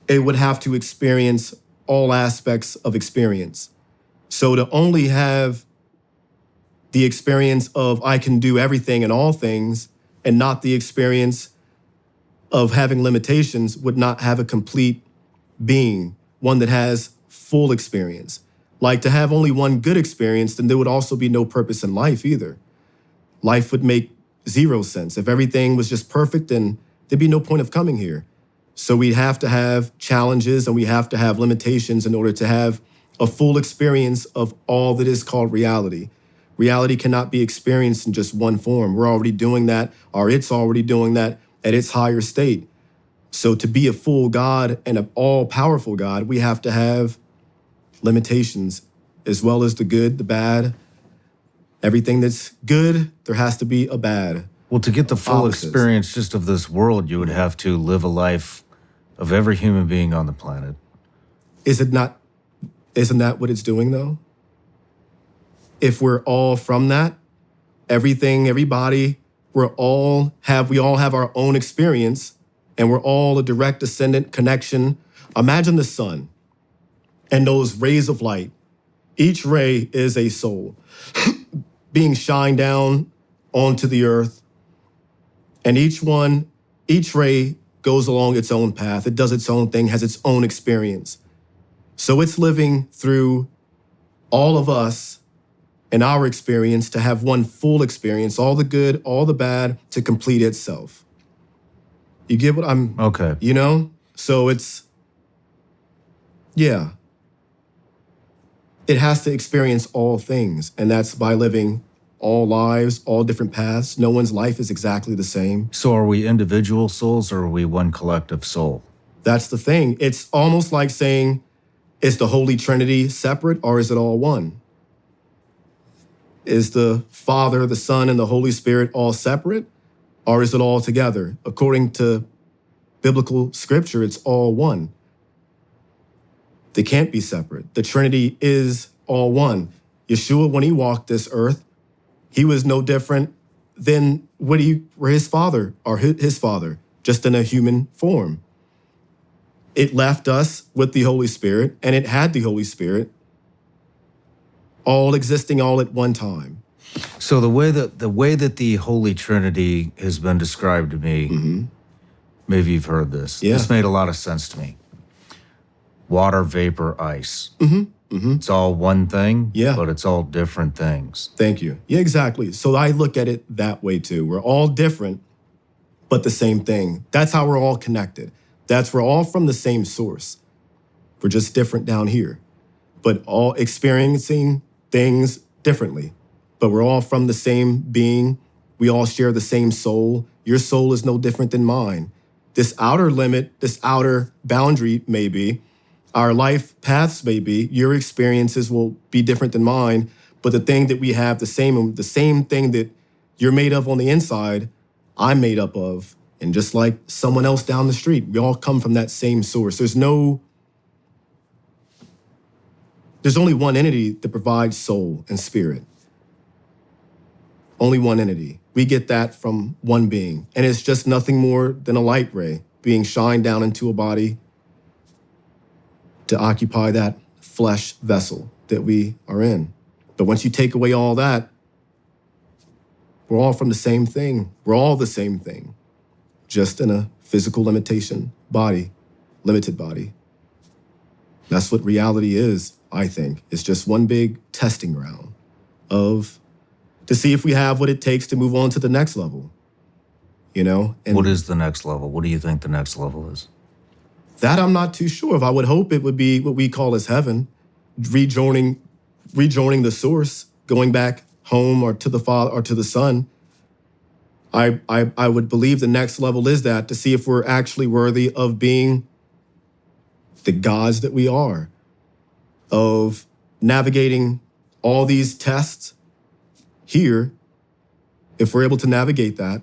it would have to experience all aspects of experience. So to only have the experience of I can do everything and all things and not the experience of having limitations would not have a complete being, one that has full experience. Like to have only one good experience, then there would also be no purpose in life either. Life would make zero sense. If everything was just perfect, then there'd be no point of coming here. So we have to have challenges and we have to have limitations in order to have a full experience of all that is called reality. Reality cannot be experienced in just one form. We're already doing that, or it's already doing that at its higher state. So to be a full God and an all-powerful God, we have to have limitations, as well as the good, the bad. Everything that's good, there has to be a bad. Well, to get the full Opposites. experience just of this world, you would have to live a life of every human being on the planet. Isn't that what it's doing though? If we're all from that, everything, everybody, we all have our own experience, and we're all a direct descendant connection. Imagine the sun and those rays of light. Each ray is a soul being shined down onto the earth. And each ray goes along its own path. It does its own thing, has its own experience. So it's living through all of us and our experience to have one full experience, all the good, all the bad, to complete itself. You get what I'm... Okay. You know? So it's... Yeah. It has to experience all things, and that's by living all lives, all different paths. No one's life is exactly the same. So are we individual souls or are we one collective soul? That's the thing. It's almost like saying, is the Holy Trinity separate or is it all one? Is the Father, the Son, and the Holy Spirit all separate or is it all together? According to biblical scripture, it's all one. They can't be separate. The Trinity is all one. Yeshua, when he walked this earth, he was no different than his father, just in a human form. It left us with the Holy Spirit, and it had the Holy Spirit, all existing all at one time. So the way that the Holy Trinity has been described to me, maybe you've heard this. Yeah. This made a lot of sense to me. Water, vapor, ice. It's all one thing, Yeah. but it's all different things. Thank you. Yeah, exactly. So I look at it that way too. We're all different, but the same thing. That's how we're all connected. We're all from the same source. We're just different down here, but all experiencing things differently. But we're all from the same being. We all share the same soul. Your soul is no different than mine. This outer limit, this outer boundary may be, our life paths may be, your experiences will be different than mine, but the thing that we have, the same thing that you're made of on the inside, I'm made up of. And just like someone else down the street, we all come from that same source. There's only one entity that provides soul and spirit. Only one entity. We get that from one being. And it's just nothing more than a light ray being shined down into a body to occupy that flesh vessel that we are in. But once you take away all that, we're all from the same thing. We're all the same thing, just in a physical limited body. That's what reality is, I think. It's just one big testing ground to see if we have what it takes to move on to the next level, you know? And What is the next level? What do you think the next level is? that I'm not too sure of. I would hope it would be what we call as heaven, rejoining the source, going back home or to the Father or to the Son. I would believe the next level is that, to see if we're actually worthy of being the gods that we are, of navigating all these tests here. If we're able to navigate that,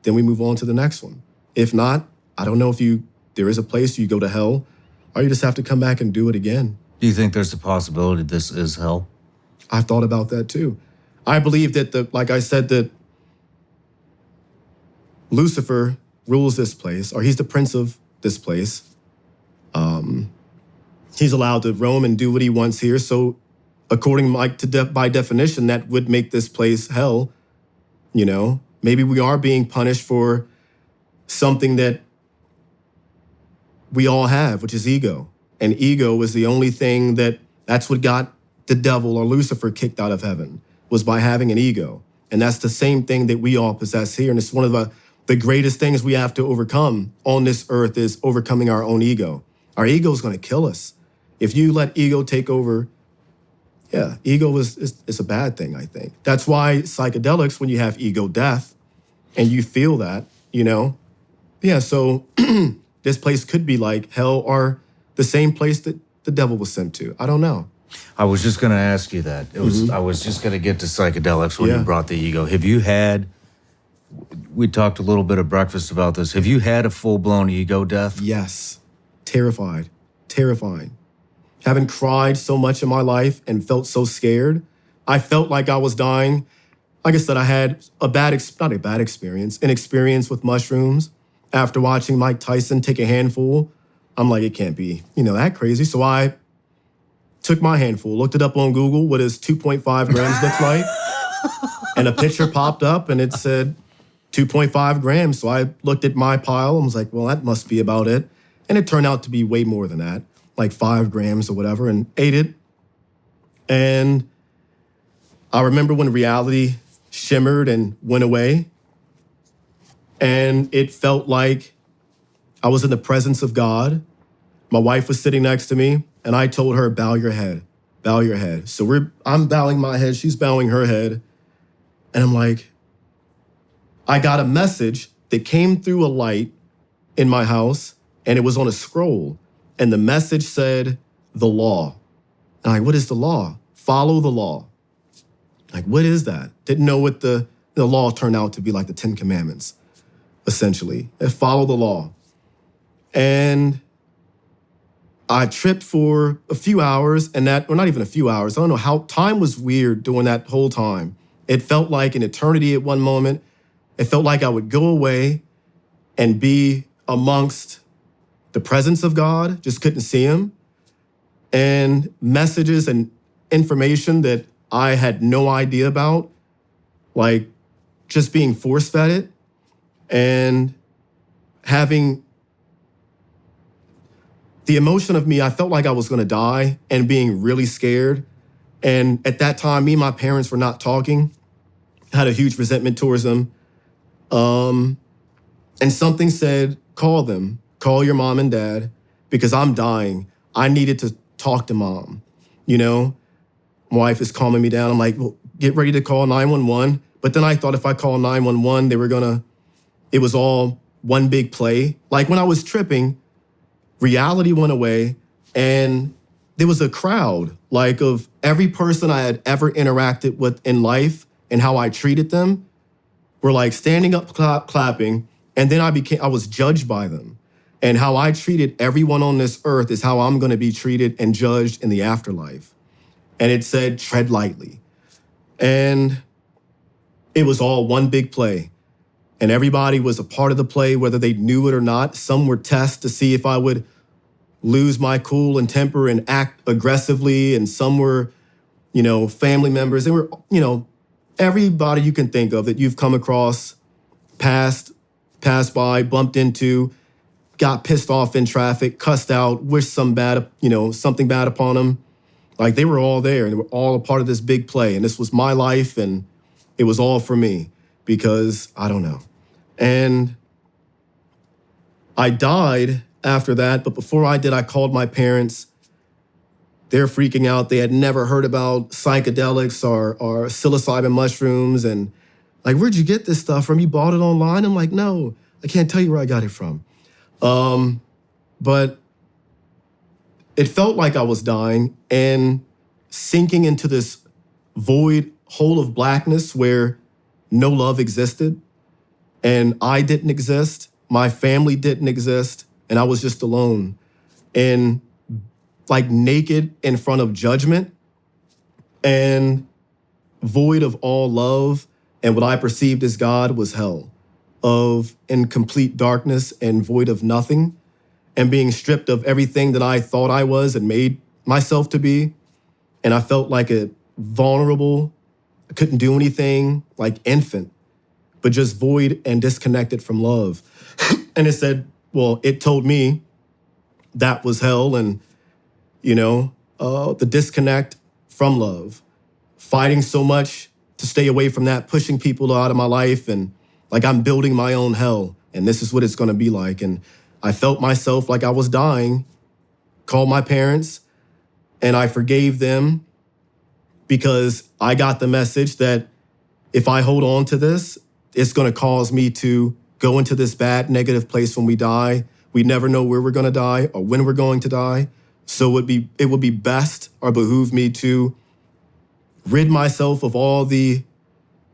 then we move on to the next one. If not, I don't know if there is a place you go to hell, or you just have to come back and do it again. Do you think there's a possibility this is hell? I've thought about that too. I believe that like I said, that Lucifer rules this place, or he's the prince of this place. He's allowed to roam and do what he wants here. So according by definition, that would make this place hell. You know, maybe we are being punished for something that we all have, which is ego. And ego is the only thing that's what got the devil or Lucifer kicked out of heaven, was by having an ego. And that's the same thing that we all possess here. And it's one of the greatest things we have to overcome on this earth, is overcoming our own ego. Our ego is going to kill us. If you let ego take over, ego is a bad thing, I think. That's why psychedelics, when you have ego death and you feel that, you know, so this place could be like hell, or the same place that the devil was sent to. I don't know. I was just going to ask you that. I was just going to get to psychedelics when you brought the ego. Have you had, we talked a little bit at breakfast about this, have you had a full-blown ego death? Yes. Terrifying. Haven't cried so much in my life and felt so scared. I felt like I was dying. Like I said, I had an experience with mushrooms after watching Mike Tyson take a handful. I'm like, it can't be, that crazy. So I took my handful, looked it up on Google, what does 2.5 grams look like? And a picture popped up and it said, 2.5 grams. So I looked at my pile and was like, well, that must be about it. And it turned out to be way more than that, like 5 grams or whatever, and ate it. And I remember when reality shimmered and went away, and it felt like I was in the presence of God. My wife was sitting next to me, and I told her, bow your head, bow your head. So I'm bowing my head, she's bowing her head. And I'm like, I got a message that came through a light in my house, and it was on a scroll. And the message said, the law. And I'm like, what is the law? Follow the law. Like, what is that? Didn't know what the law turned out to be, like the 10 Commandments, essentially. And follow the law. And I tripped for a few hours, or not even a few hours. I don't know how, time was weird during that whole time. It felt like an eternity at one moment. It felt like I would go away and be amongst the presence of God, just couldn't see him, and messages and information that I had no idea about, like just being force-fed it and having the emotion of me. I felt like I was going to die and being really scared. And at that time, me and my parents were not talking. I had a huge resentment towards them. And something said, call them, call your mom and dad, because I'm dying. I needed to talk to mom. You know, my wife is calming me down. I'm like, well, get ready to call 911. But then I thought if I call 911, it was all one big play. Like when I was tripping, reality went away, and there was a crowd, like of every person I had ever interacted with in life and how I treated them were like standing up, clapping. And then I was judged by them. And how I treated everyone on this earth is how I'm going to be treated and judged in the afterlife. And it said, tread lightly. And it was all one big play. And everybody was a part of the play, whether they knew it or not. Some were tests to see if I would lose my cool and temper and act aggressively. And some were, family members. They were, everybody you can think of that you've come across, passed by, bumped into, got pissed off in traffic, cussed out, wished something bad upon them. Like they were all there, and they were all a part of this big play. And this was my life, and it was all for me because I don't know. And I died after that, but before I did, I called my parents. They're freaking out. They had never heard about psychedelics or psilocybin mushrooms. And like, where'd you get this stuff from? You bought it online? I'm like, no, I can't tell you where I got it from. But it felt like I was dying and sinking into this void hole of blackness where no love existed. And I didn't exist. My family didn't exist. And I was just alone and like naked in front of judgment and void of all love. And what I perceived as God was hell, in complete darkness and void of nothing, and being stripped of everything that I thought I was and made myself to be. And I felt like a vulnerable, I couldn't do anything, like infant, but just void and disconnected from love. And it told me that was hell, and, the disconnect from love, fighting so much to stay away from that, pushing people out of my life, and like I'm building my own hell, and this is what it's going to be like. And I felt myself like I was dying, called my parents, and I forgave them because I got the message that if I hold on to this, it's going to cause me to go into this bad, negative place when we die. We never know where we're going to die or when we're going to die. So it would be best or behoove me to rid myself of all the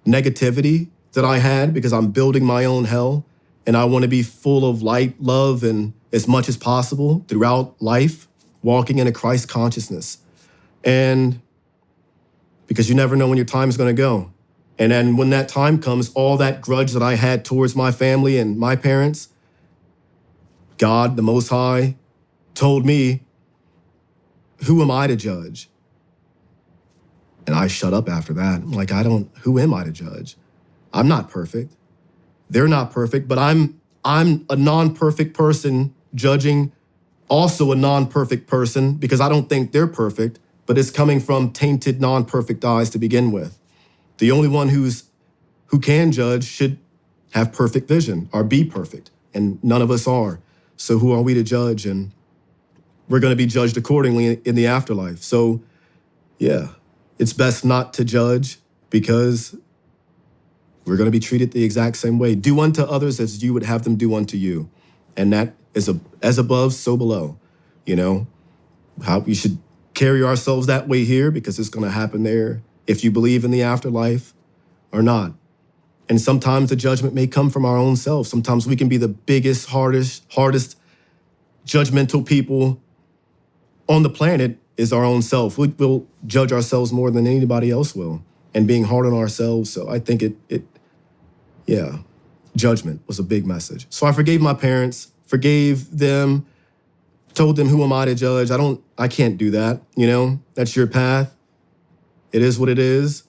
negativity that I had, because I'm building my own hell, and I want to be full of light, love, and as much as possible throughout life, walking in a Christ consciousness. And because you never know when your time is going to go. And then when that time comes, all that grudge that I had towards my family and my parents, God, the Most High, told me, who am I to judge? And I shut up after that. I'm like, who am I to judge? I'm not perfect. they're not perfect, but I'm a non-perfect person judging also a non-perfect person because I don't think they're perfect, but it's coming from tainted non-perfect eyes to begin with. The only one who can judge should have perfect vision or be perfect, and none of us are. So who are we to judge? And we're going to be judged accordingly in the afterlife. So yeah, it's best not to judge because we're going to be treated the exact same way. Do unto others as you would have them do unto you. And that is as above, so below. You know, how we should carry ourselves that way here because it's going to happen there if you believe in the afterlife or not. And sometimes the judgment may come from our own selves. Sometimes we can be the biggest, hardest judgmental people on the planet is our own self. We'll judge ourselves more than anybody else will, and being hard on ourselves. So I think judgment was a big message. So I forgave my parents, forgave them, told them, who am I to judge? I can't do that. You know, that's your path. It is what it is.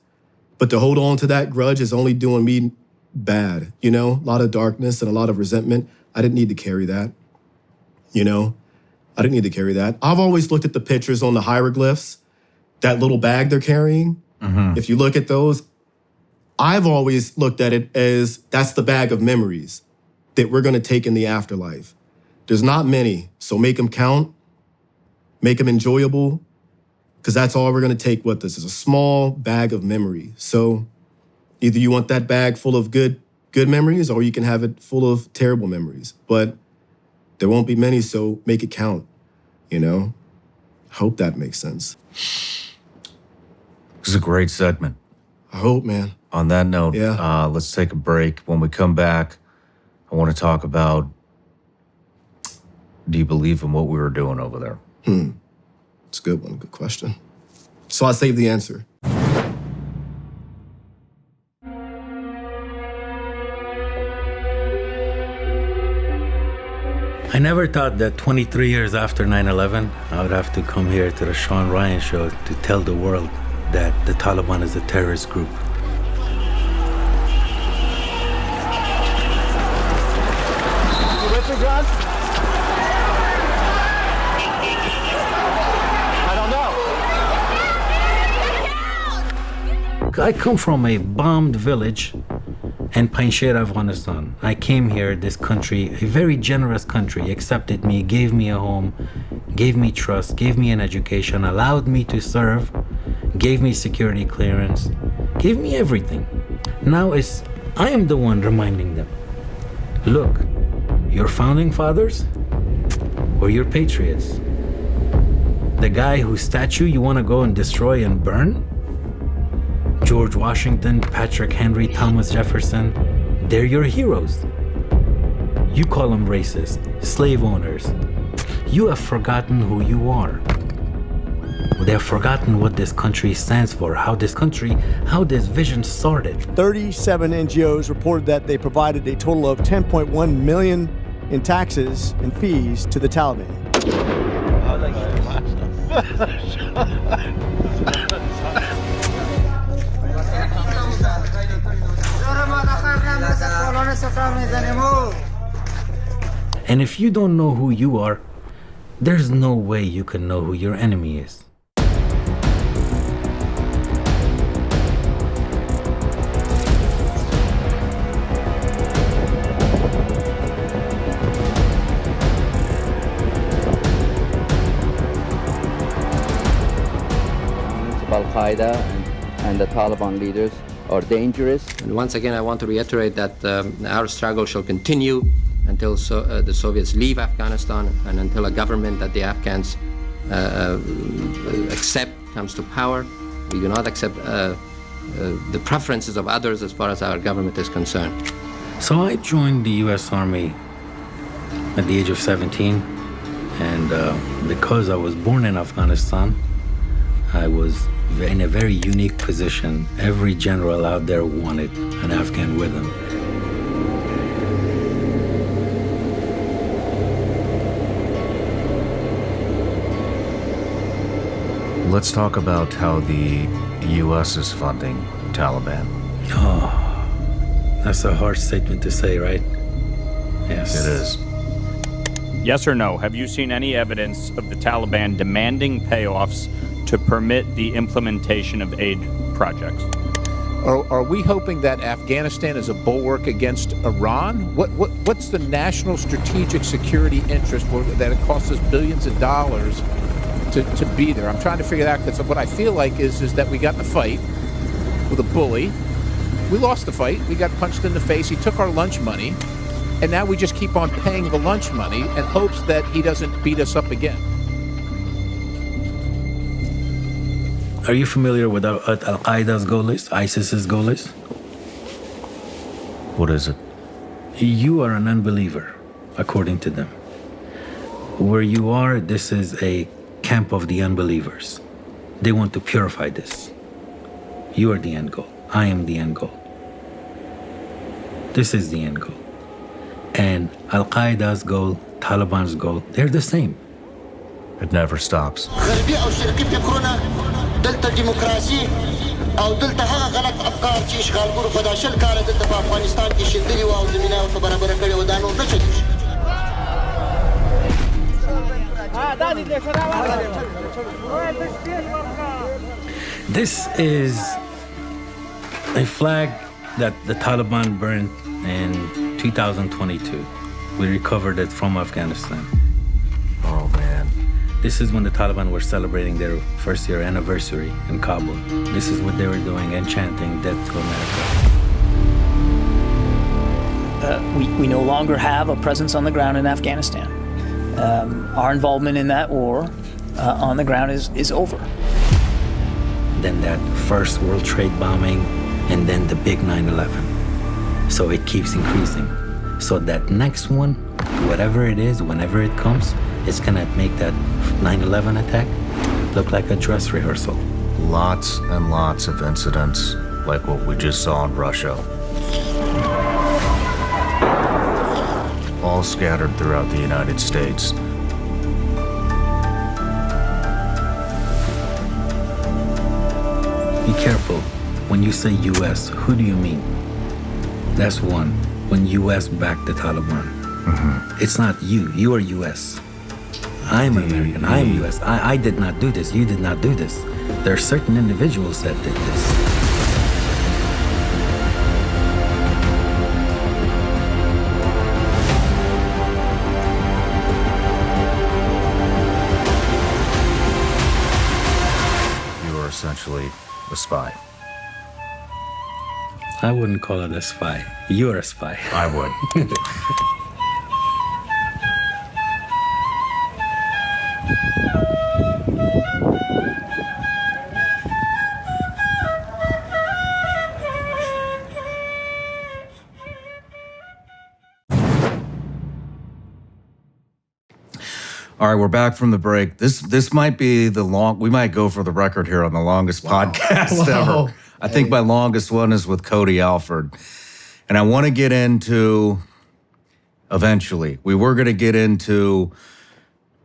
But to hold on to that grudge is only doing me bad. You know, a lot of darkness and a lot of resentment. I didn't need to carry that. You know, I didn't need to carry that. I've always looked at the pictures on the hieroglyphs, that little bag they're carrying. Mm-hmm. If you look at those, I've always looked at it as that's the bag of memories that we're going to take in the afterlife. There's not many, so make them count, make them enjoyable, because that's all we're going to take with us is a small bag of memory. So either you want that bag full of good memories or you can have it full of terrible memories. But there won't be many, so make it count, you know? Hope that makes sense. This is a great segment. I hope, man. On that note, yeah. Let's take a break. When we come back, I want to talk about, do you believe in what we were doing over there? It's a good one. Good question. So I saved the answer. I never thought that 23 years after 9/11, I would have to come here to the Sean Ryan Show to tell the world that the Taliban is a terrorist group. I come from a bombed village in Panjshir, Afghanistan. I came here, this country, a very generous country, accepted me, gave me a home, gave me trust, gave me an education, allowed me to serve, gave me security clearance, gave me everything. Now I am the one reminding them, look, your founding fathers were your patriots. The guy whose statue you want to go and destroy and burn? George Washington, Patrick Henry, Thomas Jefferson, they're your heroes. You call them racist, slave owners. You have forgotten who you are. They have forgotten what this country stands for, how this vision started. 37 NGOs reported that they provided a total of $10.1 million in taxes and fees to the Taliban. And if you don't know who you are, there's no way you can know who your enemy is. Al-Qaeda and the Taliban leaders are dangerous. And once again, I want to reiterate that our struggle shall continue until the Soviets leave Afghanistan and until a government that the Afghans accept comes to power. We do not accept the preferences of others as far as our government is concerned. So I joined the U.S. Army at the age of 17, and because I was born in Afghanistan, I was in a very unique position. Every general out there wanted an Afghan with him. Let's talk about how the U.S. is funding Taliban. That's a hard statement to say, right? Yes. It is. Yes or no, have you seen any evidence of the Taliban demanding payoffs to permit the implementation of aid projects? Are we hoping that Afghanistan is a bulwark against Iran? What's the national strategic security interest that it costs us billions of dollars to be there? I'm trying to figure that out, because what I feel like is that we got in a fight with a bully. We lost the fight. We got punched in the face. He took our lunch money. And now we just keep on paying the lunch money in hopes that he doesn't beat us up again. Are you familiar with Al-Qaeda's goal list, ISIS's goal list? What is it? You are an unbeliever, according to them. Where you are, this is a camp of the unbelievers. They want to purify this. You are the end goal. I am the end goal. This is the end goal. And Al-Qaeda's goal, Taliban's goal, they're the same. It never stops. This is a flag that the Taliban burned in 2022. We recovered it from Afghanistan. Oh, man. This is when the Taliban were celebrating their first year anniversary in Kabul. This is what they were doing and chanting "Death to America." We no longer have a presence on the ground in Afghanistan. Our involvement in that war on the ground is over. Then that first World Trade bombing, and then the big 9/11. So it keeps increasing. So that next one, whatever it is, whenever it comes, it's gonna make that 9/11 attack look like a dress rehearsal. Lots and lots of incidents like what we just saw in Russia. All scattered throughout the United States. Be careful. When you say U.S., who do you mean? That's one. When U.S. backed the Taliban. Mm-hmm. It's not you. You are U.S. I'm American. I'm U.S. I did not do this. You did not do this. There are certain individuals that did this. You are essentially a spy. I wouldn't call it a spy. You're a spy. I would. All right, we're back from the break. This might be we might go for the record here on the longest podcast ever. I think my longest one is with Cody Alford. And I want to get into, eventually, we were going to get into,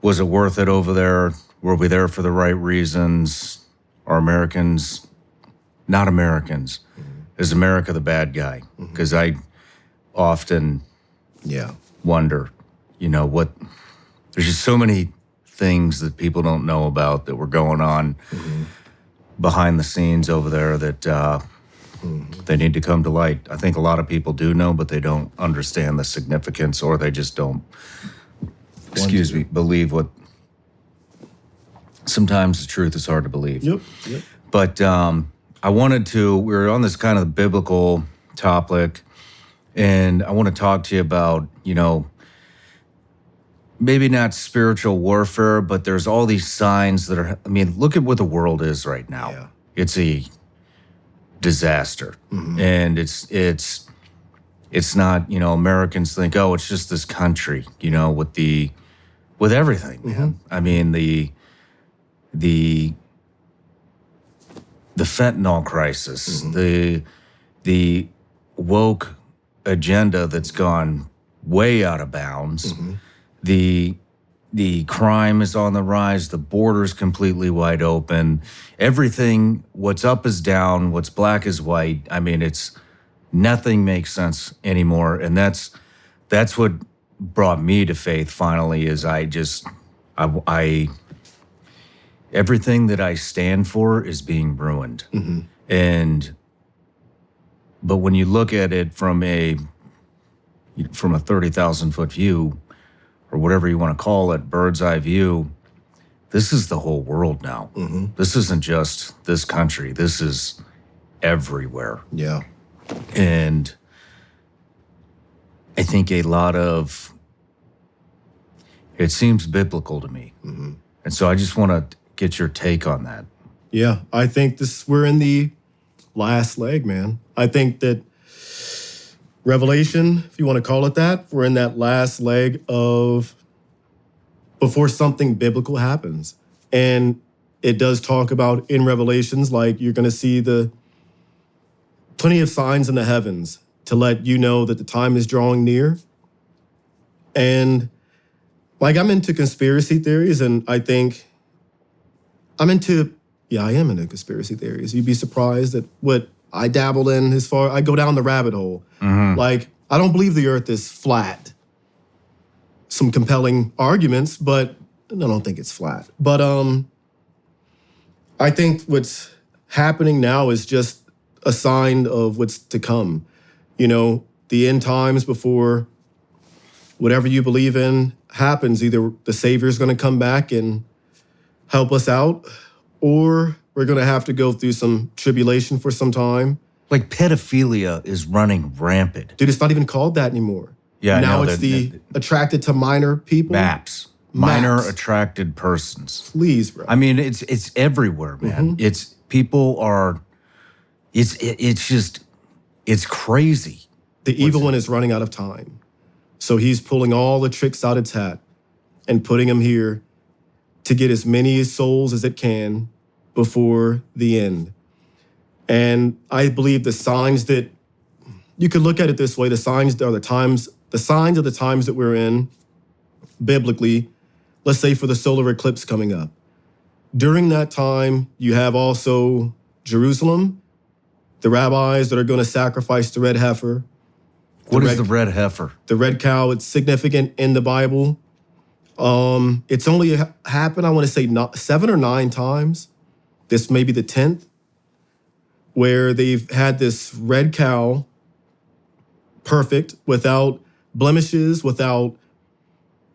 was it worth it over there? Were we there for the right reasons? Are Americans not Americans? Is America the bad guy? Because I often wonder, there's just so many things that people don't know about that were going on behind the scenes over there that they need to come to light. I think a lot of people do know, but they don't understand the significance, or they just don't, believe what, sometimes the truth is hard to believe. Yep. But we were on this kind of biblical topic, and I want to talk to you about, maybe not spiritual warfare, but there's all these signs that are, look at what the world is right now. Yeah. It's a disaster. And it's not, Americans think, oh, it's just this country, with everything, man. The fentanyl crisis, the woke agenda that's gone way out of bounds. The crime is on the rise. The border's completely wide open. Everything, what's up is down. What's black is white. Nothing makes sense anymore. And that's what brought me to faith finally, is I everything that I stand for is being ruined. But when you look at it from a 30,000 foot view, or whatever you want to call it, bird's eye view, this is the whole world now. This isn't just this country. This is everywhere. Yeah. And I think a lot of it seems biblical to me. And so I just want to get your take on that. Yeah, I think we're in the last leg, man. I think that Revelation, if you want to call it that, we're in that last leg of before something biblical happens. And it does talk about in Revelations, like you're going to see plenty of signs in the heavens to let you know that the time is drawing near. And like, I'm into conspiracy theories, and I think I am into conspiracy theories. You'd be surprised at what I dabbled in as far, I go down the rabbit hole. Like, I don't believe the earth is flat. Some compelling arguments, but I don't think it's flat. But I think what's happening now is just a sign of what's to come. You know, the end times, before whatever you believe in happens, either the Savior's going to come back and help us out, or we're going to have to go through some tribulation for some time. Like, pedophilia is running rampant. Dude, it's not even called that anymore. Yeah, now no, it's the attracted to minor people. MAPS. Minor attracted persons. Please, bro. I mean, it's everywhere, man. It's people are. It's just, it's crazy. The evil one is running out of time, so he's pulling all the tricks out its hat and putting them here to get as many souls as it can before the end. And I believe the signs that you could look at it this way: the signs are the signs of the times that we're in, biblically. Let's say for the solar eclipse coming up. During that time, you have also Jerusalem, the rabbis that are going to sacrifice the red heifer. What is the red heifer? The red cow. It's significant in the Bible. It's only happened, I want to say, 7 or 9 times. This may be the 10th, where they've had this red cow, perfect, without blemishes, without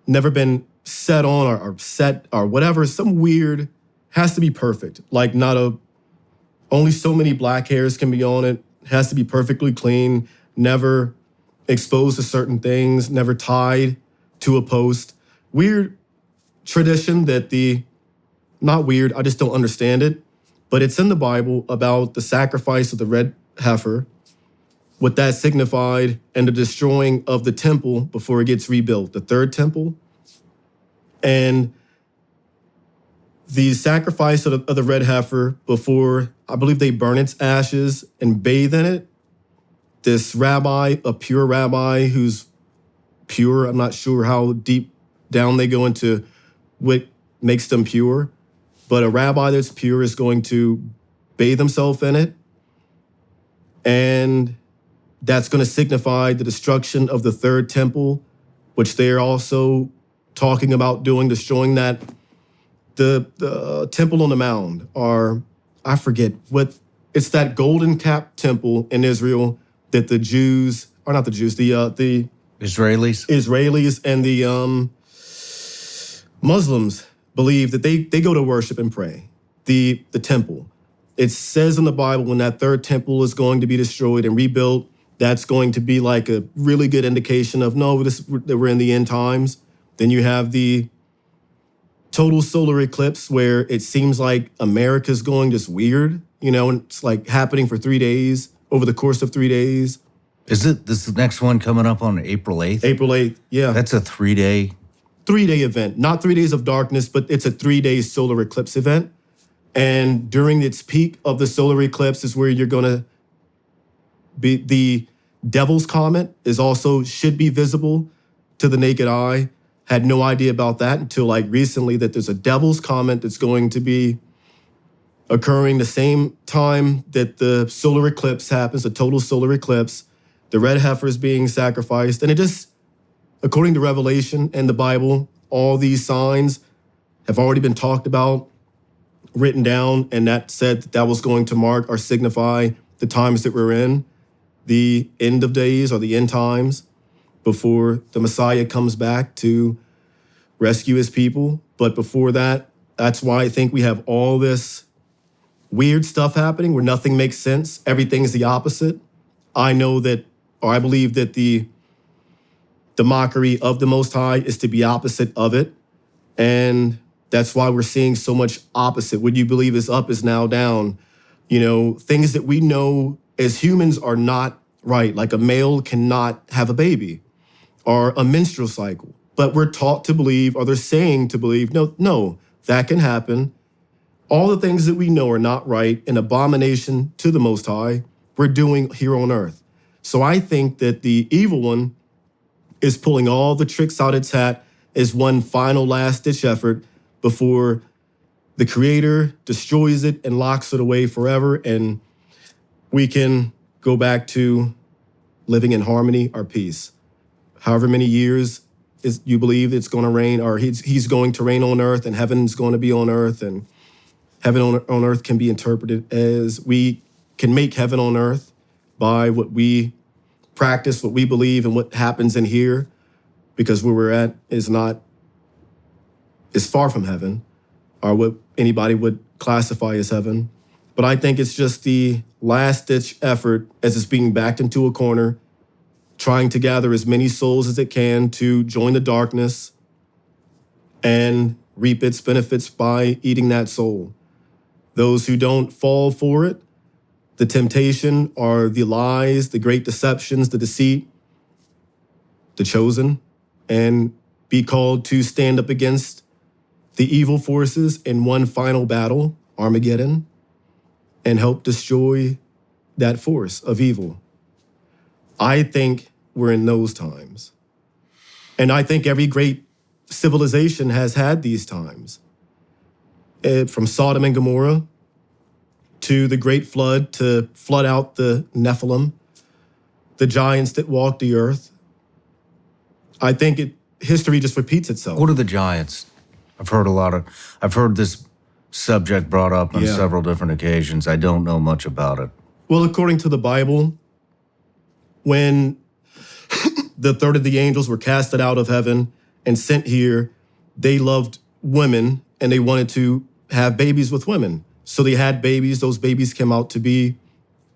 never been set on or set or whatever. Some weird, has to be perfect. Like, only so many black hairs can be on it. Has to be perfectly clean, never exposed to certain things, never tied to a post. Weird tradition that not weird, I just don't understand it. But it's in the Bible about the sacrifice of the red heifer, what that signified, and the destroying of the temple before it gets rebuilt, the third temple. And the sacrifice of the red heifer before, I believe they burn its ashes and bathe in it. This rabbi, a pure rabbi who's pure, I'm not sure how deep down they go into what makes them pure, but a rabbi that's pure is going to bathe himself in it. And that's going to signify the destruction of the third temple, which they're also talking about destroying that. The temple on the mound, or I forget what, it's that golden cap temple in Israel that the Jews, or not the Jews, the Israelis and the Muslims believe that they go to worship and pray. The temple. It says in the Bible when that third temple is going to be destroyed and rebuilt, that's going to be like a really good indication of, that we're in the end times. Then you have the total solar eclipse where it seems like America's going just weird, and it's like happening for 3 days, over the course of 3 days. Is the next one coming up on April 8th? April 8th, yeah. That's a 3-day? 3-day event. Not 3 days of darkness, but it's a 3-day solar eclipse event. And during its peak of the solar eclipse is where you're going to be, the Devil's Comet should be visible to the naked eye. Had no idea about that until like recently, that there's a Devil's Comet that's going to be occurring the same time that the solar eclipse happens, the total solar eclipse, the red heifer is being sacrificed. And it just, according to Revelation and the Bible, all these signs have already been talked about, written down, and that said that was going to mark or signify the times that we're in, the end of days or the end times, before the Messiah comes back to rescue his people. But before that, that's why I think we have all this weird stuff happening where nothing makes sense. Everything's the opposite. I know that, or I believe that the mockery of the Most High is to be opposite of it. And that's why we're seeing so much opposite. What you believe is up is now down. You know, things that we know as humans are not right. Like a male cannot have a baby or a menstrual cycle. But we're taught to believe, or they're saying to believe, no, that can happen. All the things that we know are not right, an abomination to the Most High, we're doing here on earth. So I think that the evil one is pulling all the tricks out its hat as one final last-ditch effort before the Creator destroys it and locks it away forever, and we can go back to living in harmony or peace. However many years you believe it's going to rain, or he's going to reign on earth, and heaven's going to be on earth, and heaven on earth can be interpreted as we can make heaven on earth by what we practice, what we believe, and what happens in here, because where we're at is far from heaven, or what anybody would classify as heaven. But I think it's just the last-ditch effort as it's being backed into a corner, trying to gather as many souls as it can to join the darkness and reap its benefits by eating that soul. Those who don't fall for it, the temptation or the lies, the great deceptions, the deceit, the chosen, and be called to stand up against the evil forces in one final battle, Armageddon, and help destroy that force of evil. I think we're in those times. And I think every great civilization has had these times. From Sodom and Gomorrah to the Great Flood, to flood out the Nephilim, the giants that walked the earth. I think history just repeats itself. What are the giants? I've heard this subject brought up on several different occasions. I don't know much about it. Well, according to the Bible, when the third of the angels were casted out of heaven and sent here, they loved women and they wanted to have babies with women. So they had babies. Those babies came out to be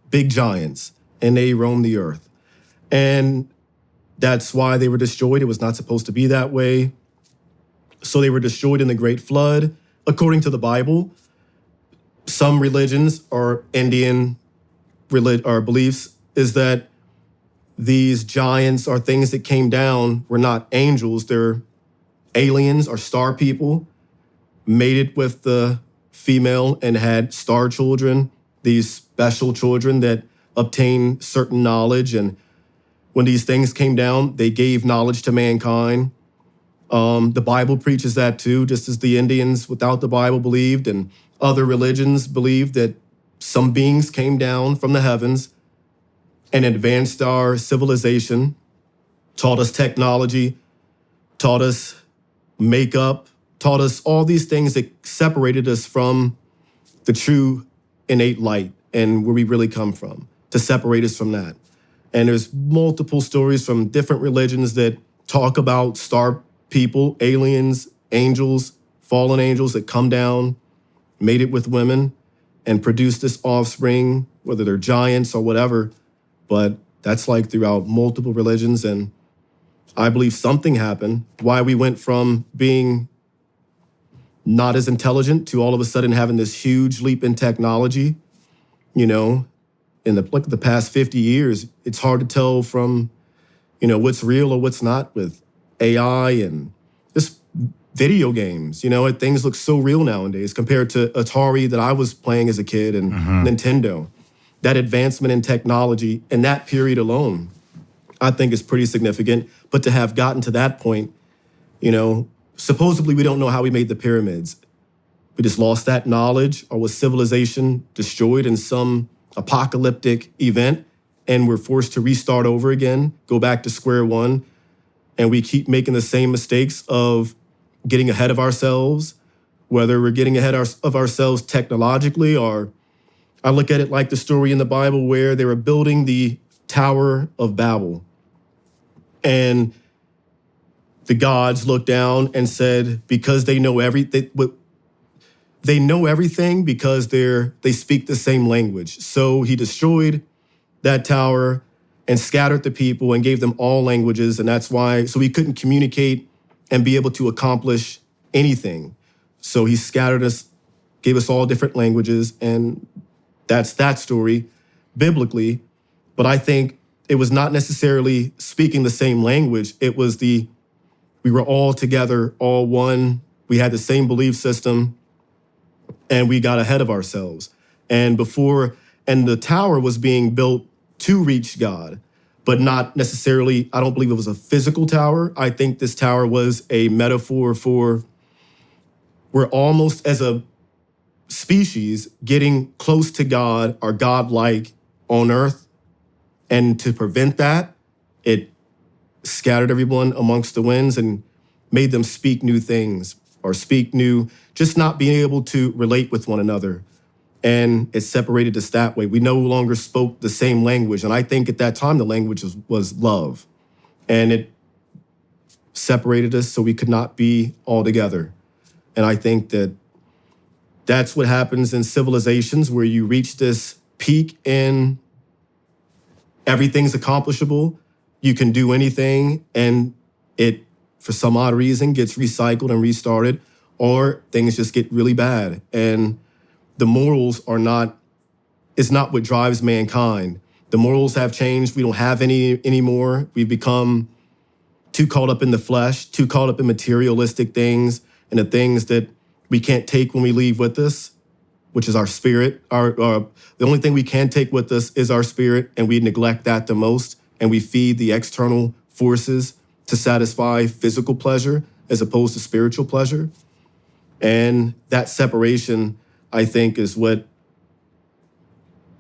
big giants, and they roamed the earth. And that's why they were destroyed. It was not supposed to be that way. So they were destroyed in the Great Flood. According to the Bible, some religions or Indian beliefs is that these giants or things that came down were not angels. They're aliens or star people, mated with the female and had star children, these special children that obtain certain knowledge. And when these things came down, they gave knowledge to mankind. The Bible preaches that too, just as the Indians without the Bible believed, and other religions believed that some beings came down from the heavens and advanced our civilization, taught us technology, taught us makeup, taught us all these things that separated us from the true innate light and where we really come from, to separate us from that. And there's multiple stories from different religions that talk about star people, aliens, angels, fallen angels that come down, mated with women, and produce this offspring, whether they're giants or whatever. But that's like throughout multiple religions. And I believe something happened, why we went from being not as intelligent to all of a sudden having this huge leap in technology. You know, in the past 50 years, it's hard to tell from, what's real or what's not with AI and just video games. Things look so real nowadays compared to Atari that I was playing as a kid and Nintendo. That advancement in technology in that period alone, I think is pretty significant. But to have gotten to that point, supposedly we don't know how we made the pyramids, we just lost that knowledge, or was civilization destroyed in some apocalyptic event and we're forced to restart over again, go back to square one, and we keep making the same mistakes of getting ahead of ourselves, whether we're getting ahead of ourselves technologically, or I look at it like the story in the Bible where they were building the Tower of Babel. And the gods looked down and said, because they know everything, because they speak the same language. So he destroyed that tower and scattered the people and gave them all languages. And that's why, so we couldn't communicate and be able to accomplish anything. So he scattered us, gave us all different languages. And that's that story biblically. But I think it was not necessarily speaking the same language. It was we were all together, all one. We had the same belief system, and we got ahead of ourselves. And the tower was being built to reach God, but not necessarily, I don't believe it was a physical tower. I think this tower was a metaphor for we're almost as a species getting close to God or God-like on earth. And to prevent that, it scattered everyone amongst the winds and made them speak new things or speak new, just not being able to relate with one another. And it separated us that way. We no longer spoke the same language. And I think at that time, the language was love. And it separated us so we could not be all together. And I think that's what happens in civilizations where you reach this peak in everything's accomplishable. You can do anything, and it, for some odd reason, gets recycled and restarted, or things just get really bad. And the morals it's not what drives mankind. The morals have changed. We don't have any anymore. We've become too caught up in the flesh, too caught up in materialistic things, and the things that we can't take when we leave with us, which is our spirit. The only thing we can take with us is our spirit, and we neglect that the most, and we feed the external forces to satisfy physical pleasure as opposed to spiritual pleasure. And that separation, I think, is what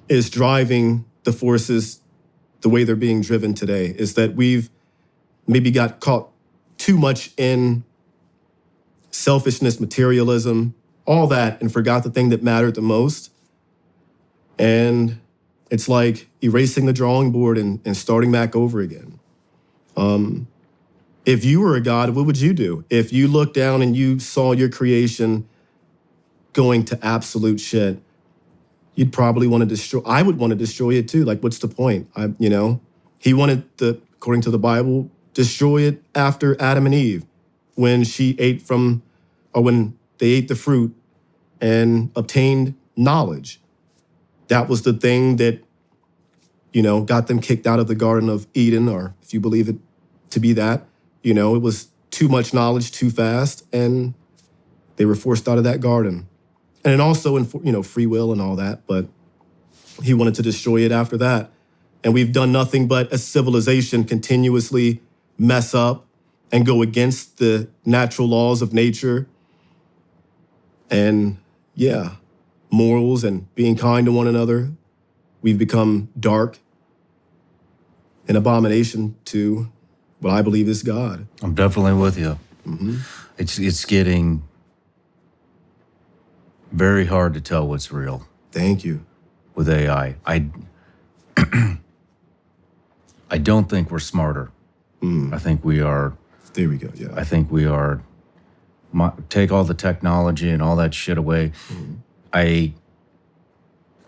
is driving the forces the way they're being driven today, is that we've maybe got caught too much in selfishness, materialism, all that, and forgot the thing that mattered the most. And it's like erasing the drawing board and starting back over again. If you were a God, what would you do? If you looked down and you saw your creation going to absolute shit, you'd probably want to destroy. I would want to destroy it too. Like, what's the point? He wanted according to the Bible, destroy it after Adam and Eve, when when they ate the fruit and obtained knowledge. That was the thing that, got them kicked out of the Garden of Eden, or if you believe it to be that. It was too much knowledge too fast, and they were forced out of that garden. And then also in, free will and all that, but he wanted to destroy it after that. And we've done nothing but as civilization continuously mess up and go against the natural laws of nature. And morals and being kind to one another. We've become dark, an abomination to what I believe is God. I'm definitely with you. Mm-hmm. It's getting very hard to tell what's real. Thank you. With AI. I don't think we're smarter. I think we are. There we go, yeah. I think we are. Take all the technology and all that shit away. I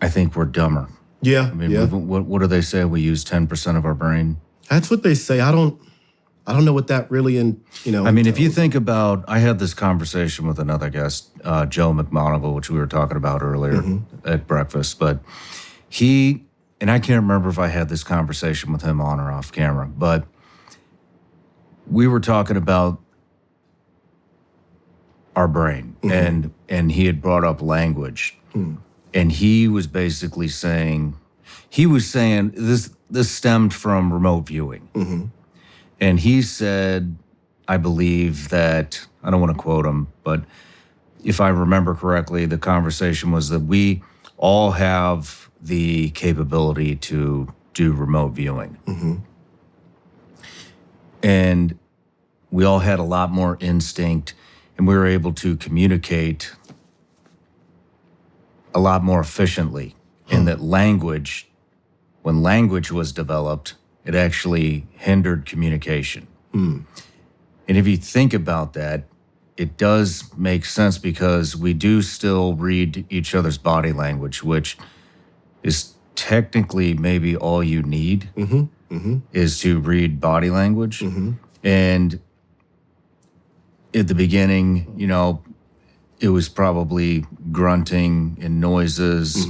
think we're dumber. Yeah, I mean, what do they say? We use 10% of our brain. That's what they say. I don't know what that really I mean, if you think about, I had this conversation with another guest, Joe McMonagle, which we were talking about earlier at breakfast, but and I can't remember if I had this conversation with him on or off camera, but we were talking about our brain, and he had brought up language, and he was basically saying, this stemmed from remote viewing, and he said, I believe that, I don't want to quote him, but if I remember correctly, the conversation was that we all have the capability to do remote viewing. And we all had a lot more instinct, and we were able to communicate a lot more efficiently. In that language, when language was developed, it actually hindered communication. And if you think about that, it does make sense because we do still read each other's body language, which is technically maybe all you need is to read body language. And at the beginning, you know, it was probably grunting and noises,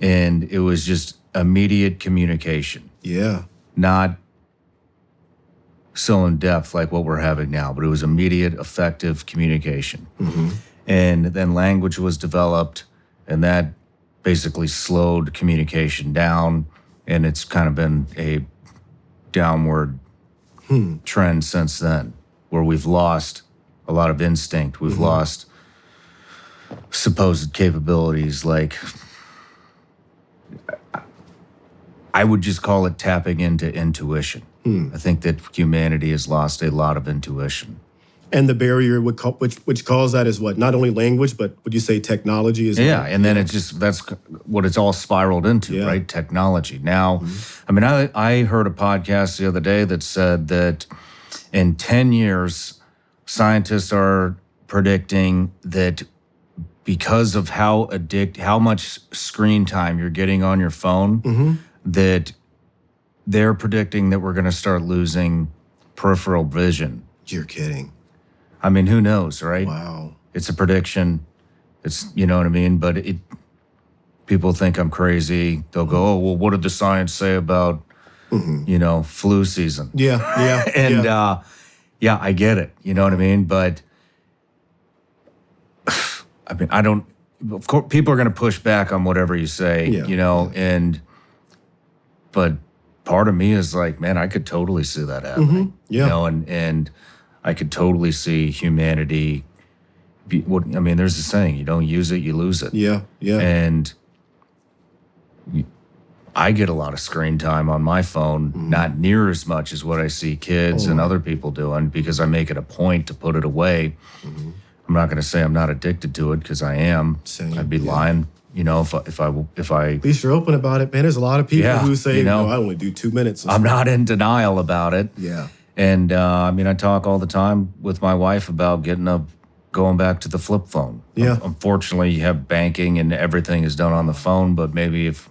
and it was just immediate communication. Yeah. Not so in depth like what we're having now, but it was immediate, effective communication. And then language was developed, and that basically slowed communication down, and it's kind of been a downward trend since then, where we've lost a lot of instinct. We've lost supposed capabilities like, I would just call it tapping into intuition. I think that humanity has lost a lot of intuition. And the barrier which caused that is what? Not only language, but would you say technology as well? Yeah, and then it's just, that's what it's all spiraled into, right? Technology. Now, I mean, I heard a podcast the other day that said that in 10 years, scientists are predicting that because of how much screen time you're getting on your phone, that they're predicting that we're going to start losing peripheral vision. You're kidding. I mean, who knows, right? Wow. It's a prediction. It's, you know what I mean? But people think I'm crazy. They'll go, oh, well, what did the science say about, you know, flu season? Yeah. And yeah, I get it. You know what I mean? But I mean, of course, people are going to push back on whatever you say, you know, but part of me is like, man, I could totally see that happening. You know, and I could totally see humanity. I mean, there's a saying, you don't use it, you lose it. Yeah. And I get a lot of screen time on my phone, not near as much as what I see kids and other people doing, because I make it a point to put it away. I'm not going to say I'm not addicted to it, because I am. Same, I'd be lying, you know, if I. At least you're open about it, man. There's a lot of people who say, you know, no, I only do 2 minutes. I'm not in denial about it. Yeah. And I mean, I talk all the time with my wife about going back to the flip phone. Yeah. Unfortunately, you have banking and everything is done on the phone, but maybe if,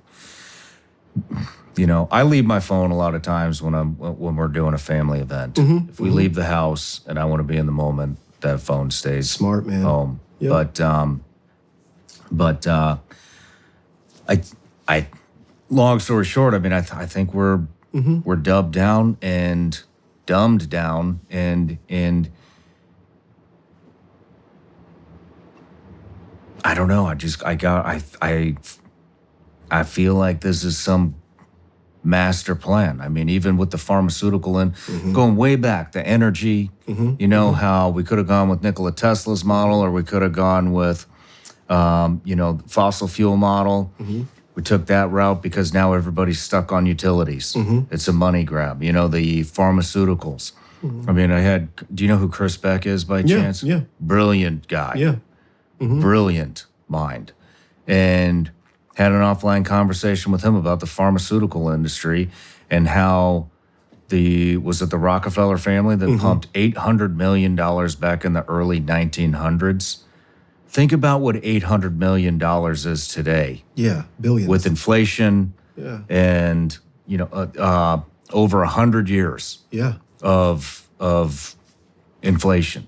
you know, I leave my phone a lot of times when we're doing a family event. If we leave the house and I want to be in the moment, that phone stays smart, man. Home. Yep. But I long story short, I mean, I think we're dumbed down and dumbed down and I don't know. I feel like this is some master plan. I mean, even with the pharmaceutical and going way back, the energy, you know, how we could have gone with Nikola Tesla's model, or we could have gone with, you know, fossil fuel model. We took that route because now everybody's stuck on utilities. It's a money grab, you know, the pharmaceuticals. I mean, do you know who Chris Beck is by chance? Yeah. Brilliant guy. Yeah. Brilliant mind. And had an offline conversation with him about the pharmaceutical industry and how was it the Rockefeller family that pumped $800 million back in the early 1900s? Think about what $800 million is today. Yeah, billions. With inflation and, you know, over 100 years of inflation.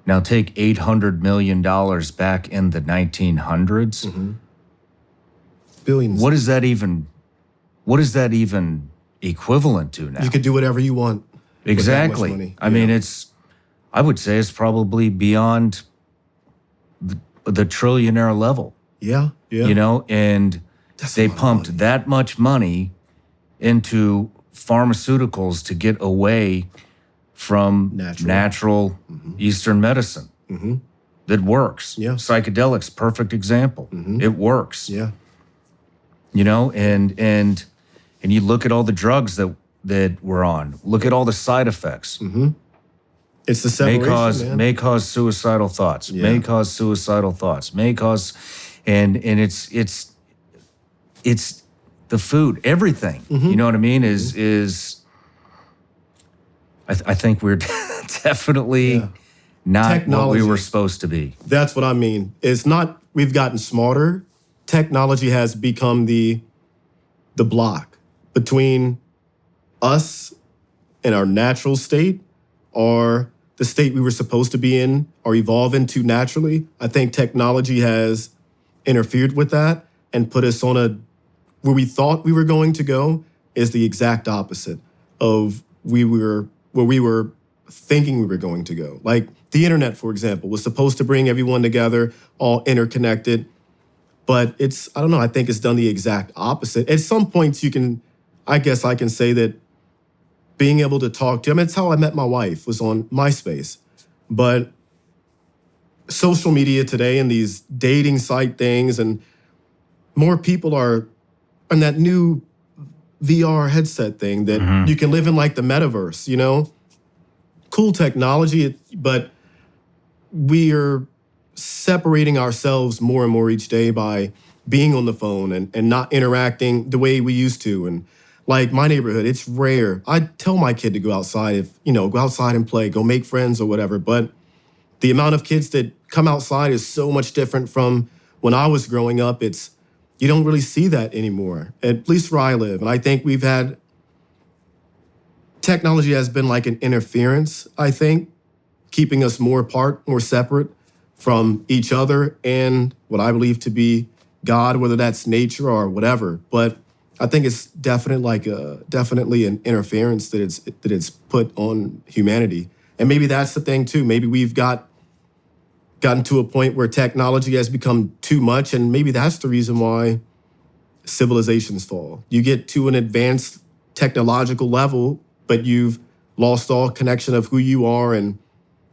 Now take $800 million back in the 1900s. Billions. What is that even equivalent to now? You could do whatever you want. Exactly. With that much money. I mean, I would say it's probably beyond the trillionaire level. Yeah. You know, and they pumped that much money into pharmaceuticals to get away from natural Eastern medicine. It works. Yeah. Psychedelics, perfect example. It works. Yeah. You know, and you look at all the drugs that we're on. Look at all the side effects. It's the separation, man. May cause suicidal thoughts. Yeah. May cause suicidal thoughts. May cause, and it's the food. Everything. You know what I mean? Is I think we're definitely not what we Technology. were supposed to be. That's what I mean. It's not we've gotten smarter. Technology has become the block between us and our natural state or the state we were supposed to be in or evolve into naturally. I think technology has interfered with that and put us on a where we thought we were going to go is the exact opposite of where we were thinking we were going to go. Like the internet, for example, was supposed to bring everyone together, all interconnected. But I don't know, I think it's done the exact opposite. At some points I guess I can say that being able to talk to, it's how I met my wife, was on MySpace. But social media today and these dating site things and more people are in that new VR headset thing that you can live in like the metaverse, you know? Cool technology, but we are separating ourselves more and more each day by being on the phone and not interacting the way we used to. And like my neighborhood, it's rare. I tell my kid to go outside, go outside and play, go make friends or whatever. But the amount of kids that come outside is so much different from when I was growing up. You don't really see that anymore, at least where I live. And I think technology has been like an interference, I think, keeping us more apart, more separate from each other and what I believe to be God, whether that's nature or whatever. But I think it's definitely an interference that it's put on humanity. And maybe that's the thing too. Maybe we've gotten to a point where technology has become too much, and maybe that's the reason why civilizations fall. You get to an advanced technological level, but you've lost all connection of who you are and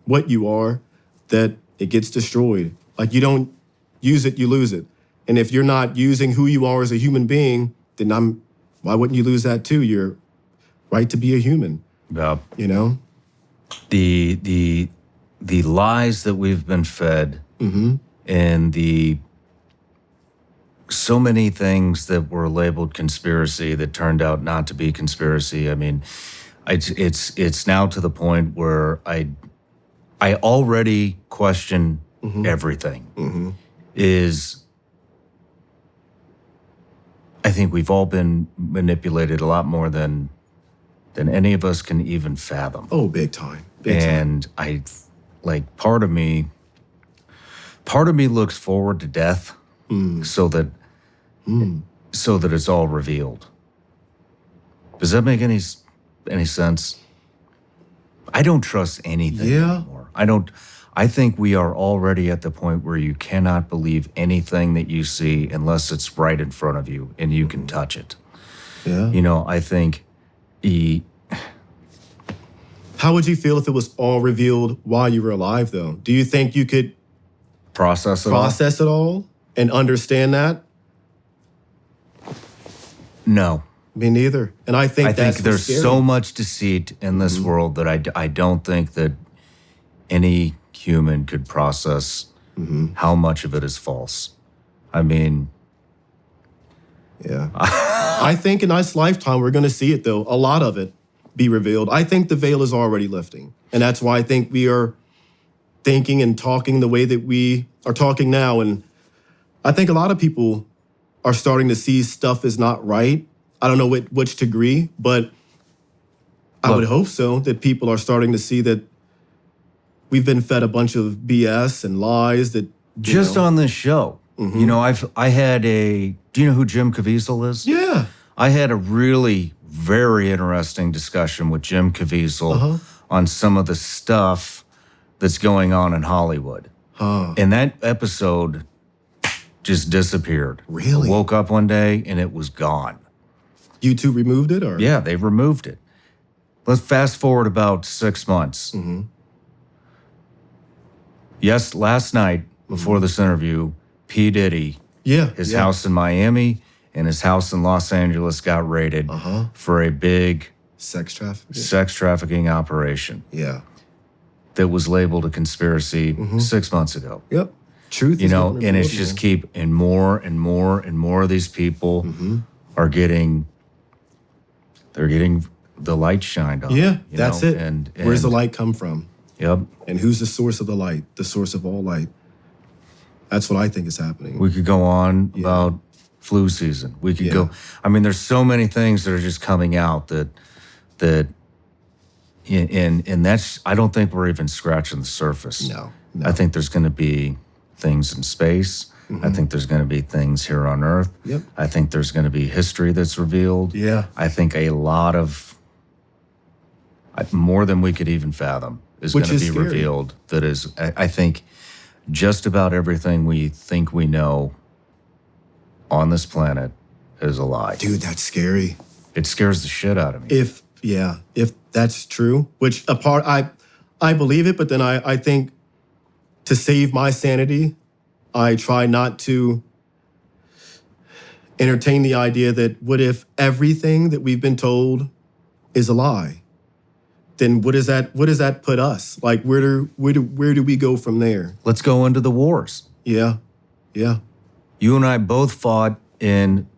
what you are, that it gets destroyed. Like you don't use it, you lose it. And if you're not using who you are as a human being, then why wouldn't you lose that too? You're right to be a human. Yeah. You know? The lies that we've been fed and so many things that were labeled conspiracy that turned out not to be conspiracy. I mean, it's now to the point where I already question everything. I think we've all been manipulated a lot more than any of us can even fathom. Oh, big time. And part of me looks forward to death so that it's all revealed. Does that make any sense? I don't trust anything anymore. I think we are already at the point where you cannot believe anything that you see unless it's right in front of you and you can touch it. Yeah. I think How would you feel if it was all revealed while you were alive, though? Do you think you could process it all and understand that? No. Me neither. And I think there's so much deceit in this world that I don't think that any human could process how much of it is false. I mean, yeah. I think in this lifetime we're going to see it, though. A lot of it be revealed. I think the veil is already lifting. And that's why I think we are thinking and talking the way that we are talking now. And I think a lot of people are starting to see stuff is not right. I don't know which degree, but I would hope so, that people are starting to see that we've been fed a bunch of BS and lies that just on this show. Do you know who Jim Caviezel is? Yeah. I had a really very interesting discussion with Jim Caviezel on some of the stuff that's going on in Hollywood. And that episode just disappeared. Really? I woke up one day and it was gone. YouTube removed it, or? Yeah, they removed it. Let's fast forward about 6 months. Yes, last night before this interview, P. Diddy, his house in Miami and his house in Los Angeles got raided for a big Sex trafficking. sex trafficking operation Yeah. that was labeled a conspiracy 6 months ago. Yep. Truth. You is know, getting and it's revealed, just man. and more and more and more of these people are getting, they're getting the light shined on. Yeah, you that's know? it. And Where's the light come from? Yep. And who's the source of the light? The source of all light. That's what I think is happening. We could go on about flu season. We could go. I mean, there's so many things that are just coming out that and that's. I don't think we're even scratching the surface. No. I think there's going to be things in space. I think there's going to be things here on Earth. Yep. I think there's going to be history that's revealed. Yeah. I think a lot of more than we could even fathom is going Which to is be scary. revealed. That is, I think, just about everything we think we know on this planet is a lie. Dude, that's scary. It scares the shit out of me. If that's true, which I believe it, but then I think to save my sanity, I try not to entertain the idea that what if everything that we've been told is a lie? Then what does that put us? Like where do we go from there? Let's go into the wars. Yeah. Yeah. You and I both fought in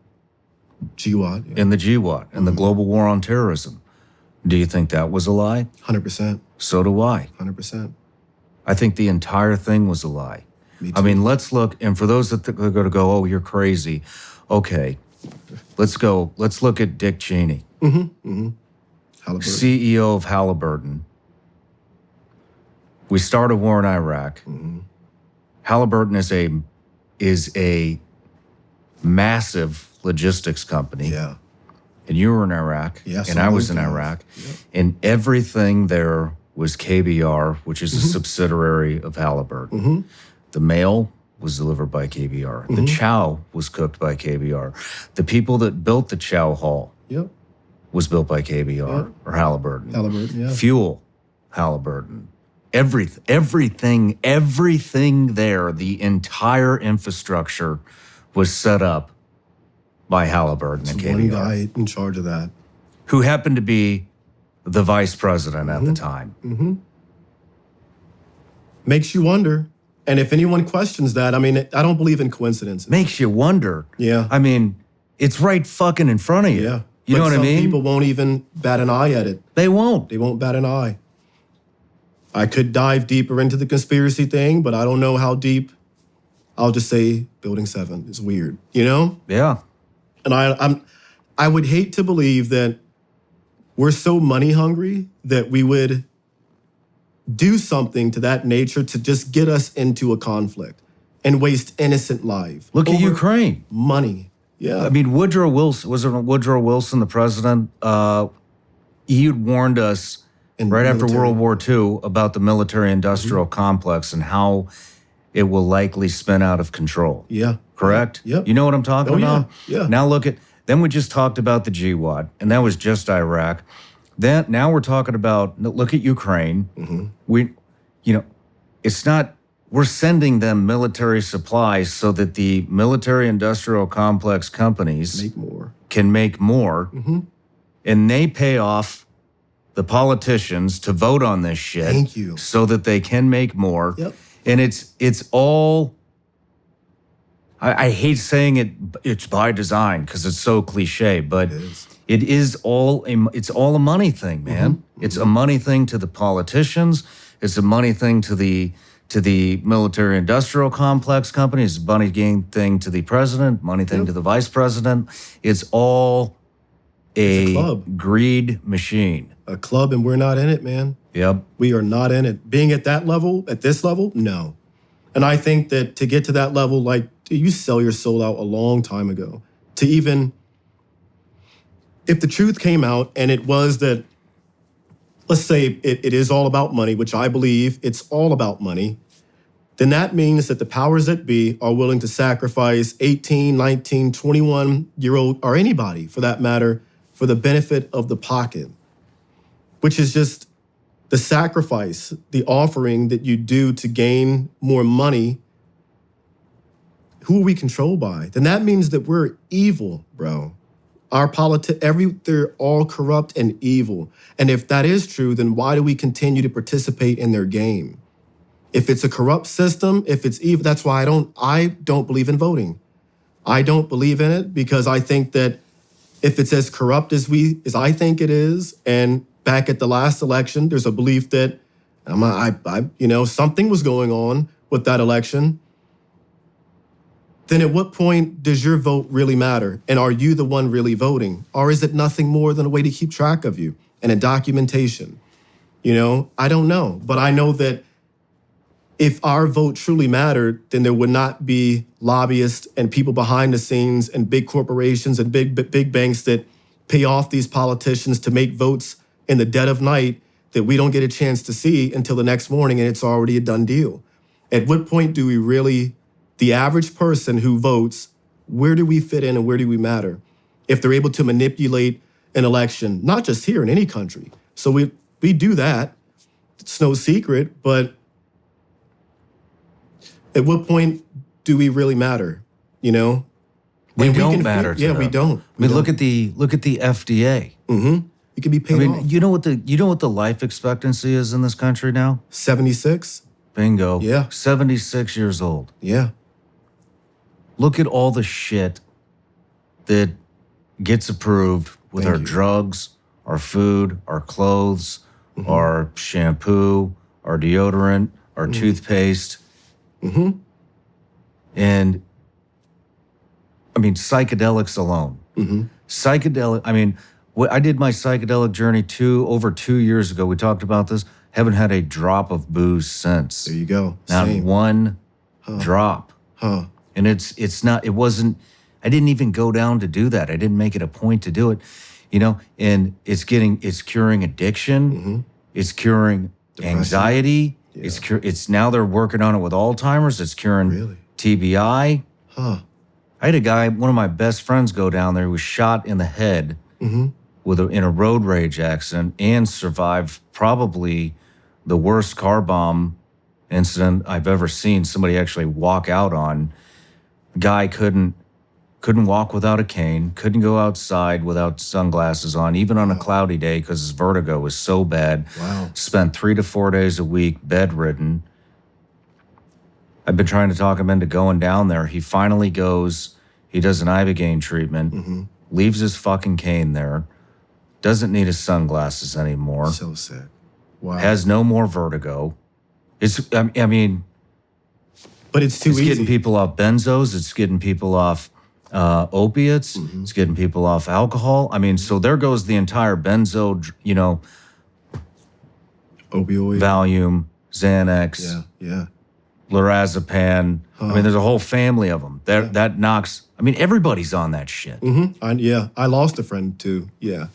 GWAT. Yeah. in the GWAT, in the global war on terrorism. Do you think that was a lie? 100%. So do I. 100%. I think the entire thing was a lie. Me too. I mean, let's look, and for those that are going to go, oh, you're crazy. Okay, let's go. Let's look at Dick Cheney, Halliburton. CEO of Halliburton. We start a war in Iraq. Halliburton is a massive logistics company. Yeah. And you were in Iraq, Yes, and I was in Iraq, and everything there was KBR, which is a subsidiary of Halliburton. The mail was delivered by KBR. The chow was cooked by KBR. The people that built the chow hall Yep. was built by KBR or Halliburton. Halliburton, yeah. Fuel, Halliburton. Everything there, the entire infrastructure was set up by Halliburton and One KBR, guy in charge of that. who happened to be the vice president at the time. Makes you wonder. And if anyone questions that, I mean, I don't believe in coincidences. Makes you wonder. Yeah. I mean, it's right fucking in front of you. Yeah. You know what I some mean? people won't even bat an eye at it. They won't. They won't bat an eye. I could dive deeper into the conspiracy thing, but I don't know how deep. I'll just say Building 7 is weird, you know? Yeah. And I would hate to believe that we're so money hungry that we would do something to that nature to just get us into a conflict and waste innocent life. Look at over Ukraine. money. Yeah. I mean, Woodrow Wilson, was it Woodrow Wilson, the president? He had warned us right after World War II about the military-industrial complex and how it will likely spin out of control. Yeah. Correct? Yep. You know what I'm talking Oh, yeah. about? Yeah. Now then we just talked about the GWAT, and that was just Iraq. Then now we're talking about, look at Ukraine. It's not, we're sending them military supplies so that the military-industrial complex companies Make more. can make more, and they pay off the politicians to vote on this shit. Thank you. So that they can make more. Yep. And it's all, I hate saying it's by design because it's so cliche, but it's all a money thing, man. It's a money thing to the politicians. It's a money thing to the military industrial complex companies. It's a money thing to the president, money thing to the vice president. It's all a club. greed machine. A club, and we're not in it, man. Yep. We are not in it. Being at that level, at this level, no. And I think that to get to that level, like, you sell your soul out a long time ago. To even, if the truth came out and it was that, let's say it is all about money, which I believe it's all about money, then that means that the powers that be are willing to sacrifice 18, 19, 21-year-old, or anybody for that matter, for the benefit of the pocket, which is just, the sacrifice, the offering that you do to gain more money, who are we controlled by? Then that means that we're evil, bro. Our they're all corrupt and evil. And if that is true, then why do we continue to participate in their game? If it's a corrupt system, if it's evil, that's why I don't believe in voting. I don't believe in it because I think that if it's as corrupt as I think it is, and back at the last election, there's a belief that something was going on with that election. Then at what point does your vote really matter? And are you the one really voting? Or is it nothing more than a way to keep track of you and a documentation? I don't know. But I know that if our vote truly mattered, then there would not be lobbyists and people behind the scenes and big corporations and big banks that pay off these politicians to make votes in the dead of night that we don't get a chance to see until the next morning and it's already a done deal. At what point do we really, the average person who votes, where do we fit in and where do we matter? If they're able to manipulate an election, not just here in any country. So we do that. It's no secret, but at what point do we really matter? We don't matter. Yeah, we don't. Look at the FDA. Mm-hmm. You can be paid off. You know what the life expectancy is in this country now? 76. Bingo. Yeah. 76 years old. Yeah. Look at all the shit that gets approved with our drugs, our food, our clothes, our shampoo, our deodorant, our toothpaste. Mm-hmm. And psychedelics alone. Mm-hmm. I did my psychedelic journey over 2 years ago. We talked about this. Haven't had a drop of booze since. There you go. Not Same. one drop. Huh. And it wasn't, I didn't even go down to do that. I didn't make it a point to do it, and it's curing addiction. Mm-hmm. It's curing depression. Anxiety. Yeah. It's now they're working on it with Alzheimer's. It's curing TBI. Huh. I had a guy, one of my best friends, go down there who was shot in the head in a road rage accident and survived probably the worst car bomb incident I've ever seen somebody actually walk out on. Guy couldn't walk without a cane, couldn't go outside without sunglasses on, even on a cloudy day because his vertigo was so bad. Wow. Spent 3 to 4 days a week bedridden. I've been trying to talk him into going down there. He finally goes, he does an Ibogaine treatment, leaves his fucking cane there, doesn't need his sunglasses anymore. So sick. Wow. Has no more vertigo. But it's too easy. It's getting people off benzos. It's getting people off opiates. It's getting people off alcohol. So there goes the entire benzo, opioid, Valium, Xanax, lorazepam. There's a whole family of them. That knocks. Everybody's on that shit. I lost a friend too. Yeah.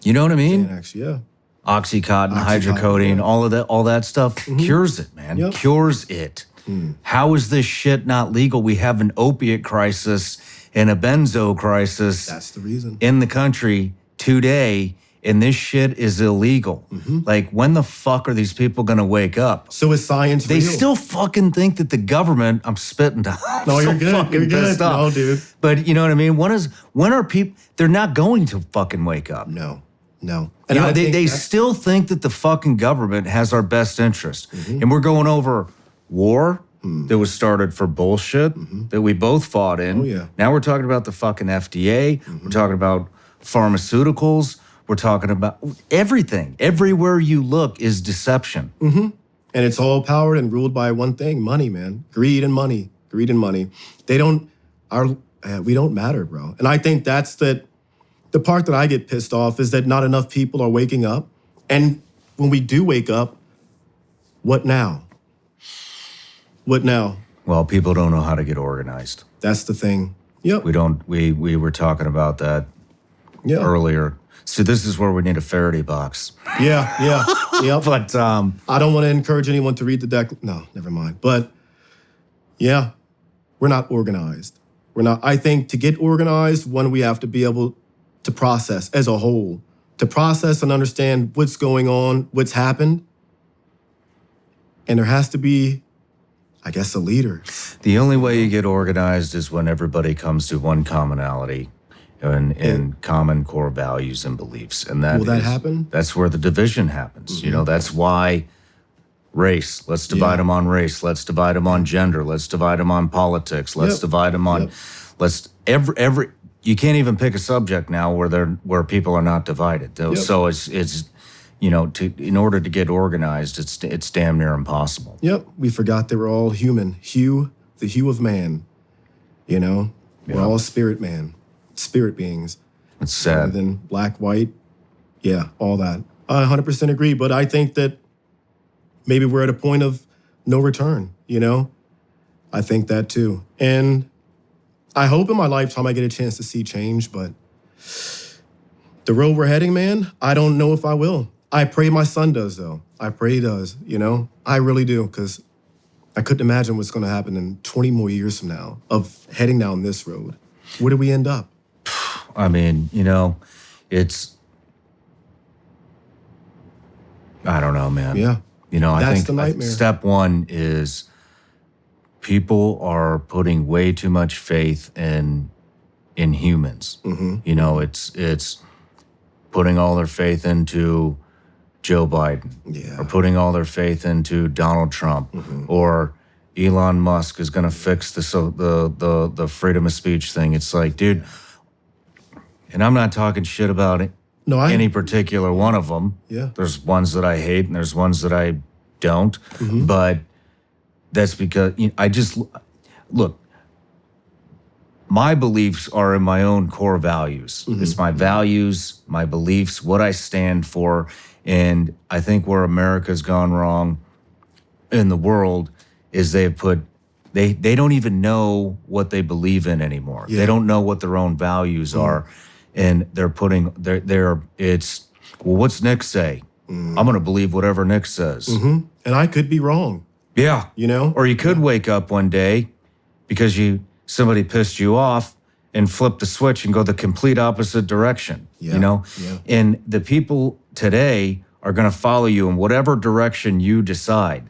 You know what I mean? Xanax, yeah. Oxycontin, hydrocodone, all that stuff cures it, man. Yep. Cures it. How is this shit not legal? We have an opiate crisis and a benzo crisis. That's the reason. In the country today, and this shit is illegal. Like, when the fuck are these people gonna wake up? So is science They real? still fucking think that the government, I'm spitting down. No, you're good. Fucking You're good. pissed off. No, dude. But you know what I mean? When are people, they're not going to fucking wake up. No. And They still think that the fucking government has our best interest. And we're going over war that was started for bullshit that we both fought in. Oh, yeah. Now we're talking about the fucking FDA. We're talking about pharmaceuticals. We're talking about everything. Everywhere you look is deception. And it's all powered and ruled by one thing: money, man. Greed and money. Greed and money. We don't matter, bro. And I think that's the part that I get pissed off is that not enough people are waking up. And when we do wake up, what now? What now? Well, people don't know how to get organized. That's the thing. Yep. We were talking about that earlier. So this is where we need a Faraday box. Yeah. Yep. But I don't want to encourage anyone to read the deck. No, never mind. But yeah, we're not organized. We're not. I think to get organized, one, we have to be able to process as a whole, to process and understand what's going on, what's happened, And there has to be, I guess, a leader. The only way you get organized is when everybody comes to one commonality and common core values and beliefs. And Will that happen? That's where the division happens. You know, that's why race, let's divide them on race. Let's divide them on gender. Let's divide them on politics. Let's divide them on, every, you can't even pick a subject now where people are not divided. So it's you know, in order to get organized, it's damn near impossible. Yep, we forgot they were all human. The hue of man. You know, we're all spirit beings. It's sad. Rather than black, white, all that. I 100% agree, but I think that maybe we're at a point of no return. You know, I think that too, and I hope in my lifetime I get a chance to see change. But the road we're heading, man, I don't know if I will. I pray my son does, though. I pray he does, you know? I really do, because I couldn't imagine what's going to happen in 20 more years from now of heading down this road. Where do we end up? I mean, you know, I don't know, man. Yeah. You know, That's I think the nightmare. Step one is people are putting way too much faith in humans. You know, it's putting all their faith into Joe Biden, or putting all their faith into Donald Trump, or Elon Musk is going to fix the freedom of speech thing. It's like, dude, and I'm not talking shit about it. Any particular one of them. Yeah. There's ones that I hate and there's ones that I don't. But that's because look, my beliefs are in my own core values. It's my values, my beliefs, what I stand for. And I think where America's gone wrong in the world is they don't even know what they believe in anymore. They don't know what their own values are. And they're putting it's, well, what's Nick say? I'm going to believe whatever Nick says. And I could be wrong. Yeah. You know? Or you could wake up one day because somebody pissed you off and flip the switch and go the complete opposite direction, you know? And the people today are going to follow you in whatever direction you decide.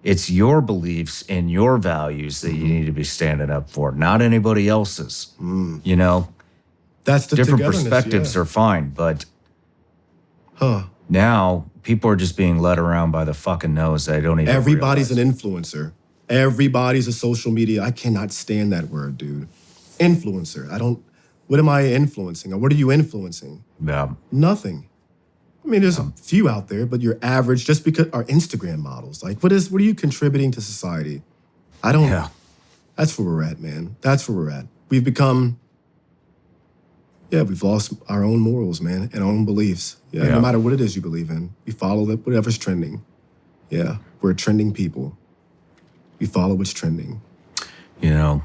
It's your beliefs and your values that you need to be standing up for, not anybody else's, you know? That's the different togetherness, perspectives are fine, but now people are just being led around by the fucking nose. They don't even Everybody's realize. an influencer. Everybody's a social media. I cannot stand that word, dude. Influencer. What am I influencing? Or what are you influencing? Yeah. Nothing. I mean, there's a few out there, but your average, just because our Instagram models, like what are you contributing to society? I don't know. That's where we're at, man. That's where we're at. We've become, we've lost our own morals, man, and our own beliefs. No matter what it is you believe in, we follow whatever's trending. Yeah, we're trending people. We follow what's trending. You know,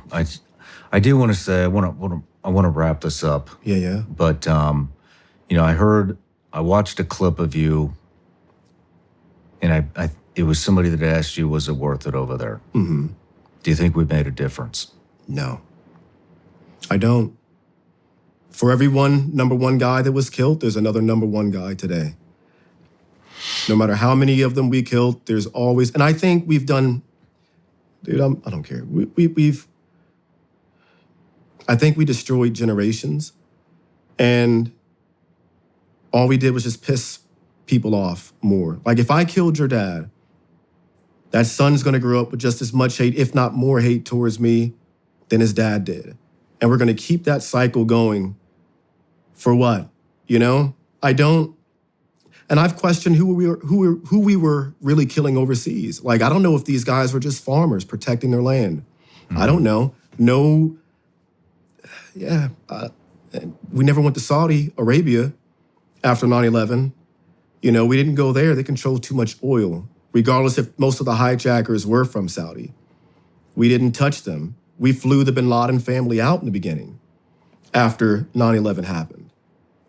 I do want to say I want to wrap this up. Yeah. But you know, I watched a clip of you, and it was somebody that asked you, was it worth it over there? Do you think we made a difference? No, I don't. For every number one guy that was killed, there's another number one guy today. No matter how many of them we killed, there's always, and I think we've done, dude, I don't care. I think we destroyed generations, and all we did was just piss people off more. Like if I killed your dad, that son's gonna grow up with just as much hate, if not more hate towards me than his dad did. And we're gonna keep that cycle going for what? You know? And I've questioned who we were really killing overseas. Like, I don't know if these guys were just farmers protecting their land. I don't know. We never went to Saudi Arabia after 9/11. You know, we didn't go there. They controlled too much oil, regardless if most of the hijackers were from Saudi. We didn't touch them. We flew the bin Laden family out in the beginning after 9/11 happened.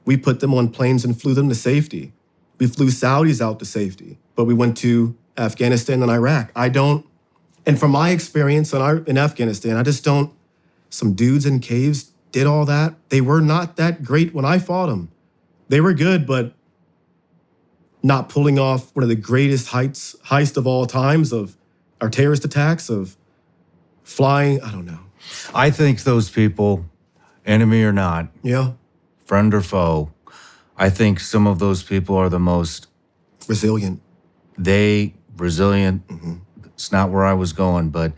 We put them on planes and flew them to safety. We flew Saudis out to safety, but we went to Afghanistan and Iraq. And from my experience in Afghanistan, I just don't, some dudes in caves did all that. They were not that great when I fought them. They were good, but not pulling off one of the greatest heist of all times of our terrorist attacks, of flying. I don't know. I think those people, enemy or not, Yeah. friend or foe, I think some of those people are the most Resilient. resilient. It's not where I was going, but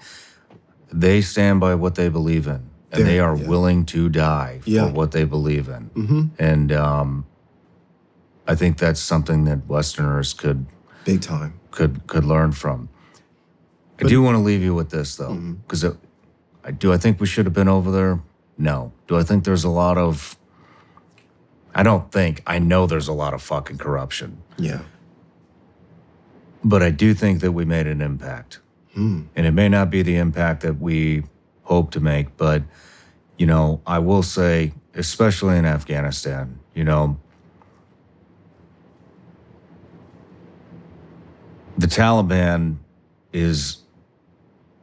they stand by what they believe in, and they are willing to die for what they believe in. And I think that's something that Westerners could Big time. could learn from. I do want to leave you with this though, because I think we should have been over there? No. Do I think there's a lot of? I don't think. I know there's a lot of fucking corruption. Yeah. But I do think that we made an impact. And it may not be the impact that we hope to make, but, you know, I will say, especially in Afghanistan, you know, the Taliban is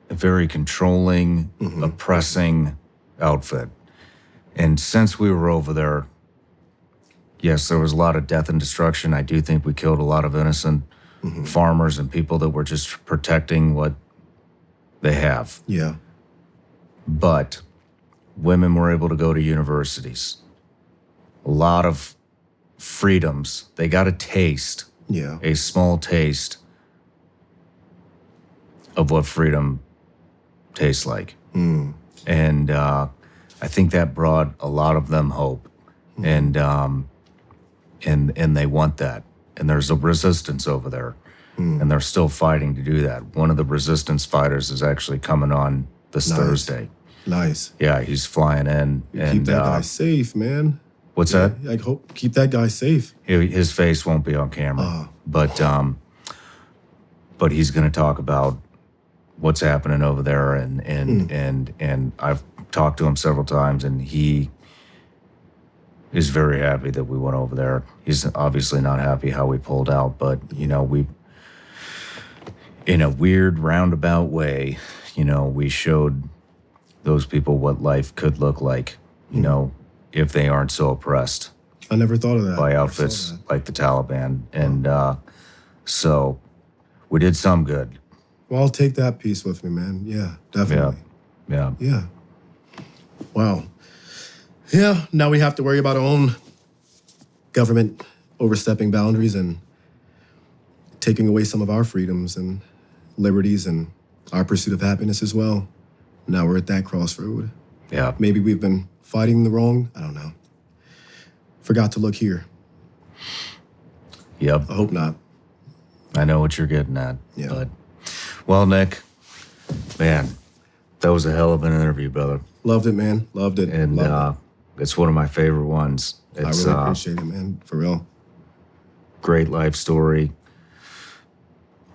a very controlling, oppressing outfit. And since we were over there, yes, there was a lot of death and destruction. I do think we killed a lot of innocent farmers and people that were just protecting what they have. Yeah. But women were able to go to universities. A lot of freedoms. They got a taste, Yeah. a small taste of what freedom tastes like. And I think that brought a lot of them hope. And they want that. And there's a resistance over there. And they're still fighting to do that. One of the resistance fighters is actually coming on this Thursday. Nice. Yeah, he's flying in. Keep that guy safe, man. What's that? I hope keep that guy safe. His face won't be on camera. But he's going to talk about what's happening over there. And I've talked to him several times, and he is very happy that we went over there. He's obviously not happy how we pulled out, but, you know, we, in a weird roundabout way, you know, we showed those people what life could look like, you know, if they aren't so oppressed I never thought of that. by outfits like the Taliban. And so we did some good. Well, I'll take that piece with me, man. Yeah, definitely. Yeah. Yeah. Wow. Yeah, now we have to worry about our own government overstepping boundaries and taking away some of our freedoms and liberties and our pursuit of happiness as well. Now we're at that crossroad. Yeah. Maybe we've been fighting the wrong, I don't know. Forgot to look here. Yep. I hope not. I know what you're getting at. Yeah. But, well, Nick, man, that was a hell of an interview, brother. Loved it, man. Loved it. And Loved it's one of my favorite ones. it. I It's really appreciate it, man. For real. great life story.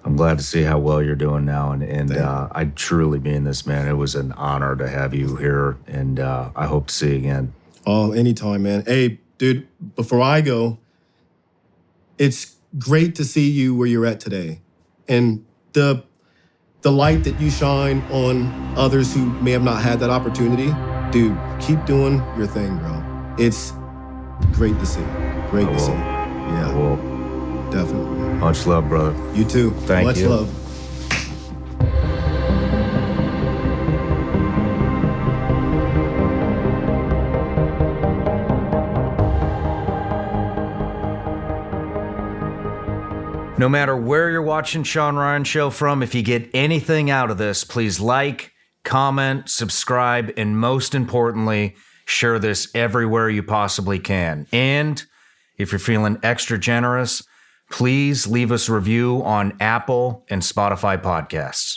I'm glad to see how well you're doing now. And I truly mean this, man. It was an honor to have you here. And I hope to see you again. Oh, anytime, man. Hey, dude, before I go, it's great to see you where you're at today. And the light that you shine on others who may have not had that opportunity, dude, keep doing your thing, bro. It's great to see. Great to see. Yeah, Well, definitely. much love, brother. You too. Thank Much you. love. No matter where you're watching Sean Ryan Show from, if you get anything out of this, please like, comment, subscribe, and most importantly, share this everywhere you possibly can. And if you're feeling extra generous, please leave us a review on Apple and Spotify podcasts.